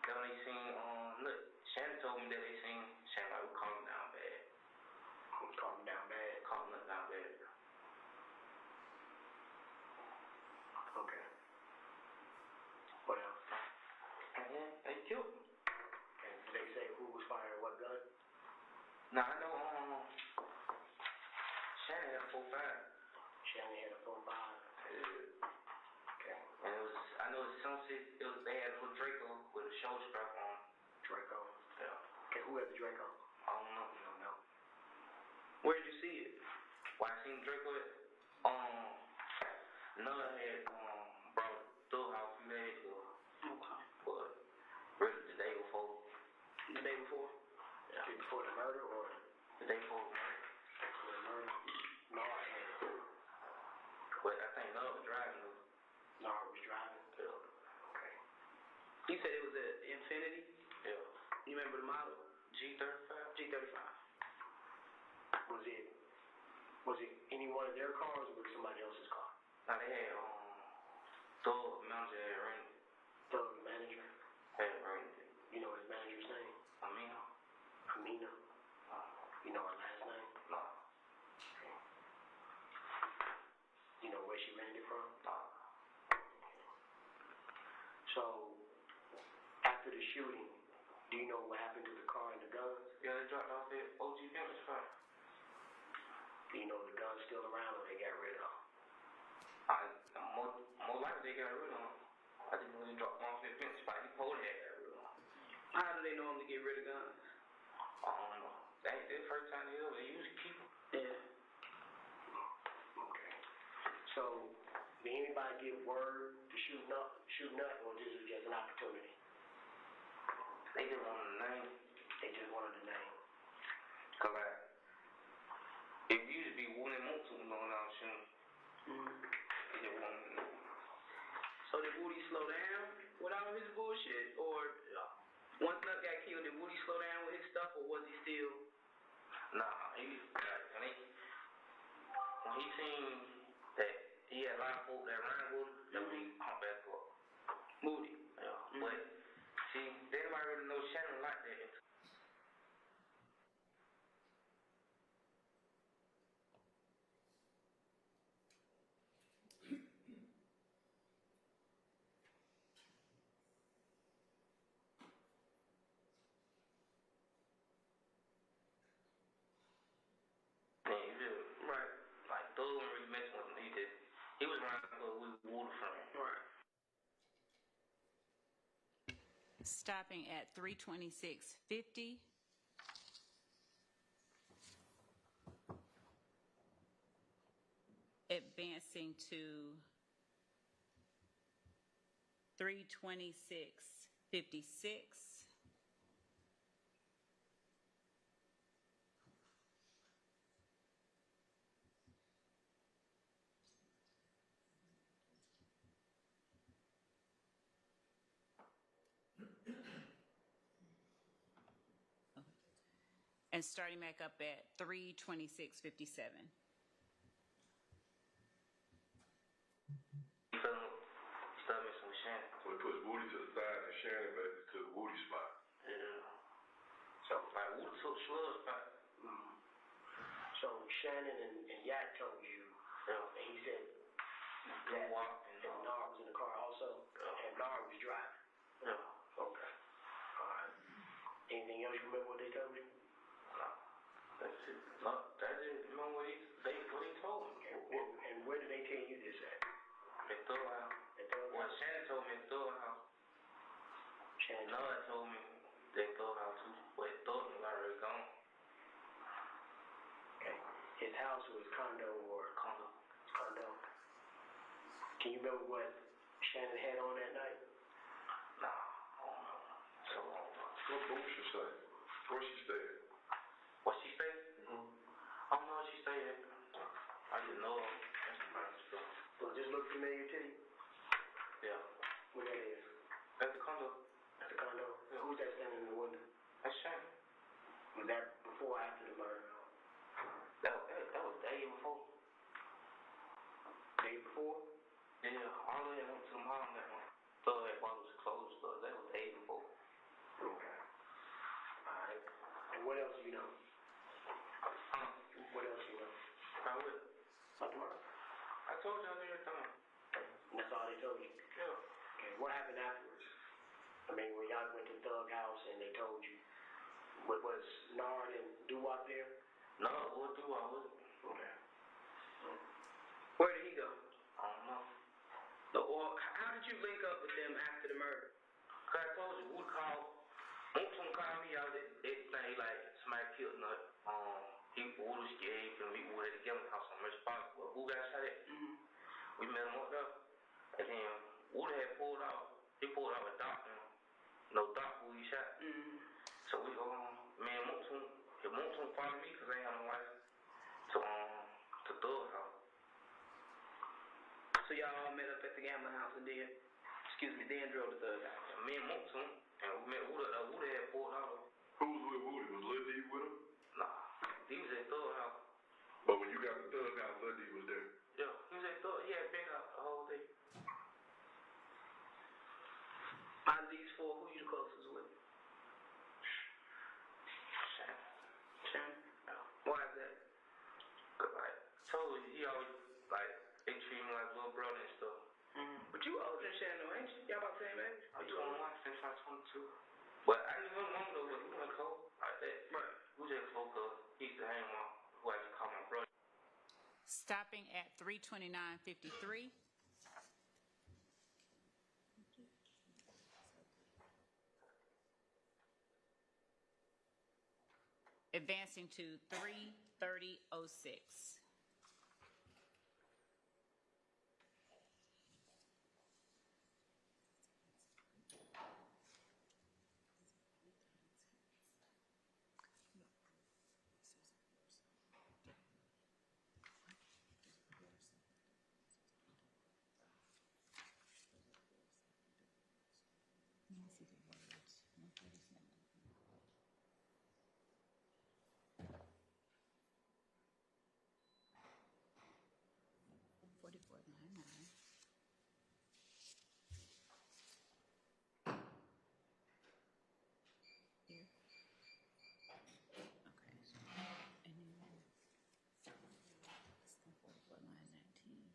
then they seen look, Shannon told me that they seen Shannon like we calm down bad. Calm down bad. Calm down bad. Okay. What else? And then they killed him. And did they say who was firing what gun? Now I know Shannon had a 4.5. Shannon had a 4.5. Yeah. Okay. And I know it was some shit, they had a little Draco with a shoulder strap on. Draco. Yeah. Okay, who had the Draco? I don't know. You don't know. Where'd you see it? Where I seen Draco at? None had brought it to the house a few days ago. Okay. But really the day before. The day before? Yeah. Before the murder or? The day before the murder. Before the murder? No, I had it. But I think Nard was driving though. Nard was driving? Yeah. Okay. You said it was an Infinity? Yeah. You remember the model? G35? G35. Was it any one of their cars or was it somebody else's car? Now they had Thug manager had rented. Thug manager? Had rented. You know his manager's name? Amina. Amina? You know her last name? No. Okay. You know where she rented it from? No. So, after the shooting, do you know what happened to the car and the guns? Yeah, they dropped off at OG Pimp's spot. Do you know the guns still around or they got rid of them? More likely they got rid of them. I just know they dropped them off at Pimp's spot. He probably had got rid of them. I How do they normally get rid of guns? I don't know. That ain't the first time they usually keep them. Yeah. Okay. So, did anybody give word to shoot nothing, or this was just an opportunity? They just wanted the name. They just wanted the name. Cause like, it used to be Woody Moulton going out shooting. They just wanted the name. So did Woody slow down with all his bullshit? Or once Nut got killed, did Woody slow down with his stuff, or was he still? Nah, when he seen that he had a lot of folk that ran with him, then he humped back up. Moody. Yeah, but see, everybody really knows Shannon like that. Man, you just, Right. like, Thug wasn't really messing with him. He was riding with Woody from him. Right. Stopping at 326.50. Advancing to 326.56. And starting back up at 326.57. Start messing with Shannon. So he puts Woody to the side and Shannon back to the Woody spot. Yeah. So, like, Woody took Slug spot. So Shannon and Yak told you, and he said that Nard was in the car also, and Nard was driving. Yeah. Okay. All right. Anything else you remember what they told you? No. That's it. No, that's it. Remember what he told me. And where did they tell you this at? At Thug House. Well, Shannon told me at Thug House. Nard told me they Thug House too, but Thug was already gone. Okay. His house or his condo or? Condo. Condo. Can you remember what Shannon had on that night? Nah, I don't know. So long. What booth she stay? Where she stayed? What she stayed? I don't know where she stayed at. I just know her. Does this look familiar to you? Yeah. Where that is? At the condo. At the condo? And who's that standing in the window? That's Shannon. Was that before or after the murder? That was the day before. Day before? Yeah, all the way went to the mall that one. Thug had bought his clothes, so that was the day before. Okay. Alright. And what else do you know? What else do you know? About what? About the murder? I told y'all everything. And that's all they told you? Yeah. Okay, what happened afterwards? I mean, when y'all went to the Thug House and they told you, what was Nard and Doo-Wop there? No, what Doo-Wop was it? Okay. Where did he go? I don't know. Or how did you link up with them after the murder? Cause I told you, Woody called. Moulton called me out that thing like somebody killed Nut. Woody was scared. He couldn't meet Woody at the Gilman house on Mistrial Park. Where Woody got shot at. We met him up there. And then Woody had pulled out. He pulled out a doctor. No doctor who he shot. So we me and Moulton followed me because I ain't had no license to Thug House. So y'all all met up at the Gambling House and then drove to Thug House. Me and Moulton, and we met Woody. Woody had pulled out. Who was with Woody? Was Lil D with him? Nah, he was at Thug House. But when you got to Thug House, Lil D was there. Yeah, he was at Thug. He had been out the whole day. Out of these four, who you the closest with? Shannon. Yeah. Why is that? Cause like, told you, he always like they treat him like little brother and stuff. But you older than Shannon, though, ain't you? Y'all about the same age? Oh, you 21, since I'm 22. But I knew him longer though, but we went close like that. Right. We just close cause he used to hang with who I used to call my brother. Stopping at 329.53. Advancing to 3:30:06. Let me see the words. 137. 4499. Here. Okay. And then 44,919.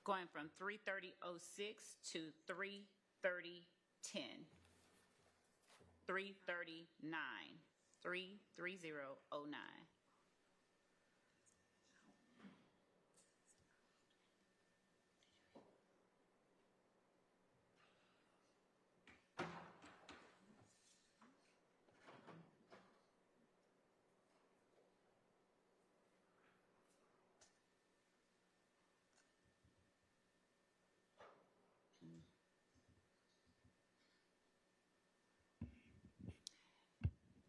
Going from 3:30:06 to 3:30:10. 3:39. 3:30:09.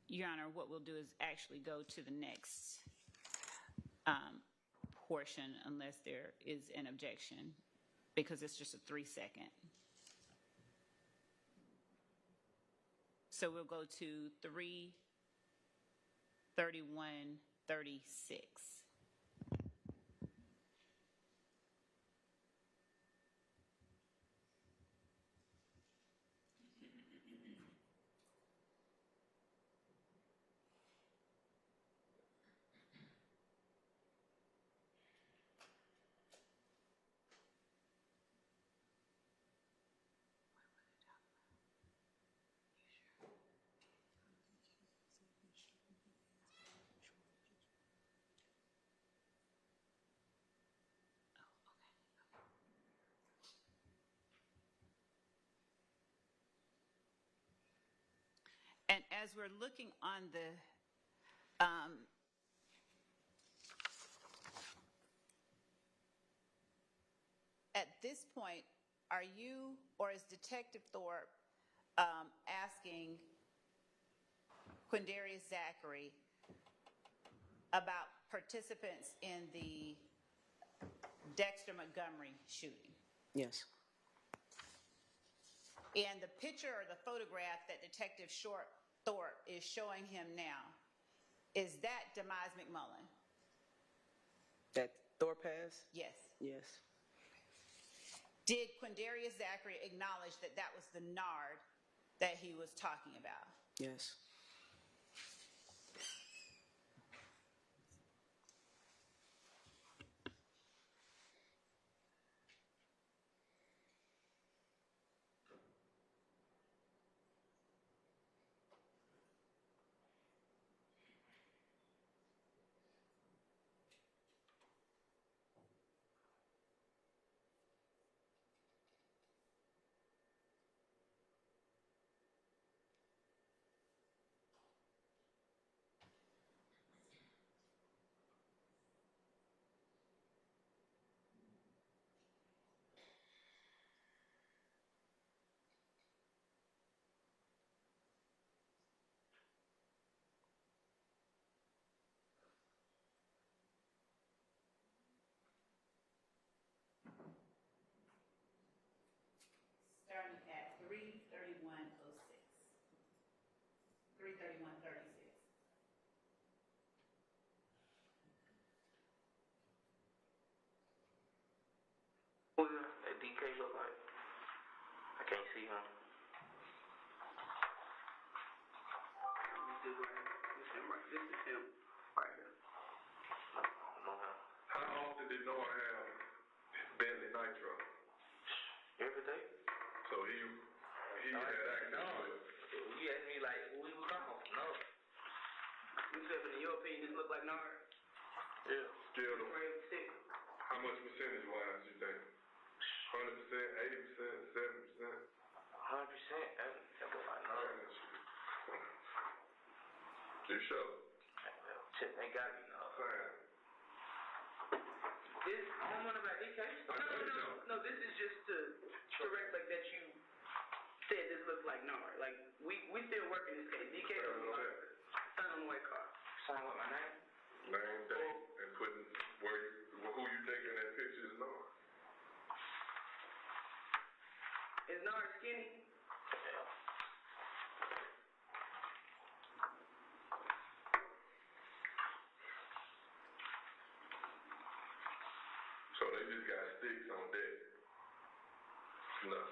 Your Honor, what we'll do is actually go to the next portion unless there is an objection, because it's just a 3-second. So we'll go to 3:31:36. And as we're looking on the at this point, are you or is Detective Thorpe asking Quindarius Zachary about participants in the Dexter Montgomery shooting? Yes. And the picture or the photograph that Detective Thorpe is showing him now, is that Demise McMullen? That Thorpe has? Yes. Yes. Did Quindarius Zachary acknowledge that that was the Nard that he was talking about? Yes. Starting at 3:31:06. 3:31:36. Who that DK look like? I can't see him. This is him right here. I don't know him. How often did Noah have Bentley Nitro. Every day. So he had access to it. You asked me like who he was off. No. You said, in your opinion, this look like Nard? Yeah. Still, Stick. how much percentage wise you think? 100%, 80%, 70%? 100%. That look like Nard. You sure? They gotta be Nard. Fine. This, I don't want to about DK. No, this is just to correct like that you said this looks like Nard. Like, we still working this case. DK don't look like sign on the white card. Sign with my name? Name, date, and putting who you think in that picture is Nard. Is Nard skinny? Yeah. So they just got sticks on deck. No.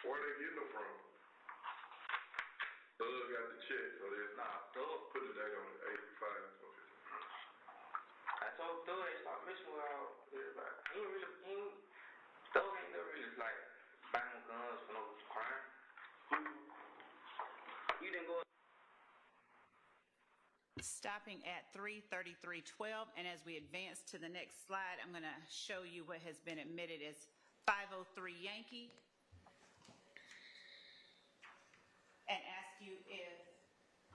Where they getting them from? Thug got the check, so there's Thug put the date on it, 85. I told Thug ain't stop messing with all everybody. Thug ain't never really like buying no guns for no crime. You didn't go. Stopping at 33312, and as we advance to the next slide, I'm going to show you what has been admitted as 503 Yankee, and ask you if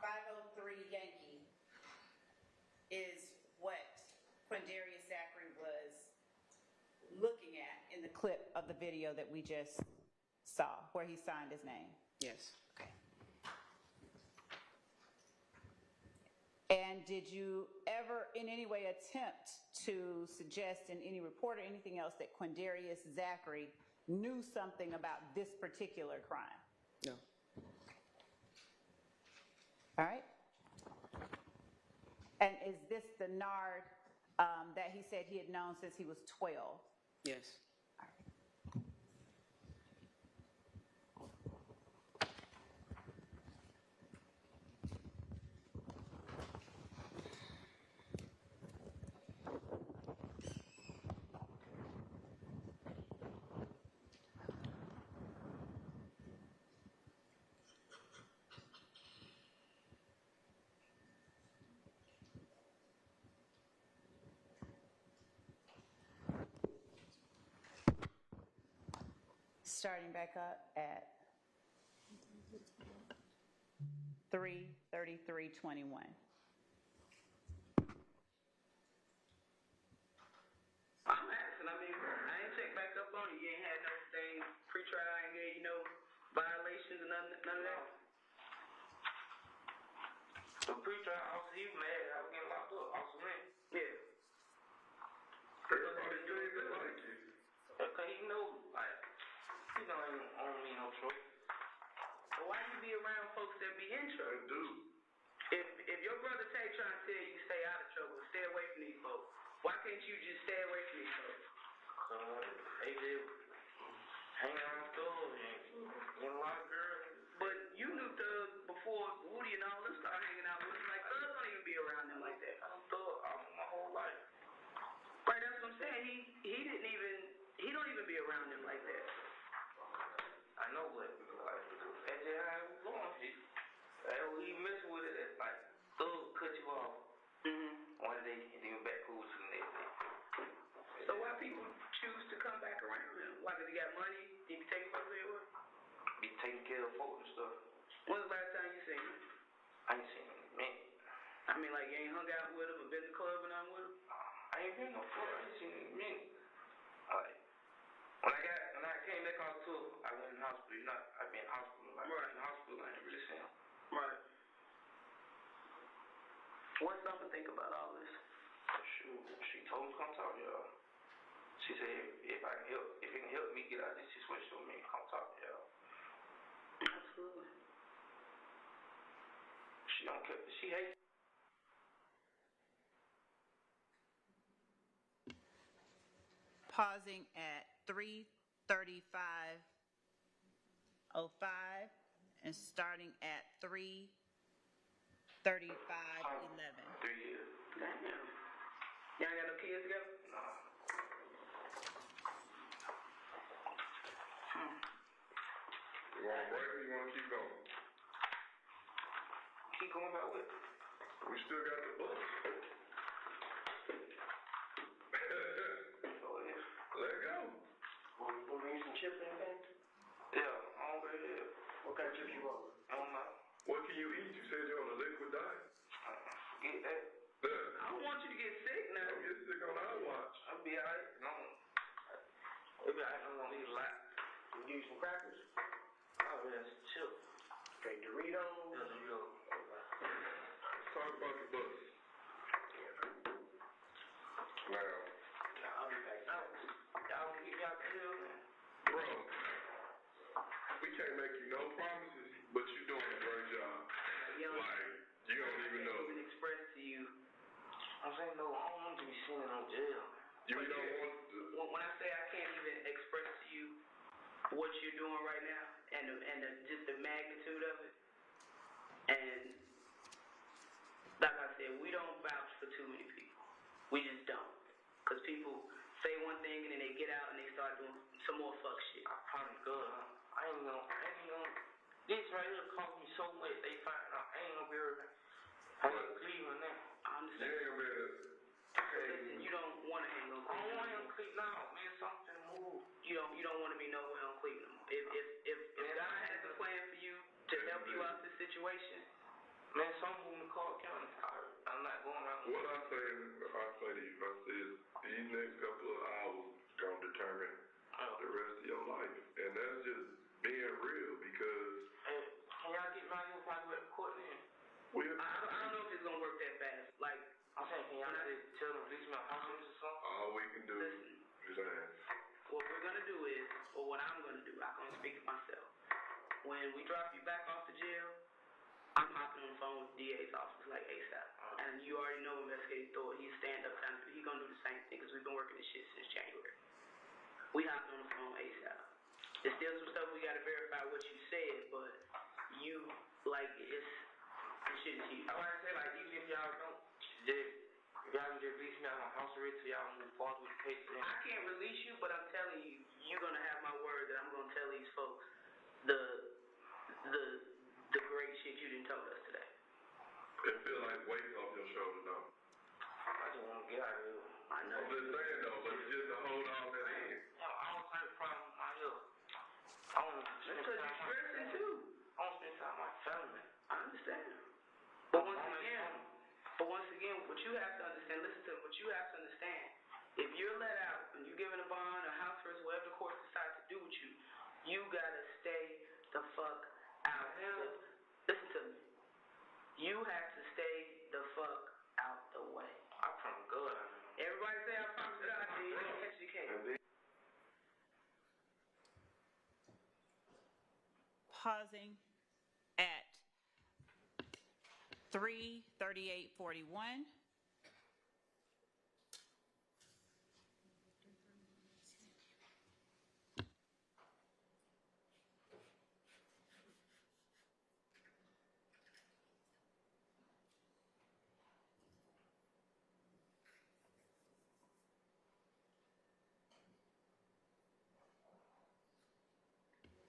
503 Yankee is what Quindarius Zachary was looking at in the clip of the video that we just saw, where he signed his name. Yes. Okay. And did you ever in any way attempt to suggest in any report or anything else that Quindarius Zachary knew something about this particular crime? No. All right. And is this the Nard that he said he had known since he was 12? Yes. Starting back up at 33321. I'm asking. I mean, I ain't checked back up on you. You ain't had no thing pre-trial. I ain't gave you no violations or none of that. The pre-trial officer, he was mad I was getting locked up. Officer man. Yeah. Everybody says they like you. Because he know, like, he don't own me no trouble. But why you be around folks that be in trouble? They do. If your brother Tay trying to tell you stay out of trouble, stay away from these folks, why can't you just stay away from these folks? They just hang around stores and get a lot of girls. But you knew Thug before Woody and all them started hanging out with him. Like, Thug don't even be around them like that. I done Thug my whole life. Right, that's what I'm saying. He don't even be around them like that. I know, but like, that's just how it was going. He messing with it. It's like Thug cut you off one day and then back cool to the next day. So why people choose to come back around him? Like, if he got money, he be taking folks everywhere? Be taking care of folks and stuff. When's the last time you seen him? I ain't seen him, man. I mean, like, you ain't hung out with him or been to the club or nothing with him? I ain't been no club. I ain't seen him in a minute. Like, when I came back on tour, I went in the hospital. You know, I've been in the hospital. Like, right. In the hospital, I ain't really seen him. Right. What's something to think about all this? Shoot, she told me to come talk to y'all. She said if it can help me get out of this situation with me, come talk to y'all. Absolutely. She don't care. She hates. Pausing at 3:35:05 and starting at 3:35:11. 3 years. Damn. Y'all got no kids together? No. You want to break or you want to keep going? Keep going about what? We still got the bus. Let go. Want to eat some chips or anything? Yeah, I'm hungry here. What kind of chips you want? I don't know. What can you eat? You said you're on a liquid diet. Get that. I don't want you to get sick now. Don't get sick on our watch. I'll be alright. It'll be alright. I'm gonna eat a lot. Can you give you some crackers? Oh, yeah, it's chill. Straight Doritos? Yeah, Doritos. Let's talk about the bus. Now, I'll be back. Y'all keep y'all chill, man. bro, we can't make you no promises, but you're doing a great job. Like, you don't even know. I can't even express to you. I'm saying, no, I don't want to be seen in no jail. You don't want to. When I say I can't even express to you what you're doing right now and just the magnitude of it, and like I said, we don't vouch for too many people. We just don't. Because people say one thing and then they get out and they start doing some more fuck shit. I promise God, I ain't gonna. This right here cost me so much. They find out I ain't gonna be able to. I'm in Cleveland now. I understand. You ain't gonna be able to. Listen, you don't want to hang on Cleveland. I don't want to hang on Cleveland. No, man, something to move. You don't want to be nowhere on Cleveland. If God has a plan for you to help you out this situation, man, some move in Clark County. I'm not going around. What I say to you, is these next couple of hours gonna determine the rest of your life, and that's just being real because. Hey, can y'all get my new probably with the court then? I don't know if it's gonna work that fast. Like I'm saying, can y'all just tell them release me a house arrest or something? All we can do is ask. What we're gonna do is, or what I'm gonna do, I can only speak for myself. When we drop you back off to jail, I'm hopping on the phone with the DA's office like ASAP. And you already know investigating Thor, he's stand up kind of, he's gonna do the same thing because we've been working this shit since January. We hopped on the phone ASAP. There's still some stuff we gotta verify what you said, but you, like, this shit is huge. I want to say, like, even if y'all don't, if y'all can just release me out of my house arrest so y'all move forward with the case. I can't release you, but I'm telling you, you're gonna have my word that I'm gonna tell these folks the great shit you done told us today. It feel like weights off your shoulders, though. I just want to get out of here. I know. I'm just saying, though, but just to hold all that in. All type of problems with my health. I want to spend time with my family. Too. I want to spend time with my family. I understand. But once again, what you have to understand, listen to me, what you have to understand, if you're let out and you're given a bond or house arrest, whatever the court decides to do with you, you gotta stay the fuck out. Listen to me. You have to stay the fuck out the way. I promise God. Everybody say I promise God. You didn't catch the case. Pausing at 3:38:41.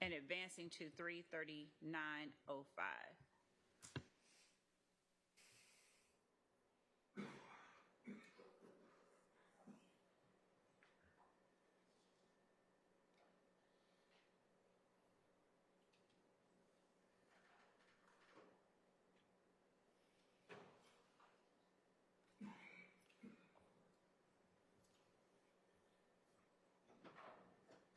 And advancing to 3:39:05.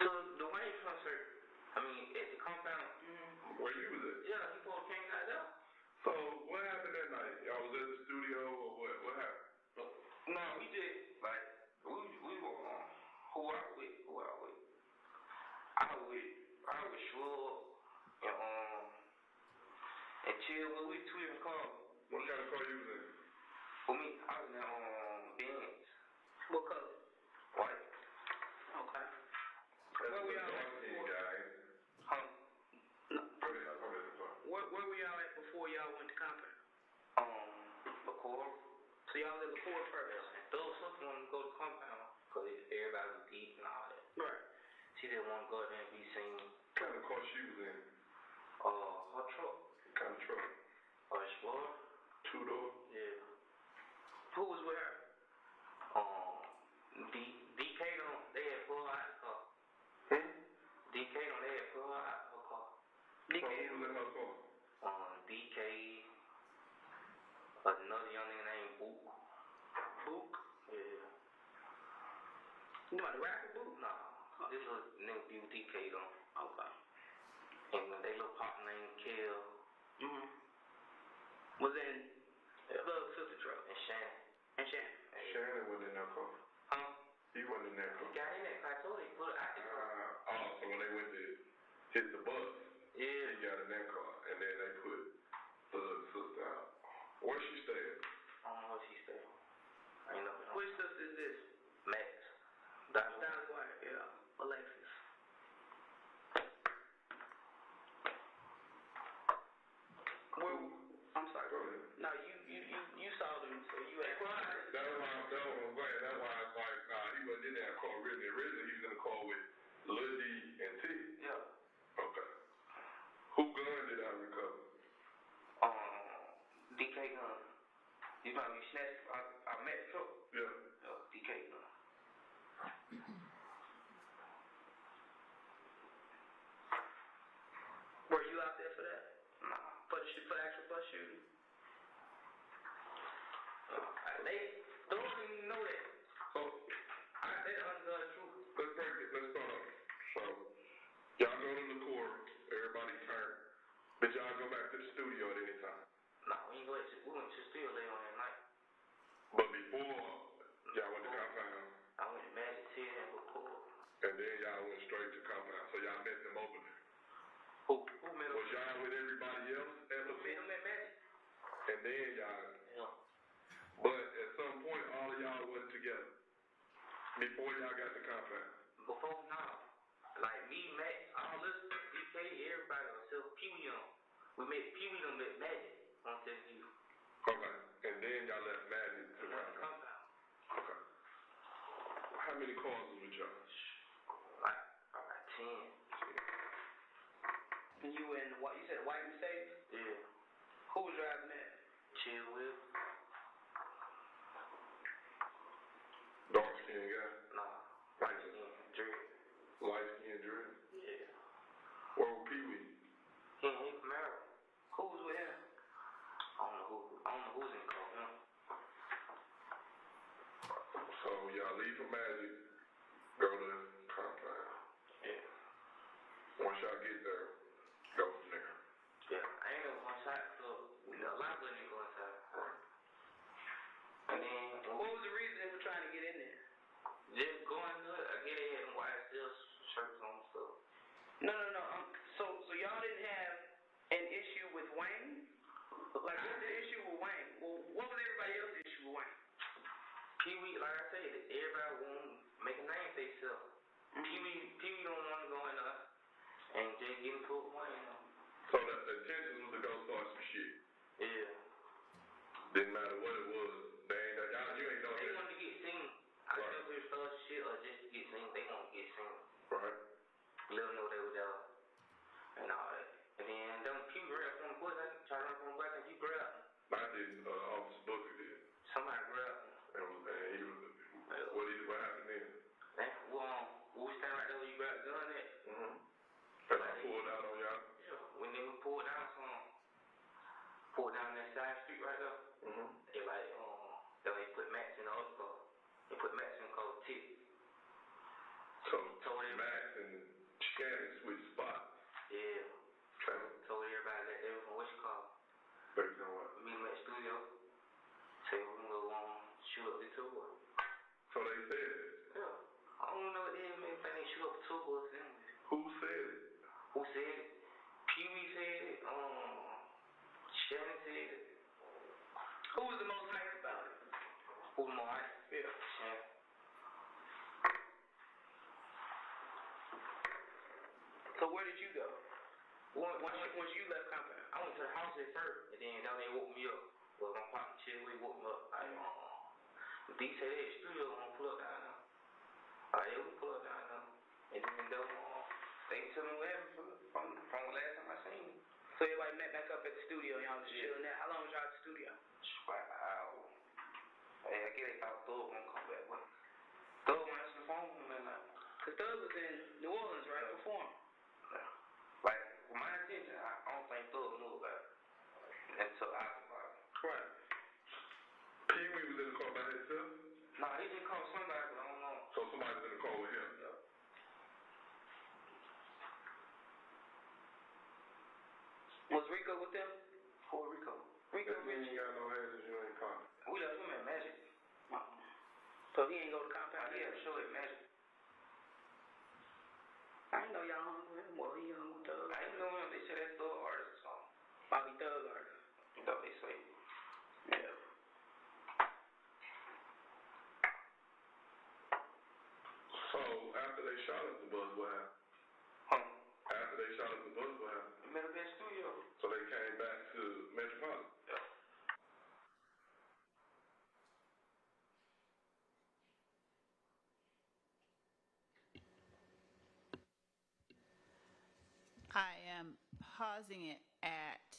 The Wayne concert, I mean, at the compound. Where you was at? Yeah, he pulled came out there. So, what happened that night? Y'all was at the studio or what? What happened? No, we did, like, we were, who I was with? I was Shrub, and Chill, but we two different cars. What kind of car you was in? For me, I was in, Benz. What color? White. Okay. Where we all at before? Huh? Where were y'all at before y'all went to Compton? LaCour. So y'all was at LaCour first? Those folks wanted to go to Compound because everybody was deep and all that. Right. She didn't want to go there and be seen. What kind of car she was in? car truck. What kind of truck? Explorer. 2-door? Yeah. Who was with her? DK on, they had pulled out the car. DK on, they had pulled out her car. DK who was in her car? DK, another young nigga named Book. Book? Yeah. You know the rapper Book? Nah, this little nigga be with DK on. Okay. And they little partner named Kel. Was in a little sister truck. And Shannon. And Shannon. Shannon was in that car. Huh? He wasn't in that car. He got in that car. I told him he put it out the car. So when they went to hit the bus, yeah, he got in that car, and then they put the little sister out. Where she stayed? I don't know where she stayed. I ain't know. Which sister is this? Max. Dolly Wire, yeah. Alexis. Well, I'm sorry. Go ahead. No, you saw them, so you asked. That's why I'm glad. That's why I was like, nah, he wasn't in that car originally. Originally, he was in the car with Lil D and T. Yeah. Okay. Who gun did I recover? DK gun. You know, you snatched. I met the truck. Yeah. DK gun. Were you out there for that? Nah. For the actual bus shooting? They don't even know that. So, they ungun truth. Let's break it. Let's start off. So, y'all go to the court. Everybody turn. Did y'all go back to the studio at any time? Nah, we went to the studio late on that night. But before y'all went to compound. I went to Magic City and record. And then y'all went straight to compound. So y'all met them over there. Who met him? Was y'all with everybody else at the met him at Magic? And then y'all. Yeah. But at some point, all of y'all wasn't together. Before y'all got to compound. Before now. Like me, Max, all this, DK, everybody except Pee Wee on. We met Pee Wee them at Magic on 7U. Okay. And then y'all left Magic to compound. Okay. How many cars was with y'all? Like, about 10. And you in what? You said a white Mercedes? Yeah. Who was driving that? Chill Will. Dark skinned guy? Nah. Light skinned dread. Light skinned dread? Yeah. Where was Pee Wee? He from Maryland. Who was with him? I don't know who's in the car. So y'all leave for Magic, go to compound. Yeah. Once y'all get there, go from there. Yeah, I ain't never one shot, so a lot of niggas go inside. Right. And then What was the reason for trying to get in there? just going good. I get it had YSL shirts on and stuff. No. So y'all didn't have an issue with Wayne? Like, what's the issue with Wayne? Well, what was everybody else's issue with Wayne? Pee Wee, like I said, everybody want to make a name for themselves. Pee Wee don't want to go in there and just get into it with Wayne. So the intention was to go start some shit. Yeah. Didn't matter what it was. You ain't know They that. wanted to get seen. I right. Still hear start shit or just to get seen. They want to get seen. Right. Let them know they were there and all that. And then them Pee Wee grabbed from the bush. I tried to run from the back and you grabbed him. I didn't. Officer Booker did. Somebody grabbed him. What happened then? We stand right there where you got the gun at. And I pulled out on y'all? Yeah. When they pulled down pulled down that side street right there. They like, they put Max in the other car. They put Max in the car with T. So Max and Shannon switched spots. Yeah. Okay. Told everybody that they was on which car. Based on what? Meet them at the studio. Say we're gonna go shoot up the tour. So they said it? Yeah. I don't know what they mean if they shoot up the tour or something. Who said it? Who said it? Pee Wee said it. Shannon said it. Who was the most hyped about it? Who the most hyped? Yeah. Shannon. So where did you go? Once you left compound? I went to the house at first, and then they woke me up. Well, my partner Chill, we woke me up. Like, D said, hey, studio, I'm gonna pull up down now. Yeah, we pull up down now. And then they told me what happened from the last time I seen him. So everybody met back up at the studio, y'all was chilling there. How long was y'all at the studio? About an hour. Hey, I get it out Thug gonna come back, but Thug went answer the phone that night. Cause Thug was in New Orleans, right, performing. Yeah. Like, with my intention, I don't think Thug knew about it until after the party. Right. Pee Wee was in the car by himself? Nah, he just called somebody, but I don't know. So somebody was in the car with him? Yeah. Was Rico with them? Who Rico? Rico That mean Rich. you got no hands you ain't calling. We left him at Magic. So he ain't go to compound? I did a show at Magic. I didn't know y'all hung with him. Well, he hung with Thug. I didn't know him. They said that's Thug artist or something. Bobby Thug artist. That's what they say. Yeah. So after they shot up the bus, what happened? Huh? After they shot up the bus, what happened? We met up at the studio. So they came back to Metropolitan? Yeah. I am pausing it at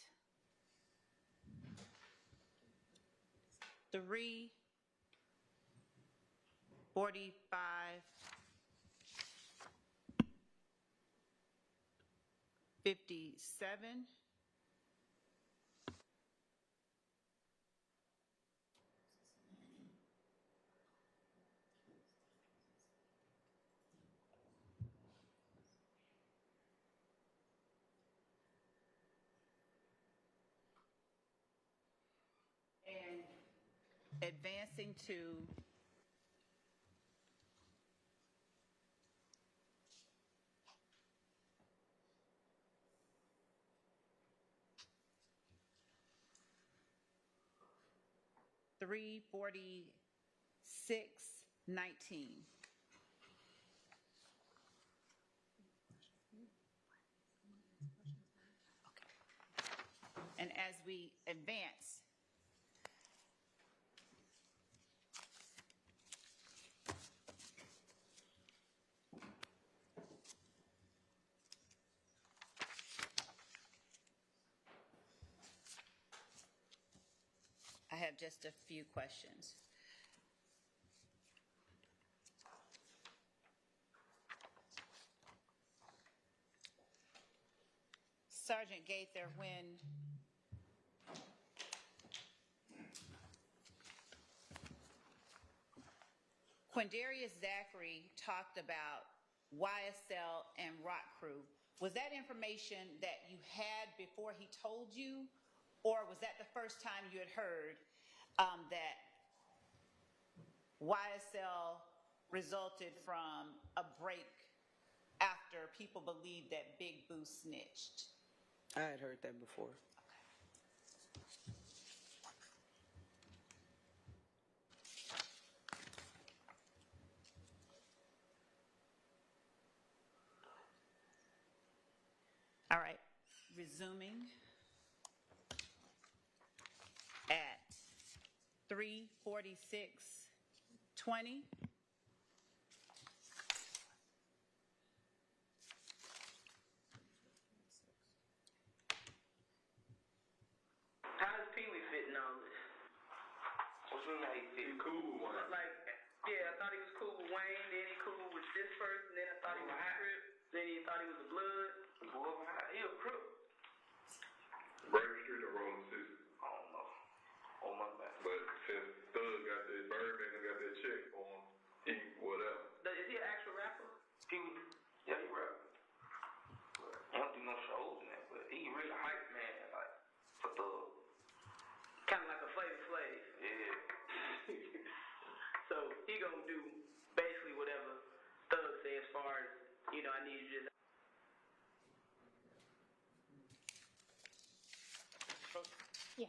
3:45, 57. And advancing to 3:46:19. And as we advance, I have just a few questions. Sergeant Gaither, when Quindarius Zachary talked about YSL and Rock Crew, was that information that you had before he told you, or was that the first time you had heard that YSL resulted from a break after people believed that Big Boo snitched? I had heard that before. All right, resuming at 3:46:20. How does Pee Wee fit in all this? What you mean how he fit? He cool with one. Like, yeah, I thought he was cool with Wayne, then he cool with this person, then I thought he was a Crip, then he thought he was a Blood. He a crook. Brave Street or Rolling City? I don't know. Oh my bad. But since Thug got that Birdman and got that check for him, he whatever. Is he an actual rapper? Pee Wee, yeah, he rap. He don't do no shows and that, but he really hype man, like, for Thug. Kind of like a Flavor Flav. Yeah. So he gonna do basically whatever Thug say as far as, I need you to just. Yeah.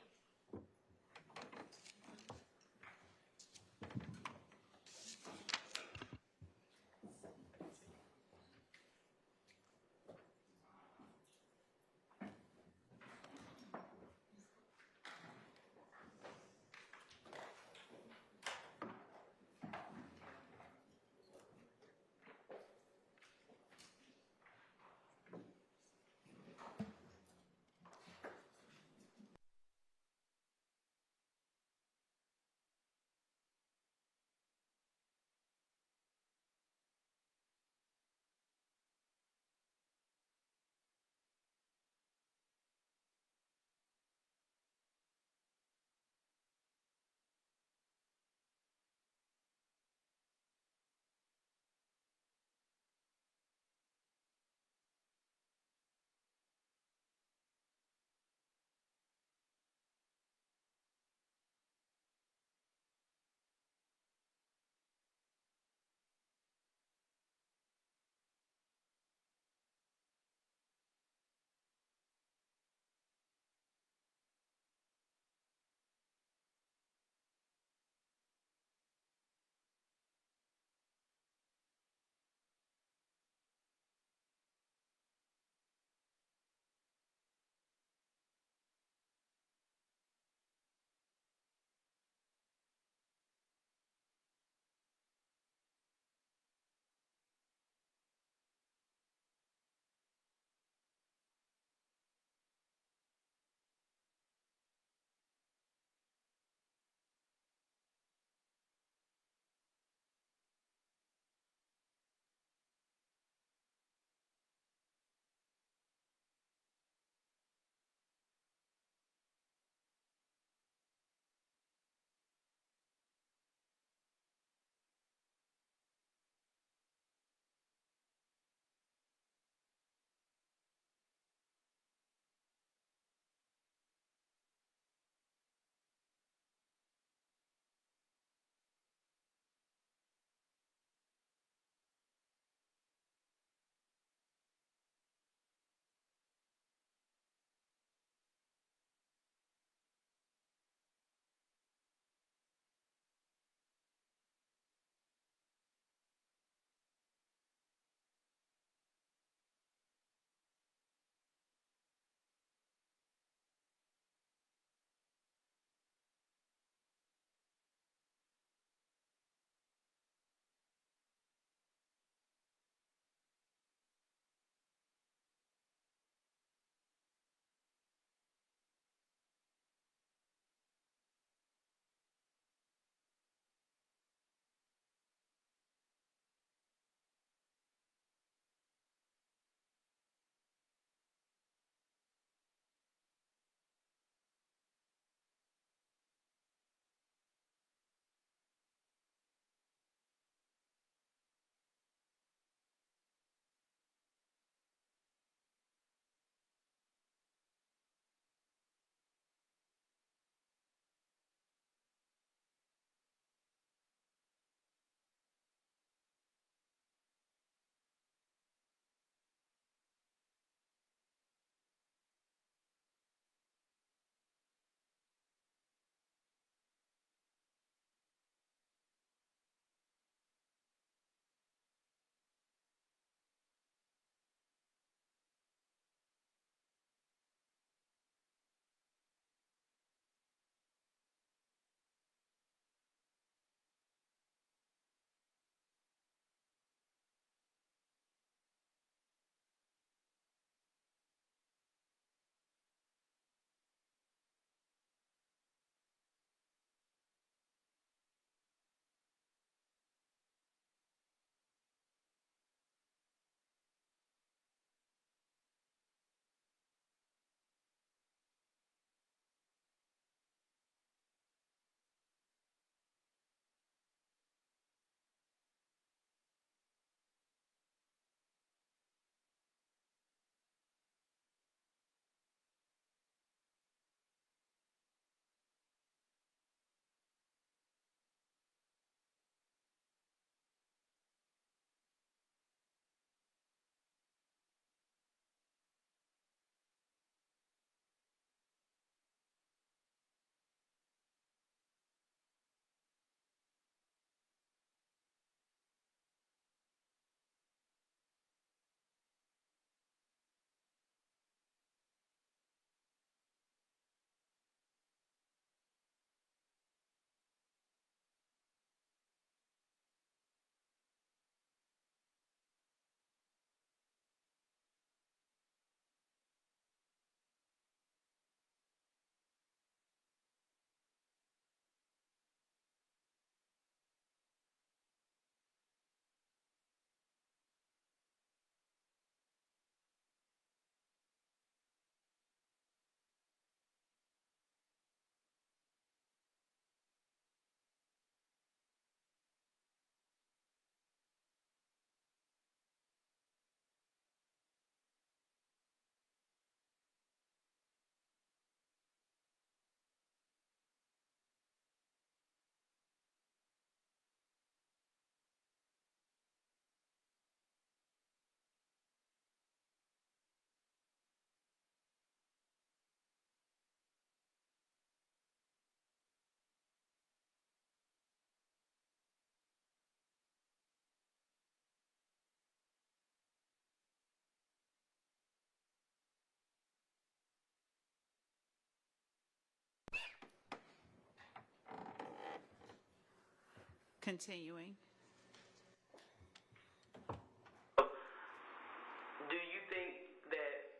Continuing. Do you think that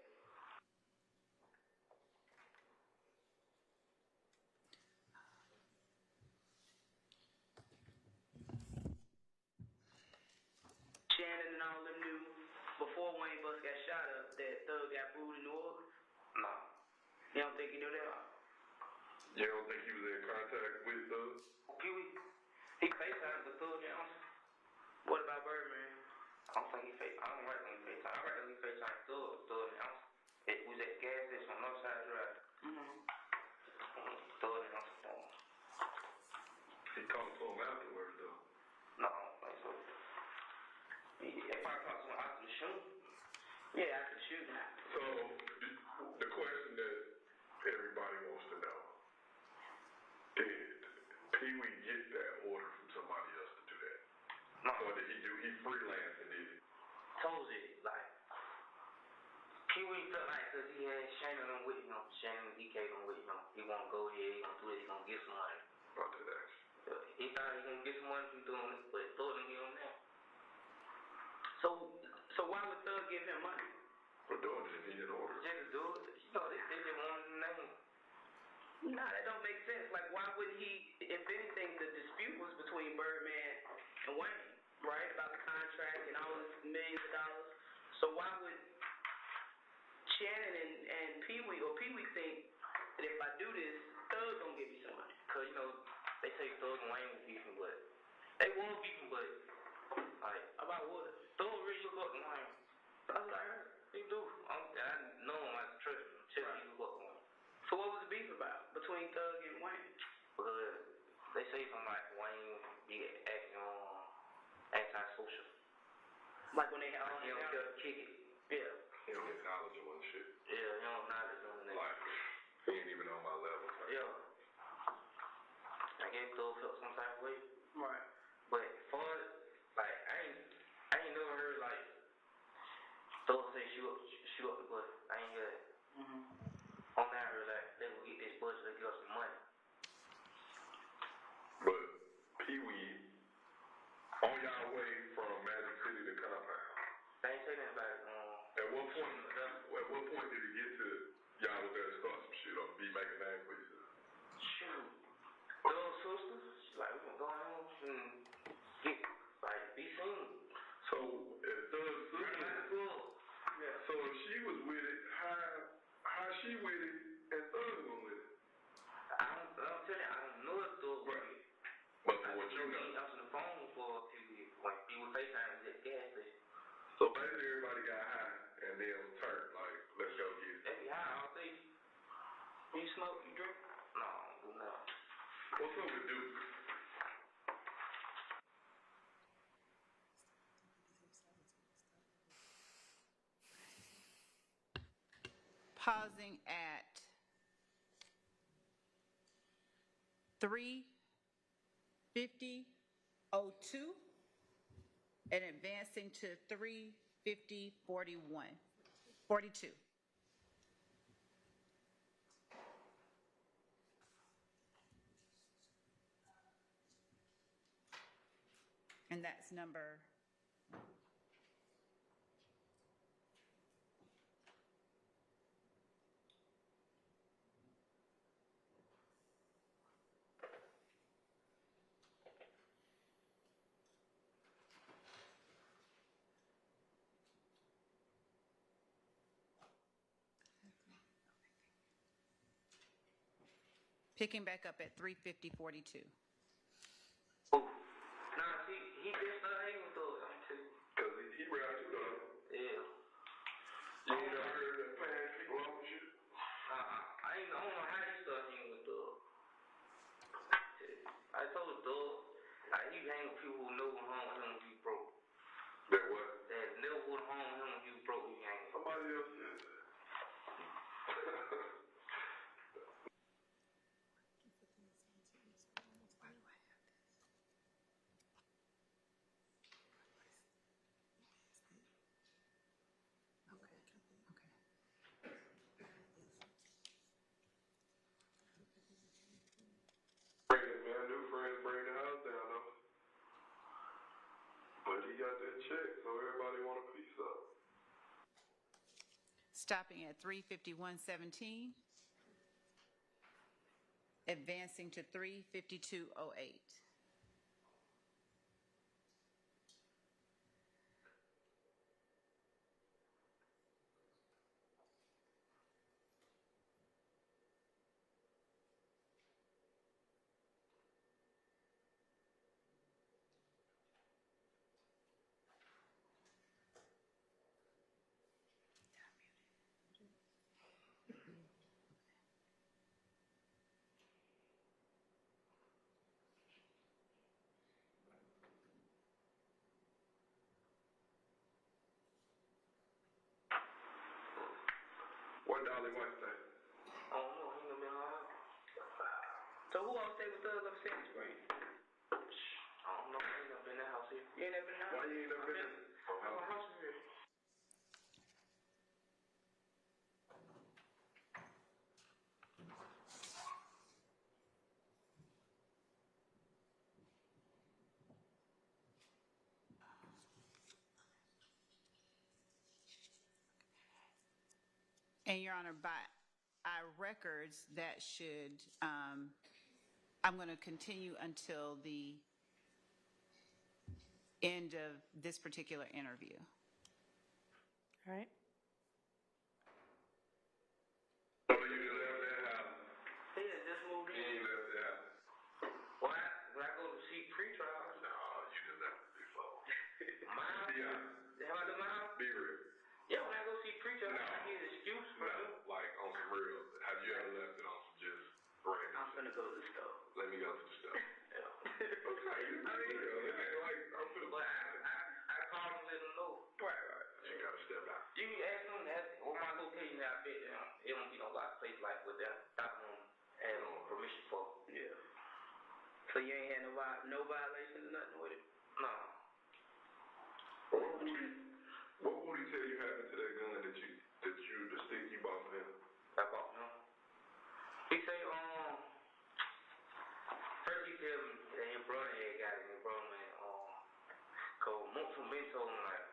Shannon and all them knew before Wayne Bus got shot up that Thug got booed in New Orleans? No. You don't think he knew that? You don't think he was in contact with Thug? Pee Wee, he FaceTimed with Thug Johnson. What about Birdman? I don't think he FaceTime. I don't like when he FaceTime. I reckon he FaceTime Thug Johnson. It was at the gas station on Northside Drive. Thug Johnson. He talked to him afterwards, though. No, I don't think so. If I talked to him after the shooting? Yeah, after the shooting. So, the question that everybody wants to know, did Pee Wee get that order from somebody else to do that? No. Or did he freelance and did it? Told it, like, Pee Wee felt like because he had Shannon on with him, Shannon and DK on with him, he want to go here, he want to do it, he going to get some money. About that. He thought he was going to get some money from doing it, but Thug didn't get on that. So why would Thug give him money? For doing it, he had order. Just to do it. You know, they just wanted the name. Nah, that don't make sense. Like, why wouldn't he, if anything, the dispute was between Birdman and Wayne, right? About the contract and all this millions of dollars. So why would Shannon and Pee Wee, or Pee Wee think that if I do this, Thug gonna give me some money? Because, you know, they say Thug and Wayne was beefing, but they were beefing, but like, about what? Thug really look up to Wayne. That's what I heard. He do. I know him, I trust him. Tell me he look up to Wayne. So what was the beef about between Thug and Wayne? Because they say something like Wayne be acting antisocial. Like when they have he don't care to kick it. Yeah. He don't acknowledge him and shit. Yeah, he don't acknowledge him and like, he ain't even on my level. Yeah. I guess Thug felt some type of way. Right. But for like I ain't never heard like Thug say shoot up the bus. I ain't heard that. On that I heard like they will get this bus, they give us some money. But Pee Wee, on y'all way from Magic City to Compound. They ain't say nothing about it. At what point did it get to y'all was there to start some shit or be making name for yourself? Shoot. Thug sister, she's like, we gonna go home and get like be seen. So if Thug's sister, so if she was with it, how she with it and Thug was with it? I'm telling you, I don't know if Thug was with it. But from what you know, he answered the phone for a few years when he was FaceTime at the gas station. So basically everybody got high and then turned like, let's go get it. They be high all day. You smoke, you drink? No, I don't do nothing. What's up with Duke? Pausing at 3:50:02 and advancing to 3:50:42. And that's number picking back up at 3:50:42. Oh, nah, see, he just started hanging with Thug. I'm too. Cause he rapped too though. Yeah. You ain't never heard that man people on shit? I don't know how he started hanging with Thug. I told Thug, like, he hang with people who know him home with him when he broke. That what? That never would home with him when he was broke, he hang with. Somebody else said that. Friends, man, new friends bring the house down though. got that check, so everybody want a piece of. Stopping at 351.17. Advancing to 352.08. What Dolly White say? I don't know. He ain't been around. So who else stay with us up Sandy Spring? I don't know. I ain't never been in that house here. You ain't never been in that house? Why you ain't never been? My house is here. And Your Honor, by our records, that should, I'm going to continue until the end of this particular interview. All right. So you just left that house? Yeah, just moved in. You ain't left that house? When I go to see pre-trial. No, you just left it before. My house? Be honest. Have I done my house? Be real. Yeah, when I go see preacher, No. I hear the excuse for No, like on some real. Have you ever left it on some just random? I'm finna go to the store. Let me go to the store. Yeah. Okay, you I mean, real. It ain't like I'm finna. But I call him and let him know. Right. You gotta step out. You can ask him that, or my location, I bet it won't be no lot of places like with that. Stop him having permission for. Yeah. So you ain't had no violations or nothing with it? No. What would he tell you happened to that gun the stick you bought for him? I bought him. He say, first he tell me that his brother had got it, his brother man, cause Montson been told him like,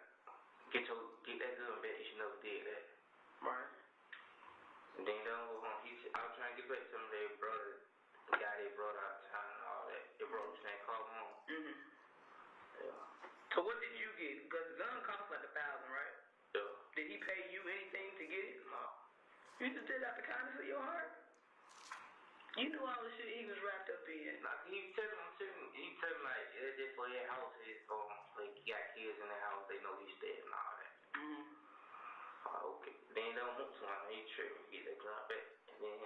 get that gun back, you should never did that. Right. And then I was trying to get back to him that his brother got his brother out of town and all that. His brother was saying, call him home. Mm-hmm. Yeah. So what did you get? Because the gun cost like $1,000, right? Yeah. Did he pay you anything to get it? No. You just did out the kindness of your heart? You knew all the shit he was wrapped up in. Nah, he tell me like, it's just for his house, like, he got kids in the house, they know he's dead and all that. Mm-hmm. Okay. Then don't want somebody, he tripping, get that gun back. And then,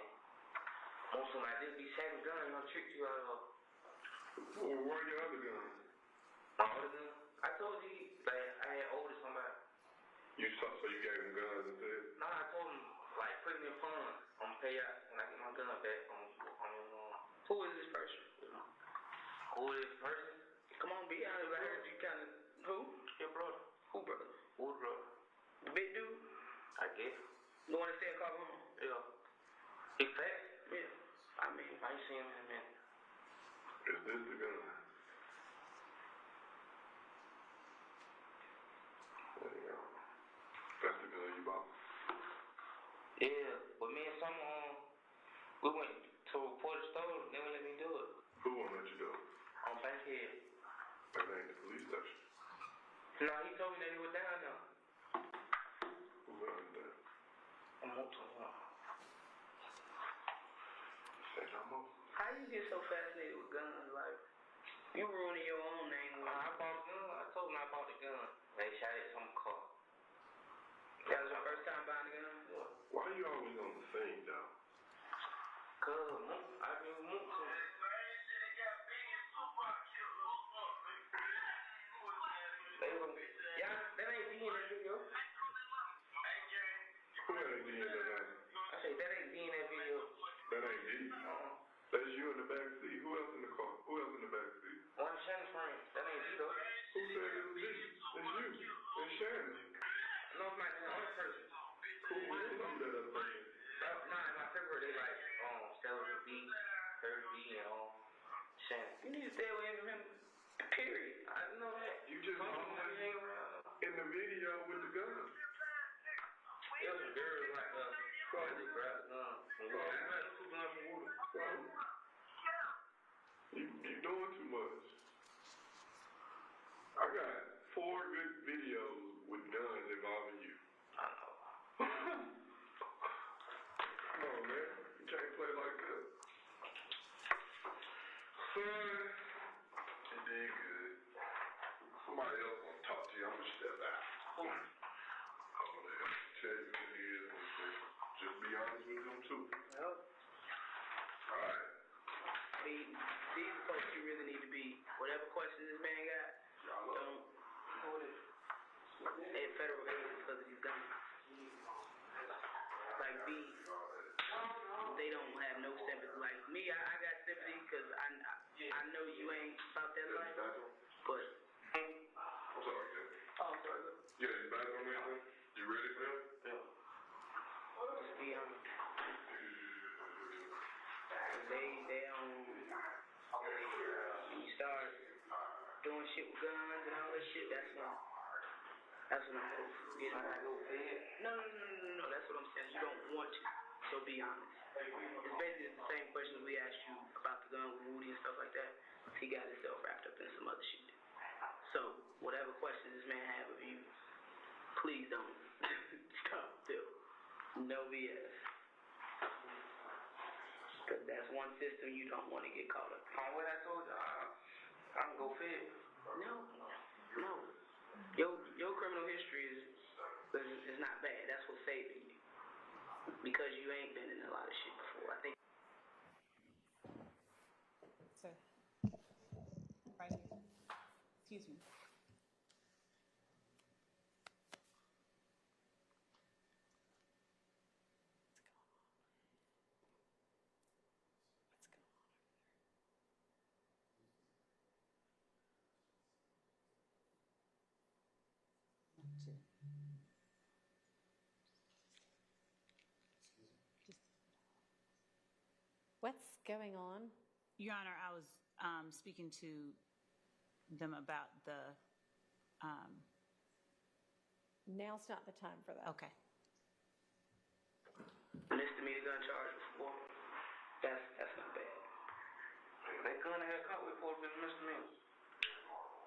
want somebody just be having gun, he gonna trick you out of. Well, where are your other guns? My other gun? I told you, like, I had ordered somebody. So you gave him guns and said? Nah, I told him, like, put it in funds. I'm gonna pay out when I get my gun back. Who is this person? Who is this person? Come on, be honest. I heard you kind of. Who? Your brother. Who brother? Who brother? The big dude? I guess. The one that said call home? Yeah. He fat? Yeah. I mean, I ain't seen him in a minute. Is this the gun? There you go. That's the gun you bought? Yeah, but me and we went to report the store, they wouldn't let me do it. Who won't let you do it? On Bankhead. That ain't the police station. No, he told me that he was down there. Who got him down? I'm up to him. Say no more. How you get so fascinated with guns? Like, you ruining your own name. I bought a gun. I told him I bought the gun. They shot it at some car. That was your first time buying a gun? Yeah. Why are you always on the scene, though? Cause I been moved to. Yeah, that ain't D in that video. Who ain't D in that video? I say that ain't D in that video. That ain't D? That's you in the back seat. Who else in the car? Who else in the back seat? One Shannon's friend. That ain't D though. Who said it was D? It's you. It's Shannon. No, it's my other person. Who know that other person? Nah, in my paper they like Selby B, Third B, and Shannon. You need to stay away from him. Period. I know that. You just in the video with the gun. It was very like they grabbed the gun. You doing too much. I got 4 good videos with guns involving you. I know. Come on, man. You can't play like that. Son, you did good. Somebody else want to talk to you. I'm going to step out. I'm going to tell you who it is. Just be honest with them, too. Well, all right. these are folks you really need to be. Whatever questions this man got, don't hold it. They're federal agents because of these guns. Like these, they don't have no sympathy. Like me, I got sympathy because I know you ain't about that life. But I'm sorry, Jay. oh, I'm sorry. Yeah, you back on that one? You ready for that? Yeah. Just be honest. They you start doing shit with guns and all that shit. That's when I'm getting like, no. That's what I'm saying. You don't want to, so be honest. It's basically the same questions we asked you about the gun with Woody and stuff like that. He got himself wrapped up in some other shit. So whatever questions this man have of you, please don't stop still. No BS. Because that's one system you don't want to get caught up in. On what I told you, I can go fit. No. Your criminal history is not bad. That's what's saving you. Because you ain't been in a lot of shit before. I think. Sir. Right here. Excuse me. What's going on? Your Honor, I was speaking to them about the. Now's not the time for that. Okay. Misdemeanor gun charge before. That's not bad. That gun I had caught with supposed to be misdemeanor.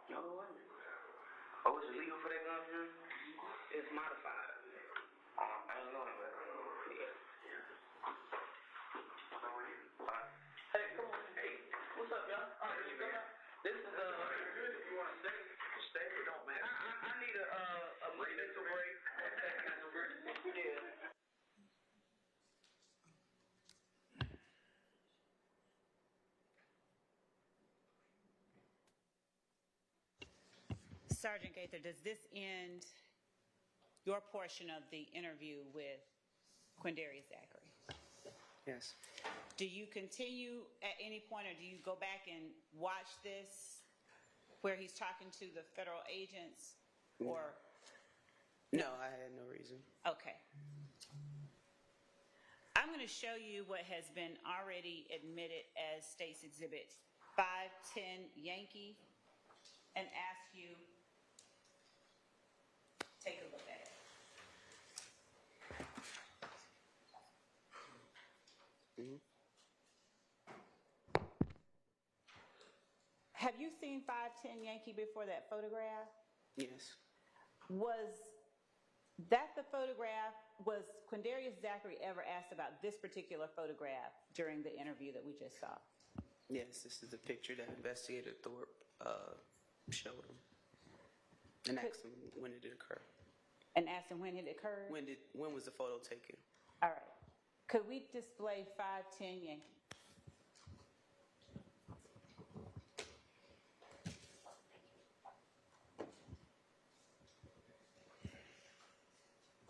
No, it wasn't. Oh, is it legal for that gun here? It's modified. I ain't know that. Yeah. Hey, come on. Hey, what's up, y'all? All right, you come out. This is good if you want to stay. Stay, but don't matter. I need a mental break. Yeah. Sergeant Gaither, does this end your portion of the interview with Quindarius Zachary? Yes. Do you continue at any point, or do you go back and watch this where he's talking to the federal agents? Or No, I had no reason. okay. I'm going to show you what has been already admitted as State's Exhibit 510 Yankee and ask you, take a look at it. Have you seen 510 Yankee before that photograph? Yes. Was that the photograph? Was Quindarius Zachary ever asked about this particular photograph during the interview that we just saw? Yes, this is the picture that Investigator Thorpe showed him and asked him when did it occur. And asked him when it occurred? When was the photo taken? All right. Could we display 510 Yankee?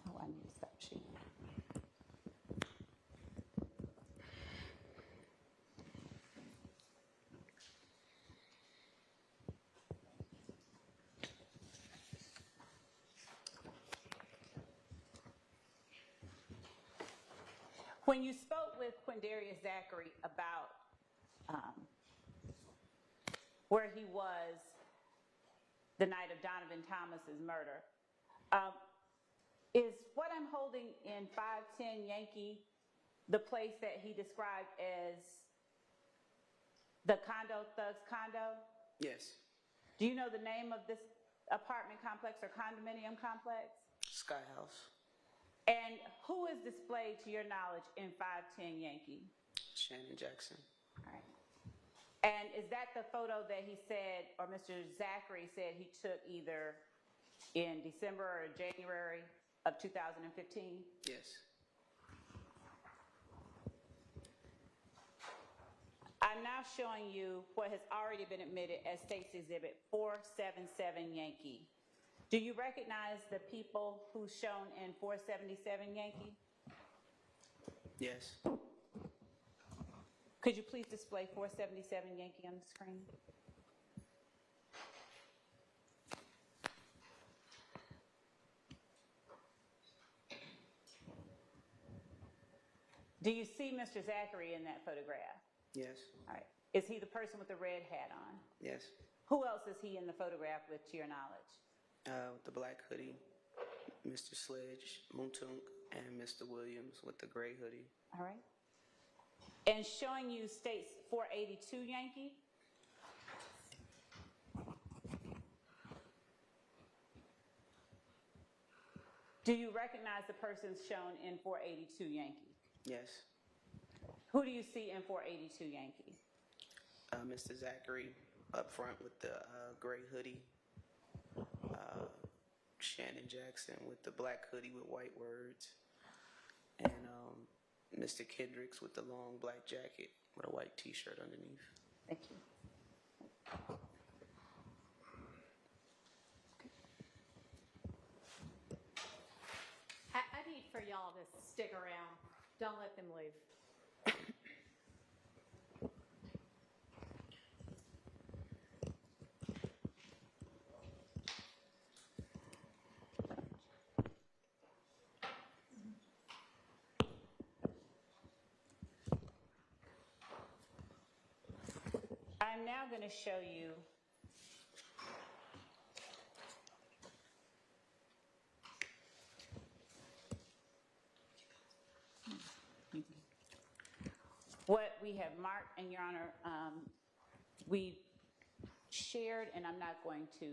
Oh, I need to stop shooting. When you spoke with Quindarius Zachary about where he was the night of Donovan Thomas's murder. Is what I'm holding in 510 Yankee the place that he described as the thug's condo? Yes. Do you know the name of this apartment complex or condominium complex? Sky House. And who is displayed to your knowledge in 510 Yankee? Shannon Jackson. All right. And is that the photo that he said, or Mr. Zachary said he took either in December or January of 2015? Yes. I'm now showing you what has already been admitted as State's Exhibit 477 Yankee. Do you recognize the people who's shown in 477 Yankee? Yes. Could you please display 477 Yankee on the screen? Do you see Mr. Zachary in that photograph? Yes. All right. Is he the person with the red hat on? Yes. Who else is he in the photograph with, to your knowledge? With the black hoodie, Mr. Sledge, Muntunk, and Mr. Williams with the gray hoodie. All right. And showing you State's 482 Yankee. Do you recognize the persons shown in 482 Yankee? Yes. Who do you see in 482 Yankee? Mr. Zachary up front with the gray hoodie. Shannon Jackson with the black hoodie with white words. And Mr. Kendricks with the long black jacket with a white t-shirt underneath. Thank you. I need for y'all to stick around. Don't let them leave. I'm now going to show you what we have marked, and Your Honor, we shared, and I'm not going to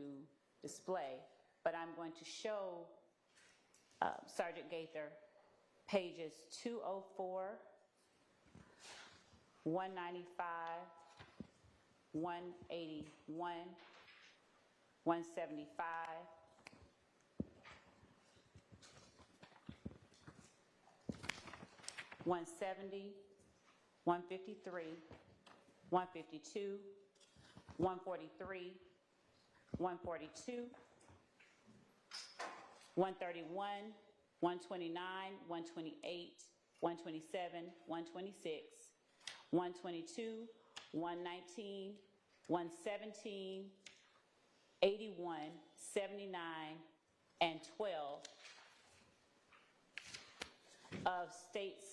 display, but I'm going to show Sergeant Gaither pages 204, 195, 181, 175, 170, 153, 152, 143, 142, 131, 129, 128, 127, 126, 122, 119, 117, 81, 79, and 12 of State's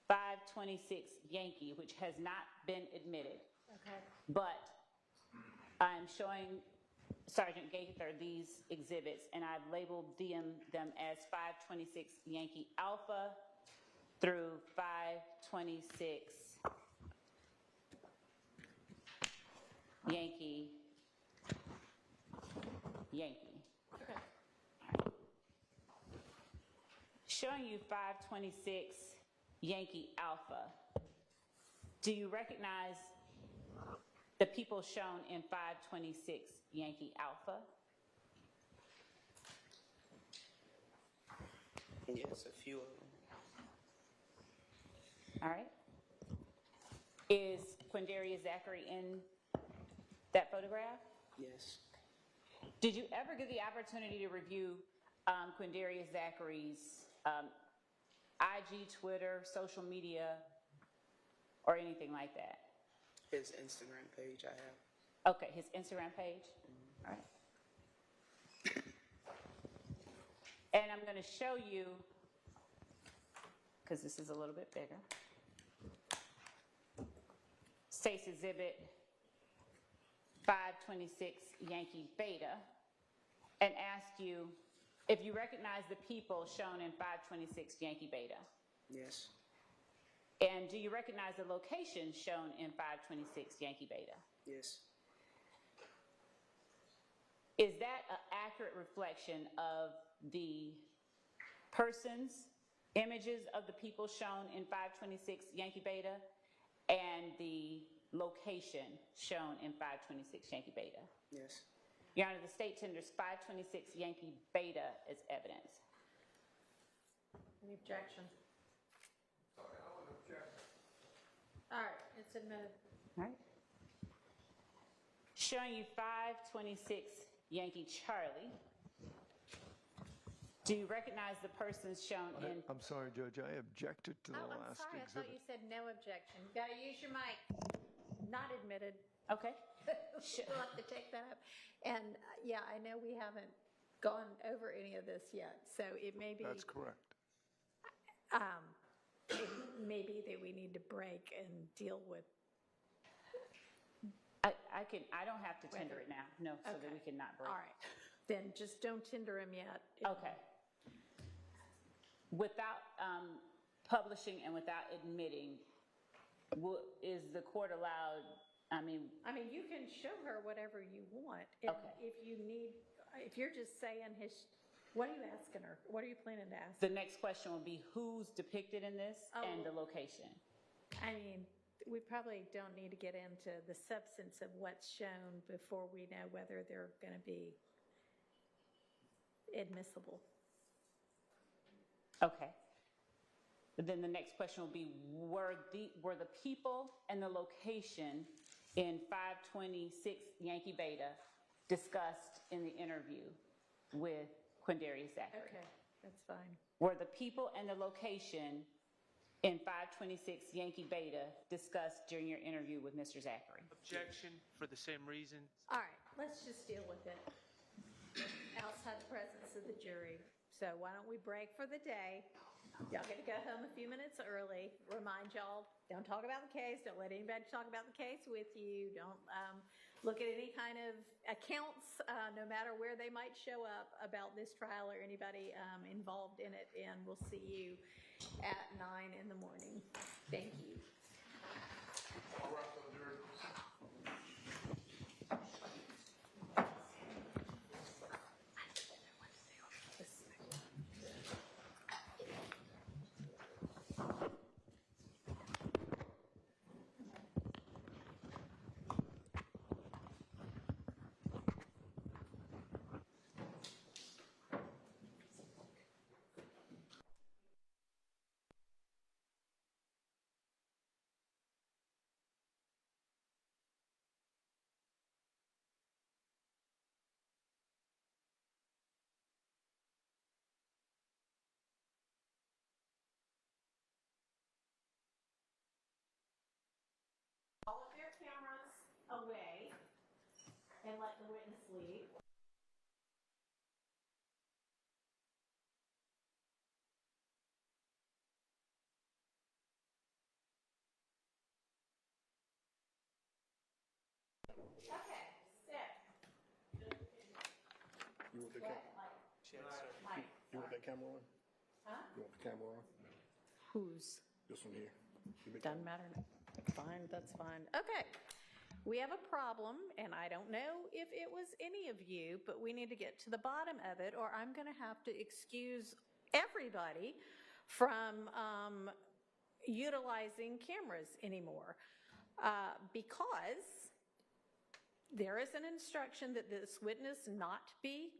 526 Yankee, which has not been admitted. Okay. But I'm showing Sergeant Gaither these exhibits, and I've labeled them as 526 Yankee Alpha through 526 Yankee. Okay. Showing you 526 Yankee Alpha. Do you recognize the people shown in 526 Yankee Alpha? Yes, a few of them. All right. Is Quindarius Zachary in that photograph? Yes. Did you ever get the opportunity to review Quindarius Zachary's IG, Twitter, social media, or anything like that? His Instagram page I have. Okay, his Instagram page? All right. And I'm going to show you, because this is a little bit bigger, State's Exhibit 526 Yankee Beta. and asked you if you recognize the people shown in 526 Yankee Beta. Yes. And do you recognize the location shown in 526 Yankee Beta? Yes. Is that an accurate reflection of the persons, images of the people shown in 526 Yankee Beta and the location shown in 526 Yankee Beta? Yes. Your Honor, the state tenders 526 Yankee Beta as evidence. Any objection? Sorry, I would object. All right, it's admitted. All right. Showing you 526 Yankee Charlie. Do you recognize the persons shown in? I'm sorry, Judge, I objected to the I'm last sorry, I thought you exhibit. said no objection. You gotta use your mic. Not admitted. Okay. We'll have to take that up. And yeah, I know we haven't gone over any of this yet, so it may be. That's correct. It may be that we need to break and deal with. I don't have to tender it now, no, so that we can not break. All right, then just don't tender them yet. Okay. Without publishing and without admitting, is the court allowed, I mean, you can show her whatever you want. And Okay. If you're just saying what are you asking her? What are you planning to ask? The next question will be who's depicted in this and the location. We probably don't need to get into the substance of what's shown before we know whether they're going to be admissible. Okay. But then the next question will be, were the people and the location in 526 Yankee Beta discussed in the interview with Quindarius Zachary? Okay, that's fine. Were the people and the location in 526 Yankee Beta discussed during your interview with Mr. Zachary? Objection for the same reasons. All right, let's just deal with it outside the presence of the jury. So why don't we break for the day? Y'all get to go home a few minutes early. Remind y'all, don't talk about the case. Don't let anybody talk about the case with you. Don't look at any kind of accounts, no matter where they might show up about this trial or anybody involved in it. And we'll see you at 9 in the morning. Thank you. All right, so jury. All of their cameras away and let the witness leave. Okay, sit. You want the You want that camera on? Huh? You want the camera on? Whose? This one here. Doesn't matter. Fine, that's fine. Okay. We have a problem, and I don't know if it was any of you, but we need to get to the bottom of it, or I'm going to have to excuse everybody from utilizing cameras anymore, because there is an instruction that this witness not be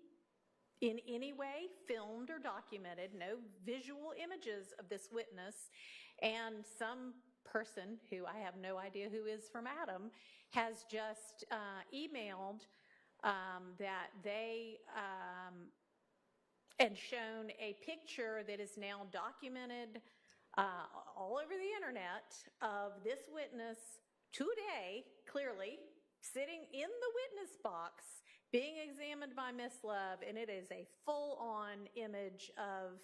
in any way filmed or documented, no visual images of this witness, and some person who I have no idea who is from Adam has just emailed that they and shown a picture that is now documented all over the internet of this witness today, clearly, sitting in the witness box being examined by Miss Love, and it is a full-on image of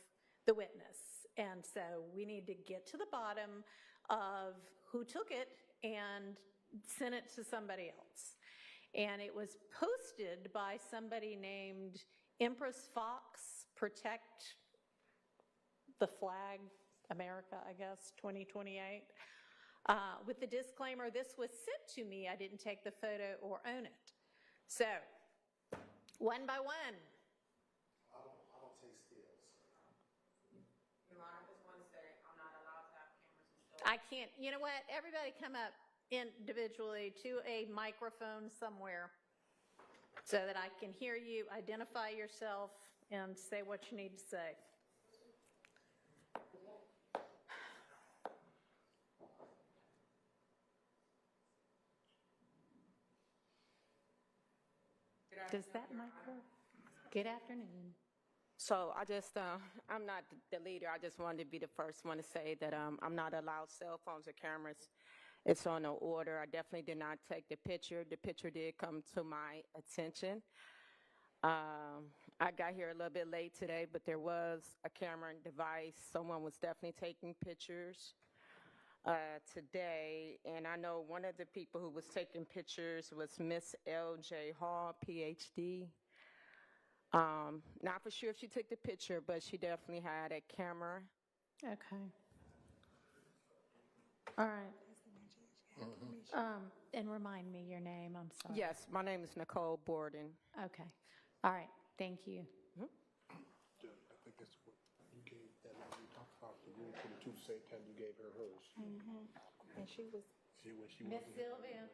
the witness. And so we need to get to the bottom of who took it and sent it to somebody else. And it was posted by somebody named Empress Fox, Protect the Flag, America, I guess, 2028. With the disclaimer, this was sent to me. I didn't take the photo or own it. So, one by one. I don't take stills. Your Honor, I just want to say I'm not allowed to have cameras and stuff. I can't. You know what? Everybody come up individually to a microphone somewhere so that I can hear you, identify yourself, and say what you need to say. Does that mic work? Good afternoon. So I'm not the leader. I just wanted to be the first one to say that I'm not allowed cell phones or cameras. It's on no order. I definitely did not take the picture. The picture did come to my attention. I got here a little bit late today, but there was a camera and device. Someone was definitely taking pictures today, and I know one of the people who was taking pictures was Miss L.J. Hall, Ph.D. Not for sure if she took the picture, but she definitely had a camera. Okay. All right. And remind me your name, I'm sorry. Yes, my name is Nicole Borden. Okay. All right, thank you. I think that's what you gave that lady we talked about the rule 22 same time you gave her hers. And she was. Miss Sylvia.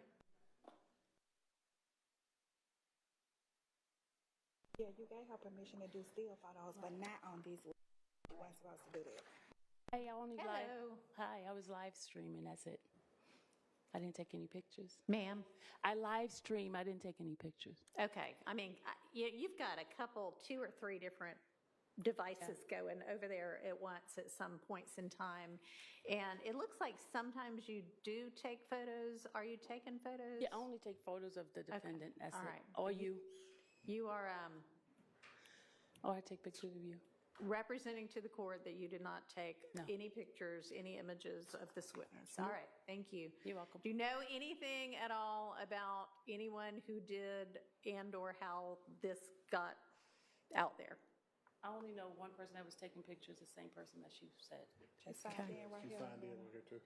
Yeah, you gave her permission to do still photos, but not on these. You weren't supposed to do that. Hey, I only Hello. Hi, I was live streaming. That's it. I didn't take any pictures. Ma'am? I live stream. I didn't take any pictures. Okay. I mean, you've got a couple, 2 or 3 different devices going over there at once at some points in time. And it looks like sometimes you do take photos. Are you taking photos? Yeah, I only take photos of the defendant. Okay. That's All it. right. Or you. You are I take pictures of you. representing to the court that you did not take any pictures, any images of this witness. All right. Thank you. You're welcome. Do you know anything at all about anyone who did and or how this got out there? I only know one person that was taking pictures, the same person that she said. She signed in right here. Too.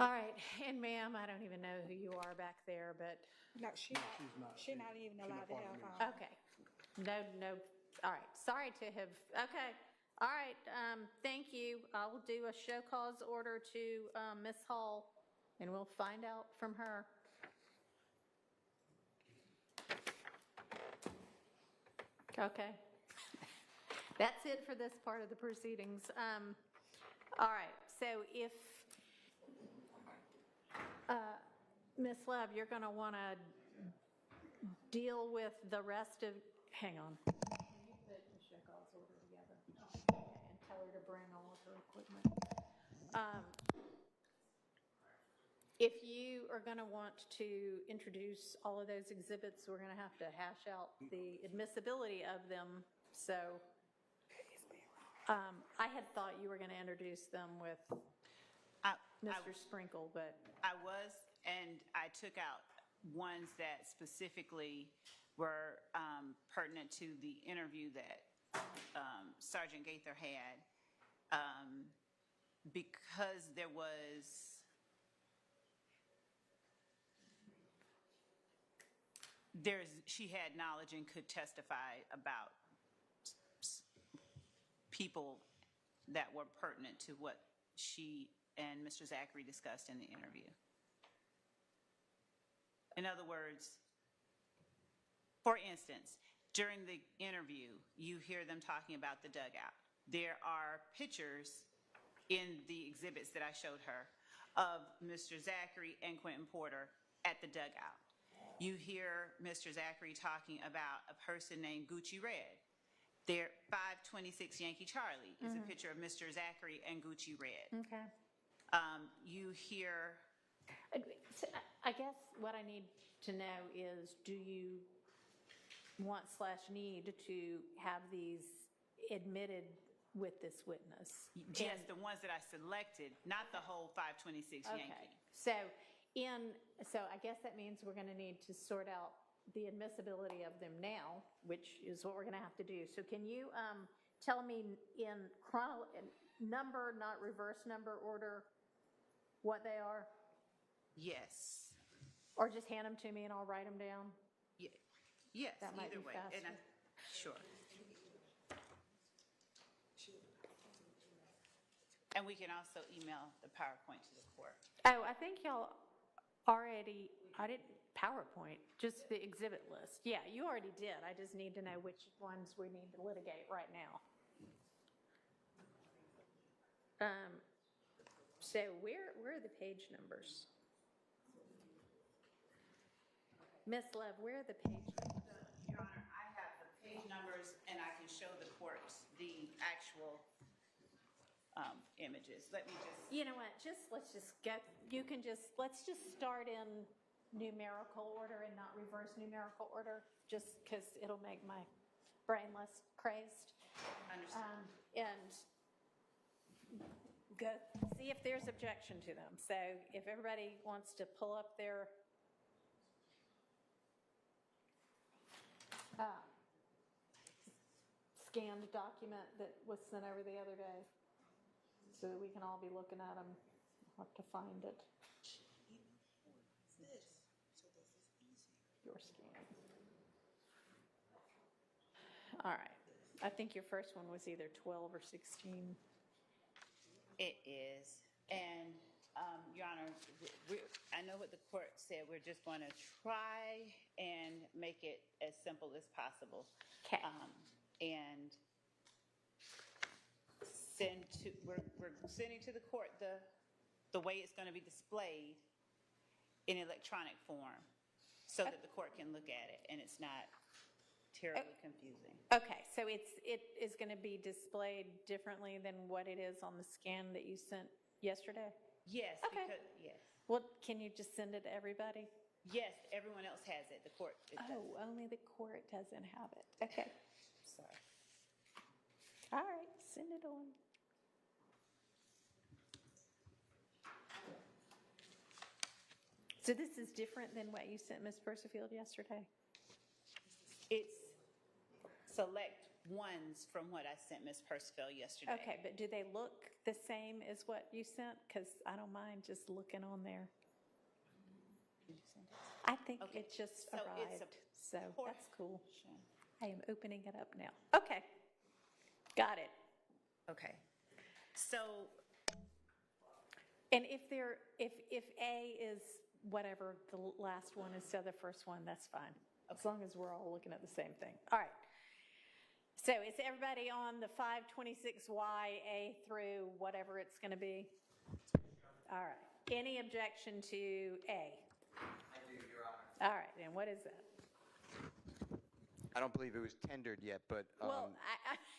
All right. And ma'am, I don't even know who you are back there, but. No, she's not even allowed to have her. Okay. No. All right. Sorry to have. Okay. All right. Thank you. I will do a show cause order to Ms. Hall, and we'll find out from her. Okay. That's it for this part of the proceedings. All right. So if Ms. Love, you're going to want to deal with the rest of. Hang on. Can you put the show cause order together? Okay, and tell her to bring all of her equipment. If you are going to want to introduce all of those exhibits, we're going to have to hash out the admissibility of them. So I had thought you were going to introduce them with Mr. Sprinkle, but. I was, and I took out ones that specifically were pertinent to the interview that Sergeant Gaither had, because she had knowledge and could testify about people that were pertinent to what she and Mr. Zachary discussed in the interview. In other words, for instance, during the interview, you hear them talking about the dugout. There are pictures in the exhibits that I showed her of Mr. Zachary and Quentin Porter at the dugout. You hear Mr. Zachary talking about a person named Gucci Red. There, 526 Yankee Charlie is a picture of Mr. Zachary and Gucci Red. Okay. You hear. I guess what I need to know is, do you want/need to have these admitted with this witness? Yes, the ones that I selected, not the whole 526 Yankee. So So I guess that means we're going to need to sort out the admissibility of them now, which is what we're going to have to do. So can you tell me in number, not reverse number order, what they are? Yes. Or just hand them to me and I'll write them down? Yes, That might either be way. faster. Sure. And we can also email the PowerPoint to the court. Oh, I think y'all already, I didn't, PowerPoint, just the exhibit list. Yeah, you already did. I just need to know which ones we need to litigate right now. So where are the page numbers? Miss Love, where are the page numbers? Your Honor, I have the page numbers and I can show the court the actual images. Let me just. You know what, let's just go, let's just start in numerical order and not reverse numerical order, just because it'll make my brain less crazed. Understood. And go see if there's objection to them. So if everybody wants to pull up their scanned document that was sent over the other day so that we can all be looking at them. I'll have to find it. Your scan. All right. I think your first one was either 12 or 16. It is. And, Your Honor, I know what the court said. We're just going to try and make it as simple as possible. Okay. And we're sending to the court the way it's going to be displayed in electronic form so that the court can look at it and it's not terribly confusing. Okay, so it is going to be displayed differently than what it is on the scan that you sent yesterday? Yes. Okay. Yes. Well, can you just send it to everybody? Yes, everyone else has it. The court. Only the court doesn't have it. Okay. Sorry. All right, send it on. So this is different than what you sent Ms. Persifield yesterday? It's select ones from what I sent Ms. Percival yesterday. Okay, but do they look the same as what you sent? Because I don't mind just looking on there. I think it just arrived, so that's cool. I am opening it up now. Okay, got it. Okay, so. And if A is whatever the last one is, so the first one, that's fine. As long as we're all looking at the same thing. All right. So is everybody on the 526Y, A through whatever it's going to be? All right. Any objection to A? I do, Your Honor. All right, and what is that? I don't believe it was tendered yet, but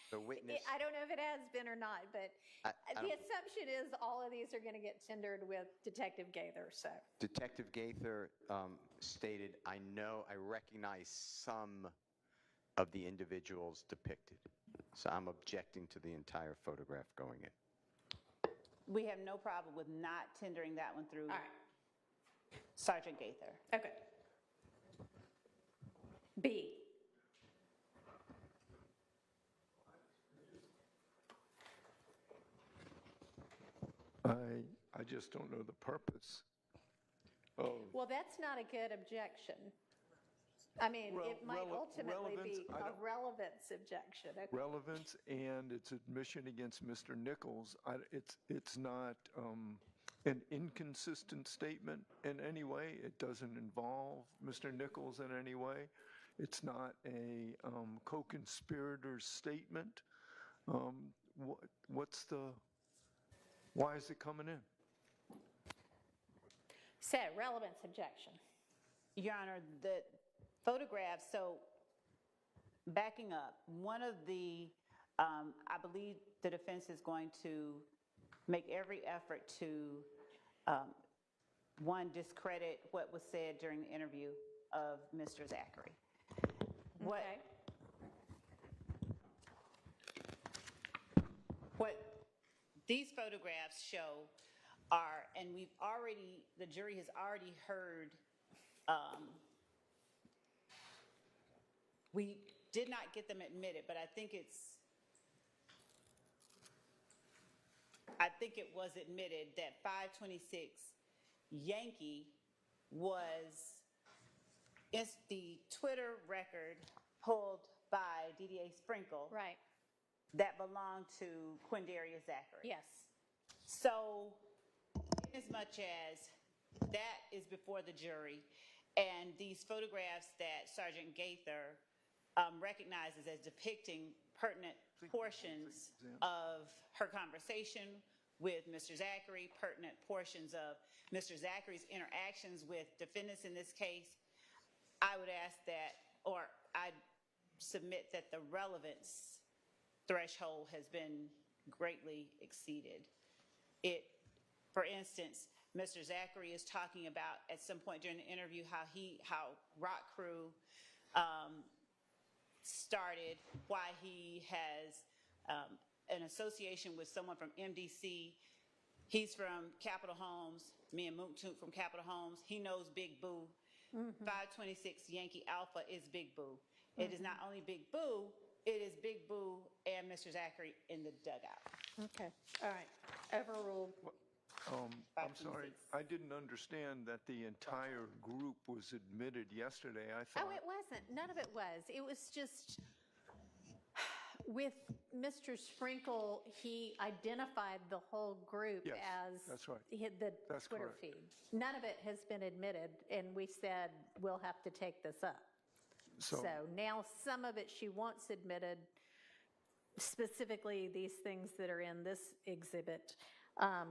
the witness. I don't know if it has been or not, but the assumption is all of these are going to get tendered with Detective Gaither. So Detective Gaither stated, I recognize some of the individuals depicted. So I'm objecting to the entire photograph going in. We have no problem with not tendering that one through Sergeant Gaither. Okay. B. I just don't know the purpose of. Well, that's not a good objection. I mean, it might ultimately be a relevance objection. Okay. Relevance and its admission against Mr. Nichols. It's not an inconsistent statement in any way. It doesn't involve Mr. Nichols in any way. It's not a co-conspirator's statement. Why is it coming in? So, relevance objection. Your Honor, the photographs, so backing up, one of the, I believe the defense is going to make every effort to, one, discredit what was said during the interview of Mr. Zachary. Okay. What these photographs show are, and the jury has already heard, we did not get them admitted, but I think it was admitted that 526 Yankee it's the Twitter record pulled by DDA Sprinkle. Right. That belonged to Quindarius Zachary. Yes. So, as much as that is before the jury, and these photographs that Sergeant Gaither recognizes as depicting pertinent portions of her conversation with Mr. Zachary, pertinent portions of Mr. Zachary's interactions with defendants in this case, I would ask that, or I'd submit that the relevance threshold has been greatly exceeded. For instance, Mr. Zachary is talking about at some point during the interview how Rock Crew started, why he has an association with someone from MDC. He's from Capitol Homes, me and Mook Toot from Capitol Homes. He knows Big Boo. 526 Yankee Alpha is Big Boo. It is not only Big Boo, it is Big Boo and Mr. Zachary in the dugout. Okay, all right, overruled. I'm sorry, I didn't understand that the entire group was admitted yesterday. I thought. Oh, it wasn't. None of it was. It was just with Mr. Sprinkle, he identified the whole group as that's right. the That's Twitter correct. feed. None of it has been admitted, and we said we'll have to take this up. So now some of it she wants admitted, specifically these things that are in this exhibit.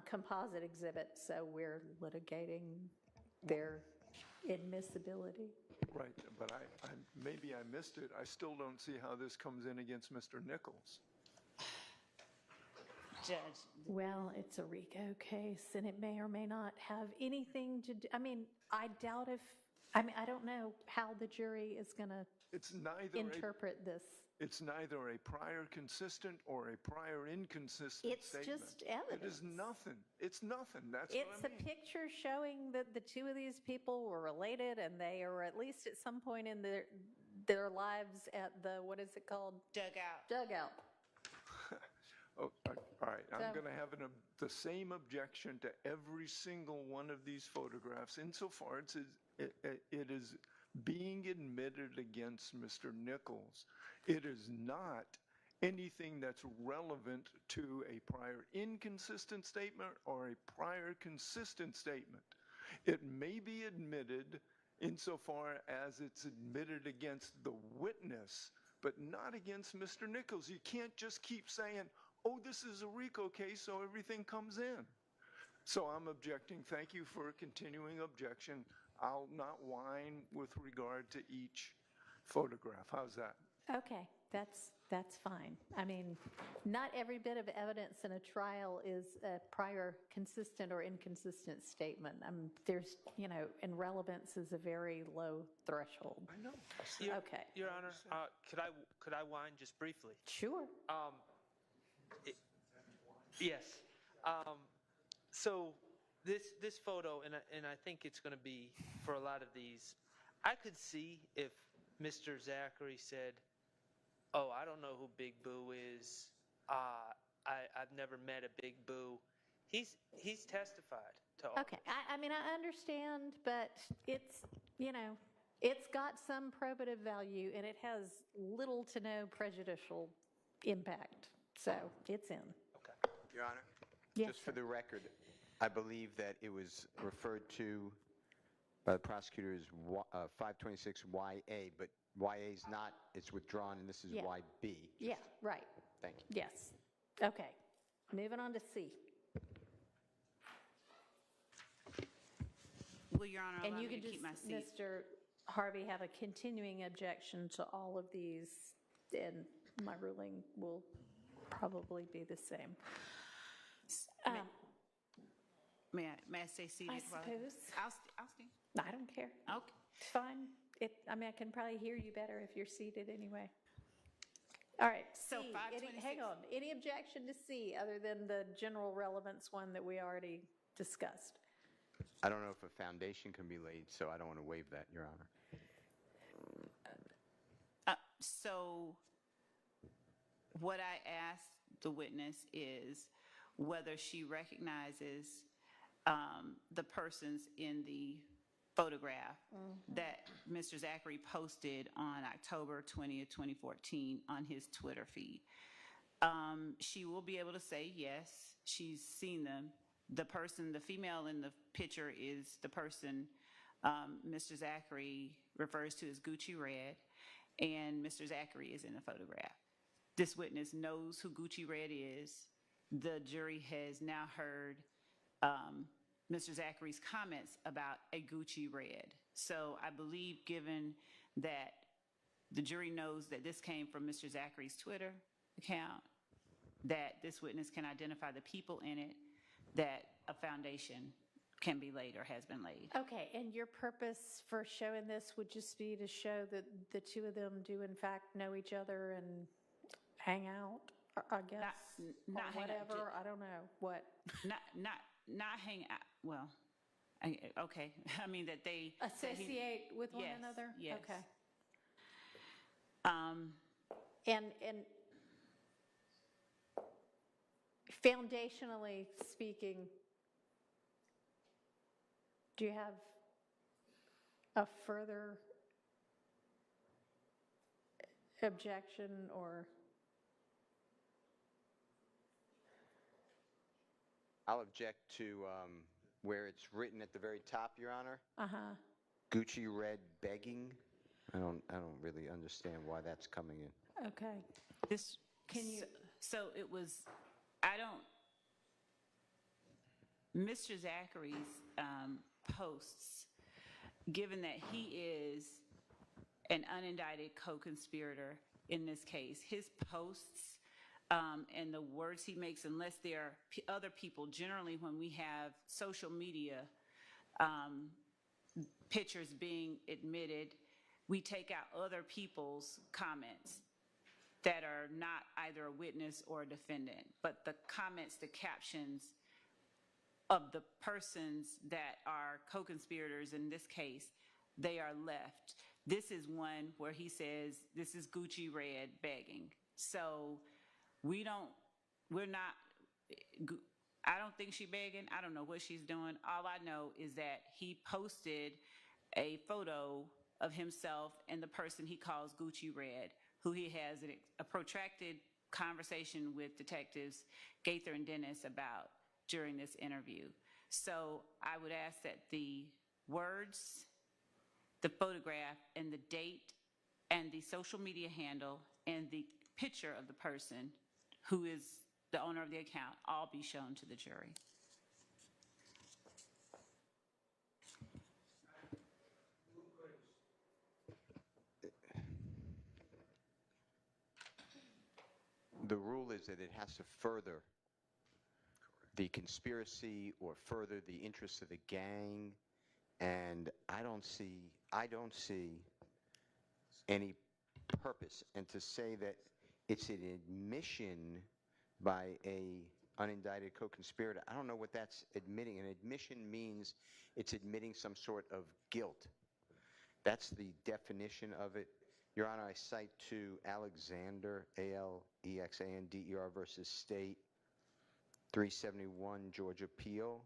Composite exhibit, so we're litigating their admissibility. Right, but maybe I missed it. I still don't see how this comes in against Mr. Nichols. Judge. Well, it's a RICO case, and it may or may not have anything to do. I mean, I doubt I don't know how the jury is going to interpret this. It's neither a prior consistent or a prior inconsistent statement. It's just evidence. It is nothing. It's nothing. That's It's what I mean. a picture showing that the two of these people were related, and they are at least at some point in their lives at the, what is it called? Dugout. Oh, all right, I'm going to have the same objection to every single one of these photographs insofar as it is being admitted against Mr. Nichols. It is not anything that's relevant to a prior inconsistent statement or a prior consistent statement. It may be admitted insofar as it's admitted against the witness, but not against Mr. Nichols. You can't just keep saying, oh, this is a RICO case, so everything comes in. So I'm objecting. Thank you for a continuing objection. I'll not whine with regard to each photograph. How's that? Okay, that's fine. I mean, not every bit of evidence in a trial is a prior consistent or inconsistent statement. There's, and relevance is a very low threshold. I know. Okay. Your Honor, could I whine just briefly? Sure. Yes. So this photo, and I think it's going to be for a lot of these, I could see if Mr. Zachary said, oh, I don't know who Big Boo is. I've never met a Big Boo. He's testified to all. Okay. I mean, I understand, but it's, it's got some probative value, and it has little to no prejudicial impact. So it's in. Okay. Your Honor, Yes, just for the record, I believe that it was referred to by the prosecutor as 526YA, but YA is not, it's withdrawn, and this is YB. Yeah, right. Thank you. Yes. Okay. Moving on to C. Well, Your Honor, allow And you me can to just, keep my seat. Mr. Harvey, have a continuing objection to all of these, and my ruling will probably be the same. May I stay seated? I suppose. I'll stay. I don't care. Okay. It's fine. I can probably hear you better if you're seated anyway. All right. So C. Hang on. Any objection to C other than the general relevance one that we already discussed. I don't know if a foundation can be laid, so I don't want to waive that, Your Honor. So what I asked the witness is whether she recognizes the persons in the photograph that Mr. Zachary posted on October 20th, 2014 on his Twitter feed. She will be able to say yes, she's seen them. The female in the picture is the person Mr. Zachary refers to as Gucci Red, and Mr. Zachary is in the photograph. This witness knows who Gucci Red is. The jury has now heard Mr. Zachary's comments about a Gucci Red. So I believe, given that the jury knows that this came from Mr. Zachary's Twitter account, that this witness can identify the people in it, that a foundation can be laid or has been laid. Okay, and your purpose for showing this would just be to show that the two of them do in fact know each other and hang out, I guess, not or hang out, whatever. I don't know what. Not hang out. Well, okay. I mean that they Associate with one yes, another. Yes. Okay. And foundationally speaking, do you have a further objection or? I'll object to where it's written at the very top, Your Honor. Gucci Red begging. I don't really understand why that's coming in. Okay. Can you? So it was. I don't. Mr. Zachary's posts, given that he is an unindicted co-conspirator in this case, his posts and the words he makes, unless there are other people, generally when we have social media pictures being admitted, we take out other people's comments that are not either a witness or a defendant, but the comments, the captions of the persons that are co-conspirators in this case, they are left. This is one where he says, this is Gucci Red begging. So we're not, I don't think she's begging. I don't know what she's doing. All I know is that he posted a photo of himself and the person he calls Gucci Red, who he has a protracted conversation with detectives Gaither and Dennis about during this interview. So I would ask that the words, the photograph, and the date, and the social media handle, and the picture of the person who is the owner of the account all be shown to the jury. The rule is that it has to further the conspiracy or further the interests of the gang, and I don't see any purpose. And to say that it's an admission by a unindicted co-conspirator, I don't know what that's admitting. An admission means it's admitting some sort of guilt. That's the definition of it. Your Honor, I cite to Alexander, Alexander versus State, 371 Georgia Appeal,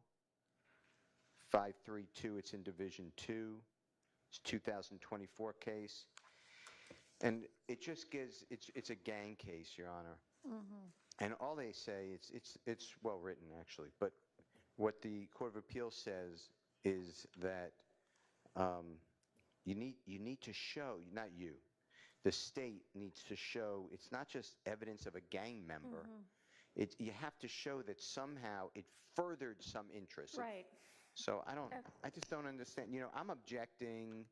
532, it's in Division 2. It's 2024 case. And it just gives, it's a gang case, Your Honor. And all they say, it's well written actually, but what the Court of Appeals says is that you need to show, not you, the state needs to show, it's not just evidence of a gang member. You have to show that somehow it furthered some interest. Right. So I just don't understand. You know, I'm objecting.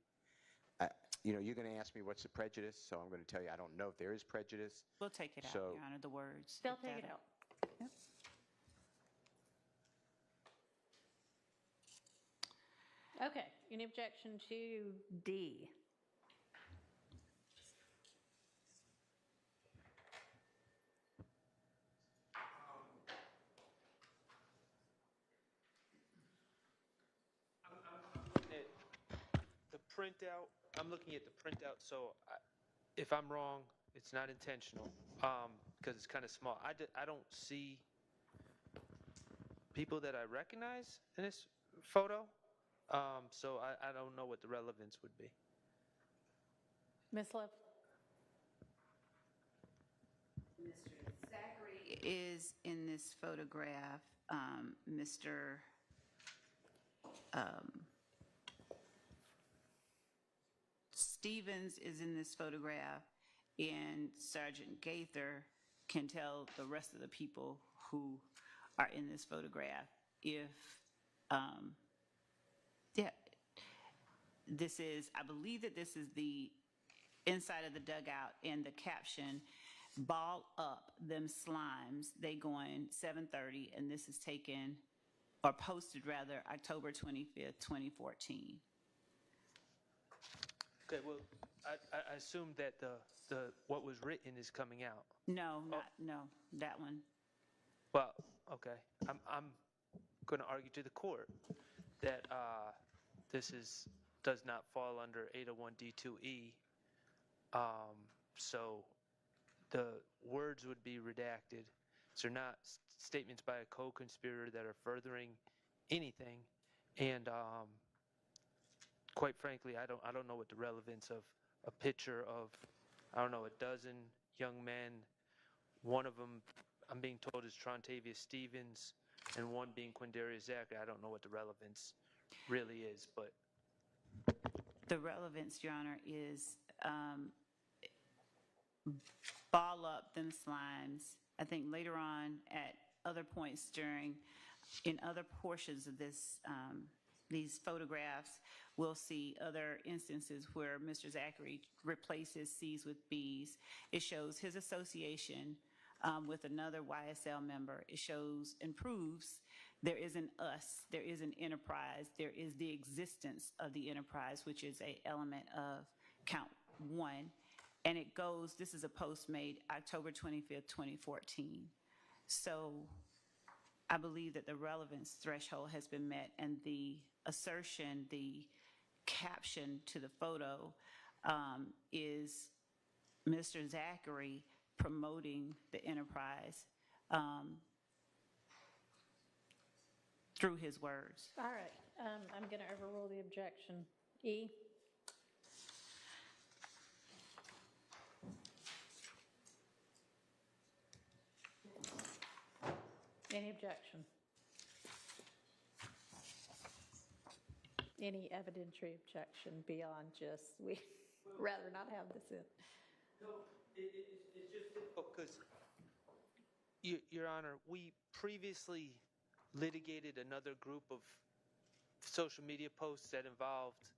You know, you're going to ask me what's the prejudice, so I'm going to tell you I don't know if there is prejudice. We'll take it out, Your Honor, the words. They'll take it out. Yep. Okay, any objection to D? printout, I'm looking at the printout, so if I'm wrong, it's not intentional, because it's kind of small. I don't see people that I recognize in this photo, so I don't know what the relevance would be. Ms. Love? Mr. Zachary is in this photograph. Mr. Stevens is in this photograph, and Sergeant Gaither can tell the rest of the people who are in this photograph if, yeah, this is, I believe that this is the inside of the dugout, and the caption, "Ball up them slimes, they going 7:30," and this is taken, or posted rather, October 25th, 2014. Okay, well, I assume that the what was written is coming out. No, no, that one. Well, okay, I'm going to argue to the court that this does not fall under 801D2E. So the words would be redacted. So they're not statements by a co-conspirator that are furthering anything, and quite frankly, I don't know what the relevance of a picture of, I don't know, a dozen young men. One of them, I'm being told, is Trontavious Stevens, and one being Quindarius Zachary. I don't know what the relevance really is, but The relevance, Your Honor, is ball up them slimes. I think later on at other points in other portions of this, these photographs, we'll see other instances where Mr. Zachary replaces C's with B's. It shows his association with another YSL member. It shows and proves there is an us, there is an enterprise, there is the existence of the enterprise, which is an element of count 1. And it goes, this is a post made October 25th, 2014. So I believe that the relevance threshold has been met, and the assertion, the caption to the photo is Mr. Zachary promoting the enterprise through his words. All right, I'm going to overrule the objection. E? Any objection? Any evidentiary objection beyond just, we'd rather not have this in? no, it's just difficult because, Your Honor, we previously litigated another group of social media posts that involved,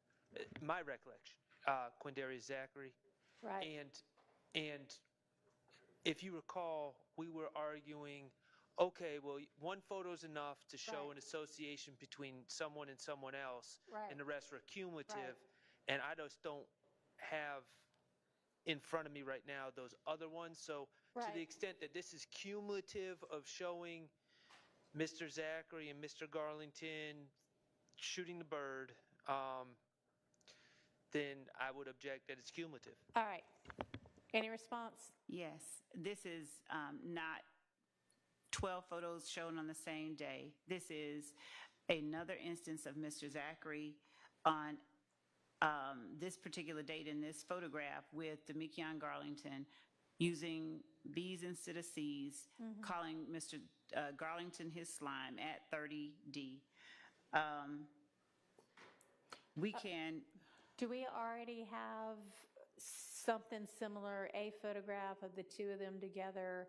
my recollection, Quindarius Zachary. Right. And if you recall, we were arguing, okay, well, one photo is enough to show an association between someone and someone else, and the rest were cumulative. And I just don't have in front of me right now those other ones. So to the extent that this is cumulative of showing Mr. Zachary and Mr. Garlington shooting the bird, then I would object that it's cumulative. All right. Any response? Yes, this is not 12 photos shown on the same day. This is another instance of Mr. Zachary on this particular date in this photograph with Demekion Garlington using B's instead of C's, calling Mr. Garlington his slime at 30D. We can... Do we already have something similar, a photograph of the two of them together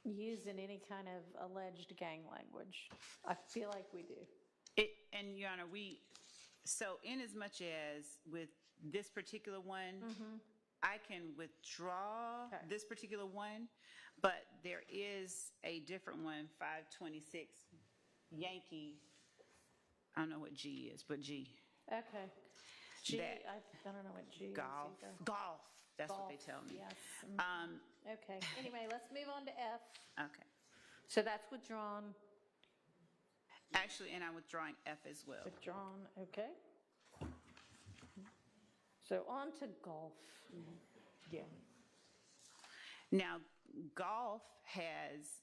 used in any kind of alleged gang language? I feel like we do. And Your Honor, so in as much as with this particular one, I can withdraw this particular one, but there is a different one, 526 Yankee. I don't know what G is, but G. Okay. G, I don't know what G is either. Golf. That's what they tell me. Yes. Okay. Anyway, let's move on to F. Okay. So that's withdrawn. Actually, and I'm withdrawing F as well. Withdrawn, okay. So on to golf. Yeah. Now, golf has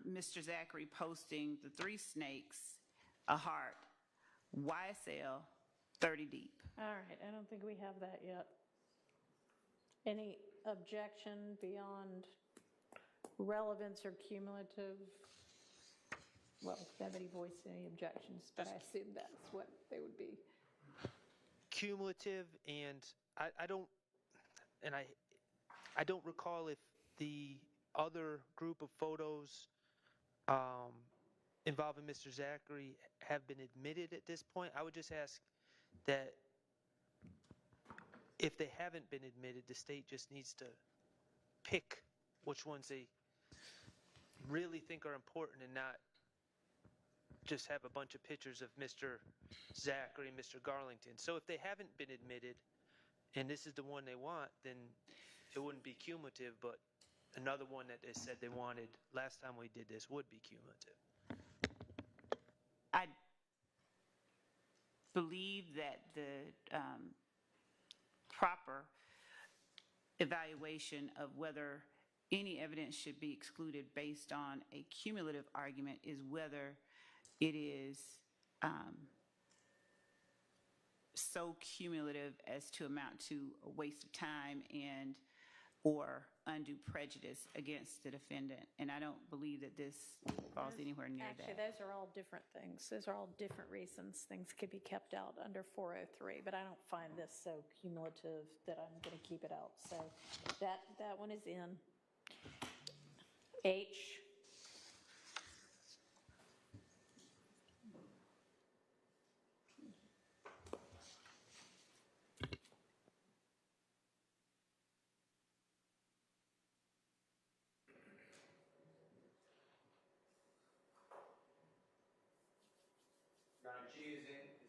Mr. Zachary posting the 3 snakes, a heart, YSL, 30 deep. All right, I don't think we have that yet. Any objection beyond relevance or cumulative? Well, nobody voiced any objections, but I assume that's what they would be. Cumulative, and I don't recall if the other group of photos involving Mr. Zachary have been admitted at this point. I would just ask that if they haven't been admitted, the state just needs to pick which ones they really think are important and not just have a bunch of pictures of Mr. Zachary and Mr. Garlington. So if they haven't been admitted and this is the one they want, then it wouldn't be cumulative, but another one that they said they wanted last time we did this would be cumulative. I believe that the proper evaluation of whether any evidence should be excluded based on a cumulative argument is whether it is so cumulative as to amount to a waste of time and or undue prejudice against the defendant. And I don't believe that this falls anywhere near Actually, that. those are all different things. Those are all different reasons things could be kept out under 403, but I don't find this so cumulative that I'm going to keep it out. So that one is in. H.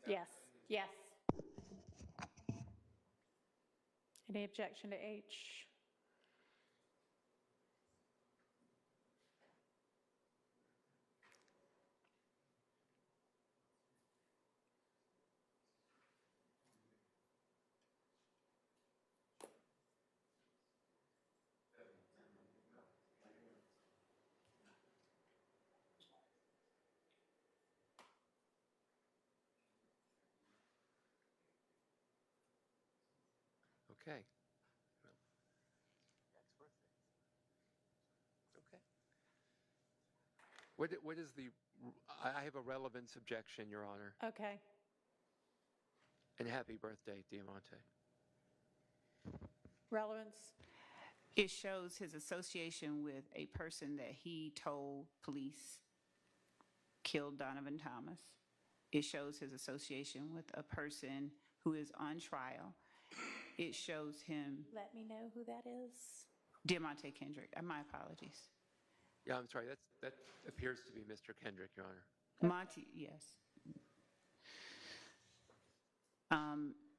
Yes, yes. Any objection to H? Okay. Okay. What is the, I have a relevance objection, Your Honor. Okay. And happy birthday, Diamante. Relevance? It shows his association with a person that he told police killed Donovan Thomas. It shows his association with a person who is on trial. It shows him. Let me know who that is. Diamante Kendrick. My apologies. Yeah, I'm sorry. That appears to be Mr. Kendrick, Your Honor. Monty, yes.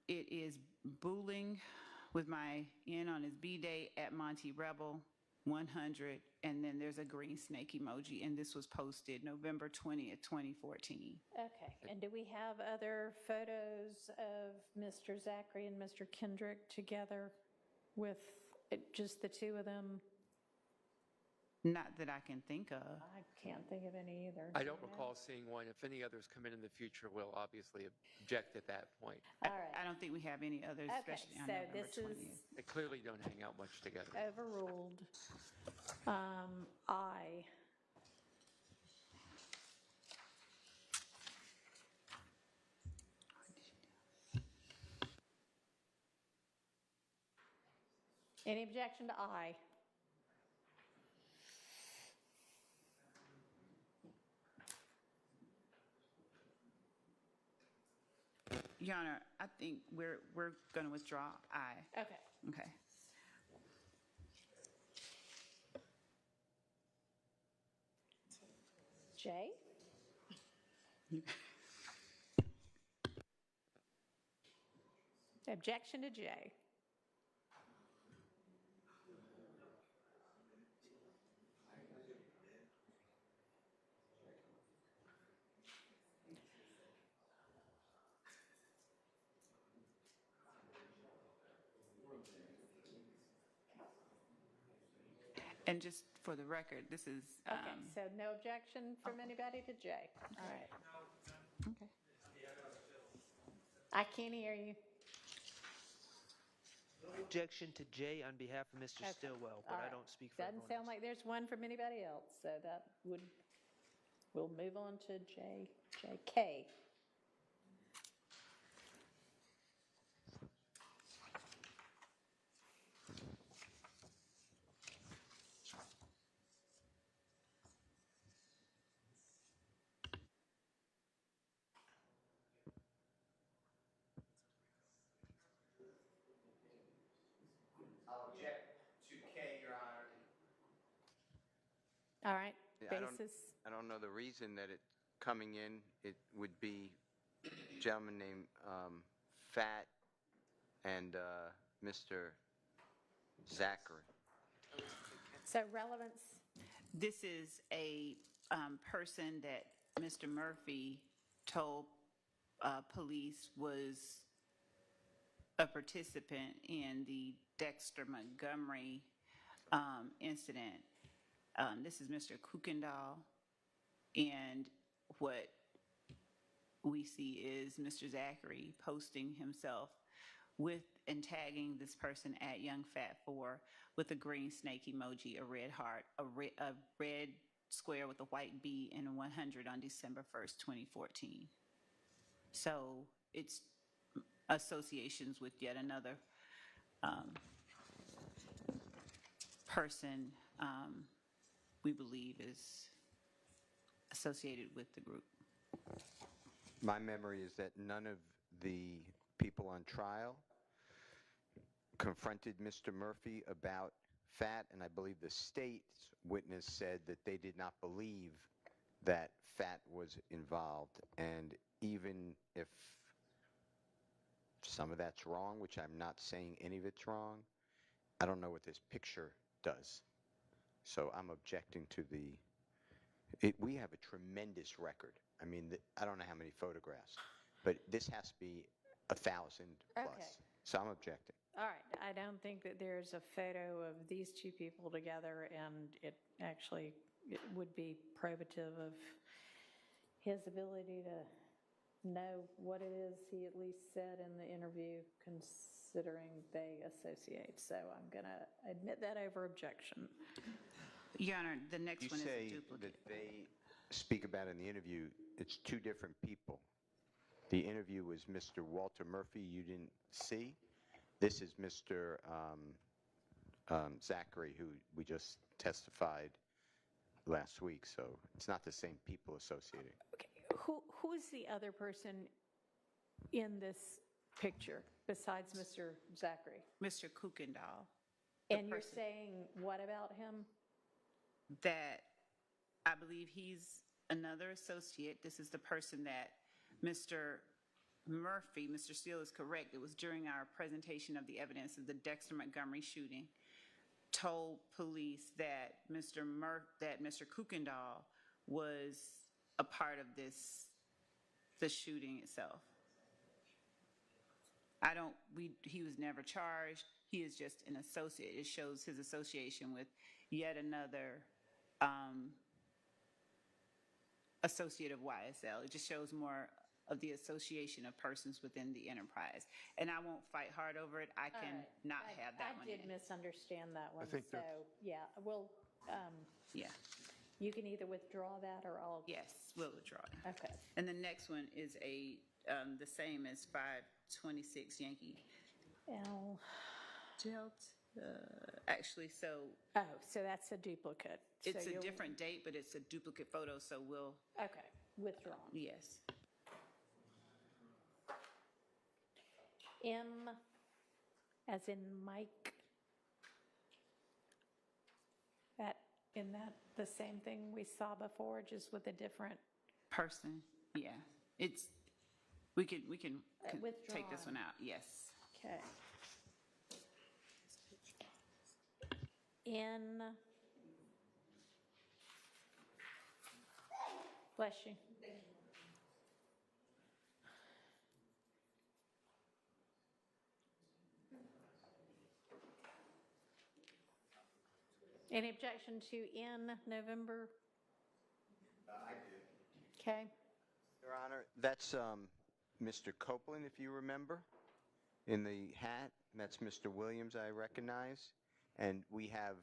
It is Booling with my N on his B-Day at Monty Rebel 100, and then there's a green snake emoji, and this was posted November 20th, 2014. Okay, and do we have other photos of Mr. Zachary and Mr. Kendrick together with just the two of them? Not that I can think of. I can't think of any either. I don't recall seeing one. If any others come in the future, we'll obviously object at that point. All right. I don't think we have any others, Okay, especially on so November this 20th. is They clearly don't hang out much together. overruled. I. Any objection to I? Your Honor, I think we're going to withdraw I. Okay. Okay. J? Objection to J. And just for the record, this is, Okay, so no objection from anybody to J. All right. okay. I can't hear you. Objection to J on behalf of Mr. Okay. Stillwell, All but I right. don't speak for Doesn't everyone sound else. like there's one from anybody else, so that would, we'll move on to JK. I'll object to K, Your Honor. All right, I don't- basis. I don't know the reason that it coming in. It would be a gentleman named Fat and Mr. Zachary. So relevance, This is a person that Mr. Murphy told police was a participant in the Dexter Montgomery incident. This is Mr. Kuykendall, and what we see is Mr. Zachary posting himself with and tagging this person at Young Fat 4 with a green snake emoji, a red heart, a red square with a white B, and a 100 on December 1st, 2014. So it's associations with yet another person we believe is associated with the group. My memory is that none of the people on trial confronted Mr. Murphy about Fat, and I believe the state's witness said that they did not believe that Fat was involved. And even if some of that's wrong, which I'm not saying any of it's wrong, I don't know what this picture does. So I'm objecting to we have a tremendous record. I mean, I don't know how many photographs, but this has to be 1,000 plus. Okay. So I'm objecting. all right, I don't think that there's a photo of these two people together, and it would be probative of his ability to know what it is he at least said in the interview, considering they associate. So I'm going to admit that over objection. Your Honor, the next You one is a say duplicate. that they speak about in the interview, it's two different people. The interview was Mr. Walter Murphy you didn't see. This is Mr. Zachary, who we just testified last week. So it's not the same people associated. Okay, who's the other person in this picture besides Mr. Zachary? Mr. Kuykendall. And you're saying what about him? That I believe he's another associate. This is the person that Mr. Murphy, Mr. Steele is correct, it was during our presentation of the evidence of the Dexter Montgomery shooting, told police that Mr. Kuykendall was a part of the shooting itself. He was never charged. He is just an associate. It shows his association with yet another associate of YSL. It just shows more of the association of persons within the enterprise. And I won't fight hard over it. I can not have that one I did in. misunderstand that one. think so, yeah, we'll, Yeah. you can either withdraw that or I'll. Yes, we'll withdraw it. Okay. And the next one is the same as 526 Yankee L. Actually, so Oh, so that's a duplicate. it's So a you'll- different date, but it's a duplicate photo, so we'll, Okay, withdrawn. yes. M as in Mike. Isn't that the same thing we saw before, just with a different? Person, yeah. We can Withdrawn. take this one out, yes. Okay. N. Bless you. Any objection to in November? I do. Okay. Your Honor, that's Mr. Copeland, if you remember, in the hat. That's Mr. Williams, I recognize. And we have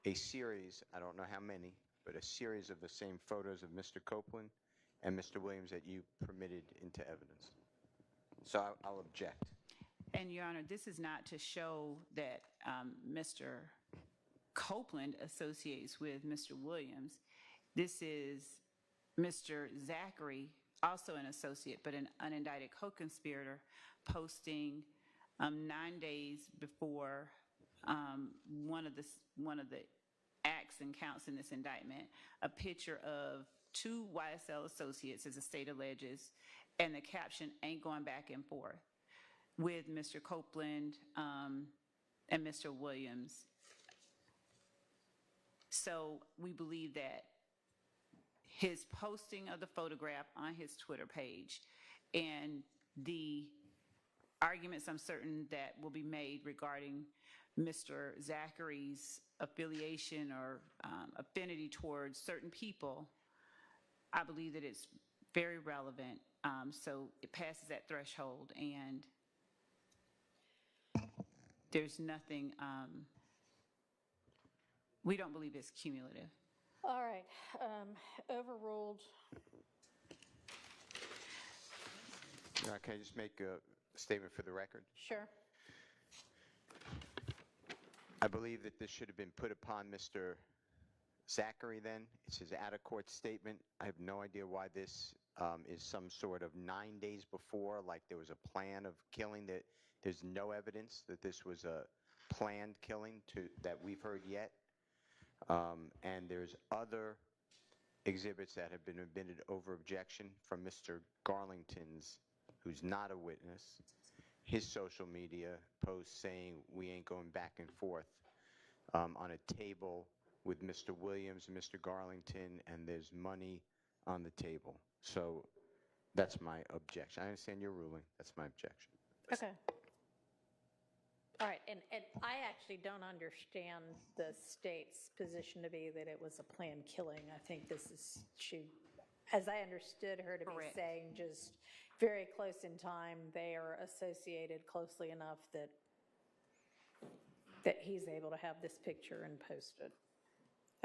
a series, I don't know how many, but a series of the same photos of Mr. Copeland and Mr. Williams that you permitted into evidence. So I'll object. And Your Honor, this is not to show that Mr. Copeland associates with Mr. Williams. This is Mr. Zachary, also an associate, but an unindicted co-conspirator, posting 9 days before one of the acts and counts in this indictment, a picture of 2 YSL associates, as the state alleges, and the caption, "Ain't going back and forth," with Mr. Copeland and Mr. Williams. So we believe that his posting of the photograph on his Twitter page and the arguments I'm certain that will be made regarding Mr. Zachary's affiliation or affinity towards certain people, I believe that it's very relevant. So it passes that threshold, and there's nothing, we don't believe it's cumulative. All right. Overruled. Can I just make a statement for the record? Sure. I believe that this should have been put upon Mr. Zachary then. It's his out-of-court statement. I have no idea why this is some sort of 9 days before, like there was a plan of killing. That there's no evidence that this was a planned killing that we've heard yet. And there's other exhibits that have been admitted over objection from Mr. Garlington's, who's not a witness, his social media post saying we ain't going back and forth on a table with Mr. Williams and Mr. Garlington, and there's money on the table. So that's my objection. I understand your ruling. That's my objection. Okay. All right, and I actually don't understand the state's position to be that it was a planned killing. I think this is, as I understood her to be saying, just very close in time. They are associated closely enough that he's able to have this picture and post it.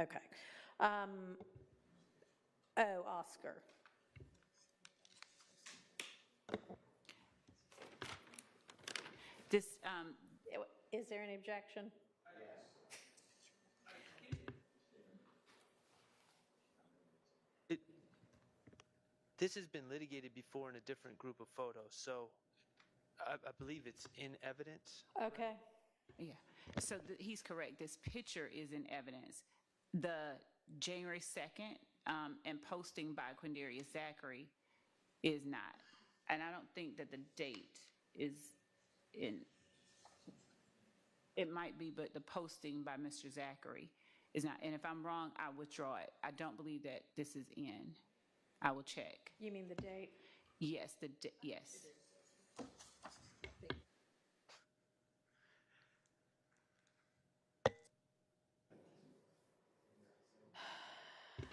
Okay. Oscar. This, is there any objection? This has been litigated before in a different group of photos, so I believe it's in evidence. Okay. Yeah, so he's correct. This picture is in evidence. The January 2nd and posting by Quindarius Zachary is not. And I don't think that the date is in. It might be, but the posting by Mr. Zachary is not. And if I'm wrong, I withdraw it. I don't believe that this is in. I will check. You mean the date? Yes, yes.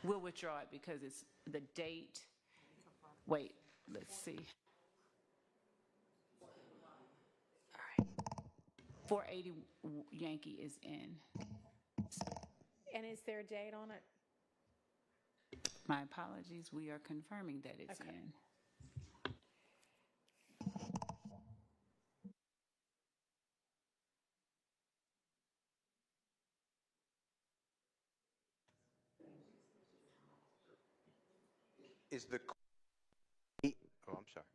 We'll withdraw it because it's the date. Wait, let's see. All right. 480 Yankee is in. And is there a date on it? My apologies. We are confirming that it's in. Is the... Oh, I'm sorry.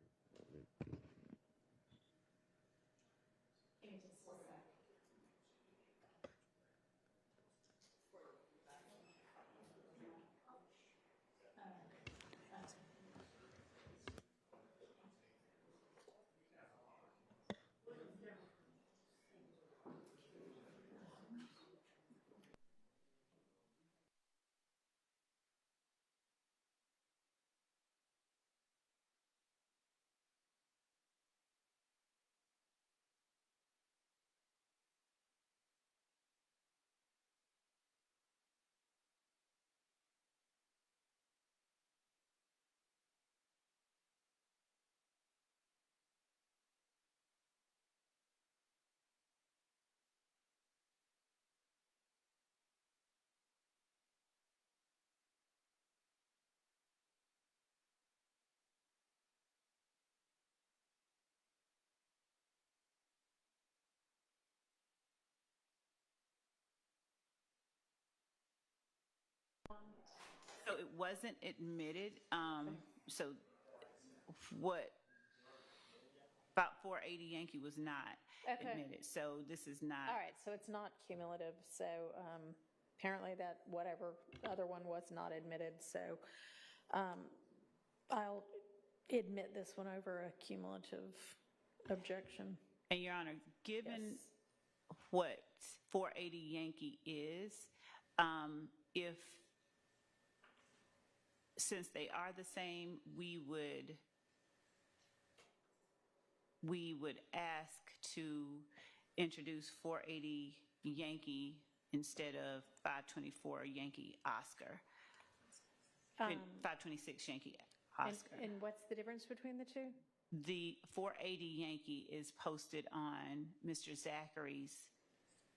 So it wasn't admitted. So what about 480 Yankee was not admitted. So this is not. All right, so it's not cumulative. So apparently that whatever other one was not admitted. So I'll admit this one over a cumulative objection. And Your Honor, given what 480 Yankee is, if since they are the same, we would ask to introduce 480 Yankee instead of 524 Yankee Oscar. 526 Yankee Oscar. And what's the difference between the two? The 480 Yankee is posted on Mr. Zachary's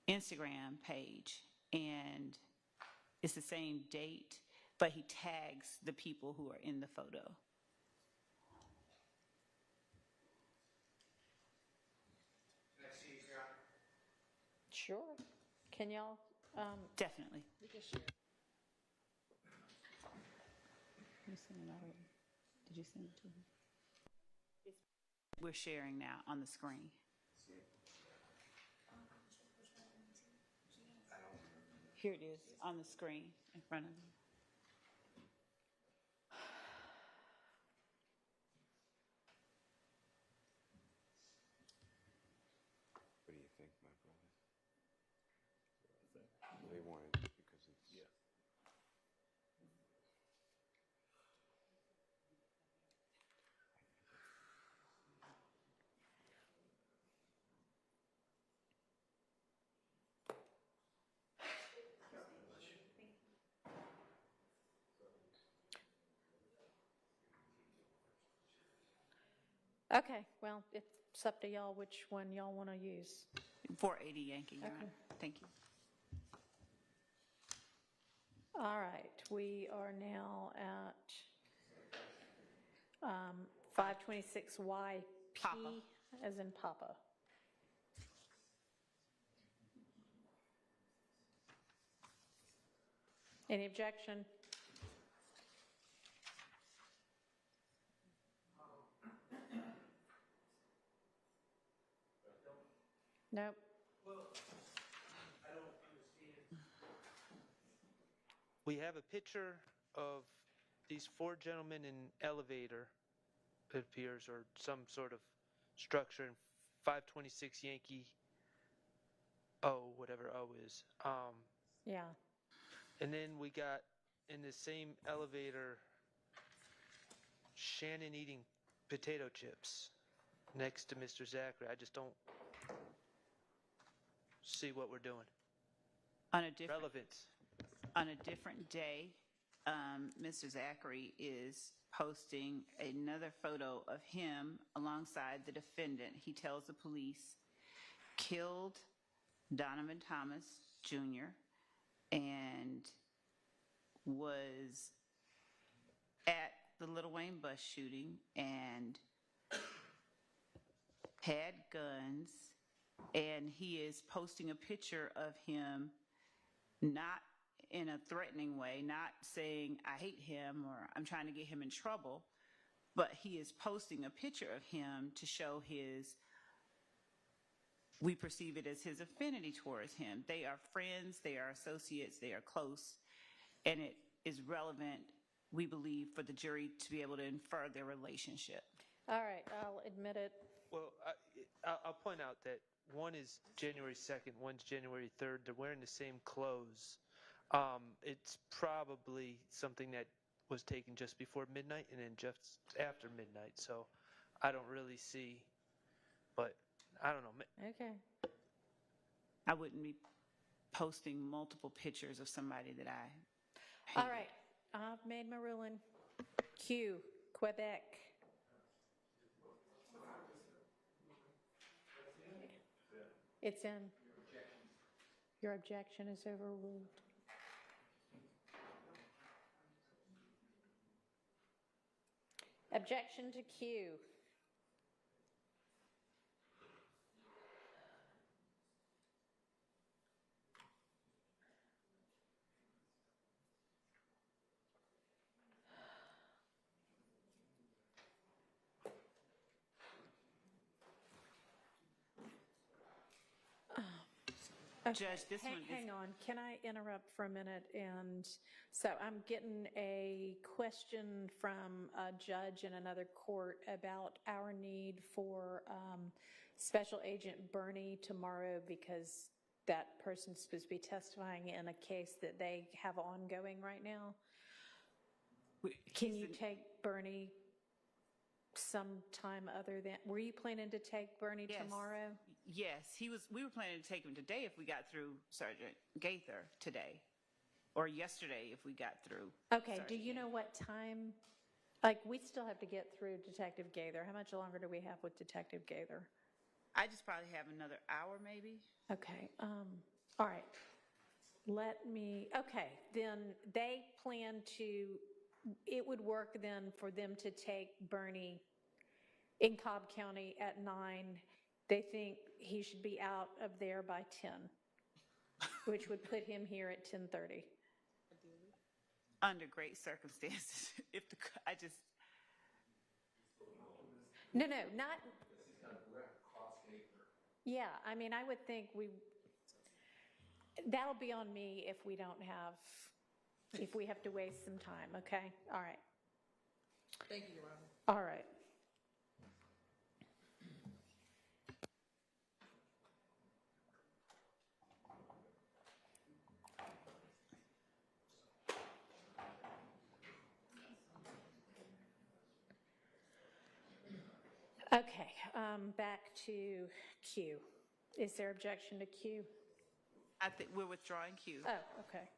Instagram page, and it's the same date, but he tags the people who are in the photo. Sure. Can y'all? Definitely. We can share. You sent it already. Did you send it to him? We're sharing now on the screen. Here it is on the screen in front of you. What do you think, my brother? They wanted it because it's. Yeah. Okay, well, it's up to y'all which one y'all want to use. 480 Yankee, Your Honor. Thank you. All right, we are now at 526YP, Papa. as in Papa. Any objection? Nope. We have a picture of these four gentlemen in elevator, it appears, or some sort of structure in 526 Yankee O, whatever O is. Yeah. And then we got in the same elevator Shannon eating potato chips next to Mr. Zachary. I just don't see what we're doing. On a different Relevance. On a different day, Mr. Zachary is posting another photo of him alongside the defendant. He tells the police, killed Donovan Thomas Jr. and was at the Little Wayne bus shooting and had guns, and he is posting a picture of him not in a threatening way, not saying I hate him or I'm trying to get him in trouble, but he is posting a picture of him to show we perceive it as his affinity towards him. They are friends, they are associates, they are close, and it is relevant, we believe, for the jury to be able to infer their relationship. All right, I'll admit it. Well, I'll point out that one is January 2nd, one's January 3rd. They're wearing the same clothes. It's probably something that was taken just before midnight and then just after midnight. So I don't really see, but I don't know. Okay. I wouldn't be posting multiple pictures of somebody that I hate. All right, I've made my ruling. Q, Quebec. It's in. Your objection is overruled. Objection to Q. Judge, this one is. Hang on, can I interrupt for a minute? And so I'm getting a question from a judge in another court about our need for Special Agent Bernie tomorrow because that person's supposed to be testifying in a case that they have ongoing right now. Can you take Bernie sometime other than, were you planning to take Bernie tomorrow? Yes, we were planning to take him today if we got through Sergeant Gaither today, or yesterday if we got through. Okay, do you know what time? Like, we still have to get through Detective Gaither. How much longer do we have with Detective Gaither? I just probably have another hour maybe. Okay, all right. Okay, then they plan to, it would work then for them to take Bernie in Cobb County at 9. They think he should be out of there by 10, which would put him here at 10:30. Under great circumstances, No, not. Yeah, I mean, I would think that'll be on me if we don't have, if we have to waste some time, okay? All right. Thank you, Your Honor. All right. Okay, back to Q. Is there objection to Q? I think we're withdrawing Q. Oh, okay.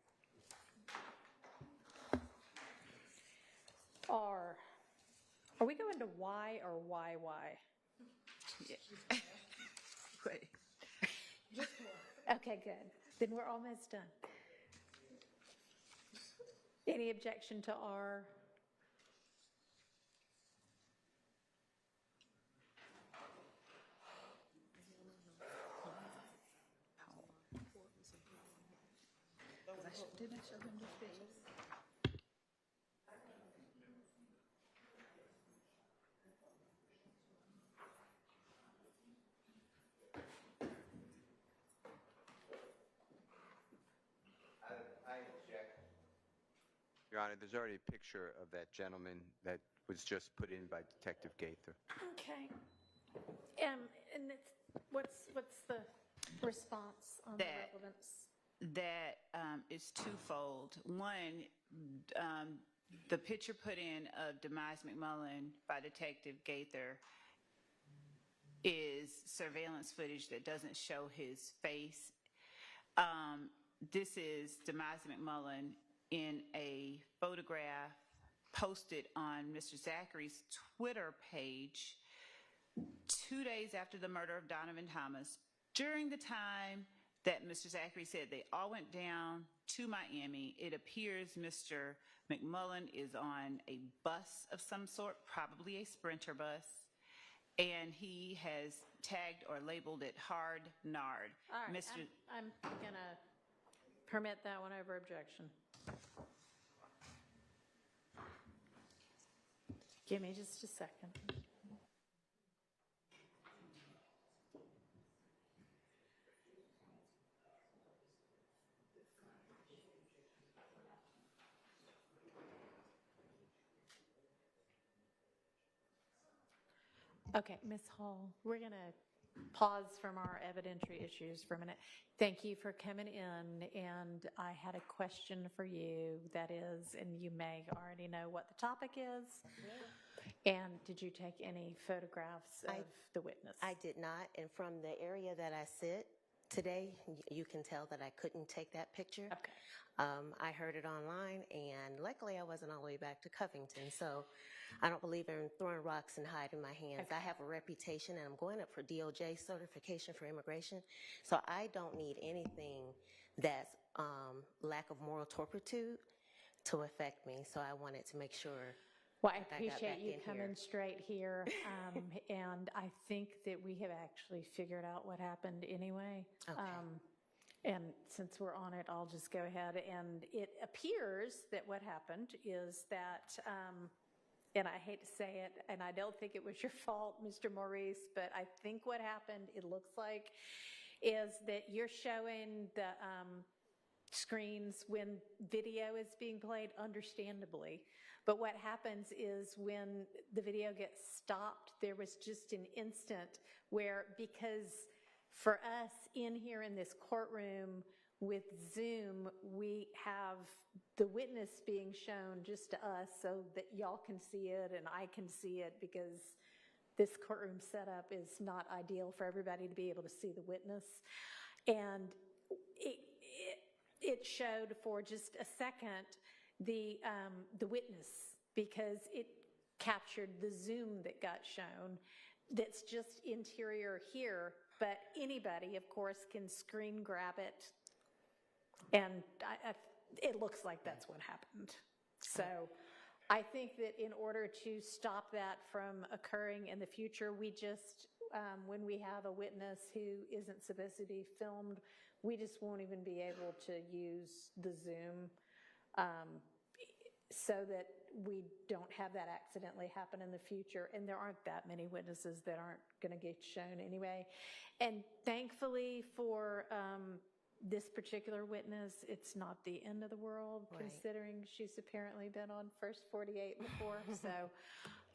Are we going to Y or YY? Yeah. Wait. Okay, good. Then we're almost done. Any objection to R? Didn't I show him this picture? I object. Your Honor, there's already a picture of that gentleman that was just put in by Detective Gaither. Okay. And what's the response on the relevance? That is twofold. One, the picture put in of Demise McMullen by Detective Gaither is surveillance footage that doesn't show his face. This is Demise McMullen in a photograph posted on Mr. Zachary's Twitter page 2 days after the murder of Donovan Thomas, during the time that Mr. Zachary said they all went down to Miami. It appears Mr. McMullen is on a bus of some sort, probably a Sprinter bus, and he has tagged or labeled it Hard Nard. All right, I'm going to permit that one over objection. Give me just a second. Okay, Ms. Hall, we're going to pause from our evidentiary issues for a minute. Thank you for coming in, and I had a question for you that is, and you may already know what the topic is. Yeah. And did you take any photographs of the witness? I did not, and from the area that I sit today, you can tell that I couldn't take that picture. Okay. I heard it online, and luckily I wasn't all the way back to Covington, so I don't believe in throwing rocks and hiding my hands. Okay. I have a reputation, and I'm going up for DOJ certification for immigration, so I don't need anything that's lack of moral turpitude to affect me, so I wanted to make sure. Well, I appreciate you coming straight here, and I think that we have actually figured out what happened anyway. Okay. And since we're on it, I'll just go ahead. And it appears that what happened is that, and I hate to say it, and I don't think it was your fault, Mr. Maurice, but I think what happened, it looks like, is that you're showing the screens when video is being played, understandably. But what happens is when the video gets stopped, there was just an instant where, because for us in here in this courtroom with Zoom, we have the witness being shown just to us so that y'all can see it and I can see it, because this courtroom setup is not ideal for everybody to be able to see the witness. And it showed for just a second the witness, because it captured the Zoom that got shown that's just interior here, but anybody, of course, can screen grab it, and it looks like that's what happened. So I think that in order to stop that from occurring in the future, we just, when we have a witness who isn't supposed to be filmed, we just won't even be able to use the Zoom, so that we don't have that accidentally happen in the future. And there aren't that many witnesses that aren't going to get shown anyway. And thankfully for this particular witness, it's not the end of the world, Right. considering she's apparently been on First 48 before. So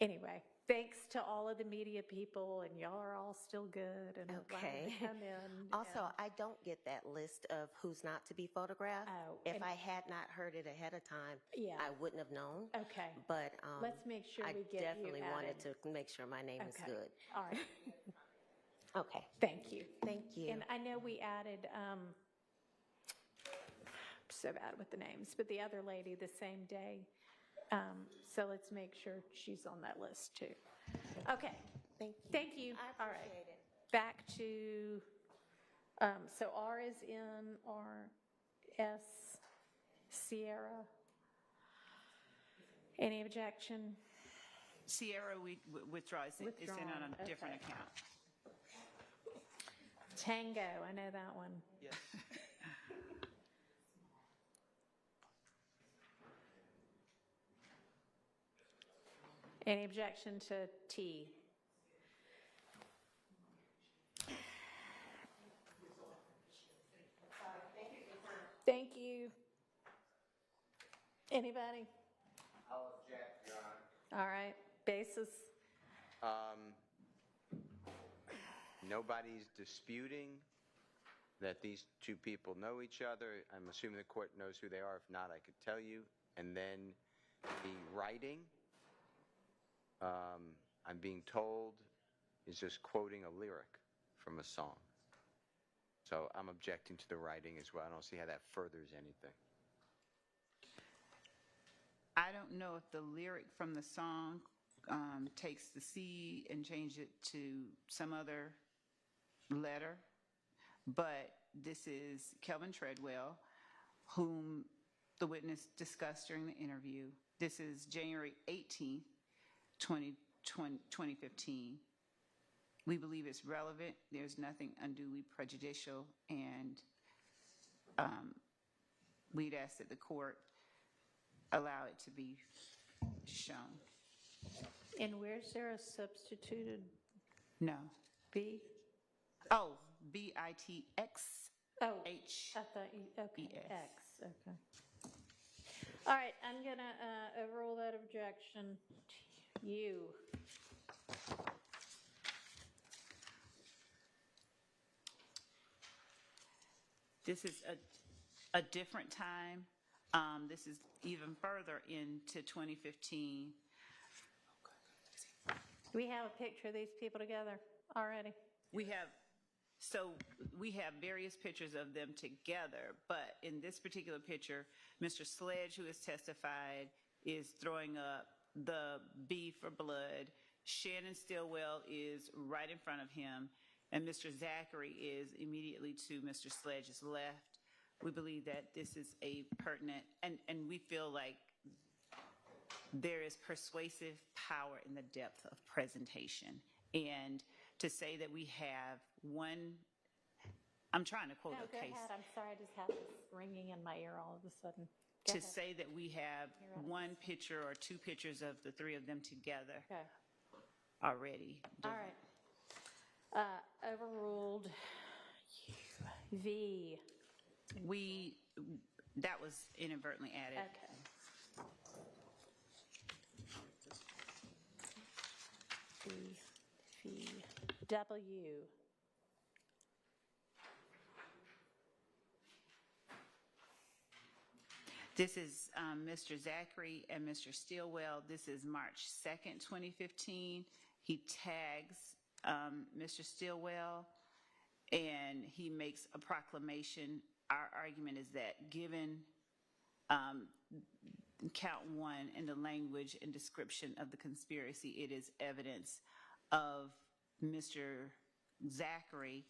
anyway, thanks to all of the media people, and y'all are all still good and allowed to come in. Also, I don't get that list of who's not to be photographed. Oh, if I had not heard it ahead of time, Yeah. I wouldn't have known. Okay. But Let's make sure I we get definitely you wanted added. to make sure my name is Okay. good. All right. Okay. Thank you. Thank you. And I know we added, I'm so bad with the names, but the other lady the same day. So let's make sure she's on that list too. Okay. Thank you. Thank you. I All right. appreciate it. Back to, so R is in, R, S, Sierra. Any objection? Sierra, we withdraw. It's in on a different Okay. account. Tango, I know that one. Yes. Any objection to T? Thank you. Anybody? I'll object, Your Honor. All right, basis. Nobody's disputing that these two people know each other. I'm assuming the court knows who they are. If not, I could tell you. And then the writing, I'm being told, is just quoting a lyric from a song. So I'm objecting to the writing as well. I don't see how that furthers anything. I don't know if the lyric from the song takes the C and change it to some other letter, but this is Kelvin Treadwell, whom the witness discussed during the interview. This is January 18th, 2015. We believe it's relevant. There's nothing unduly prejudicial, and we'd ask that the court allow it to be shown. And where's there a substituted No. B? Oh, B-I-T-X. Oh, H. I thought you, okay, E-S. X, okay. All right, I'm going to overrule that objection. You. This is a different time. This is even further into 2015. We have a picture of these people together already. We have various pictures of them together, but in this particular picture, Mr. Sledge, who has testified, is throwing up the B for blood. Shannon Stillwell is right in front of him, and Mr. Zachary is immediately to Mr. Sledge's left. We believe that this is a pertinent, and we feel like there is persuasive power in the depth of presentation. And to say that we have one, I'm trying to quote No, a go case. ahead. I'm sorry, I just have this ringing in my ear all of a sudden. Go To ahead. say that we have one picture or two pictures of the three of them together Okay. already. All right. Overruled. You. V. That was inadvertently added. Okay. V. W. This is Mr. Zachary and Mr. Stillwell. This is March 2nd, 2015. He tags Mr. Stillwell and he makes a proclamation. Our argument is that given count one and the language and description of the conspiracy, it is evidence of Mr. Zachary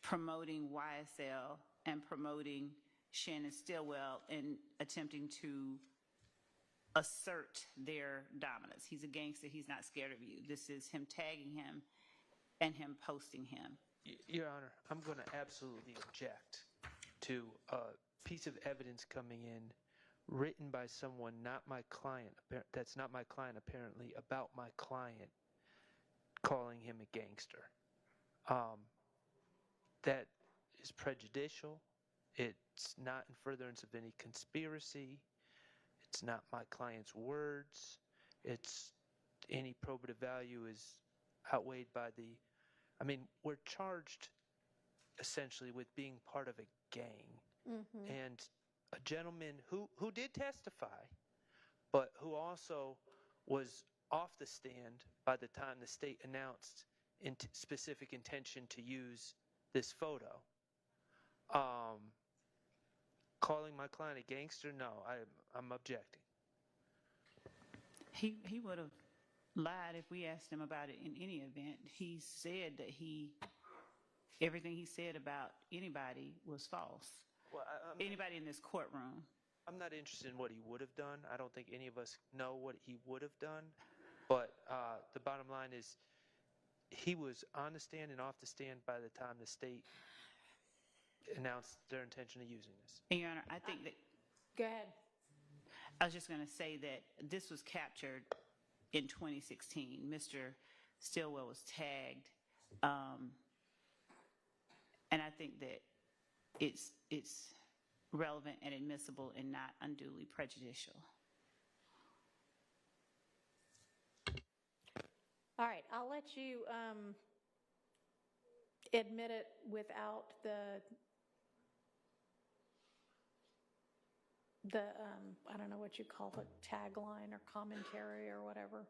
promoting YSL and promoting Shannon Stillwell in attempting to assert their dominance. He's a gangster. He's not scared of you. This is him tagging him and him posting him. Your Honor, I'm going to absolutely object to a piece of evidence coming in written by someone not my client, that's not my client apparently, about my client, calling him a gangster. That is prejudicial. It's not in furtherance of any conspiracy. It's not my client's words. It's any probative value is outweighed by the, I mean, we're charged essentially with being part of a gang. Mm-hmm. And a gentleman who did testify, but who also was off the stand by the time the state announced specific intention to use this photo. Calling my client a gangster? No, I'm objecting. He would have lied if we asked him about it in any event. He said that everything he said about anybody was false. Well, anybody in this courtroom. I'm not interested in what he would have done. I don't think any of us know what he would have done. But the bottom line is he was on the stand and off the stand by the time the state announced their intention of using this. And Your Honor, I think that... Go ahead. I was just going to say that this was captured in 2016. Mr. Stillwell was tagged. And I think that it's relevant and admissible and not unduly prejudicial. All right, I'll let you admit it without the I don't know what you call it, tagline or commentary or whatever.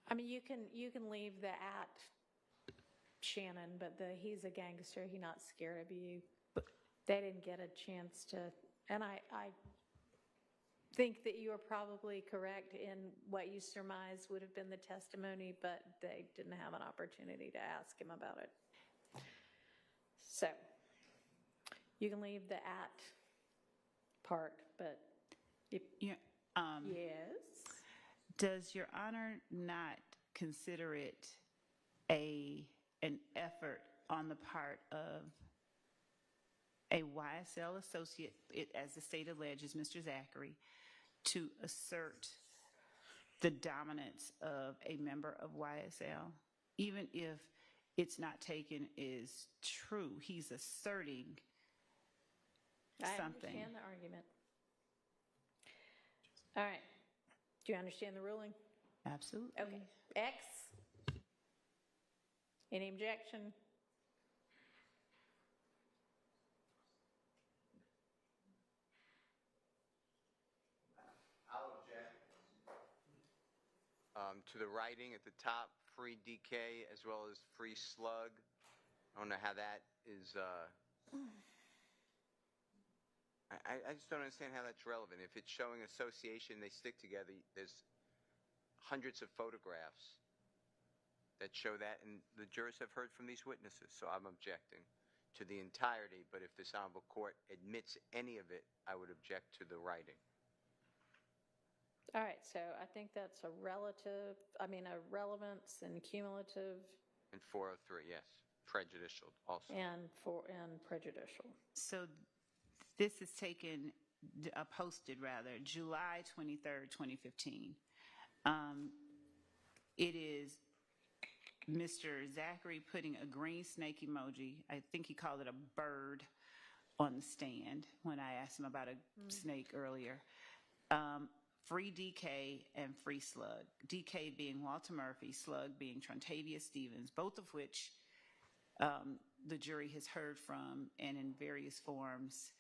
I mean, you can leave the at Shannon, but he's a gangster. He's not scared of you. They didn't get a chance to, and I think that you are probably correct in what you surmise would have been the testimony, but they didn't have an opportunity to ask him about it. So you can leave the at part, but yes. Does Your Honor not consider it an effort on the part of a YSL associate, as the state alleges, Mr. Zachary, to assert the dominance of a member of YSL? Even if it's not taken as true, he's asserting something. I understand the argument. All right. Do you understand the ruling? Absolutely. Okay. X. Any objection? I'll object. To the writing at the top, free DK as well as free slug. I don't know how that is. I just don't understand how that's relevant. If it's showing association, they stick together. There's hundreds of photographs that show that, and the jurors have heard from these witnesses, so I'm objecting to the entirety. But if this honorable court admits any of it, I would object to the writing. All right, so I think that's a relevance and cumulative. And 403, yes, prejudicial also. And prejudicial. So this is posted July 23rd, 2015. It is Mr. Zachary putting a green snake emoji. I think he called it a bird on the stand when I asked him about a snake earlier. Free DK and free Slug. DK being Walter Murphy, Slug being Trontavia Stevens, both of which the jury has heard from and in various forms,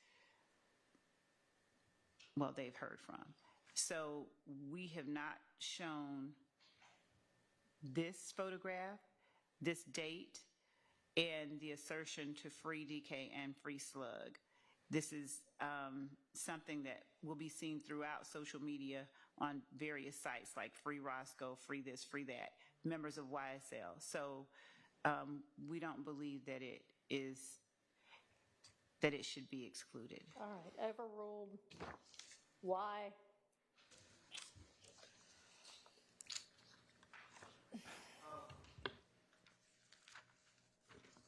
well, they've heard from. So we have not shown this photograph, this date, and the assertion to free DK and free Slug. This is something that will be seen throughout social media on various sites like Free Roscoe, Free This, Free That, members of YSL. So we don't believe that it should be excluded. All right, overruled. Why?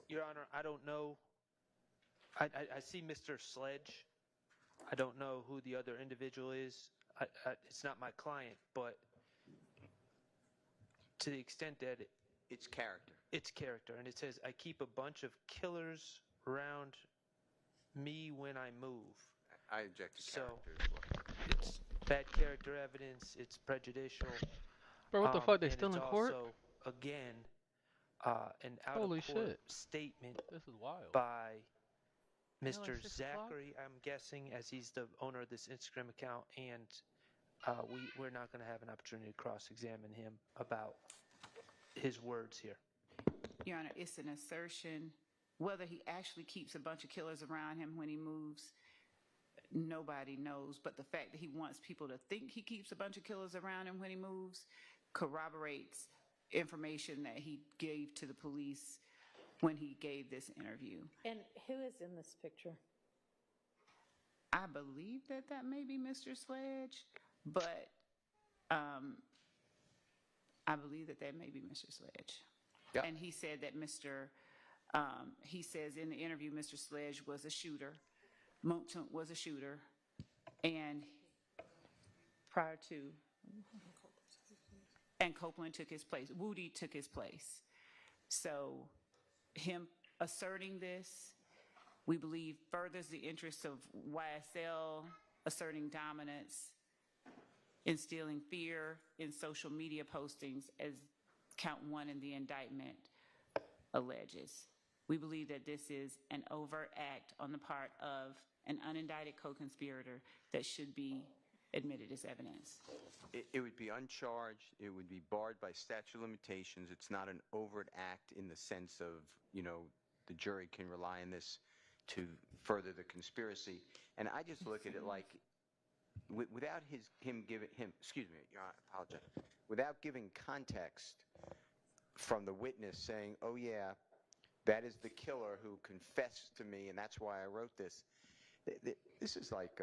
Your Honor, I don't know. I see Mr. Sledge. I don't know who the other individual is. It's not my client, but to the extent that It's character. it's character, and it says, I keep a bunch of killers around me when I move. I object to So character as well. it's bad character evidence. It's prejudicial. Bro, what the fuck? They and still it's in court? Also, again, an Holy out-of-court shit. statement This is wild. by Hell, Mr. at 6 o'clock? Zachary, I'm guessing, as he's the owner of this Instagram account, and we're not going to have an opportunity to cross-examine him about his words here. Your Honor, it's an assertion. Whether he actually keeps a bunch of killers around him when he moves, nobody knows. But the fact that he wants people to think he keeps a bunch of killers around him when he moves corroborates information that he gave to the police when he gave this interview. And who is in this picture? I believe that may be Mr. Sledge, but I believe that may be Mr. Sledge. Yep. And he said that he says in the interview, Mr. Sledge was a shooter, Monkton was a shooter, and prior to, and Copeland took his place, Woody took his place. So him asserting this, we believe, furthers the interests of YSL, asserting dominance, instilling fear in social media postings, as count 1 in the indictment alleges. We believe that this is an overt act on the part of an unindicted co-conspirator that should be admitted as evidence. It would be uncharged. It would be barred by statute of limitations. It's not an overt act in the sense of, the jury can rely on this to further the conspiracy. And I just look at it like, without without giving context from the witness saying, oh yeah, that is the killer who confessed to me and that's why I wrote this. This is like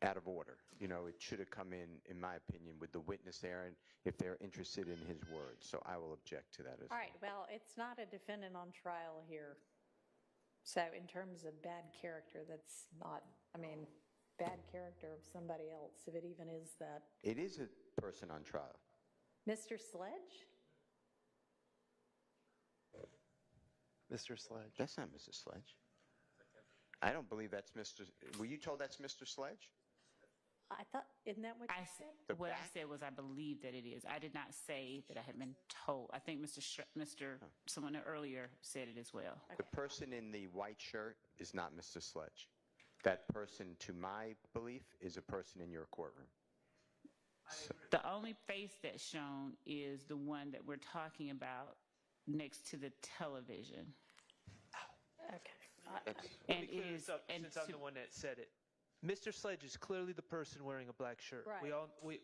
out of order. It should have come in my opinion, with the witness there, and if they're interested in his words. So I will object to that as well. All right, well, it's not a defendant on trial here. So in terms of bad character, that's not, bad character of somebody else, if it even is that. It is a person on trial. Mr. Sledge? Mr. Sledge. That's not Mrs. Sledge. I don't believe that's Mr. Were you told that's Mr. Sledge? I thought, isn't that what you said? What I said was I believe that it is. I did not say that I had been told. I think someone earlier said it as well. The person in the white shirt is not Mr. Sledge. That person, to my belief, is a person in your courtroom. So. The only face that's shown is the one that we're talking about next to the television. Okay. And it is, since I'm the one that said it. Mr. Sledge is clearly the person wearing a black shirt. Right.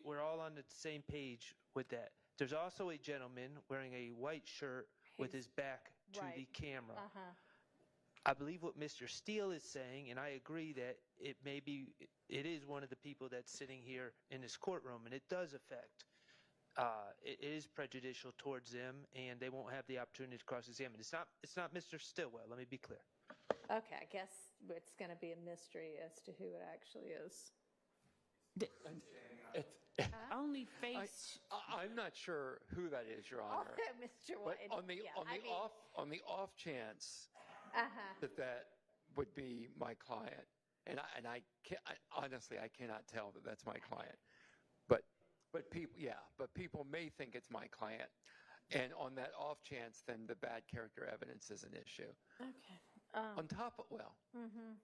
We're all on the same page with that. There's also a gentleman wearing a white shirt with his back to the camera. Uh-huh. I believe what Mr. Steele is saying, and I agree that it is one of the people that's sitting here in this courtroom, and it does affect. It is prejudicial towards them, and they won't have the opportunity to cross-examine. It's not Mr. Stillwell. Let me be clear. Okay, I guess it's going to be a mystery as to who it actually is. only face. I'm not sure who that is, Your Honor. Also, Mr. But White. on the off chance Uh-huh. that would be my client, and I can't, honestly, I cannot tell that that's my client. But people may think it's my client. And on that off chance, then the bad character evidence is an issue. Okay. On top of, Mm-hmm.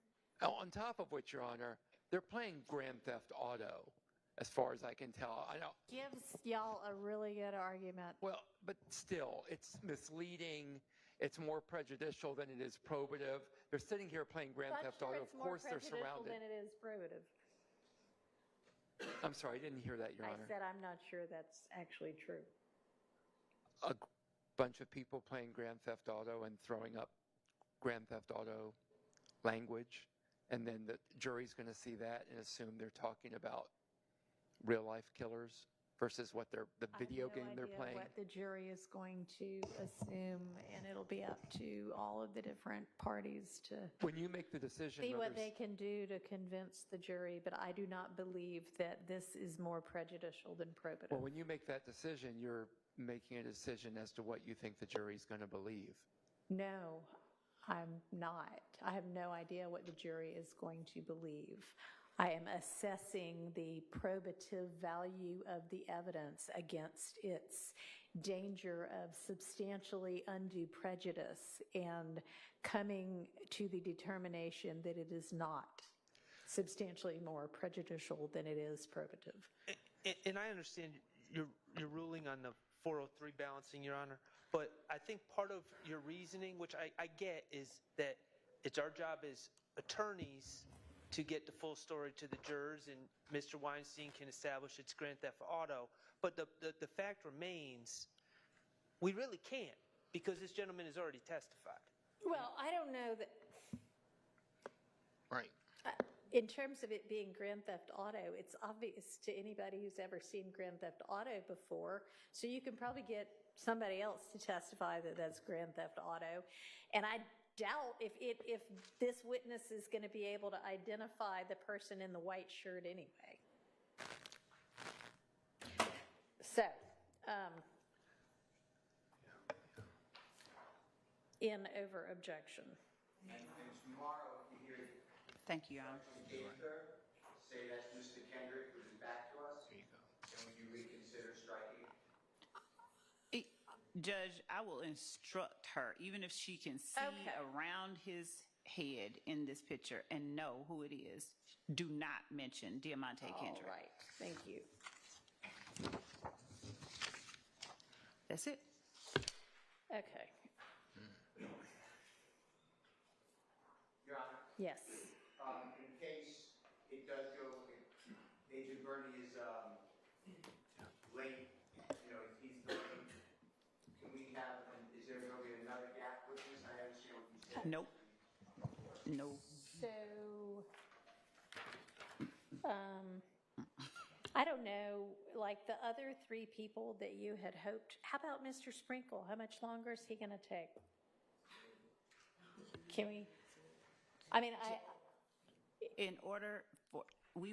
on top of which, Your Honor, they're playing Grand Theft Auto, as far as I can tell. I know. Gives y'all a really good argument. Well, but still, it's misleading. It's more prejudicial than it is probative. They're sitting here playing Grand Theft Auto. Of course, they're surrounded. Than it is probative. I'm sorry, I didn't hear that, Your Honor. I said I'm not sure that's actually true. A bunch of people playing Grand Theft Auto and throwing up Grand Theft Auto language, and then the jury's going to see that and assume they're talking about real life killers versus what the video game they're playing. What the jury is going to assume, and it'll be up to all of the different parties to when you make the decision, see what they can do to convince the jury. But I do not believe that this is more prejudicial than probative. Well, when you make that decision, you're making a decision as to what you think the jury's going to believe. No, I'm not. I have no idea what the jury is going to believe. I am assessing the probative value of the evidence against its danger of substantially undue prejudice and coming to the determination that it is not substantially more prejudicial than it is probative. And I understand your ruling on the 403 balancing, Your Honor, but I think part of your reasoning, which I get, is that it's our job as attorneys to get the full story to the jurors, and Mr. Weinstein can establish it's Grand Theft Auto. But the fact remains, we really can't, because this gentleman has already testified. Well, I don't know that. Right. In terms of it being Grand Theft Auto, it's obvious to anybody who's ever seen Grand Theft Auto before. So you can probably get somebody else to testify that that's Grand Theft Auto. And I doubt if this witness is going to be able to identify the person in the white shirt anyway. So, in over objection. And tomorrow, if you hear Thank you, Your Honor. say that's Mr. Kendrick, bring it back to us, and would you reconsider striking? Judge, I will instruct her, even if she can see around his head in this picture and know who it is, do not mention Diamante Kendrick. All right. Thank you. That's it. Okay. Your Honor? Yes. In case it does go, if Agent Bernie is late, he's delayed, can we have, is there going to be another gap witness? I understand what you said. Nope. No. So, I don't know, like the other three people that you had hoped, how about Mr. Sprinkle? How much longer is he going to take? Can we, in order for, we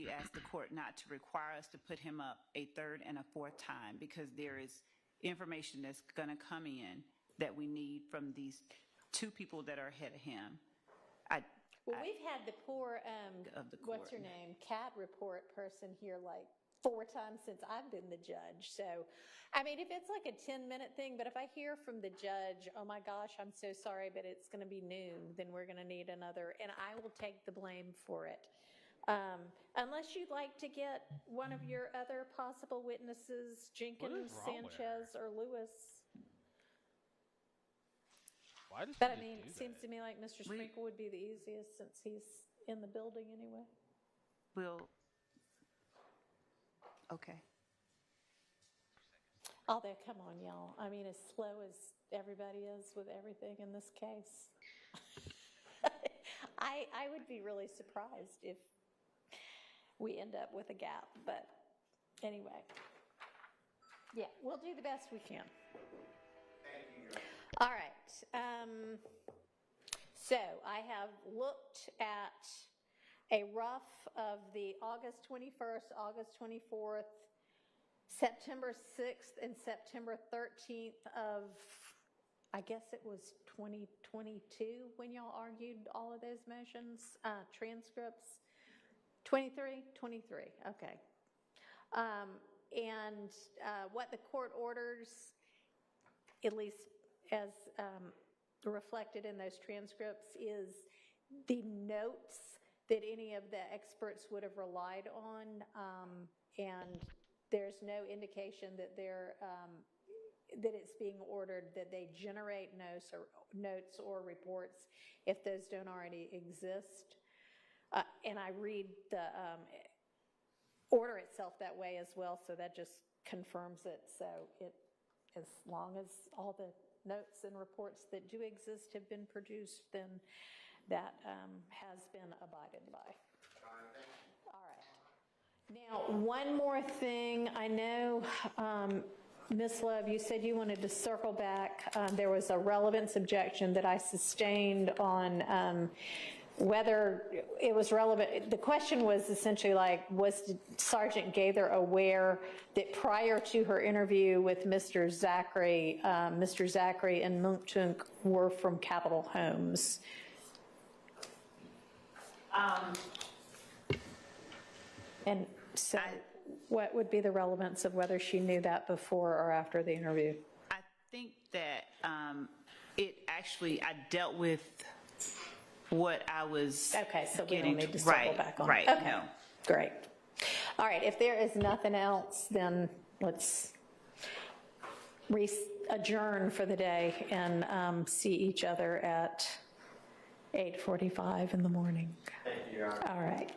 ask the court not to require us to put him up a third and a fourth time because there is information that's going to come in that we need from these two people that are ahead of him. We've had the poor, what's her name, CAD report person here like 4 times since I've been the judge. So, if it's like a 10-minute thing, but if I hear from the judge, oh my gosh, I'm so sorry, but it's going to be noon, then we're going to need another, and I will take the blame for it. Unless you'd like to get one of your other possible witnesses, Jenkins, Sanchez, or Lewis. Why does But he it seems to me like Mr. Sprinkle would be the easiest since he's in the building anyway. Okay. Although, come on, y'all. As slow as everybody is with everything in this case, I would be really surprised if we end up with a gap. But anyway, yeah, we'll do the best we can. Thank you, Your Honor. All right. So I have looked at a rough of the August 21st, August 24th, September 6th, and September 13th of, I guess it was 2022 when y'all argued all of those motions, transcripts. 23, okay. And what the court orders, at least as reflected in those transcripts, is the notes that any of the experts would have relied on, and there's no indication that that it's being ordered that they generate notes or reports if those don't already exist. And I read the order itself that way as well, so that just confirms it. So as long as all the notes and reports that do exist have been produced, then that has been abided by. All right. Now, one more thing. I know, Ms. Love, you said you wanted to circle back. There was a relevance objection that I sustained on whether it was relevant. The question was essentially like, was Sergeant Gaither aware that prior to her interview with Mr. Zachary and Munchunk were from Capitol Homes? And so what would be the relevance of whether she knew that before or after the interview? I think that I dealt with what I was okay, so we don't need to circle back on right, it. Okay, no. Great. All right, if there is nothing else, then let's adjourn for the day and see each other at 8:45 in the morning. Thank you, Your Honor. All right.